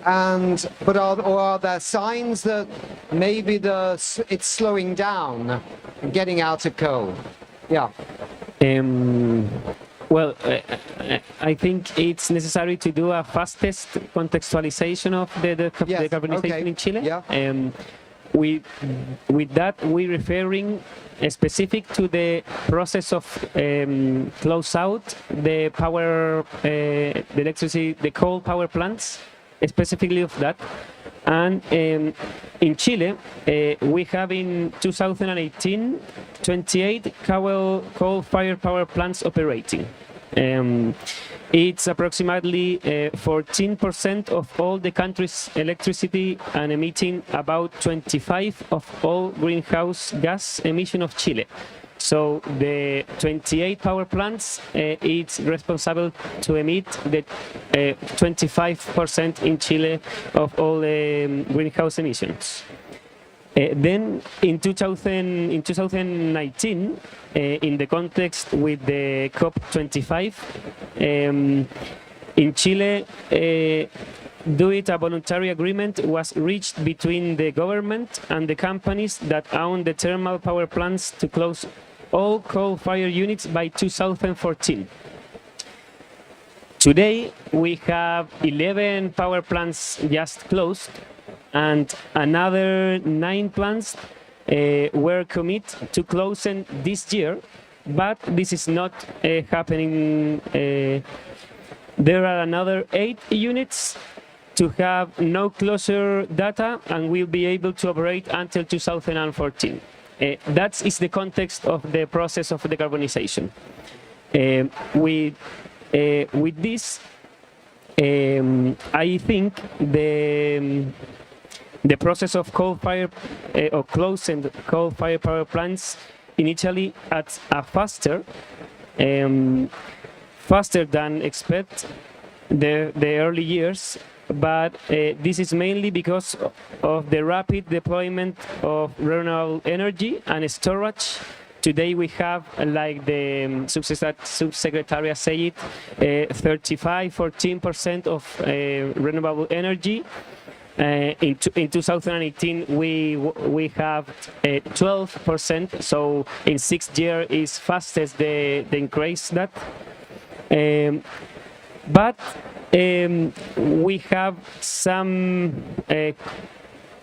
But are there signs that maybe it's slowing down, getting out of coal? Yeah. Well, I think it's necessary to do a fastest contextualization of the decarbonization in Chile. Yeah. With that, we're referring specific to the process of close out the power, the electricity, the coal power plants, specifically of that. And in Chile, we have in 2018 28 coal-fired power plants operating. It's approximately 14% of all the country's electricity and emitting about 25% of all greenhouse gas emission of Chile. So the 28 power plants, it's responsible to emit the 25% in Chile of all greenhouse emissions. Then in 2019, in the context with the COP25, in Chile, a voluntary agreement was reached between the government and the companies that own the thermal power plants to close all coal-fired units by 2014. Today, we have 11 power plants just closed, and another 9 plants were committed to closing this year, but this is not happening. There are another 8 units to have no closure data and will be able to operate until 2014. That is the context of the process of decarbonization. With this, I think the process of coal-fired or closing coal-fired power plants in Italy at a faster than expected the early years, but this is mainly because of the rapid deployment of renewable energy and storage. Today we have, like the subsecretary said, 14% of renewable energy. In 2018 we have 12%, so in 6 years is fastest the increase that. But we have some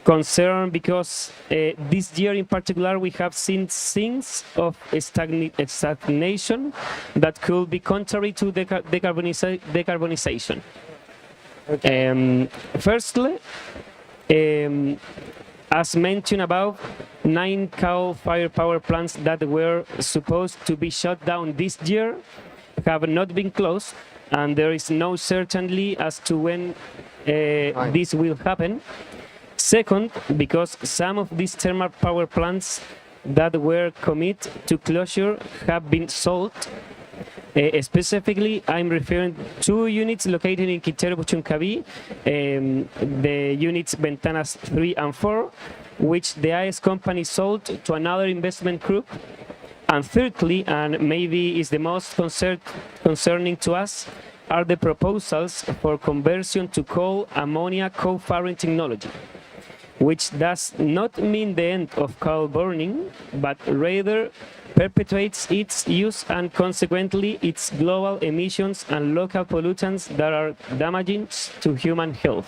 concern because this year in particular we have seen signs of stagnation that could be contrary to decarbonization. Okay. Firstly, as mentioned above, 9 coal-fired power plants that were supposed to be shut down this year have not been closed, and there is no certainty as to when this will happen. Second, because some of these thermal power plants that were committed to closure have been sold. Specifically, I'm referring to 2 units located in Quintero Puchuncaví, the units Ventanas 3 and 4, which the AES company sold to another investment group. And thirdly, and maybe is the most concerning to us, are the proposals for conversion to coal ammonia co-firing technology, which does not mean the end of coal burning, but rather perpetuates its use and consequently its global emissions and local pollutants that are damaging to human health.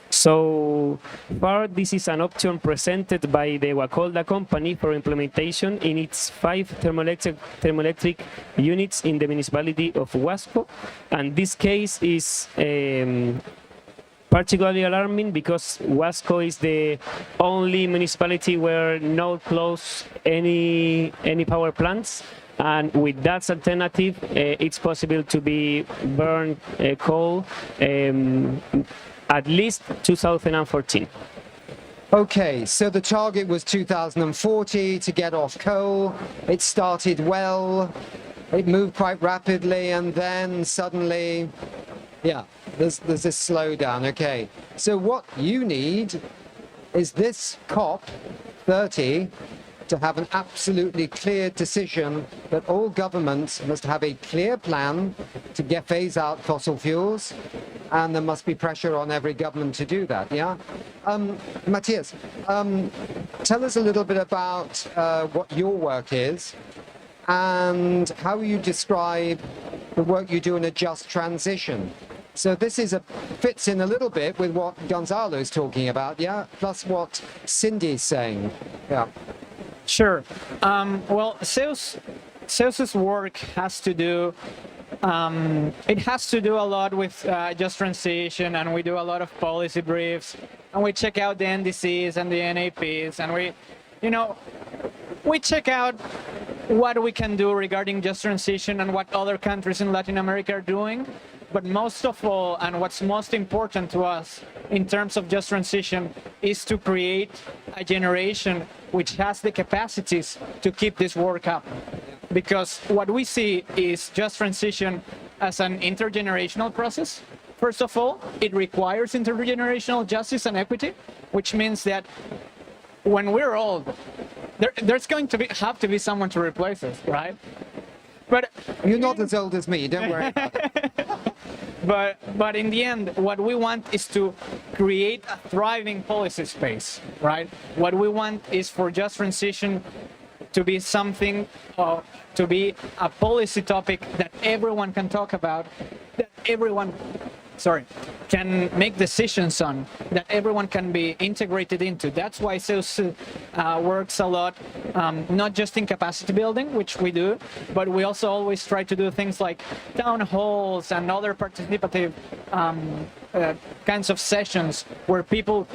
So far, this is an option presented by the Wacolda company for implementation in its 5 thermoelectric units in the municipality of Huasco, and this case is particularly alarming because Huasco is the only municipality where no close any power plants, and with that alternative, it's possible to be burn coal at least 2014. Okay, so the target was 2040 to get off coal. It started well, it moved quite rapidly, and then suddenly, yeah, there's this slowdown. Okay, so what you need is this COP30 to have an absolutely clear decision that all governments must have a clear plan to phase out fossil fuels, and there must be pressure on every government to do that, yeah? Matthias, tell us a little bit about what your work is and how you describe the work you do in a just transition. So this fits in a little bit with what Gonzalo is talking about, yeah? Plus what Cindy's saying, yeah. Sure. Well, Zeus's work has to do it has to do a lot with just transition, and we do a lot of policy briefs, and we check out the NDCs and the NAPs, and we check out what we can do regarding just transition and what other countries in Latin America are doing. But most of all, and what's most important to us in terms of just transition, is to create a generation which has the capacities to keep this work up. Because what we see is just transition as an intergenerational process. First of all, it requires intergenerational justice and equity, which means that when we're old, there's going to have to be someone to replace us, right? But you're not as old as me, don't worry about it. But in the end, what we want is to create a thriving policy space, right? What we want is for just transition to be something, to be a policy topic that everyone can talk about, that everyone can make decisions on, that everyone can be integrated into. That's why Zeus works a lot, not just in capacity building, which we do, but we also always try to do things like town halls and other participative kinds of sessions where people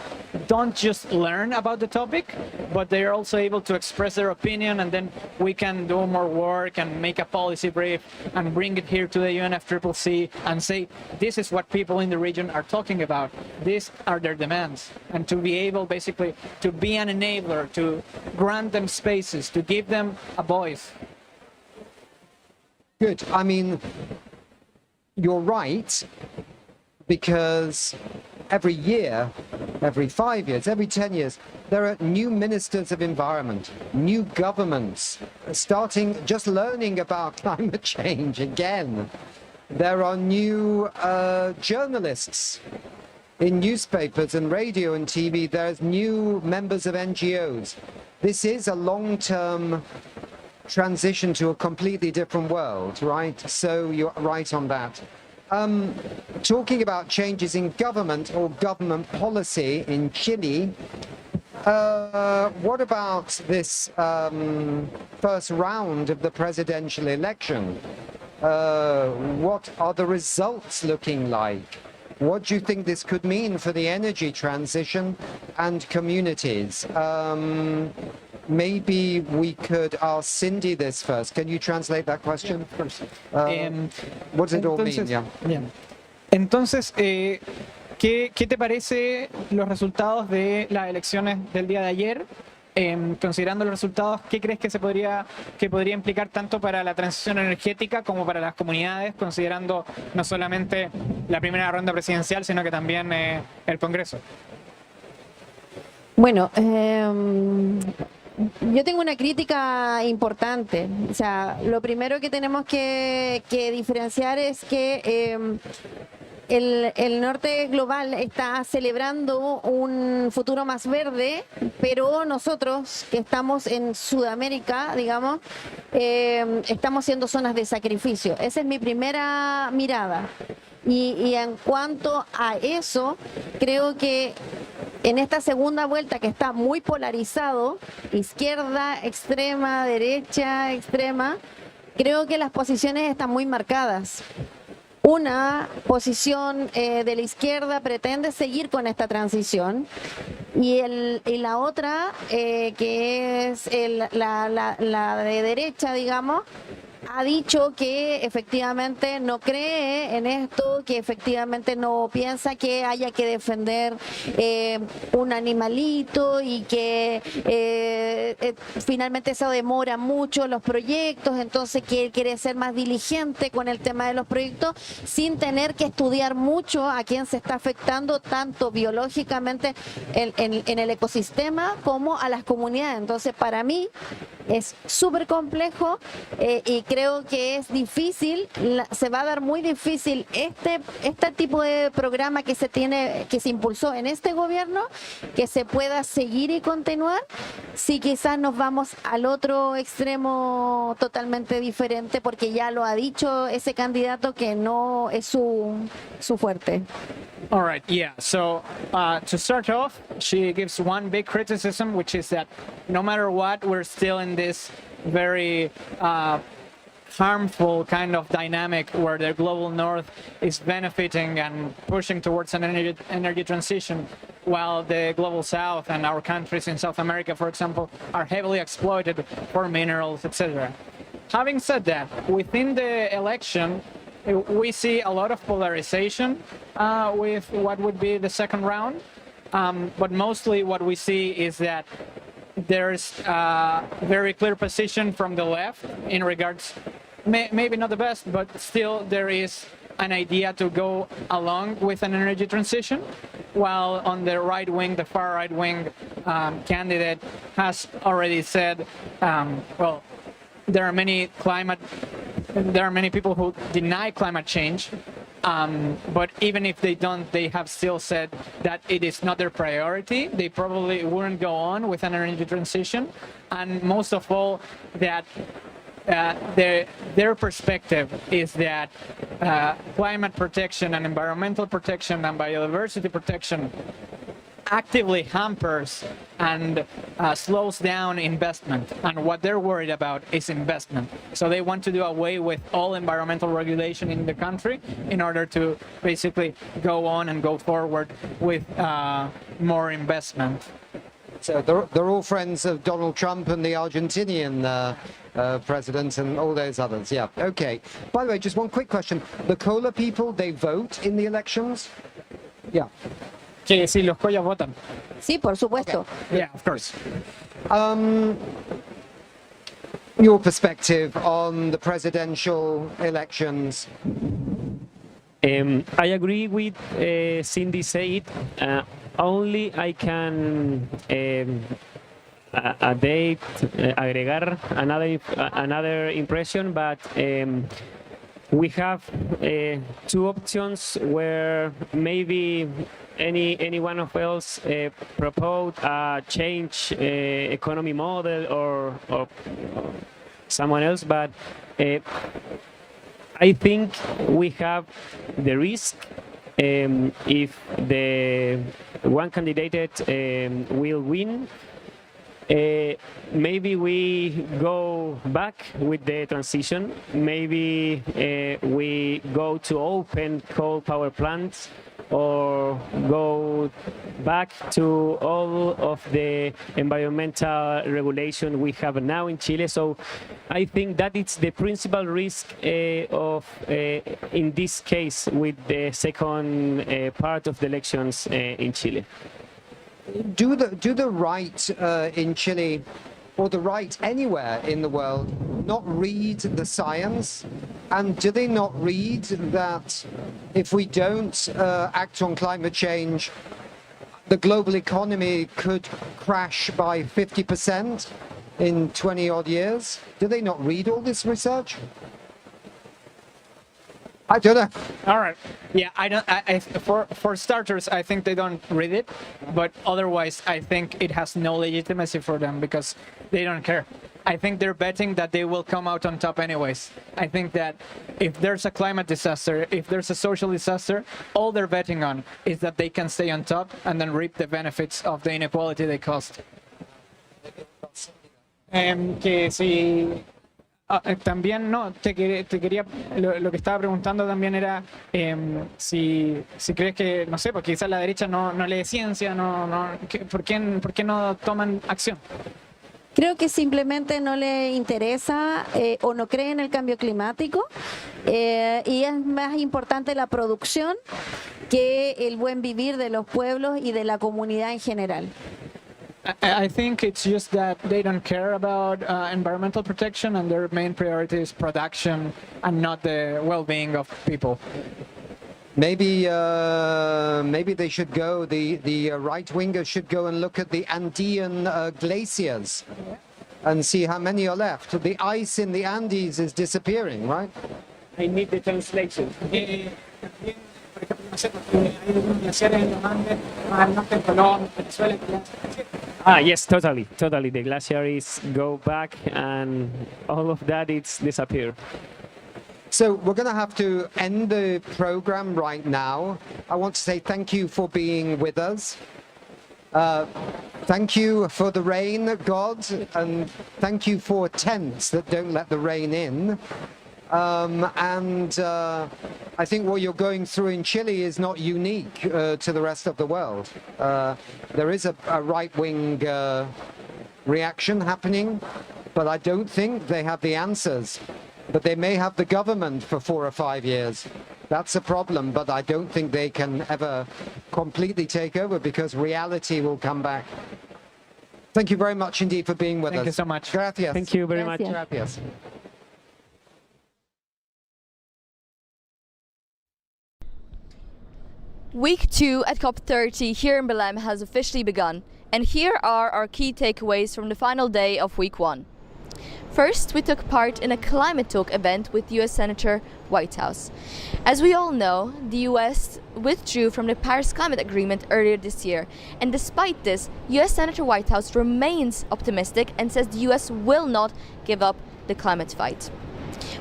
don't just learn about the topic, but they're also able to express their opinion, and then we can do more work and make a policy brief and bring it here to the UNFCCC and say, this is what people in the region are talking about. These are their demands. And to be able basically to be an enabler, to grant them spaces, to give them a voice. Good. I mean, you're right, because every year, every 5 years, every 10 years, there are new ministers of environment, new governments just learning about climate change again. There are new journalists in newspapers and radio and TV. There's new members of NGOs. This is a long-term transition to a completely different world, right? So you're right on that. Talking about changes in government or government policy in Chile, what about this first round of the presidential election? What are the results looking like? What do you think this could mean for the energy transition and communities? Maybe we could ask Cindy this first. Can you translate that question? What does it all mean? Yeah. Bien. Entonces, ¿qué te parece los resultados de las elecciones del día de ayer? Considerando los resultados, ¿qué crees que podría implicar tanto para la transición energética como para las comunidades, considerando no solamente la primera ronda presidencial, sino que también el Congreso? Bueno, yo tengo una crítica importante. O sea, lo primero que tenemos que diferenciar es que el norte global está celebrando un futuro más verde, pero nosotros que estamos en Sudamérica, digamos, estamos siendo zonas de sacrificio. Esa es mi primera mirada. Y en cuanto a eso, creo que en esta segunda vuelta, que está muy polarizado, izquierda, extrema, derecha, extrema, creo que las posiciones están muy marcadas. Una posición de la izquierda pretende seguir con esta transición y la otra, que es la de derecha, digamos, ha dicho que efectivamente no cree en esto, que efectivamente no piensa que haya que defender un animalito y que finalmente eso demora mucho los proyectos, entonces que él quiere ser más diligente con el tema de los proyectos sin tener que estudiar mucho a quién se está afectando tanto biológicamente en el ecosistema como a las comunidades. Entonces para mí es súper complejo y creo que es difícil, se va a dar muy difícil este tipo de programa que se impulsó en este gobierno, que se pueda seguir y continuar si quizás nos vamos al otro extremo totalmente diferente, porque ya lo ha dicho ese candidato que no es su fuerte. All right, yeah. So to start off, she gives one big criticism, which is that no matter what, we're still in this very harmful kind of dynamic where the global north is benefiting and pushing towards an energy transition, while the global south and our countries in South America, for example, are heavily exploited for minerals, etc. Having said that, within the election, we see a lot of polarization with what would be the second round, but mostly what we see is that there's a very clear position from the left in regards, maybe not the best, but still there is an idea to go along with an energy transition, while on the right wing, the far right wing candidate has already said, well, there are many people who deny climate change, but even if they don't, they have still said that it is not their priority. They probably wouldn't go on with an energy transition, and most of all, that their perspective is that climate protection and environmental protection and biodiversity protection actively hampers and slows down investment, and what they're worried about is investment. So they want to do away with all environmental regulation in the country in order to basically go on and go forward with more investment. So they're all friends of Donald Trump and the Argentinian president and all those others. Yeah, okay. By the way, just one quick question. The Cola people, they vote in the elections? Yeah. Que si los collas votan. Sí, por supuesto. Okay. Yeah, of course. Your perspective on the presidential elections? I agree with Cindy said. Only I can agregar another impression, but we have two options where maybe any one of us propose a change economy model or someone else, but I think we have the risk if the one candidate will win. Maybe we go back with the transition. Maybe we go to open coal power plants or go back to all of the environmental regulation we have now in Chile. So I think that it's the principal risk of, in this case, with the second part of the elections in Chile. Do the right in Chile, or the right anywhere in the world, not read the science? And do they not read that if we don't act on climate change, the global economy could crash by 50% in 20-odd years? Do they not read all this research? I don't know. All right. Yeah, for starters, I think they don't read it, but otherwise, I think it has no legitimacy for them because they don't care. I think they're betting that they will come out on top anyways. I think that if there's a climate disaster, if there's a social disaster, all they're betting on is that they can stay on top and then reap the benefits of the inequality they caused. Que si también no, te quería, lo que estaba preguntando también era si crees que, no sé, porque quizás la derecha no lee ciencia, ¿por qué no toman acción? Creo que simplemente no le interesa o no cree en el cambio climático y es más importante la producción que el buen vivir de los pueblos y de la comunidad en general. I think it's just that they don't care about environmental protection, and their main priority is production and not the well-being of people. Maybe they should go. The right-wingers should go and look at the Andean glaciers and see how many are left. The ice in the Andes is disappearing, right? I need the translation. Yes, totally. The glaciers go back, and all of that it's disappeared. So we're going to have to end the program right now. I want to say thank you for being with us. Thank you for the rain, God, and thank you for tents that don't let the rain in. I think what you're going through in Chile is not unique to the rest of the world. There is a right-wing reaction happening, but I don't think they have the answers. But they may have the government for 4 or 5 years. That's a problem, but I don't think they can ever completely take over because reality will come back. Thank you very much indeed for being with us. Thank you so much. Gracias. Thank you very much. Gracias. Week 2 at COP30 here in Belém has officially begun, and here are our key takeaways from the final day of Week 1. First, we took part in a climate talk event with US Senator Whitehouse. As we all know, the US withdrew from the Paris Climate Agreement earlier this year, and despite this, US Senator Whitehouse remains optimistic and says the US will not give up the climate fight.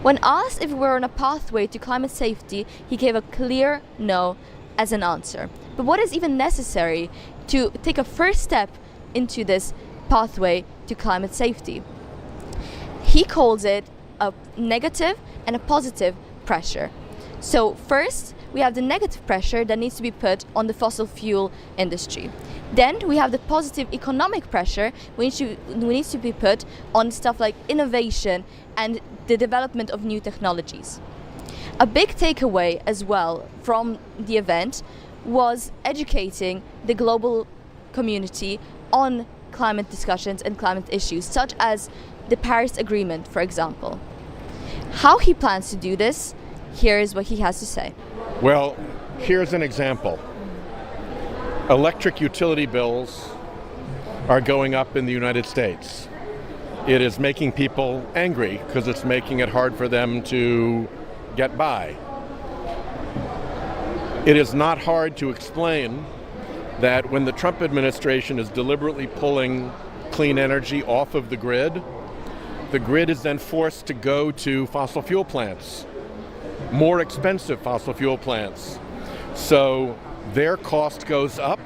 When asked if we were on a pathway to climate safety, he gave a clear no as an answer. But what is even necessary to take a first step into this pathway to climate safety? He calls it a negative and a positive pressure. So first, we have the negative pressure that needs to be put on the fossil fuel industry. Then we have the positive economic pressure which needs to be put on stuff like innovation and the development of new technologies. A big takeaway as well from the event was educating the global community on climate discussions and climate issues, such as the Paris Agreement, for example. How he plans to do this, here is what he has to say. Well, here's an example. Electric utility bills are going up in the United States. It is making people angry because it's making it hard for them to get by. It is not hard to explain that when the Trump administration is deliberately pulling clean energy off of the grid is then forced to go to fossil fuel plants, more expensive fossil fuel plants. So their cost goes up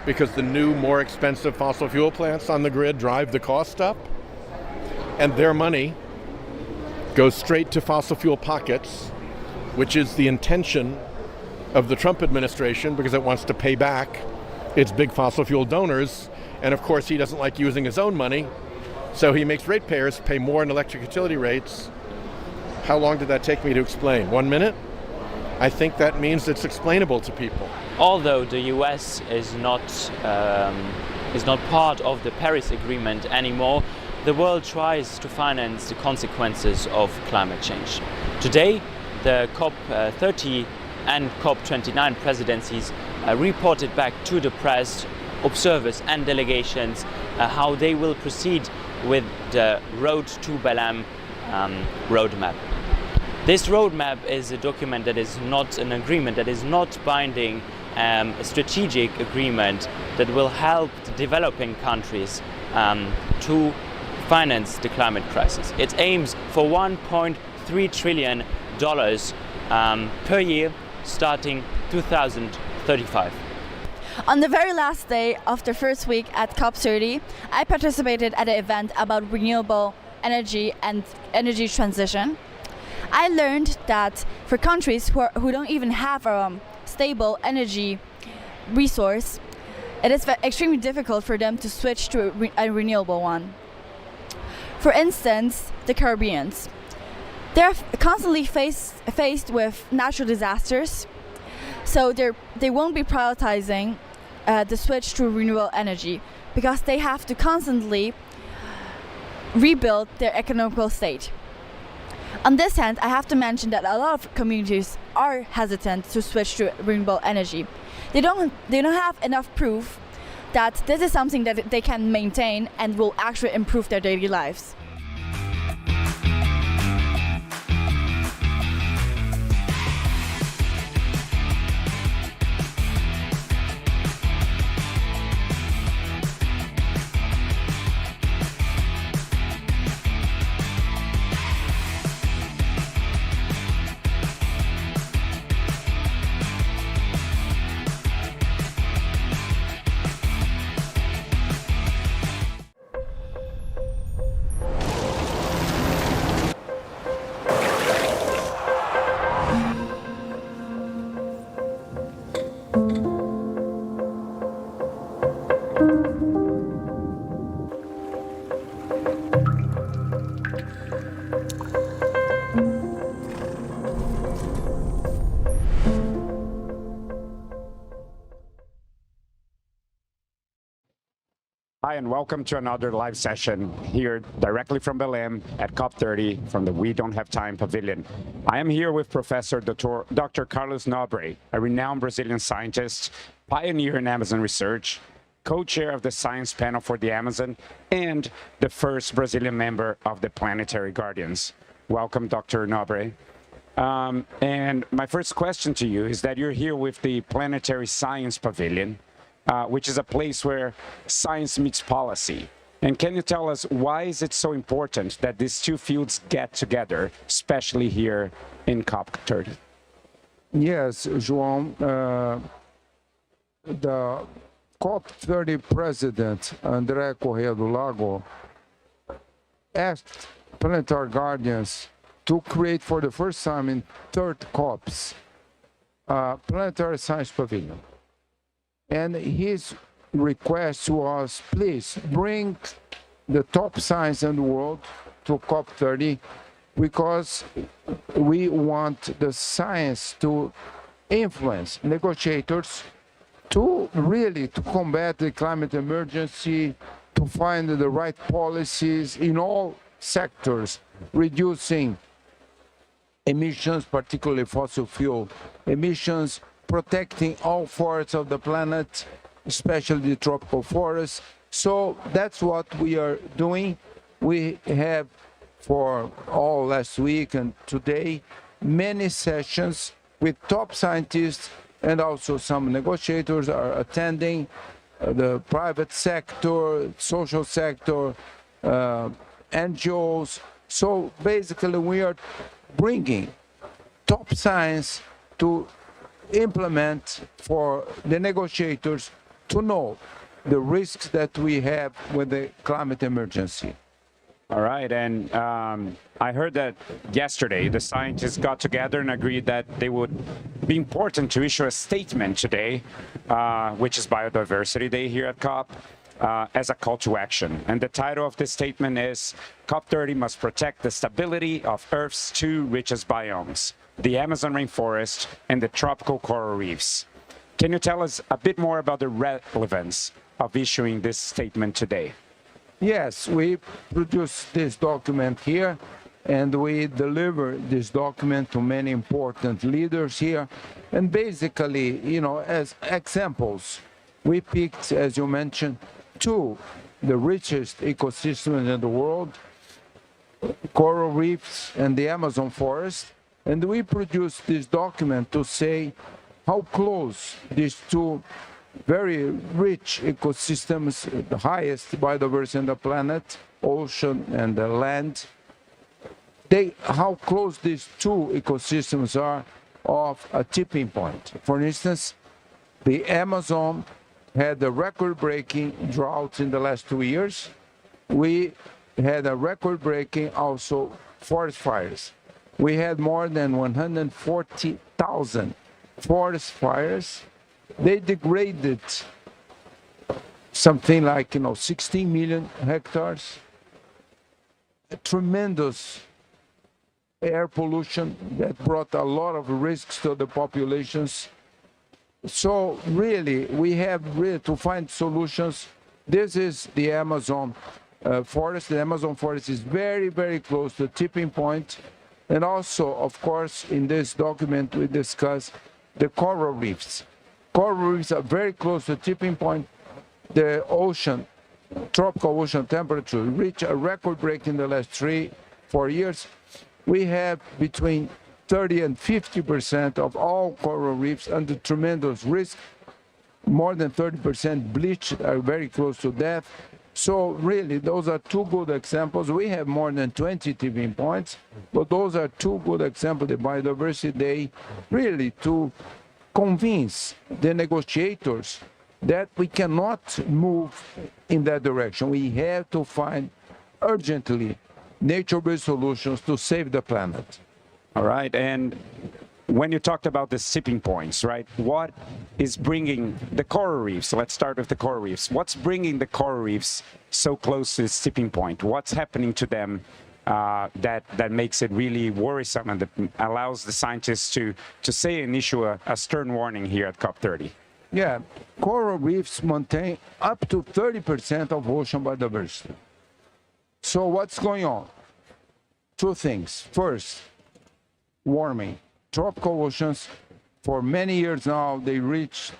because the new, more expensive fossil fuel plants on the grid drive the cost up, and their money goes straight to fossil fuel pockets, which is the intention of the Trump administration because it wants to pay back its big fossil fuel donors. And of course, he doesn't like using his own money, so he makes ratepayers pay more in electric utility rates. How long did that take me to explain? 1 minute? I think that means it's explainable to people. Although the US is not part of the Paris Agreement anymore, the world tries to finance the consequences of climate change. Today, the COP30 and COP29 presidencies reported back to the press, observers and delegations how they will proceed with the Road to Belém roadmap. This roadmap is a document that is not an agreement, that is not binding, a strategic agreement that will help the developing countries to finance the climate crisis. It aims for $1.3 trillion per year starting 2035. On the very last day of the first week at COP30, I participated at an event about renewable energy and energy transition. I learned that for countries who don't even have a stable energy resource, it is extremely difficult for them to switch to a renewable one. For instance, the Caribbeans. They're constantly faced with natural disasters, so they won't be prioritizing the switch to renewable energy because they have to constantly rebuild their economical state. On this hand, I have to mention that a lot of communities are hesitant to switch to renewable energy. They don't have enough proof that this is something that they can maintain and will actually improve their daily lives. Hi, and welcome to another live session here directly from Belém at COP30 from the We Don't Have Time Pavilion. I am here with Professor Dr. Carlos Nobre, a renowned Brazilian scientist, pioneer in Amazon research, co-chair of the Science Panel for the Amazon, and the first Brazilian member of the Planetary Guardians. Welcome, Dr. Nobre. And my first question to you is that you're here with the Planetary Science Pavilion, which is a place where science meets policy. And can you tell us why is it so important that these two fields get together, especially here in COP30? Yes, João. The COP30 president, André Corrêa do Lago, asked Planetary Guardians to create for the first time in third COPs a Planetary Science Pavilion. And his request was, please bring the top science in the world to COP30 because we want the science to influence negotiators to combat the climate emergency, to find the right policies in all sectors, reducing emissions, particularly fossil fuel emissions, protecting all forests of the planet, especially the tropical forests. So that's what we are doing. We have, for all last week and today, many sessions with top scientists, and also some negotiators are attending, the private sector, social sector, NGOs. So basically we are bringing top science to implement for the negotiators to know the risks that we have with the climate emergency. All right, and I heard that yesterday the scientists got together and agreed that they would be important to issue a statement today, which is Biodiversity Day here at COP, as a call to action. And the title of this statement is COP30 must protect the stability of Earth's two richest biomes, the Amazon rainforest and the tropical coral reefs. Can you tell us a bit more about the relevance of issuing this statement today? Yes, we produced this document here, and we deliver this document to many important leaders here. And basically, as examples, we picked, as you mentioned, two, the richest ecosystems in the world, coral reefs and the Amazon forest. And we produced this document to say how close these two very rich ecosystems, the highest biodiversity on the planet, ocean and the land, how close these two ecosystems are of a tipping point. For instance, the Amazon had a record-breaking drought in the last 2 years. We had a record-breaking also forest fires. We had more than 140,000 forest fires. They degraded something like 16 million hectares. tremendous air pollution that brought a lot of risks to the populations. So really, we have really to find solutions. This is the Amazon forest. The Amazon forest is very, very close to the tipping point. And also, of course, in this document, we discuss the coral reefs. Coral reefs are very close to the tipping point. The ocean, tropical ocean temperature reached a record break in the last 3-4 years. We have between 30 and 50% of all coral reefs under tremendous risk. More than 30% bleached, are very close to death. So really, those are two good examples. We have more than 20 tipping points, but those are two good examples of Biodiversity Day, really to convince the negotiators that we cannot move in that direction. We have to find urgently nature-based solutions to save the planet. All right, and when you talked about the tipping points, right, what is bringing the coral reefs, let's start with the coral reefs, what's bringing the coral reefs so close to this tipping point? What's happening to them that makes it really worrisome and that allows the scientists to say and issue a stern warning here at COP30? Yeah, coral reefs maintain up to 30% of ocean biodiversity. So what's going on? Two things. First, warming. Tropical oceans, for many years now, they reach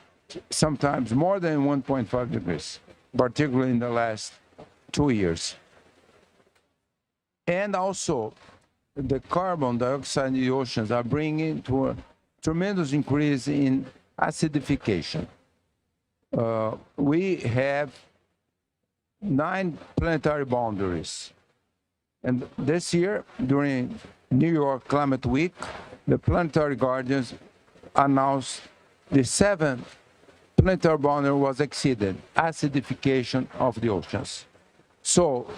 sometimes more than 1.5 degrees, particularly in the last 2 years. And also, the carbon dioxide in the oceans are bringing to a tremendous increase in acidification. We have 9 planetary boundaries. And this year, during New York Climate Week, the Planetary Guardians announced the 7th planetary boundary was exceeded, acidification of the oceans. So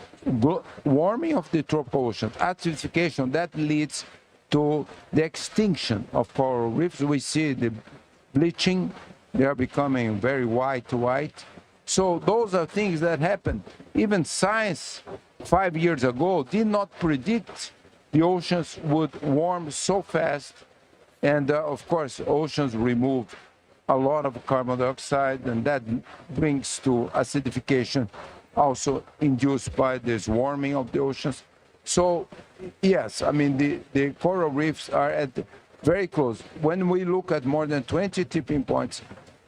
warming of the tropical oceans, acidification, that leads to the extinction of coral reefs. We see the bleaching, they are becoming very white. So those are things that happen. Even science 5 years ago did not predict the oceans would warm so fast. And of course, oceans remove a lot of carbon dioxide, and that brings to acidification, also induced by this warming of the oceans. So yes, I mean, the coral reefs are at very close. When we look at more than 20 tipping points,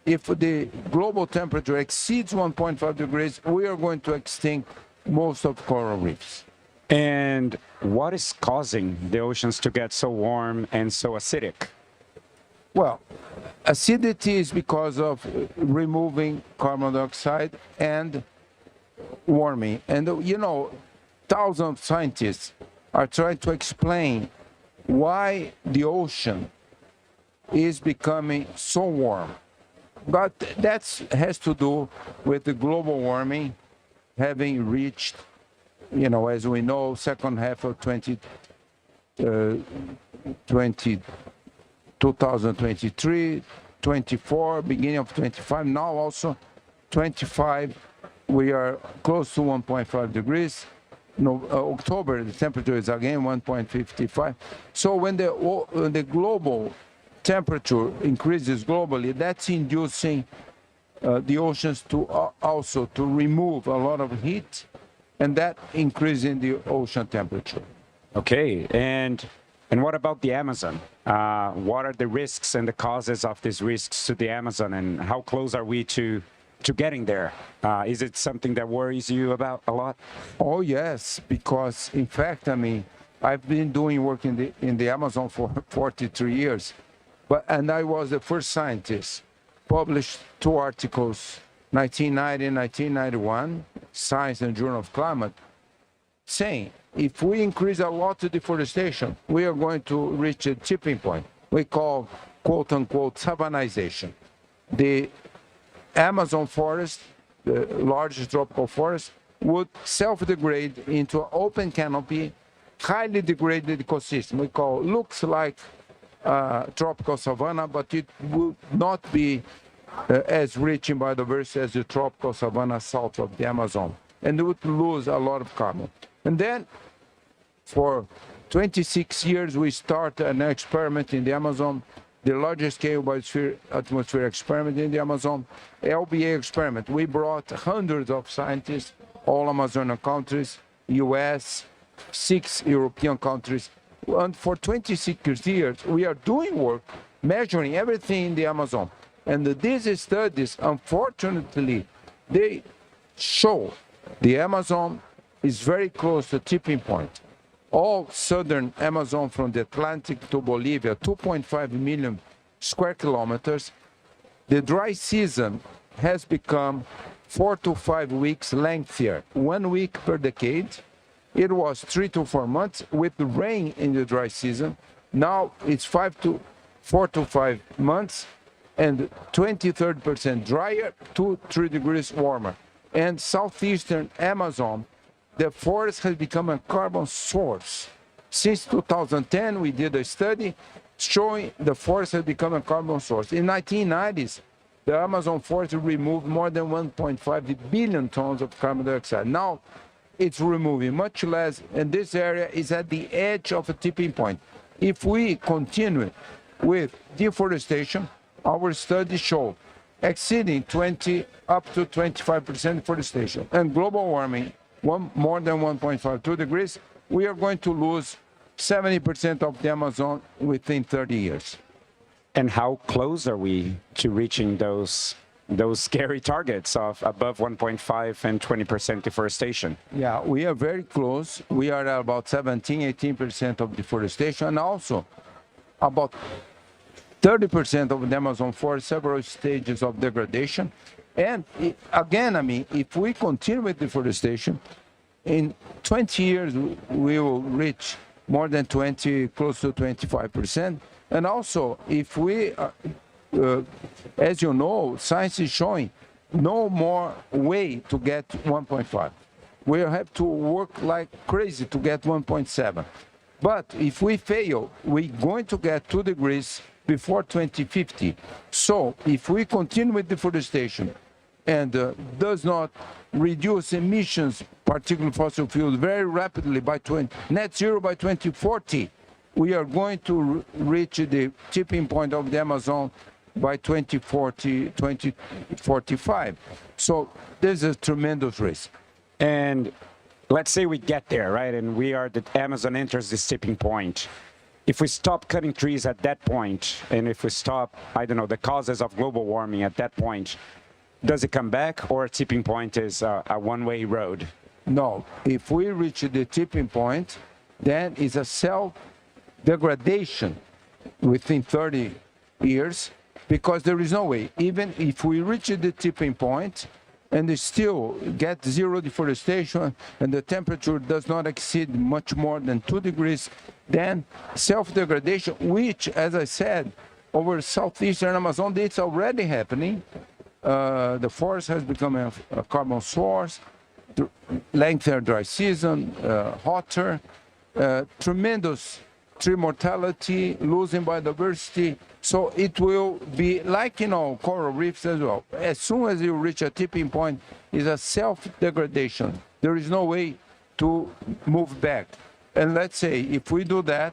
if the global temperature exceeds 1.5 degrees, we are going to extinct most of coral reefs. And what is causing the oceans to get so warm and so acidic? Well, acidity is because of removing carbon dioxide and warming. And, you know, thousands of scientists are trying to explain why the ocean is becoming so warm. But that has to do with the global warming having reached, you know, as we know, second half of 2023, 24, beginning of 25, now also 25, we are close to 1.5 degrees. No, October, the temperature is again 1.55. So when the global temperature increases globally, that's inducing the oceans to also to remove a lot of heat, and that increasing the ocean temperature. Okay, and what about the Amazon? What are the risks and the causes of these risks to the Amazon, and how close are we to getting there? Is it something that worries you about a lot? Oh yes, because in fact, I mean, I've been doing work in the Amazon for 43 years, and I was the first scientist. Published 2 articles, 1990 and 1991, Science and Journal of Climate, saying if we increase a lot of deforestation, we are going to reach a tipping point. We call, quote unquote, savanization. The Amazon forest, the largest tropical forest, would self-degrade into an open canopy, highly degraded ecosystem. We call, looks like tropical savanna, but it will not be as rich in biodiversity as the tropical savanna south of the Amazon, and it would lose a lot of carbon. And then For 26 years, we started an experiment in the Amazon, the largest scale biosphere atmosphere experiment in the Amazon, LBA experiment. We brought hundreds of scientists, all Amazonian countries, US, 6 European countries. And for 26 years, we are doing work, measuring everything in the Amazon. And these studies, unfortunately, they show the Amazon is very close to tipping point. All southern Amazon from the Atlantic to Bolivia, 2.5 million square kilometers. The dry season has become 4 to 5 weeks lengthier, 1 week per decade. It was 3 to 4 months with the rain in the dry season. Now it's 4 to 5 months and 23% drier, 2-3 degrees warmer. And southeastern Amazon, the forest has become a carbon source. Since 2010, we did a study showing the forest has become a carbon source. In 1990s, the Amazon forest removed more than 1.5 billion tons of carbon dioxide. Now, it's removing much less, and this area is at the edge of a tipping point. If we continue with deforestation, our studies show exceeding 20 up to 25% deforestation, and global warming, more than 1.52 degrees, we are going to lose 70% of the Amazon within 30 years. And how close are we to reaching those scary targets of above 1.5 and 20% deforestation? Yeah, we are very close. We are at about 17-18% of deforestation, and also about 30% of the Amazon forest, several stages of degradation. And again, I mean, if we continue with deforestation, in 20 years, we will reach more than 20, close to 25%. And also, if we, as you know, science is showing no more way to get 1.5. We have to work like crazy to get 1.7. But if we fail, we're going to get 2 degrees before 2050. So if we continue with deforestation and does not reduce emissions, particularly fossil fuels, very rapidly by net zero by 2040, we are going to reach the tipping point of the Amazon by 2040, 2045. So there's a tremendous risk. And let's say we get there, right? And the Amazon enters this tipping point. If we stop cutting trees at that point, and if we stop, I don't know, the causes of global warming at that point, does it come back, or a tipping point is a one-way road? No. If we reach the tipping point, then it's a self-degradation within 30 years, because there is no way. Even if we reach the tipping point and still get zero deforestation and the temperature does not exceed much more than 2 degrees, then self-degradation, which, as I said, over southeastern Amazon, it's already happening. The forest has become a carbon source, lengthier dry season, hotter, tremendous tree mortality, losing biodiversity. So it will be like, coral reefs as well. As soon as you reach a tipping point, it's a self-degradation. There is no way to move back. And let's say if we do that,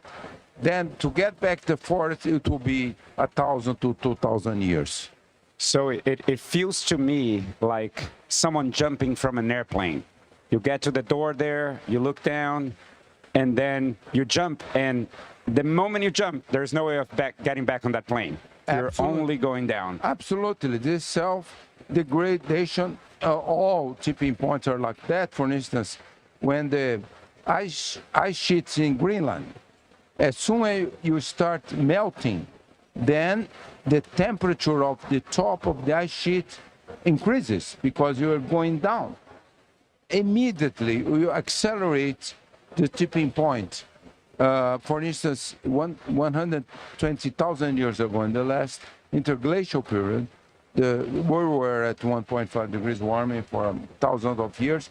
then to get back the forest, it will be 1,000 to 2,000 years. So it feels to me like someone jumping from an airplane. You get to the door there, you look down, and then you jump, and the moment you jump, there's no way of getting back on that plane. You're only going down. Absolutely. This self-degradation, all tipping points are like that. For instance, when the ice sheets in Greenland, as soon as you start melting, then the temperature of the top of the ice sheet increases because you are going down. Immediately, you accelerate the tipping point. For instance, 120,000 years ago, in the last interglacial period, we were at 1.5 degrees warming for thousands of years.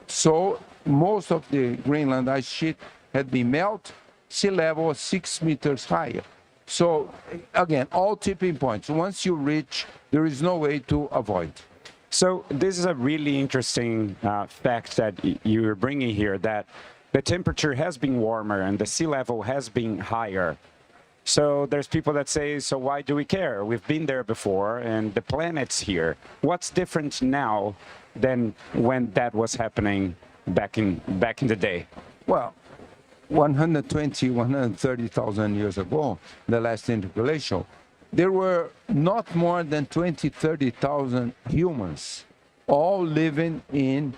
So most of the Greenland ice sheet had been melted, sea level was 6 meters higher. So again, all tipping points, once you reach, there is no way to avoid. So this is a really interesting fact that you're bringing here, that the temperature has been warmer and the sea level has been higher. So there's people that say, so why do we care? We've been there before and the planet's here. What's different now than when that was happening back in the day? Well, 120, 130,000 years ago, the last interglacial, there were not more than 20, 30,000 humans, all living in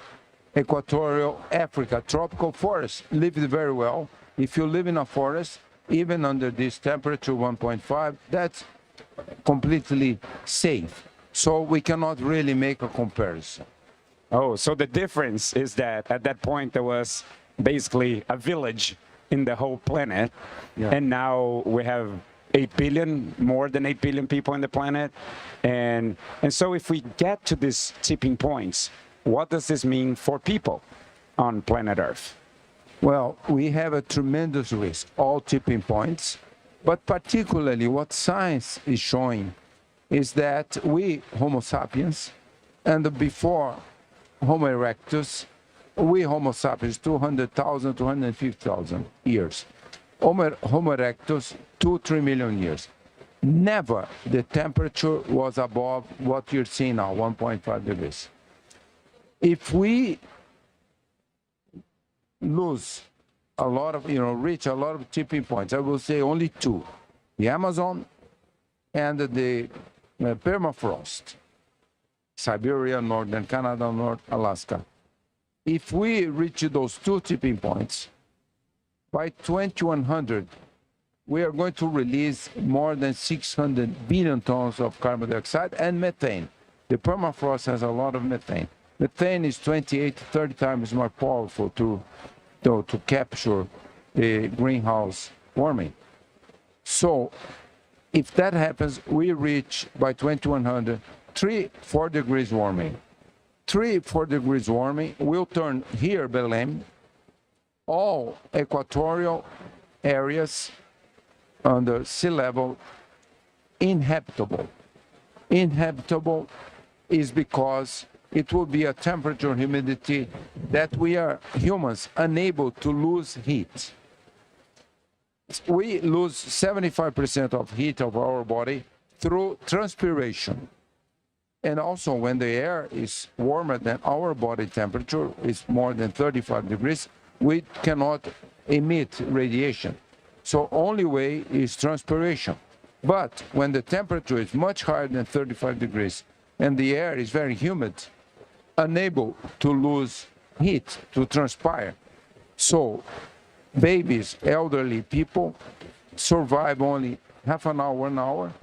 equatorial Africa. Tropical forests lived very well. If you live in a forest, even under this temperature 1.5, that's completely safe. So we cannot really make a comparison. Oh, so the difference is that at that point there was basically a village in the whole planet, and now we have 8 billion, more than 8 billion people on the planet. And so if we get to these tipping points, what does this mean for people on planet Earth? Well, we have a tremendous risk, all tipping points, but particularly what science is showing is that we, Homo sapiens, and before Homo erectus, we Homo sapiens, 200,000, 250,000 years. Homo erectus, 2-3 million years. Never the temperature was above what you're seeing now, 1.5 degrees. If we lose a lot of, reach a lot of tipping points, I will say only two, the Amazon and the permafrost, Siberia, northern Canada, North Alaska. If we reach those two tipping points, by 2100, we are going to release more than 600 billion tons of carbon dioxide and methane. The permafrost has a lot of methane. Methane is 28 to 30 times more powerful to capture the greenhouse warming. So if that happens, we reach by 2100, 3-4 degrees warming. 3-4 degrees warming will turn here, Belém, all equatorial areas under sea level inhabitable. Inhabitable is because it will be a temperature and humidity that we are humans unable to lose heat. We lose 75% of heat of our body through transpiration. And also when the air is warmer than our body temperature, is more than 35 degrees, we cannot emit radiation. So only way is transpiration. But when the temperature is much higher than 35 degrees and the air is very humid, unable to lose heat, to transpire. So babies, elderly people survive only half an hour, 1 hour.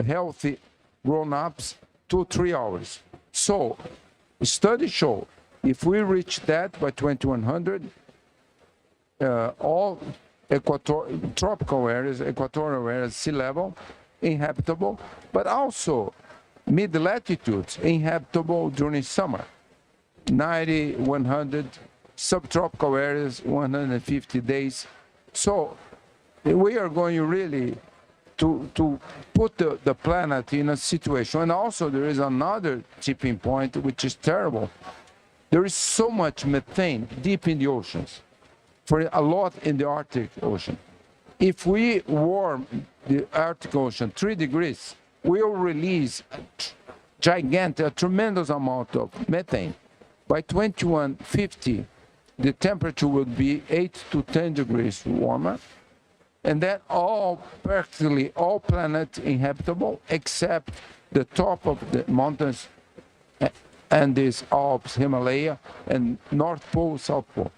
Healthy grown-ups, 2-3 hours. So studies show if we reach that by 2100, all tropical areas, equatorial areas, sea level, inhabitable, but also mid-latitudes, inhabitable during summer. 90, 100, subtropical areas, 150 days. So we are going really to put the planet in a situation. And also there is another tipping point, which is terrible. There is so much methane deep in the oceans, for a lot in the Arctic Ocean. If we warm the Arctic Ocean 3 degrees, we will release a tremendous amount of methane. By 2150, the temperature would be 8 to 10 degrees warmer, and then practically all planet inhabitable except the top of the mountains and these Alps, Himalaya, and North Pole, South Pole.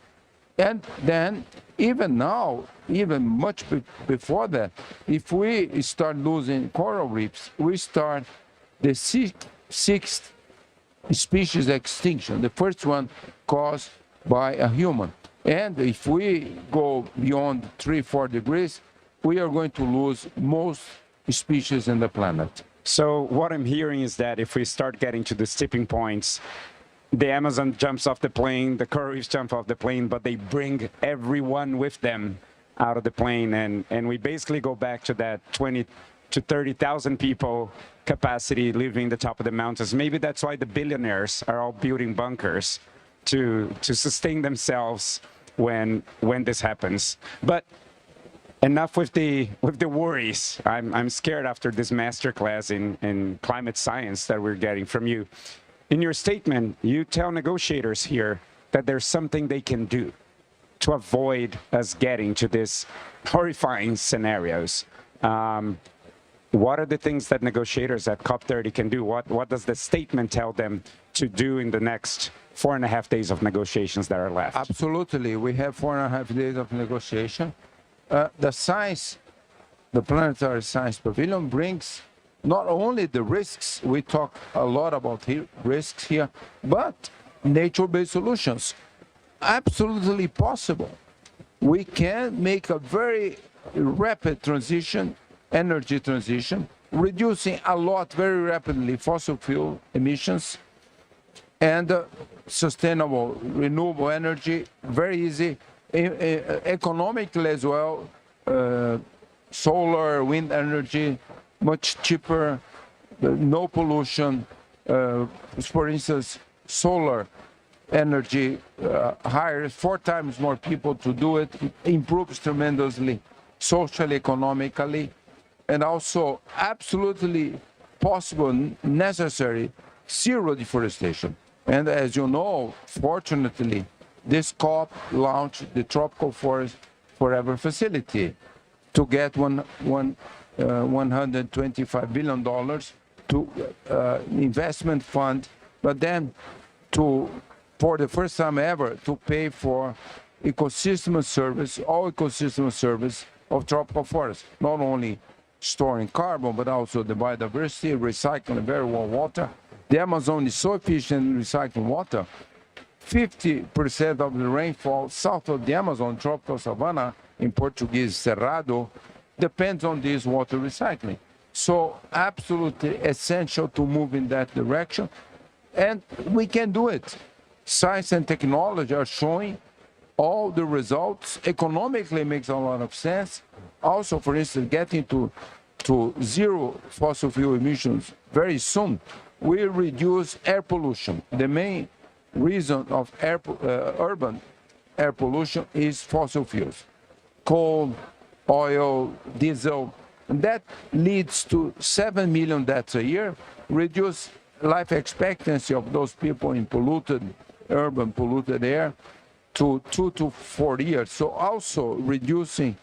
And then, even now, even much before that, if we start losing coral reefs, we start the sixth species extinction, the first one caused by a human. And if we go beyond 3-4 degrees, we are going to lose most species in the planet. So what I'm hearing is that if we start getting to the tipping points, the Amazon jumps off the plane, the coral reefs jump off the plane, but they bring everyone with them out of the plane. And we basically go back to that 20 to 30,000 people capacity living at the top of the mountains. Maybe that's why the billionaires are all building bunkers to sustain themselves when this happens. But enough with the worries. I'm scared after this masterclass in climate science that we're getting from you. In your statement, you tell negotiators here that there's something they can do to avoid us getting to these horrifying scenarios. What are the things that negotiators at COP30 can do? What does the statement tell them to do in the next 4.5 days of negotiations that are left? Absolutely. We have 4.5 days of negotiation. The science, the Planetary Science Pavilion brings not only the risks, we talk a lot about risks here, but nature-based solutions. Absolutely possible. We can make a very rapid transition, energy transition, reducing a lot very rapidly fossil fuel emissions and sustainable renewable energy, very easy, economically as well, solar, wind energy, much cheaper, no pollution. For instance, solar energy hires 4 times more people to do it, improves tremendously socially, economically, and also absolutely possible, necessary, zero deforestation. And as you know, fortunately, this COP launched the Tropical Forest Forever Facility to get $125 billion to investment fund, but then for the first time ever, to pay for ecosystem service, all ecosystem service of tropical forests, not only storing carbon, but also the biodiversity, recycling very well water. The Amazon is so efficient in recycling water. 50% of the rainfall south of the Amazon tropical savanna, in Portuguese, Cerrado, depends on this water recycling. So absolutely essential to move in that direction. And we can do it. Science and technology are showing all the results. Economically makes a lot of sense. Also, for instance, getting to zero fossil fuel emissions very soon will reduce air pollution. The main reason of urban air pollution is fossil fuels, coal, oil, diesel. And that leads to 7 million deaths a year, reduce life expectancy of those people in urban polluted air to 2 to 4 years. So also reducing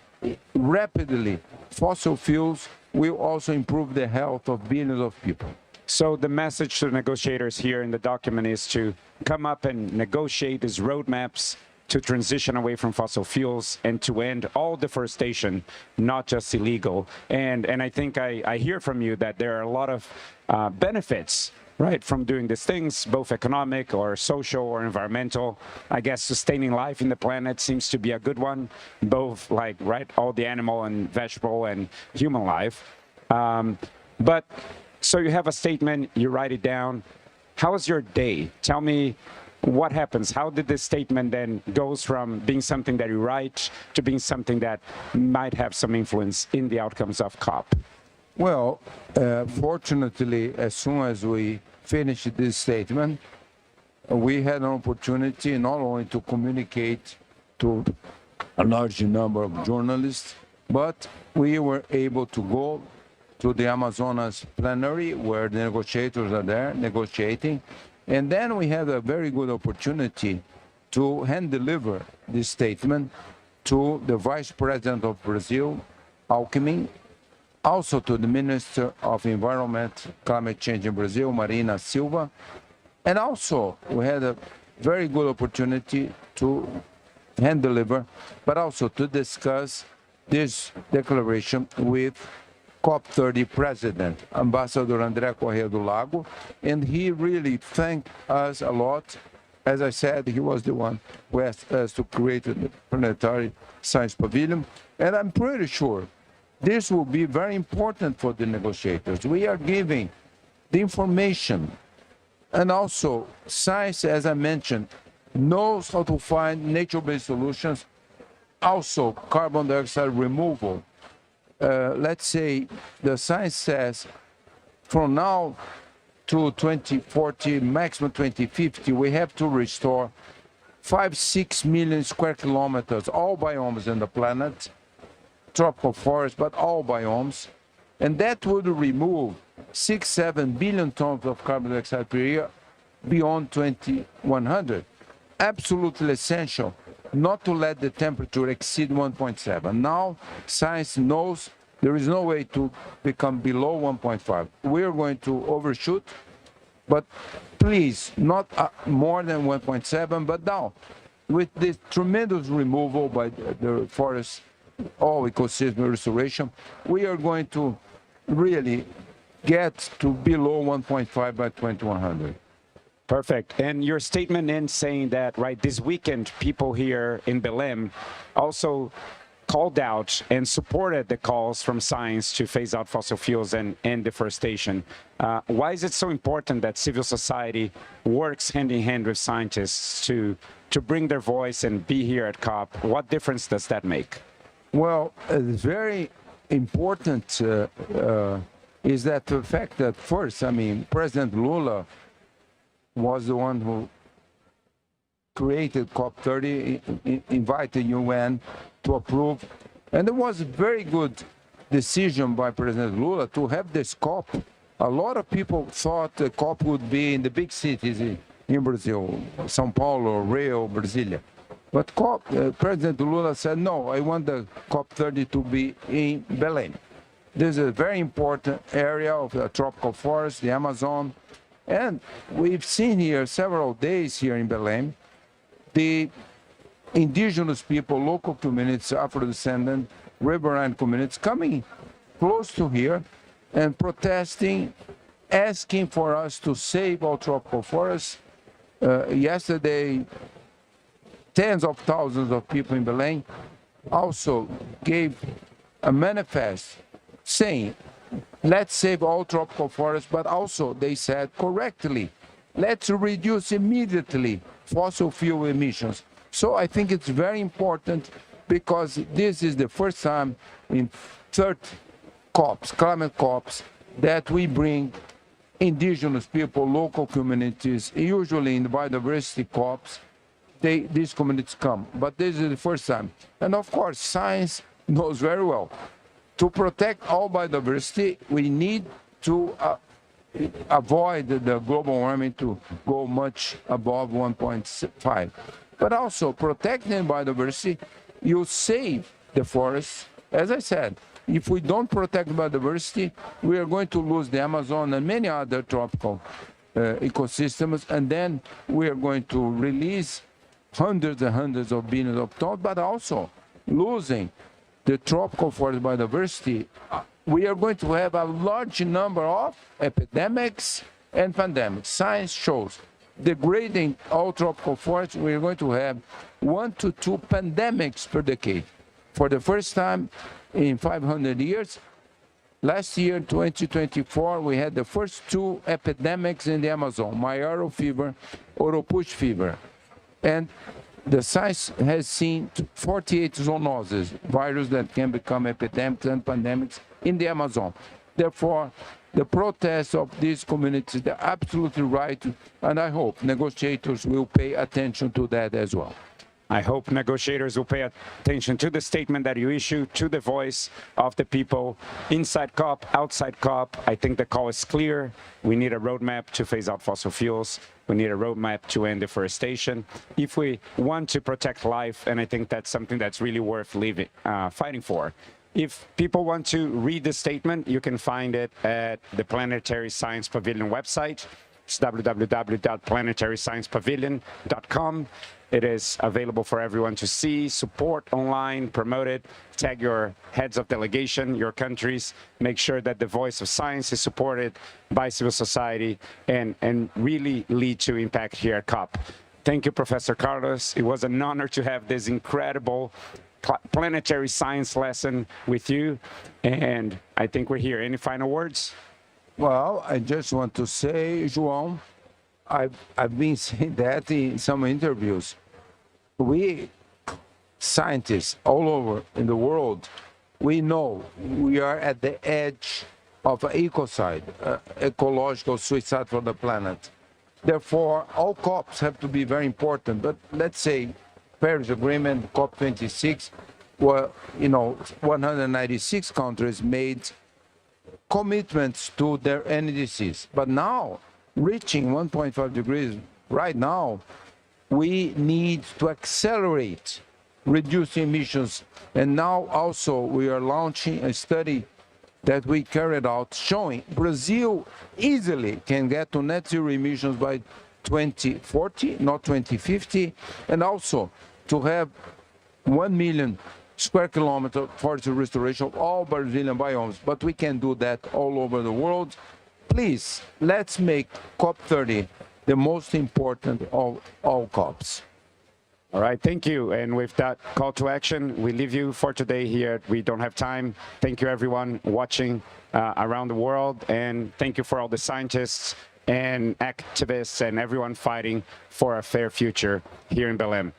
rapidly fossil fuels will also improve the health of billions of people. So the message to the negotiators here in the document is to come up and negotiate these roadmaps to transition away from fossil fuels and to end all deforestation, not just illegal. And I think I hear from you that there are a lot of benefits, right, from doing these things, both economic or social or environmental. I guess sustaining life in the planet seems to be a good one, both like, right, all the animal and vegetable and human life. But so you have a statement, you write it down. How was your day? Tell me what happens. How did this statement then goes from being something that you write to being something that might have some influence in the outcomes of COP? Well, fortunately, as soon as we finished this statement, we had an opportunity not only to communicate to a large number of journalists, but we were able to go to the Amazonas plenary where the negotiators are there negotiating. And then we had a very good opportunity to hand deliver this statement to the Vice President of Brazil, Alckmin, also to the Minister of Environment, Climate Change in Brazil, Marina Silva. And also we had a very good opportunity to hand deliver, but also to discuss this declaration with COP30 President, Ambassador André Corrêa do Lago, and he really thanked us a lot. As I said, he was the one who asked us to create the Planetary Science Pavilion, and I'm pretty sure this will be very important for the negotiators. We are giving the information, and also science, as I mentioned, knows how to find nature-based solutions, also carbon dioxide removal. Let's say the science says from now to 2040, maximum 2050, we have to restore 5-6 million square kilometers, all biomes on the planet, tropical forests, but all biomes. And that would remove 6-7 billion tons of carbon dioxide per year beyond 2100. Absolutely essential not to let the temperature exceed 1.7. Now, science knows there is no way to become below 1.5. We are going to overshoot, but please, not more than 1.7, but now, with this tremendous removal by the forest, all ecosystem restoration, we are going to really get to below 1.5 by 2100. Perfect. And your statement in saying that, right, this weekend, people here in Belém also called out and supported the calls from science to phase out fossil fuels and deforestation. Why is it so important that civil society works hand in hand with scientists to bring their voice and be here at COP? What difference does that make? Well, it's very important is that the fact that first, I mean, President Lula was the one who created COP30, invited UN to approve. And it was a very good decision by President Lula to have this COP. A lot of people thought the COP would be in the big cities in Brazil, São Paulo, Rio, Brasilia. But President Lula said, no, I want the COP30 to be in Belém. This is a very important area of the tropical forest, the Amazon. And we've seen here several days here in Belém, the indigenous people, local communities, Afro-descendant, riverine communities coming close to here and protesting, asking for us to save our tropical forests. Yesterday, tens of thousands of people in Belém also gave a manifest saying, let's save all tropical forests, but also they said correctly, let's reduce immediately fossil fuel emissions. So I think it's very important because this is the first time in 30 COPs, climate COPs, that we bring indigenous people, local communities, usually in the biodiversity COPs, these communities come. But this is the first time. And of course, science knows very well. To protect all biodiversity, we need to avoid the global warming to go much above 1.5. But also, protecting biodiversity, you save the forests. As I said, if we don't protect biodiversity, we are going to lose the Amazon and many other tropical ecosystems, and then we are going to release hundreds and hundreds of billions of tons, but also losing the tropical forest biodiversity, we are going to have a large number of epidemics and pandemics. Science shows degrading all tropical forests, we are going to have 1 to 2 pandemics per decade. For the first time in 500 years, last year, 2024, we had the first 2 epidemics in the Amazon, Mayaro fever, Oropush fever. And the science has seen 48 zoonoses, viruses that can become epidemics and pandemics in the Amazon. Therefore, the protests of these communities, they're absolutely right, and I hope negotiators will pay attention to that as well. I hope negotiators will pay attention to the statement that you issued, to the voice of the people inside COP, outside COP. I think the call is clear. We need a roadmap to phase out fossil fuels. We need a roadmap to end deforestation. If we want to protect life, and I think that's something that's really worth fighting for. If people want to read the statement, you can find it at the Planetary Science Pavilion website. It's www.planetarySciencePavilion.com. It is available for everyone to see, support online, promote it, tag your heads of delegation, your countries, make sure that the voice of science is supported by civil society and really lead to impact here at COP. Thank you, Professor Carlos. It was an honor to have this incredible planetary science lesson with you, and I think we're here. Any final words? Well, I just want to say, João, I've been saying that in some interviews. We scientists all over in the world, we know we are at the edge of ecocide, ecological suicide for the planet. Therefore, all COPs have to be very important. But let's say Paris Agreement, COP26, where 196 countries made commitments to their NDCs. But now, reaching 1.5 degrees right now, we need to accelerate reducing emissions. And now also we are launching a study that we carried out showing Brazil easily can get to net zero emissions by 2040, not 2050, and also to have 1 million square kilometer forest restoration of all Brazilian biomes. But we can do that all over the world. Please, let's make COP30 the most important of all COPs. All right, thank you. And with that call to action, we leave you for today here. We don't have time. Thank you, everyone watching around the world. And thank you for all the scientists and activists and everyone fighting for a fair future here in Belém.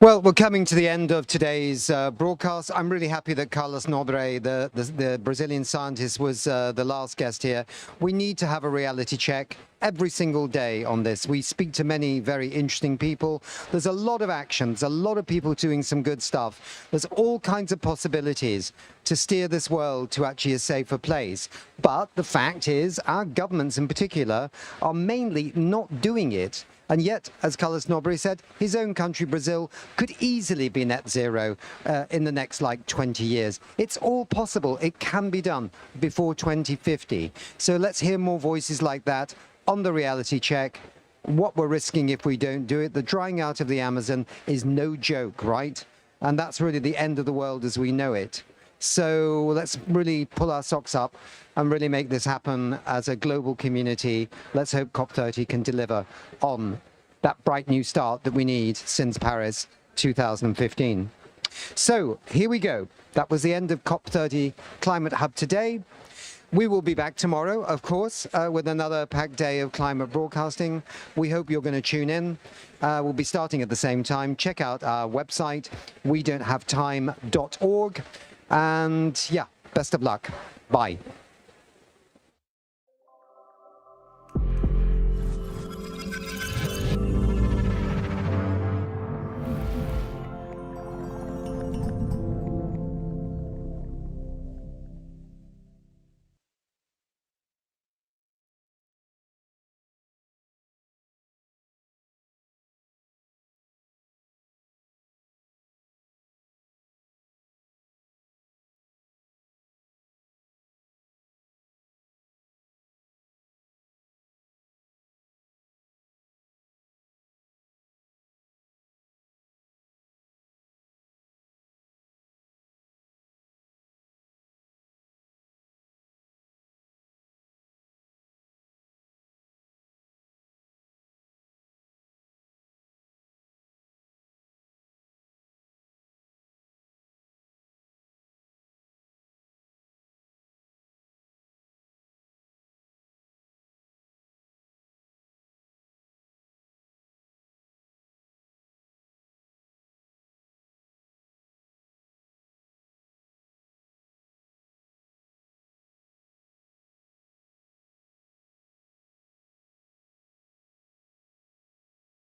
Well, we're coming to the end of today's broadcast. I'm really happy that Carlos Nobre, the Brazilian scientist, was the last guest here. We need to have a reality check every single day on this. We speak to many very interesting people. There's a lot of actions, a lot of people doing some good stuff. There's all kinds of possibilities to steer this world to actually a safer place. But the fact is, our governments in particular are mainly not doing it. And yet, as Carlos Nobre said, his own country, Brazil, could easily be net zero in the next, 20 years. It's all possible. It can be done before 2050. So let's hear more voices like that on the reality check. What we're risking if we don't do it. The drying out of the Amazon is no joke, right? And that's really the end of the world as we know it. So let's really pull our socks up and really make this happen as a global community. Let's hope COP30 can deliver on that bright new start that we need since Paris 2015. So here we go. That was the end of COP30 Climate Hub today. We will be back tomorrow, of course, with another packed day of climate broadcasting. We hope you're going to tune in. We'll be starting at the same time. Check out our website, wedon'thavetime.org. And yeah, best of luck. Bye.